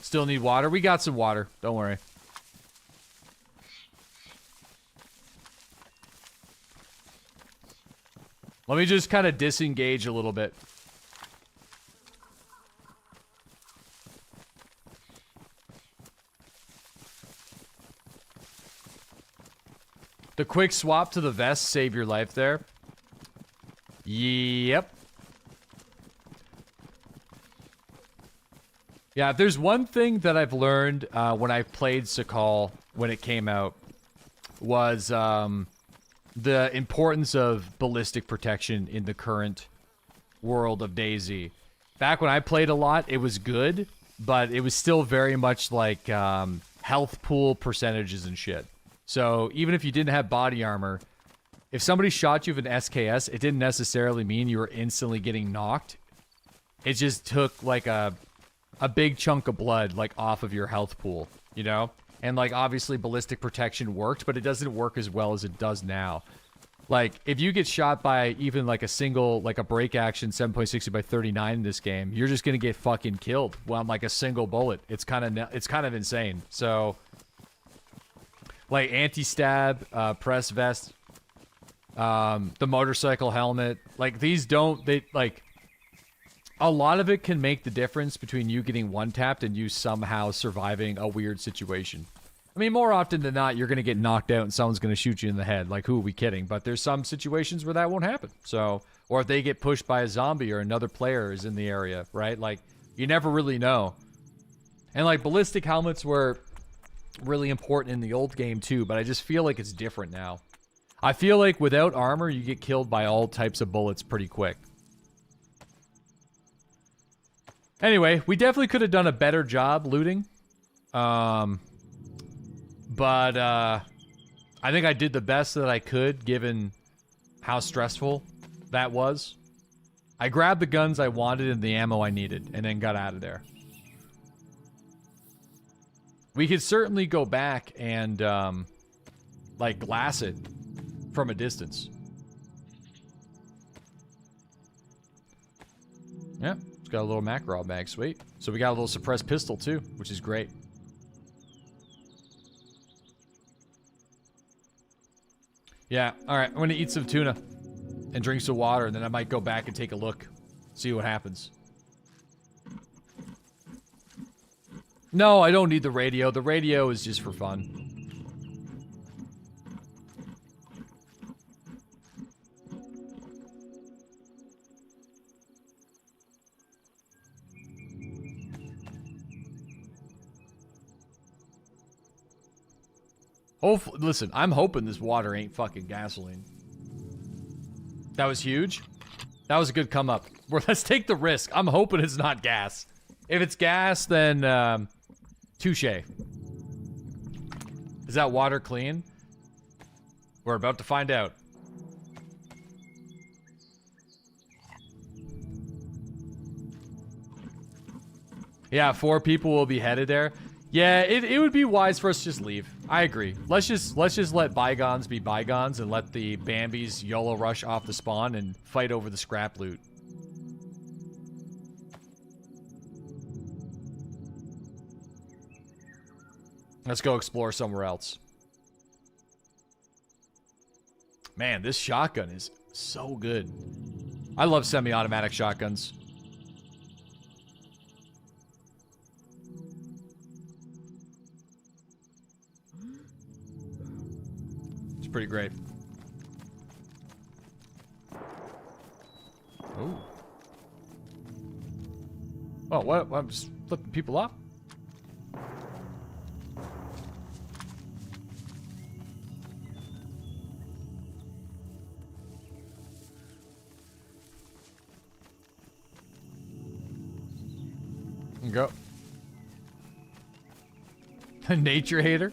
Still need water? We got some water. Don't worry. Let me just kind of disengage a little bit. The quick swap to the vest saved your life there. Yep. Yeah, if there's one thing that I've learned when I played Sakal when it came out was the importance of ballistic protection in the current world of DayZ. Back when I played a lot, it was good, but it was still very much like health pool percentages and shit. So even if you didn't have body armor, if somebody shot you with an SKS, it didn't necessarily mean you were instantly getting knocked. It just took like a big chunk of blood like off of your health pool, you know? And like obviously ballistic protection worked, but it doesn't work as well as it does now. Like if you get shot by even like a single, like a break action 7.60 by 39 in this game, you're just gonna get fucking killed on like a single bullet. It's kind of insane. So like anti-stab, press vest, the motorcycle helmet, like these like a lot of it can make the difference between you getting one-tapped and you somehow surviving a weird situation. I mean, more often than not, you're going to get knocked out and someone's going to shoot you in the head. Like, who are we kidding? But there's some situations where that won't happen. So, or if they get pushed by a zombie or another player is in the area, right? Like, you never really know. And like, ballistic helmets were really important in the old game too, but I just feel like it's different now. I feel like without armor, you get killed by all types of bullets pretty quick. Anyway, we definitely could have done a better job looting. But I think I did the best that I could given how stressful that was. I grabbed the guns I wanted and the ammo I needed and then got out of there. We could certainly go back and like glass it from a distance. Yeah, it's got a little mackerel bag. Sweet. So we got a little suppressed pistol too, which is great. Yeah, alright. I'm going to eat some tuna and drink some water, and then I might go back and take a look. See what happens. No, I don't need the radio. The radio is just for fun. Hopefully, listen, I'm hoping this water ain't fucking gasoline. That was huge. That was a good come up. Let's take the risk. I'm hoping it's not gas. If it's gas, then touche. Is that water clean? We're about to find out. Yeah, 4 people will be headed there. Yeah, it would be wise for us to just leave. I agree. Let's just let bygones be bygones and let the Bambis YOLO rush off the spawn and fight over the scrap loot. Let's go explore somewhere else. Man, this shotgun is so good. I love semi-automatic shotguns. It's pretty great. Ooh. Oh, what? I'm just flipping people off? Go. A nature hater?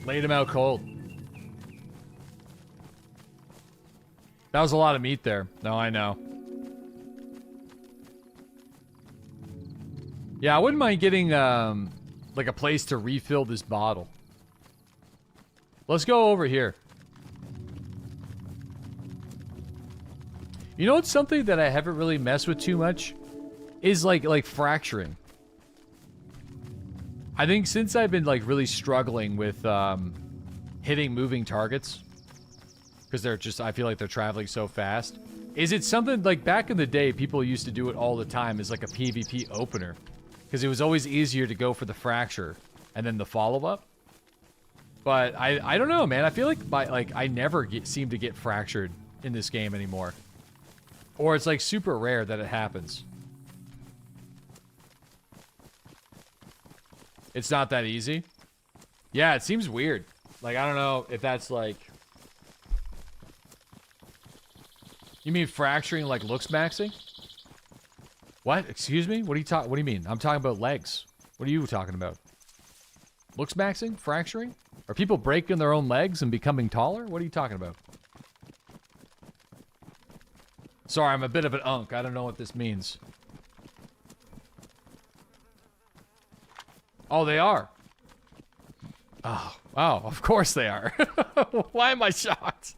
Laid him out cold. That was a lot of meat there. No, I know. Yeah, I wouldn't mind getting, like a place to refill this bottle. Let's go over here. You know what's something that I haven't really messed with too much? Is like fracturing. I think since I've been like really struggling with hitting moving targets, because they're just, I feel like they're traveling so fast. Is it something like back in the day, people used to do it all the time as like a PvP opener, because it was always easier to go for the fracture and then the follow-up. But I don't know, man. I feel like I never seem to get fractured in this game anymore. Or it's like super rare that it happens. It's not that easy. Yeah, it seems weird. Like, I don't know if that's like... You mean fracturing like looks maxing? What? Excuse me? What do you mean? I'm talking about legs. What are you talking about? Looks maxing? Fracturing? Are people breaking their own legs and becoming taller? What are you talking about? Sorry, I'm a bit of an unk. I don't know what this means. Oh, they are. Oh, wow. Of course they are. Why am I shocked?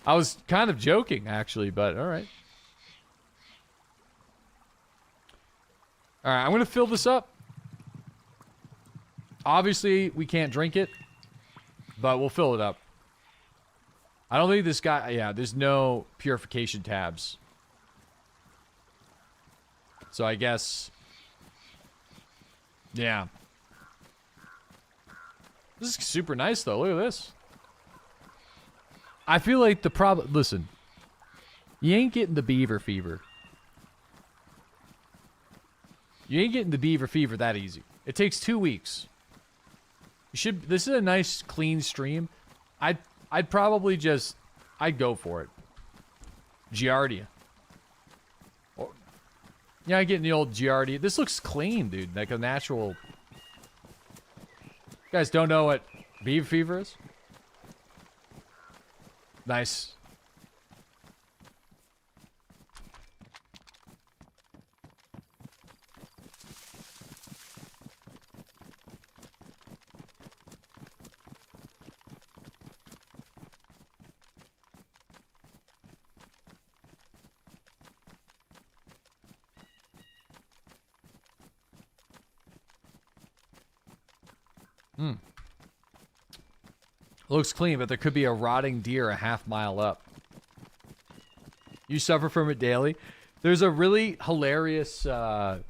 I was kind of joking, actually, but all right. All right, I'm going to fill this up. Obviously, we can't drink it, but we'll fill it up. I don't think this guy... Yeah, there's no purification tabs. So I guess... Yeah. This is super nice, though. Look at this. I feel like the problem... Listen. You ain't getting the beaver fever. You ain't getting the beaver fever that easy. It takes 2 weeks. You should... This is a nice, clean stream. I'd probably just... I'd go for it. Giardia. Or, yeah, getting the old Giardia. This looks clean, dude. Like a natural... You guys don't know what beaver fever is? Nice. Looks clean, but there could be a rotting deer a half-mile up. You suffer from it daily. There's a really hilarious, I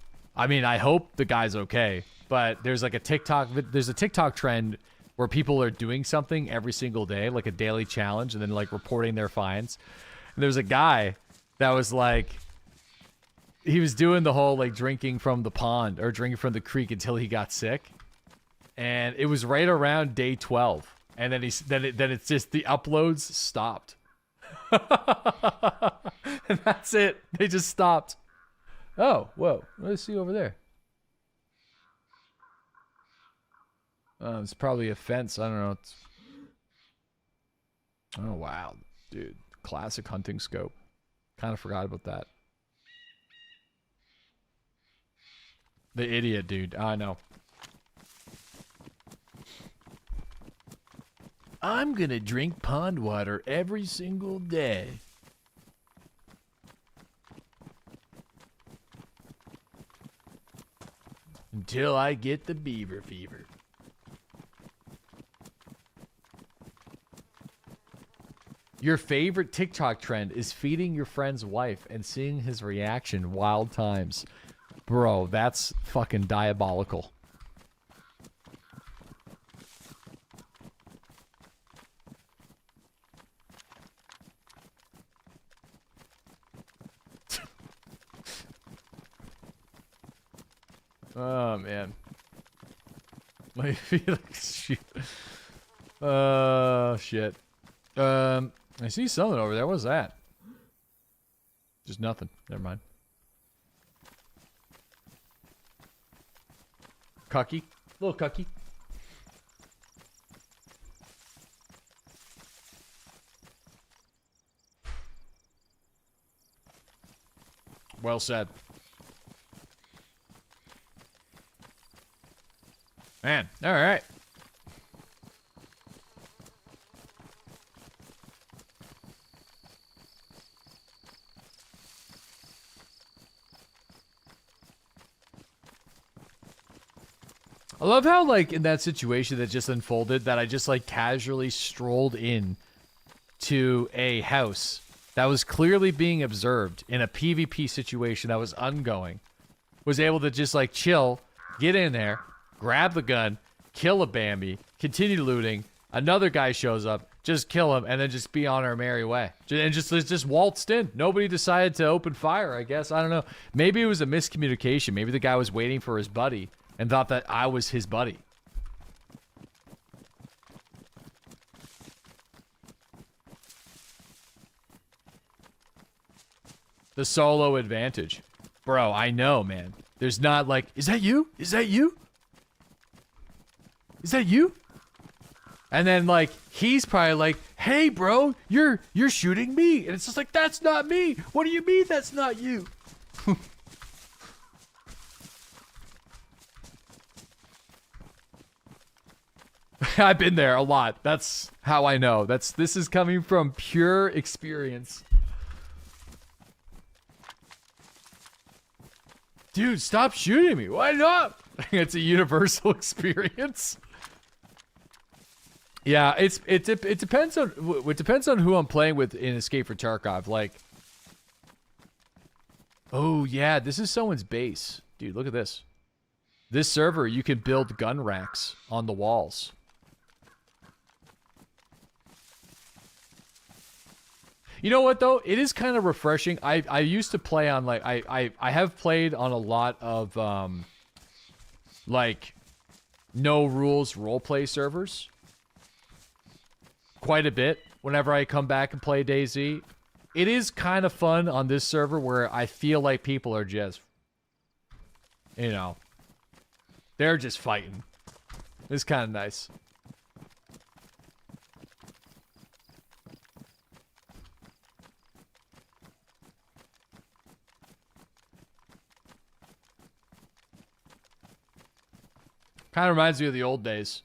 mean, I hope the guy's okay, but there's like a TikTok trend where people are doing something every single day, like a daily challenge, and then like reporting their finds. And there's a guy that was like, he was doing the whole like drinking from the pond or drinking from the creek until he got sick. And it was right around day 12. And then it's just the uploads stopped. And that's it. They just stopped. Oh, whoa. Let's see over there. It's probably a fence. I don't know. Oh, wow. Dude. Classic hunting scope. Kind of forgot about that. The idiot, dude. I know. I'm gonna drink pond water every single day. Until I get the beaver fever. Your favorite TikTok trend is feeding your friend's wife and seeing his reaction wild times. Bro, that's fucking diabolical. Oh, man. My feelings. Shoot. Shit. I see something over there. What's that? Just nothing. Never mind. Cucky. Little cucky. Well said. Man, all right. I love how, like, in that situation that just unfolded, that I just, like, casually strolled in to a house that was clearly being observed in a PvP situation that was ongoing, was able to just, like, chill, get in there, grab the gun, kill a Bambi, continue looting, another guy shows up, just kill him, and then just be on our merry way. And just waltzed in. Nobody decided to open fire, I guess. I don't know. Maybe it was a miscommunication. Maybe the guy was waiting for his buddy and thought that I was his buddy. The solo advantage. Bro, I know, man. There's not like, is that you? Is that you? Is that you? And then like he's probably like, hey bro, you're shooting me. And it's just like, that's not me. What do you mean that's not you? I've been there a lot. That's how I know. This is coming from pure experience. Dude, stop shooting me. Why not? It's a universal experience. Yeah, it depends on who I'm playing with in Escape for Tarkov. Like, oh yeah, this is someone's base, dude. Look at this. This server, you can build gun racks on the walls. You know what though? It is kind of refreshing. I used to play on like I have played on a lot of like no rules roleplay servers. Quite a bit whenever I come back and play DayZ. It is kind of fun on this server where I feel like people are just, you know, they're just fighting. It's kind of nice. Kind of reminds me of the old days.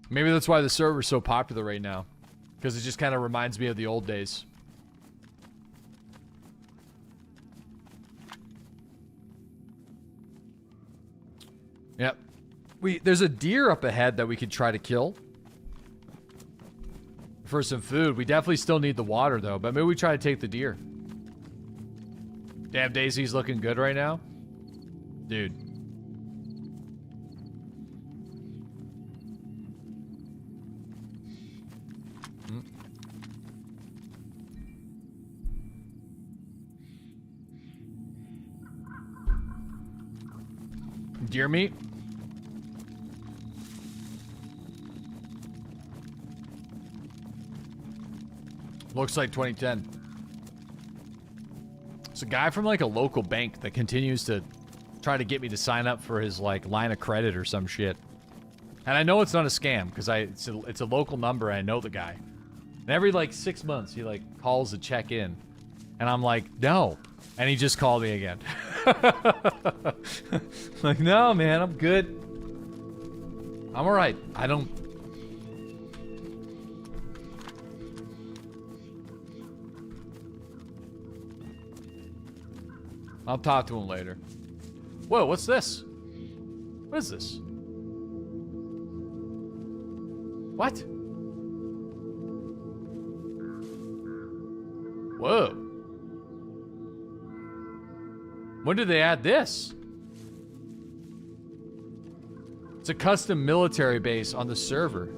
Maybe that's why the server's so popular right now. Because it just kind of reminds me of the old days. Yep. There's a deer up ahead that we could try to kill. For some food. We definitely still need the water, though. But maybe we try to take the deer. Damn, DayZ's looking good right now. Dude. Deer meat? Looks like 2010. It's a guy from like a local bank that continues to try to get me to sign up for his like line of credit or some shit. And I know it's not a scam because it's a local number and I know the guy. And every like 6 months he like calls to check in. And I'm like, no. And he just called me again. Like, no, man, I'm good. I'm alright. I don't... I'll talk to him later. Whoa, what's this? What is this? What? Whoa. When did they add this? It's a custom military base on the server.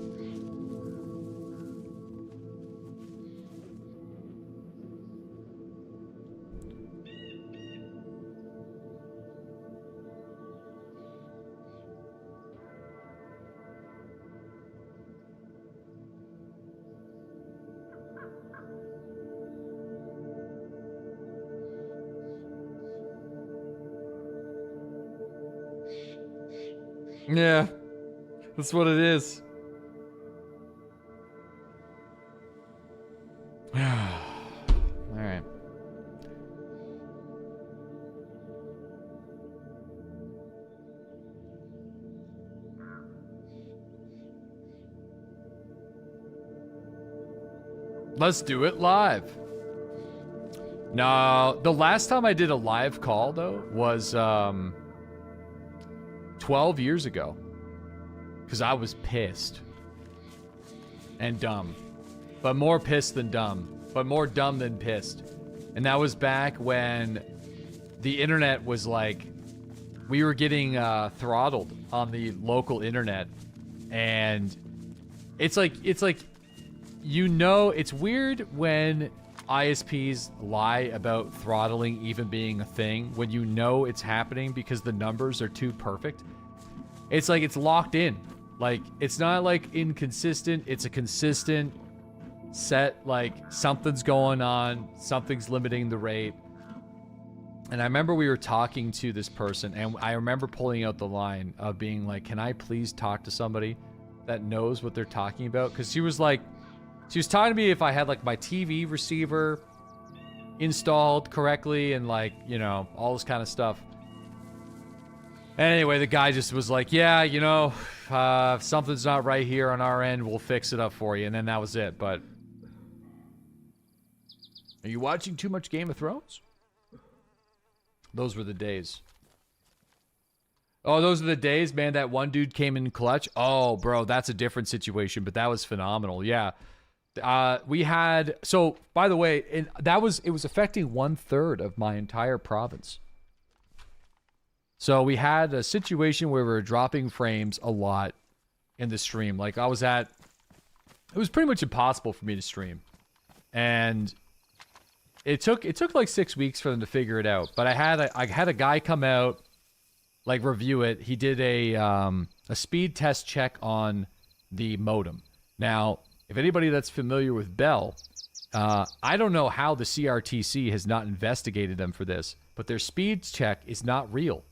Yeah, that's what it is. All right. Let's do it live. No, the last time I did a live call though was 12 years ago, because I was pissed and dumb, but more pissed than dumb, but more dumb than pissed. And that was back when the internet was like, we were getting throttled on the local internet. And it's like, you know, it's weird when ISPs lie about throttling even being a thing when you know it's happening because the numbers are too perfect. It's like it's locked in. Like, it's not like inconsistent. It's a consistent set, like something's going on, something's limiting the rate. And I remember we were talking to this person and I remember pulling out the line of being like, can I please talk to somebody that knows what they're talking about? Because she was like, she was talking to me if I had like my TV receiver installed correctly and like, you know, all this kind of stuff. Anyway, the guy just was like, yeah, you know, if something's not right here on our end, we'll fix it up for you. And then that was it. But are you watching too much Game of Thrones? Those were the days. Oh, those are the days, man. That one dude came in clutch. Oh, bro, that's a different situation, but that was phenomenal. Yeah. We had, so by the way, it was affecting 1/3 of my entire province. So we had a situation where we were dropping frames a lot in the stream. Like it was pretty much impossible for me to stream. And it took like 6 weeks for them to figure it out. But I had a guy come out, like review it. He did a speed test check on the modem. Now, if anybody that's familiar with Bell, I don't know how the CRTC has not investigated them for this, but their speed check is not real.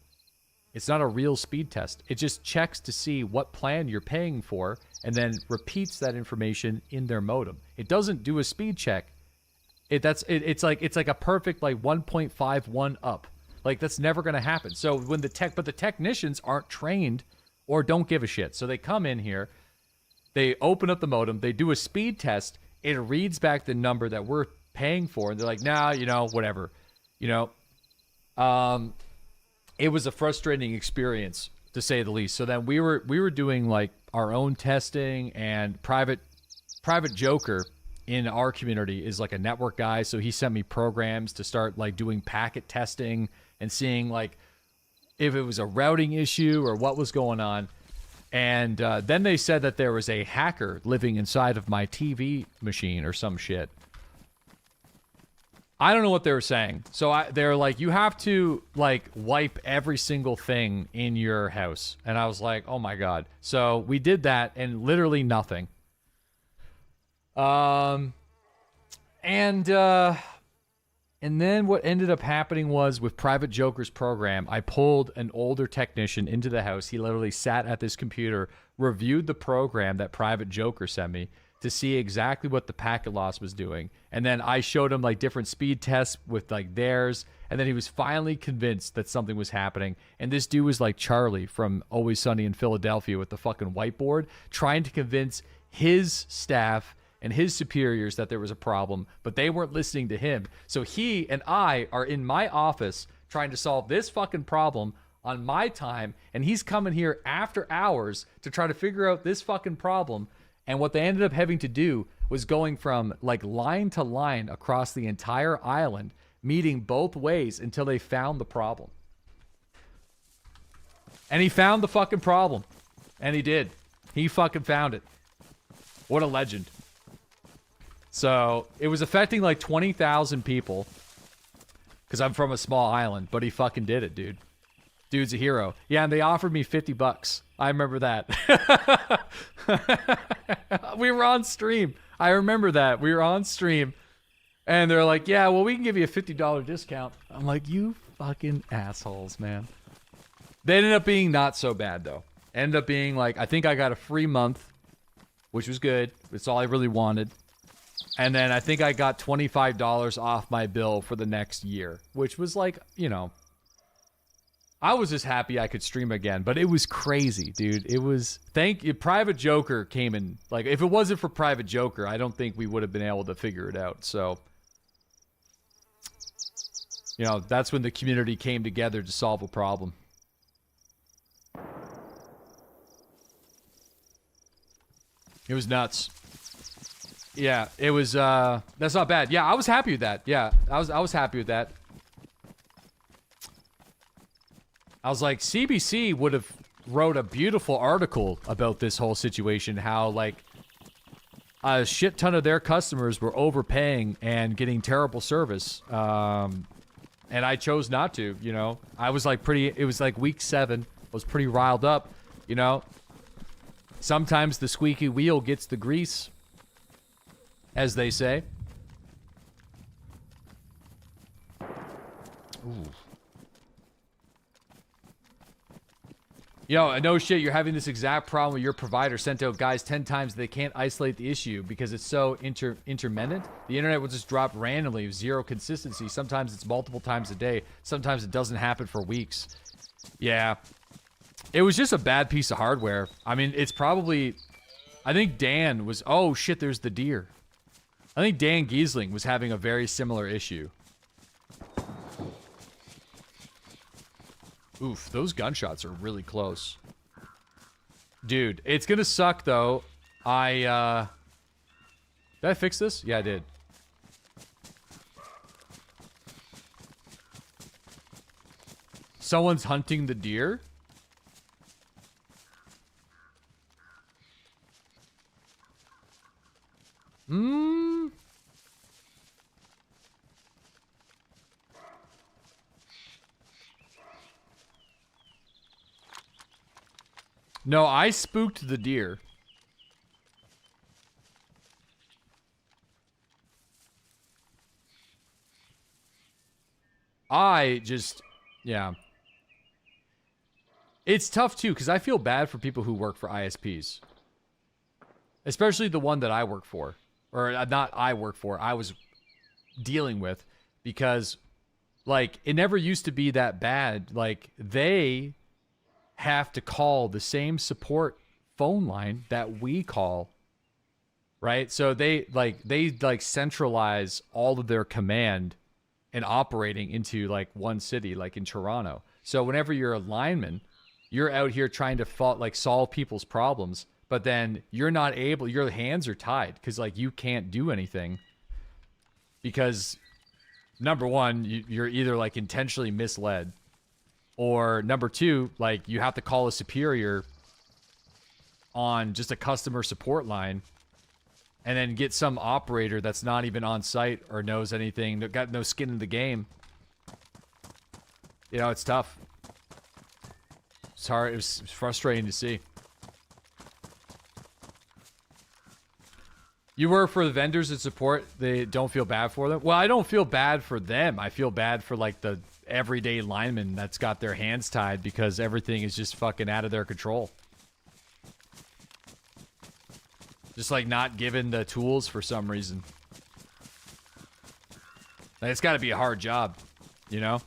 It's not a real speed test. It just checks to see what plan you're paying for and then repeats that information in their modem. It doesn't do a speed check. It's like a perfect like 1.51 up. Like that's never going to happen. So when the technicians aren't trained or don't give a shit. So they come in here, they open up the modem, they do a speed test, it reads back the number that we're paying for, and they're like, nah, you know, whatever. You know, it was a frustrating experience to say the least. So then we were doing like our own testing, and Private Joker in our community is like a network guy, so he sent me programs to start like doing packet testing and seeing like if it was a routing issue or what was going on. And then they said that there was a hacker living inside of my TV machine or some shit. I don't know what they were saying. So they're like, you have to like wipe every single thing in your house. And I was like, oh my God. So we did that and literally nothing. And then what ended up happening was with Private Joker's program, I pulled an older technician into the house. He literally sat at this computer, reviewed the program that Private Joker sent me to see exactly what the packet loss was doing. And then I showed him like different speed tests with like theirs. And then he was finally convinced that something was happening. And this dude was like Charlie from Always Sunny in Philadelphia with the fucking whiteboard, trying to convince his staff and his superiors that there was a problem, but they weren't listening to him. So he and I are in my office trying to solve this fucking problem on my time, and he's coming here after hours to try to figure out this fucking problem. And what they ended up having to do was going from like line to line across the entire island, meeting both ways until they found the problem. And he found the fucking problem. And he did. He fucking found it. What a legend. So it was affecting like 20,000 people because I'm from a small island, but he fucking did it, dude. Dude's a hero. Yeah, and they offered me $50. I remember that. We were on stream. I remember that. We were on stream. And they're like, yeah, well, we can give you a $50 discount. I'm like, you fucking assholes, man. They ended up being not so bad, though. Ended up being like, I think I got a free month, which was good. It's all I really wanted. And then I think I got $25 off my bill for the next year, which was like, you know, I was just happy I could stream again, but it was crazy, dude. It was, Private Joker came in, like, if it wasn't for Private Joker, I don't think we would have been able to figure it out. So, you know, that's when the community came together to solve a problem. It was nuts. Yeah, it was, that's not bad. Yeah, I was happy with that. Yeah, I was happy with that. I was like, CBC would have wrote a beautiful article about this whole situation, how, like, a shit ton of their customers were overpaying and getting terrible service. And I chose not to, you know. I was, like, it was, like, week 7. I was pretty riled up, you know. Sometimes the squeaky wheel gets the grease, as they say. Ooh. Yo, no shit, you're having this exact problem with your provider sent out guys 10 times. They can't isolate the issue because it's so intermittent. The internet will just drop randomly with zero consistency. Sometimes it's multiple times a day. Sometimes it doesn't happen for weeks. Yeah. It was just a bad piece of hardware. I mean, it's probably... I think Dan was... Oh, shit, there's the deer. I think Dan Giesling was having a very similar issue. Oof, those gunshots are really close. Dude, it's gonna suck, though. Did I fix this? Yeah, I did. Someone's hunting the deer? No, I spooked the deer. Yeah. It's tough, too, because I feel bad for people who work for ISPs. Especially the one that I work for. Or not I work for, I was dealing with. Because, like, it never used to be that bad. Like, they have to call the same support phone line that we call, right? So they centralize all of their command and operating into like one city, like in Toronto. So whenever you're a lineman, you're out here trying to solve people's problems, but then you're not able, your hands are tied because like you can't do anything because number one, you're either like intentionally misled, or number two, like you have to call a superior on just a customer support line and then get some operator that's not even on site or knows anything, that got no skin in the game. You know, it's tough. It's hard. It's frustrating to see. You work for the vendors that support, they don't feel bad for them? Well, I don't feel bad for them. I feel bad for like the everyday lineman that's got their hands tied because everything is just fucking out of their control. Just like not given the tools for some reason. Like, it's got to be a hard job, you know?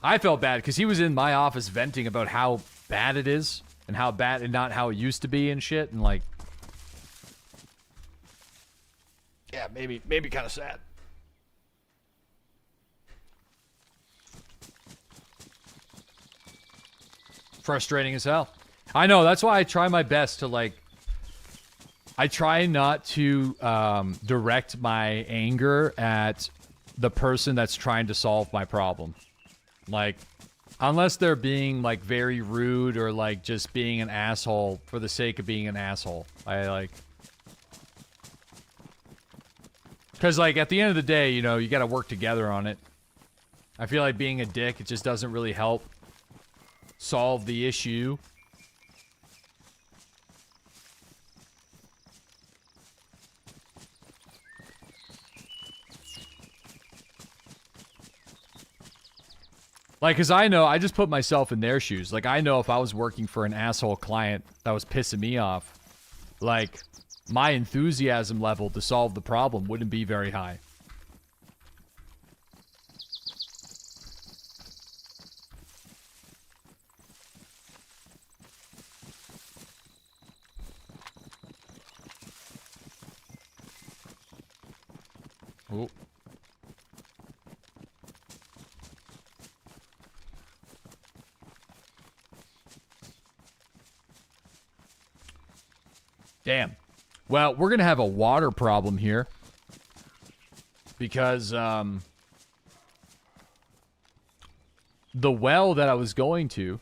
I felt bad because he was in my office venting about how bad it is and how bad and not how it used to be and shit, and like, yeah, maybe kind of sad. Frustrating as hell. I know, that's why I try my best to like, I try not to direct my anger at the person that's trying to solve my problem. Like, unless they're being like very rude or like just being an asshole for the sake of being an asshole. I like, because like at the end of the day, you know, you got to work together on it. I feel like being a dick, it just doesn't really help solve the issue. Like, because I know, I just put myself in their shoes. Like, I know if I was working for an asshole client that was pissing me off, like, my enthusiasm level to solve the problem wouldn't be very high. Oh. Damn. Well, we're going to have a water problem here. Because, the well that I was going to...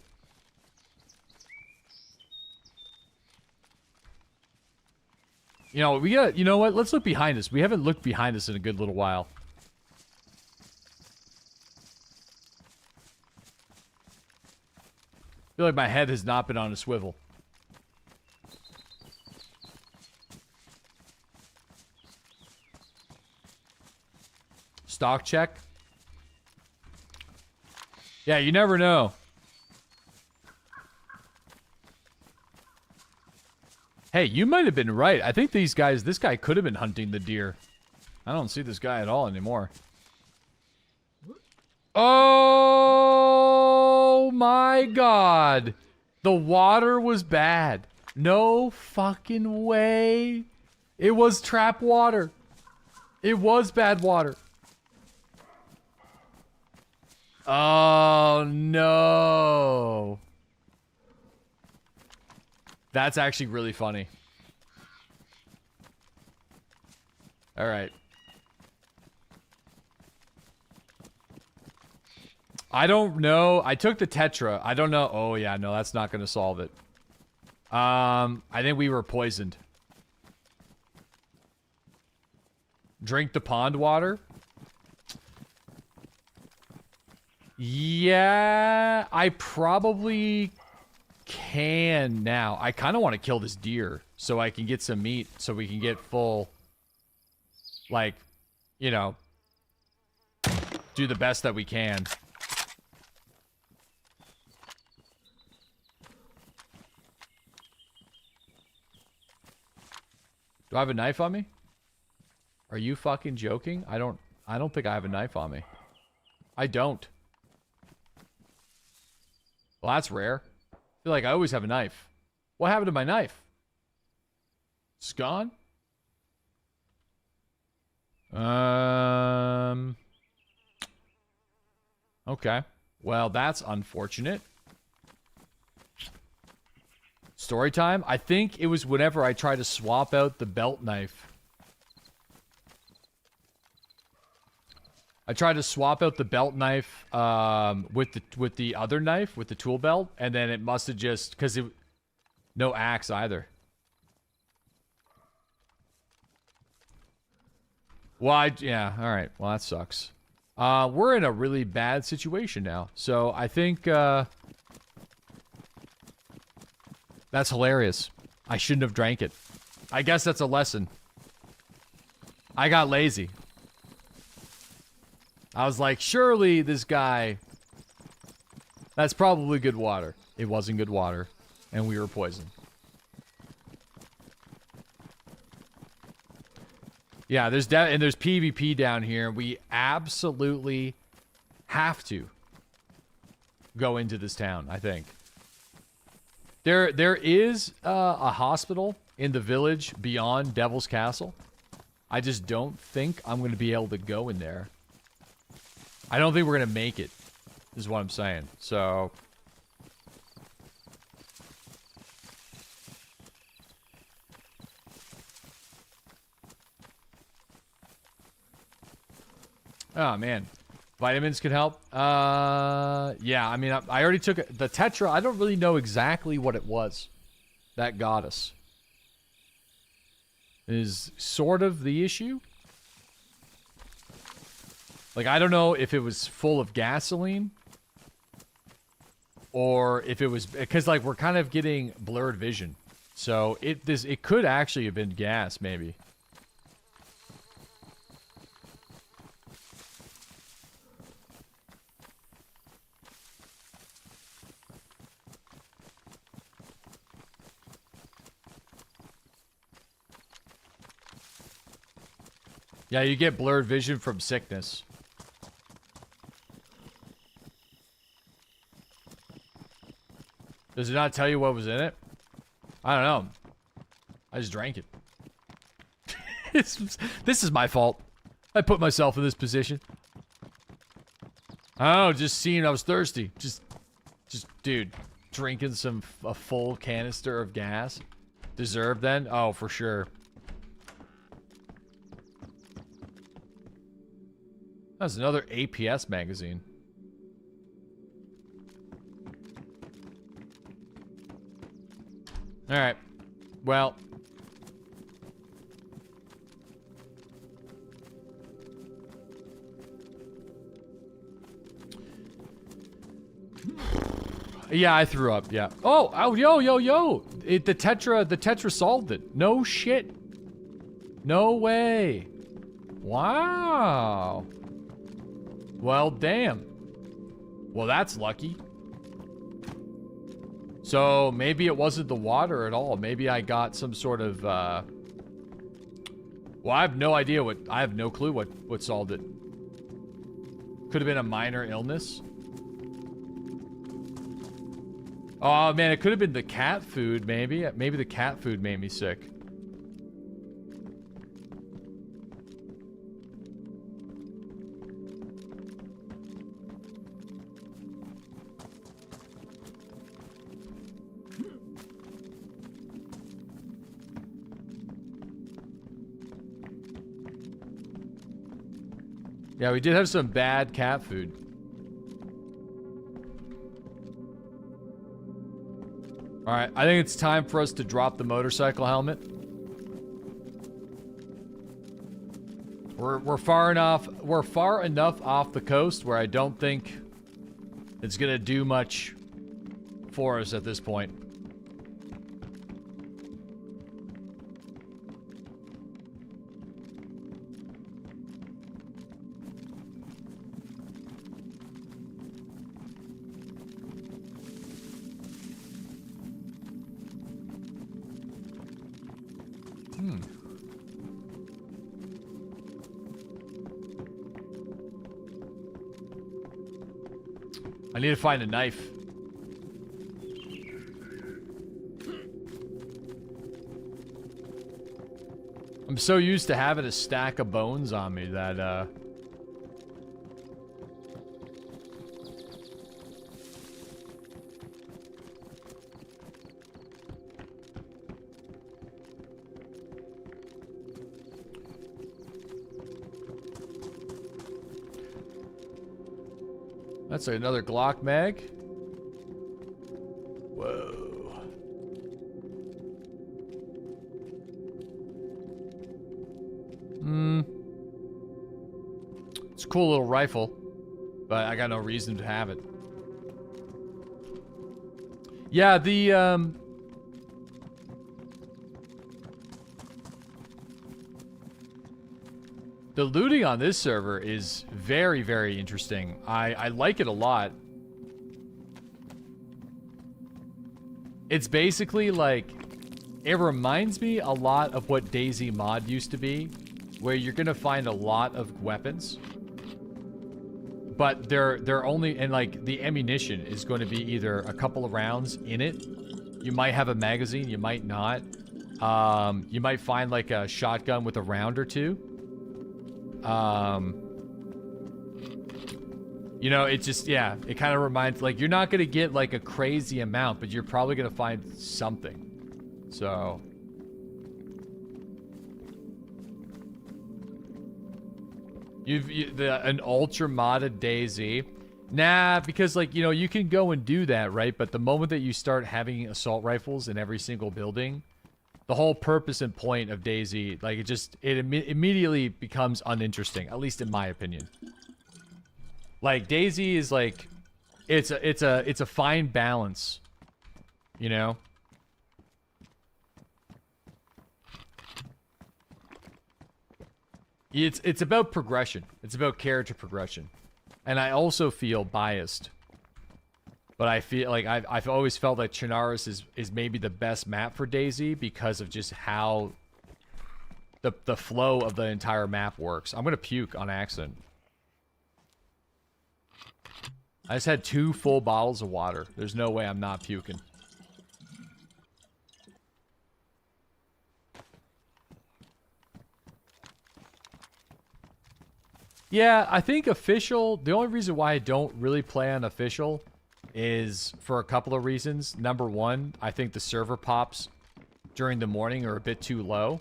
You know, we got... You know what? Let's look behind us. We haven't looked behind us in a good little while. I feel like my head has not been on a swivel. Stock check. Yeah, you never know. Hey, you might have been right. I think these guys, this guy could have been hunting the deer. I don't see this guy at all anymore. Oh my God. The water was bad. No fucking way. It was trap water. It was bad water. Oh, no. That's actually really funny. All right. I don't know. I took the Tetra. I don't know. Oh, yeah. No, that's not going to solve it. I think we were poisoned. Drink the pond water. Yeah, I probably can now. I kind of want to kill this deer so I can get some meat so we can get full, like, you know, do the best that we can. Do I have a knife on me? Are you fucking joking? I don't think I have a knife on me. I don't. Well, that's rare. I feel like I always have a knife. What happened to my knife? It's gone? Okay. Well, that's unfortunate. Story time? I think it was whenever I tried to swap out the belt knife. I tried to swap out the belt knife with the other knife, with the tool belt, and then it must have just, because it, no axe either. Well, yeah, all right. Well, that sucks. We're in a really bad situation now. So I think that's hilarious. I shouldn't have drank it. I guess that's a lesson. I got lazy. I was like, surely this guy... That's probably good water. It wasn't good water. And we were poisoned. Yeah, there's PvP down here. We absolutely have to go into this town, I think. There is a hospital in the village beyond Devil's Castle. I just don't think I'm going to be able to go in there. I don't think we're going to make it, is what I'm saying. So... Oh, man. Vitamins can help? Yeah, I mean, I already took it. The Tetra, I don't really know exactly what it was that got us. Is sort of the issue. Like, I don't know if it was full of gasoline. Or if it was... Because, like, we're kind of getting blurred vision. So, it could actually have been gas, maybe. Yeah, you get blurred vision from sickness. Does it not tell you what was in it? I don't know. I just drank it. This is my fault. I put myself in this position. I don't know, just seeing I was thirsty. Just dude, drinking a full canister of gas. Deserved then? Oh, for sure. That's another APS magazine. Alright. Well. Yeah, I threw up, yeah. Oh, yo. The Tetra solved it. No shit. No way. Wow. Well, damn. Well, that's lucky. So, maybe it wasn't the water at all. Maybe I got some sort of, well, I have no idea I have no clue what solved it. Could have been a minor illness. Oh, man, it could have been the cat food, maybe. Maybe the cat food made me sick. Yeah, we did have some bad cat food. Alright, I think it's time for us to drop the motorcycle helmet. We're far enough off the coast where I don't think it's gonna do much for us at this point. I need to find a knife. I'm so used to having a stack of bones on me that, That's another Glock mag. Whoa. It's a cool little rifle, but I got no reason to have it. Yeah, the looting on this server is very, very interesting. I like it a lot. It's basically like, it reminds me a lot of what DayZ mod used to be, where you're gonna find a lot of weapons, but they're only, and like the ammunition is going to be either a couple of rounds in it. You might have a magazine, you might not. You might find like a shotgun with a round or two. You know, it just, yeah, it kind of reminds, like, you're not going to get like a crazy amount, but you're probably going to find something. So an ultra modded DayZ. Nah, because like, you know, you can go and do that, right? But the moment that you start having assault rifles in every single building, the whole purpose and point of DayZ, like, it immediately becomes uninteresting, at least in my opinion. Like, DayZ is like, it's a fine balance, you know? It's about progression. It's about character progression. And I also feel biased. But I feel like I've always felt that Chernarus is maybe the best map for DayZ because of just how the flow of the entire map works. I'm gonna puke on accident. I just had 2 full bottles of water. There's no way I'm not puking. Yeah, I think official, the only reason why I don't really play on official is for a couple of reasons. Number one, I think the server pops during the morning are a bit too low.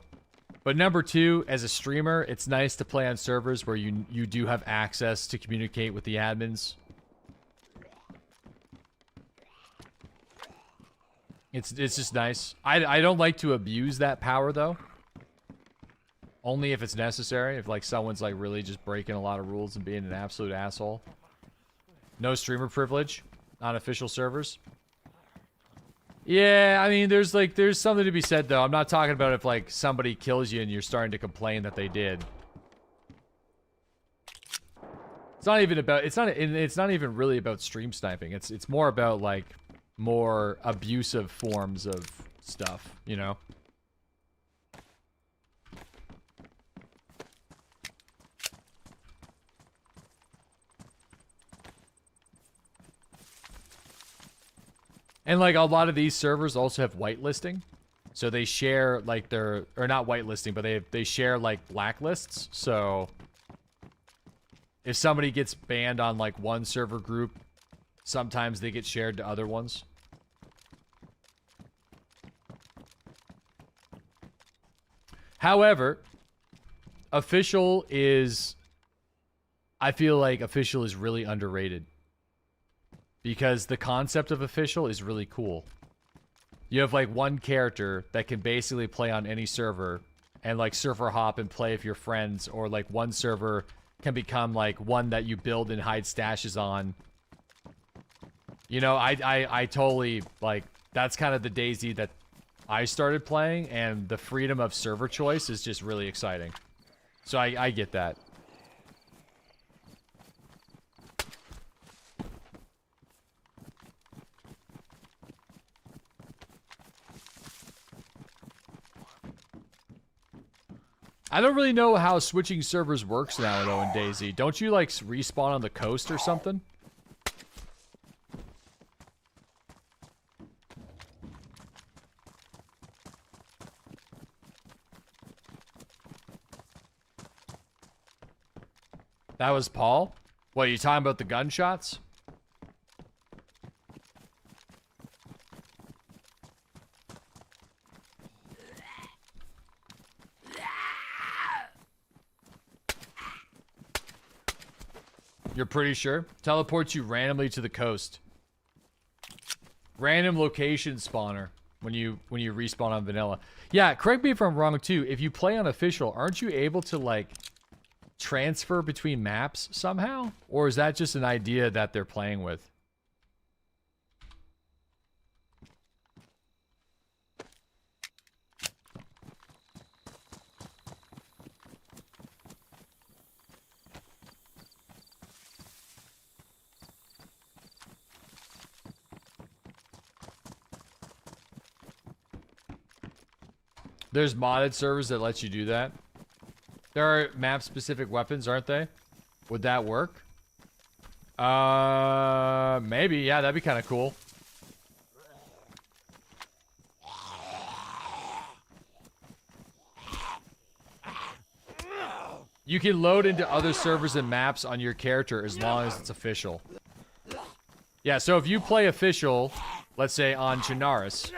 But number two, as a streamer, it's nice to play on servers where you do have access to communicate with the admins. It's just nice. I don't like to abuse that power though. Only if it's necessary. If like someone's like really just breaking a lot of rules and being an absolute asshole. No streamer privilege on official servers. Yeah, I mean, there's something to be said though. I'm not talking about if like somebody kills you and you're starting to complain that they did. It's not even about. It's not even really about stream sniping. It's more about like more abusive forms of stuff, you know. And like a lot of these servers also have whitelisting. So they share like their, or not whitelisting, but they share like blacklists. So if somebody gets banned on like one server group, sometimes they get shared to other ones. However, official is, I feel like official is really underrated. Because the concept of official is really cool. You have like one character that can basically play on any server and like server hop and play with your friends, or like one server can become like one that you build and hide stashes on. You know, I totally like, that's kind of the DayZ that I started playing, and the freedom of server choice is just really exciting. So I get that. I don't really know how switching servers works now, though, in DayZ. Don't you, like, respawn on the coast or something? That was Paul? What, are you talking about the gunshots? You're pretty sure? Teleports you randomly to the coast. Random location spawner when you respawn on vanilla. Yeah, correct me if I'm wrong too. If you play on official, aren't you able to like transfer between maps somehow? Or is that just an idea that they're playing with? There's modded servers that let you do that. There are map-specific weapons, aren't they? Would that work? Maybe. Yeah, that'd be kind of cool. You can load into other servers and maps on your character as long as it's official. Yeah, so if you play official, let's say on Chernarus,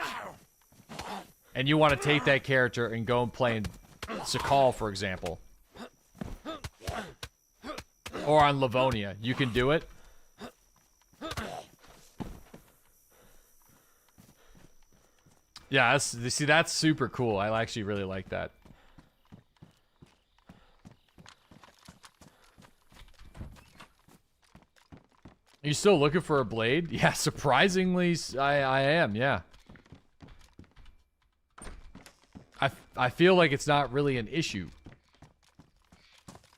and you want to take that character and go and play in Sakal, for example, or on Livonia, you can do it. Yeah, that's super cool. I actually really like that. Are you still looking for a blade? Yeah, surprisingly, I am, yeah. I feel like it's not really an issue.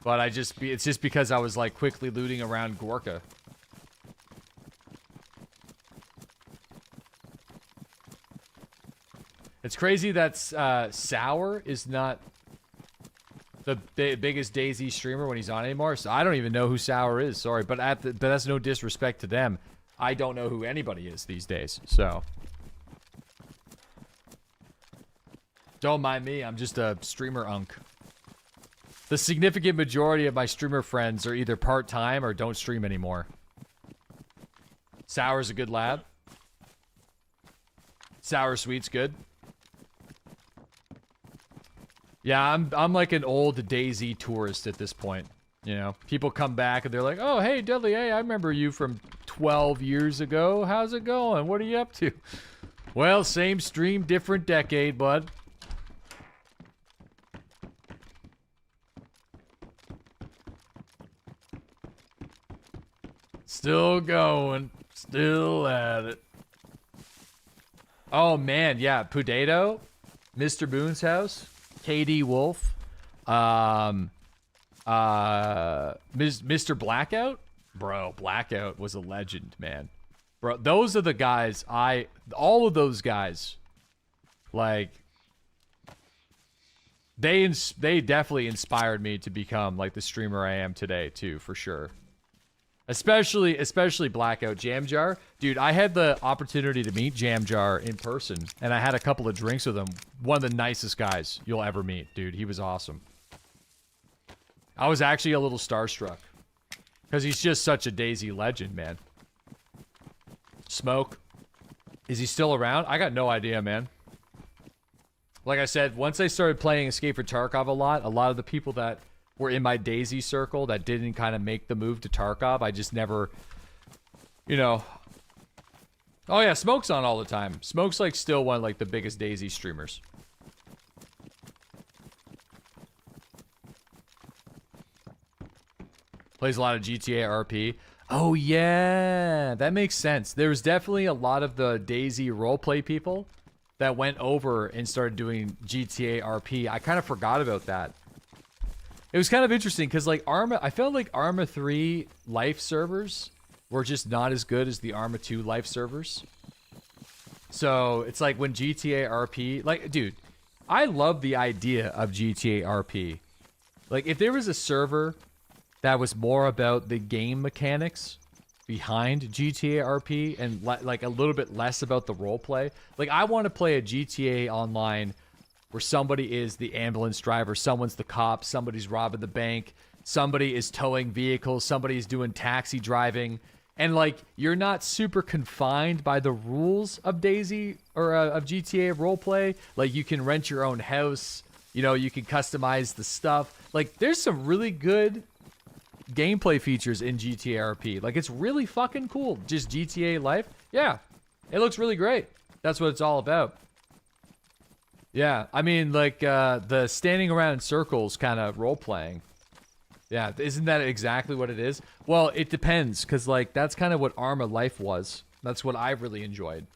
But it's just because I was like quickly looting around Gorka. It's crazy that Sour is not the biggest DayZ streamer when he's on anymore. So I don't even know who Sour is. Sorry, but that's no disrespect to them. I don't know who anybody is these days. So don't mind me. I'm just a streamer unk. The significant majority of my streamer friends are either part-time or don't stream anymore. Sour's a good lad. Sour Sweet's good. Yeah, I'm like an old DayZ tourist at this point. You know, people come back and they're like, "Oh, hey, Deadly, hey, I remember you from 12 years ago. How's it going? What are you up to?" Well, same stream, different decade, bud. Still going. Still at it. Oh, man. Yeah. Pudato. Mr. Boone's house. KD Wolf. Mr. Blackout. Bro, Blackout was a legend, man. Bro, those are the guys all of those guys, like, they definitely inspired me to become, like, the streamer I am today, too, for sure. Especially Blackout. Jamjar. Dude, I had the opportunity to meet Jamjar in person, and I had a couple of drinks with him. One of the nicest guys you'll ever meet, dude. He was awesome. I was actually a little starstruck. Because he's just such a DayZ legend, man. Smoke. Is he still around? I got no idea, man. Like I said, once I started playing Escape for Tarkov a lot of the people that were in my DayZ circle that didn't kind of make the move to Tarkov, I just never, you know. Oh yeah, Smoke's on all the time. Smoke's like still one of like the biggest DayZ streamers. Plays a lot of GTA RP. Oh yeah, that makes sense. There's definitely a lot of the DayZ roleplay people that went over and started doing GTA RP. I kind of forgot about that. It was kind of interesting because, like, I felt like Arma 3 life servers were just not as good as the Arma 2 life servers. So it's like when GTA RP, like, dude, I love the idea of GTA RP. Like, if there was a server that was more about the game mechanics behind GTA RP and like a little bit less about the roleplay, like, I want to play a GTA Online where somebody is the ambulance driver, someone's the cop, somebody's robbing the bank, somebody is towing vehicles, somebody's doing taxi driving, and, like, you're not super confined by the rules of DayZ or of GTA roleplay. Like, you can rent your own house, you know, you can customize the stuff. Like, there's some really good gameplay features in GTA RP. Like, it's really fucking cool. Just GTA life. Yeah, it looks really great. That's what it's all about. Yeah, I mean, like, the standing around in circles kind of role-playing. Yeah, isn't that exactly what it is? Well, it depends, because, like, that's kind of what Arma Life was. That's what I really enjoyed.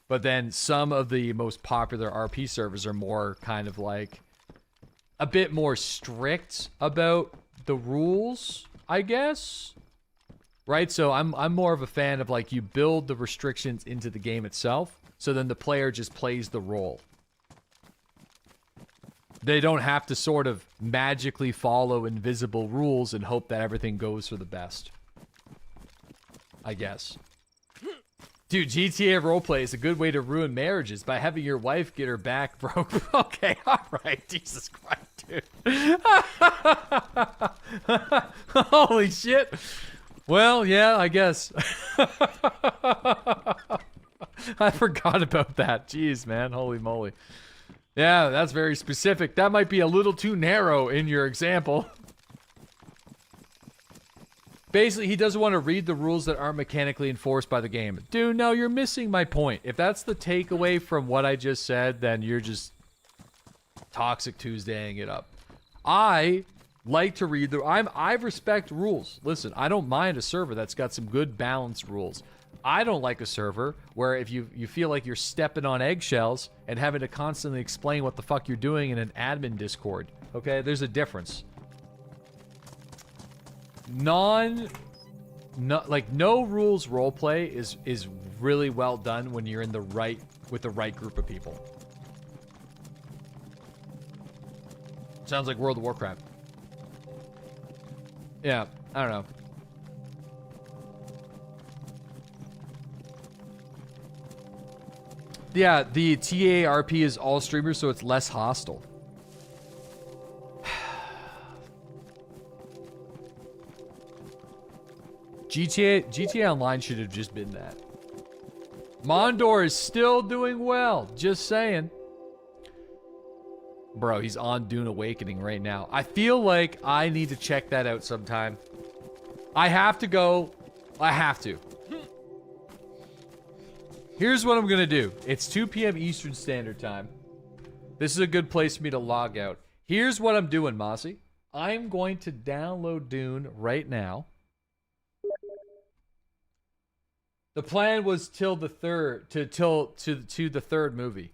But then some of the most popular RP servers are more kind of, like, a bit more strict about the rules, I guess. Right? So I'm more of a fan of, like, you build the restrictions into the game itself, so then the player just plays the role. They don't have to sort of magically follow invisible rules and hope that everything goes for the best. I guess. Dude, GTA roleplay is a good way to ruin marriages by having your wife get her back broke. Okay, alright. Jesus Christ, dude. Holy shit. Well, yeah, I guess. I forgot about that. Jeez, man. Holy moly. Yeah, that's very specific. That might be a little too narrow in your example. Basically, he doesn't want to read the rules that aren't mechanically enforced by the game. Dude, no, you're missing my point. If that's the takeaway from what I just said, then you're just Toxic Tuesdaying it up. I like to read I respect rules. Listen, I don't mind a server that's got some good balanced rules. I don't like a server where if you feel like you're stepping on eggshells and having to constantly explain what the fuck you're doing in an admin Discord. Okay, there's a difference. No rules roleplay is really well done when you're in the with the right group of people. Sounds like World of Warcraft. Yeah, I don't know. Yeah, the TARP is all streamers, so it's less hostile. GTA Online should have just been that. Mondor is still doing well, just saying. Bro, he's on Dune Awakening right now. I feel like I need to check that out sometime. I have to go. I have to. Here's what I'm gonna do. It's 2 p.m. Eastern Standard Time. This is a good place for me to log out. Here's what I'm doing, Mossy. I'm going to download Dune right now. The plan was till the third, to the third movie.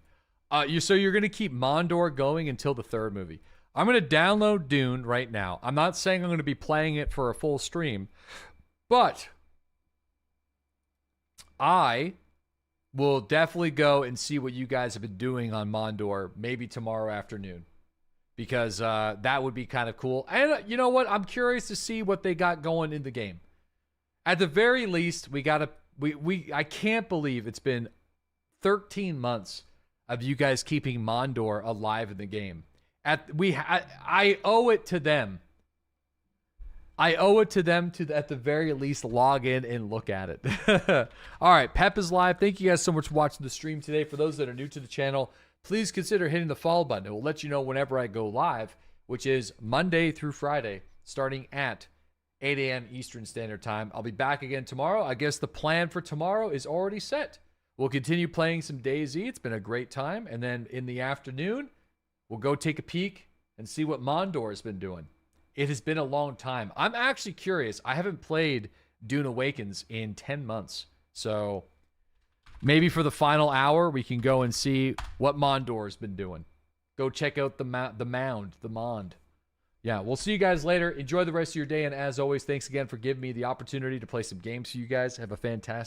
So you're gonna keep Mondor going until the third movie. I'm gonna download Dune right now. I'm not saying I'm gonna be playing it for a full stream, but I will definitely go and see what you guys have been doing on Mondor, maybe tomorrow afternoon, because that would be kind of cool. And you know what? I'm curious to see what they got going in the game. At the very least, I can't believe it's been 13 months of you guys keeping Mondor alive in the game. I owe it to them. I owe it to them to, at the very least, log in and look at it. All right, Pep is live. Thank you guys so much for watching the stream today. For those that are new to the channel, please consider hitting the follow button. It will let you know whenever I go live, which is Monday through Friday, starting at 8 a.m. Eastern Standard Time. I'll be back again tomorrow. I guess the plan for tomorrow is already set. We'll continue playing some DayZ. It's been a great time. And then in the afternoon, we'll go take a peek and see what Mondor has been doing. It has been a long time. I'm actually curious. I haven't played Dune Awakens in 10 months. So maybe for the final hour, we can go and see what Mondor has been doing. Go check out the Mond. Yeah, we'll see you guys later. Enjoy the rest of your day. And as always, thanks again for giving me the opportunity to play some games for you guys. Have a fantastic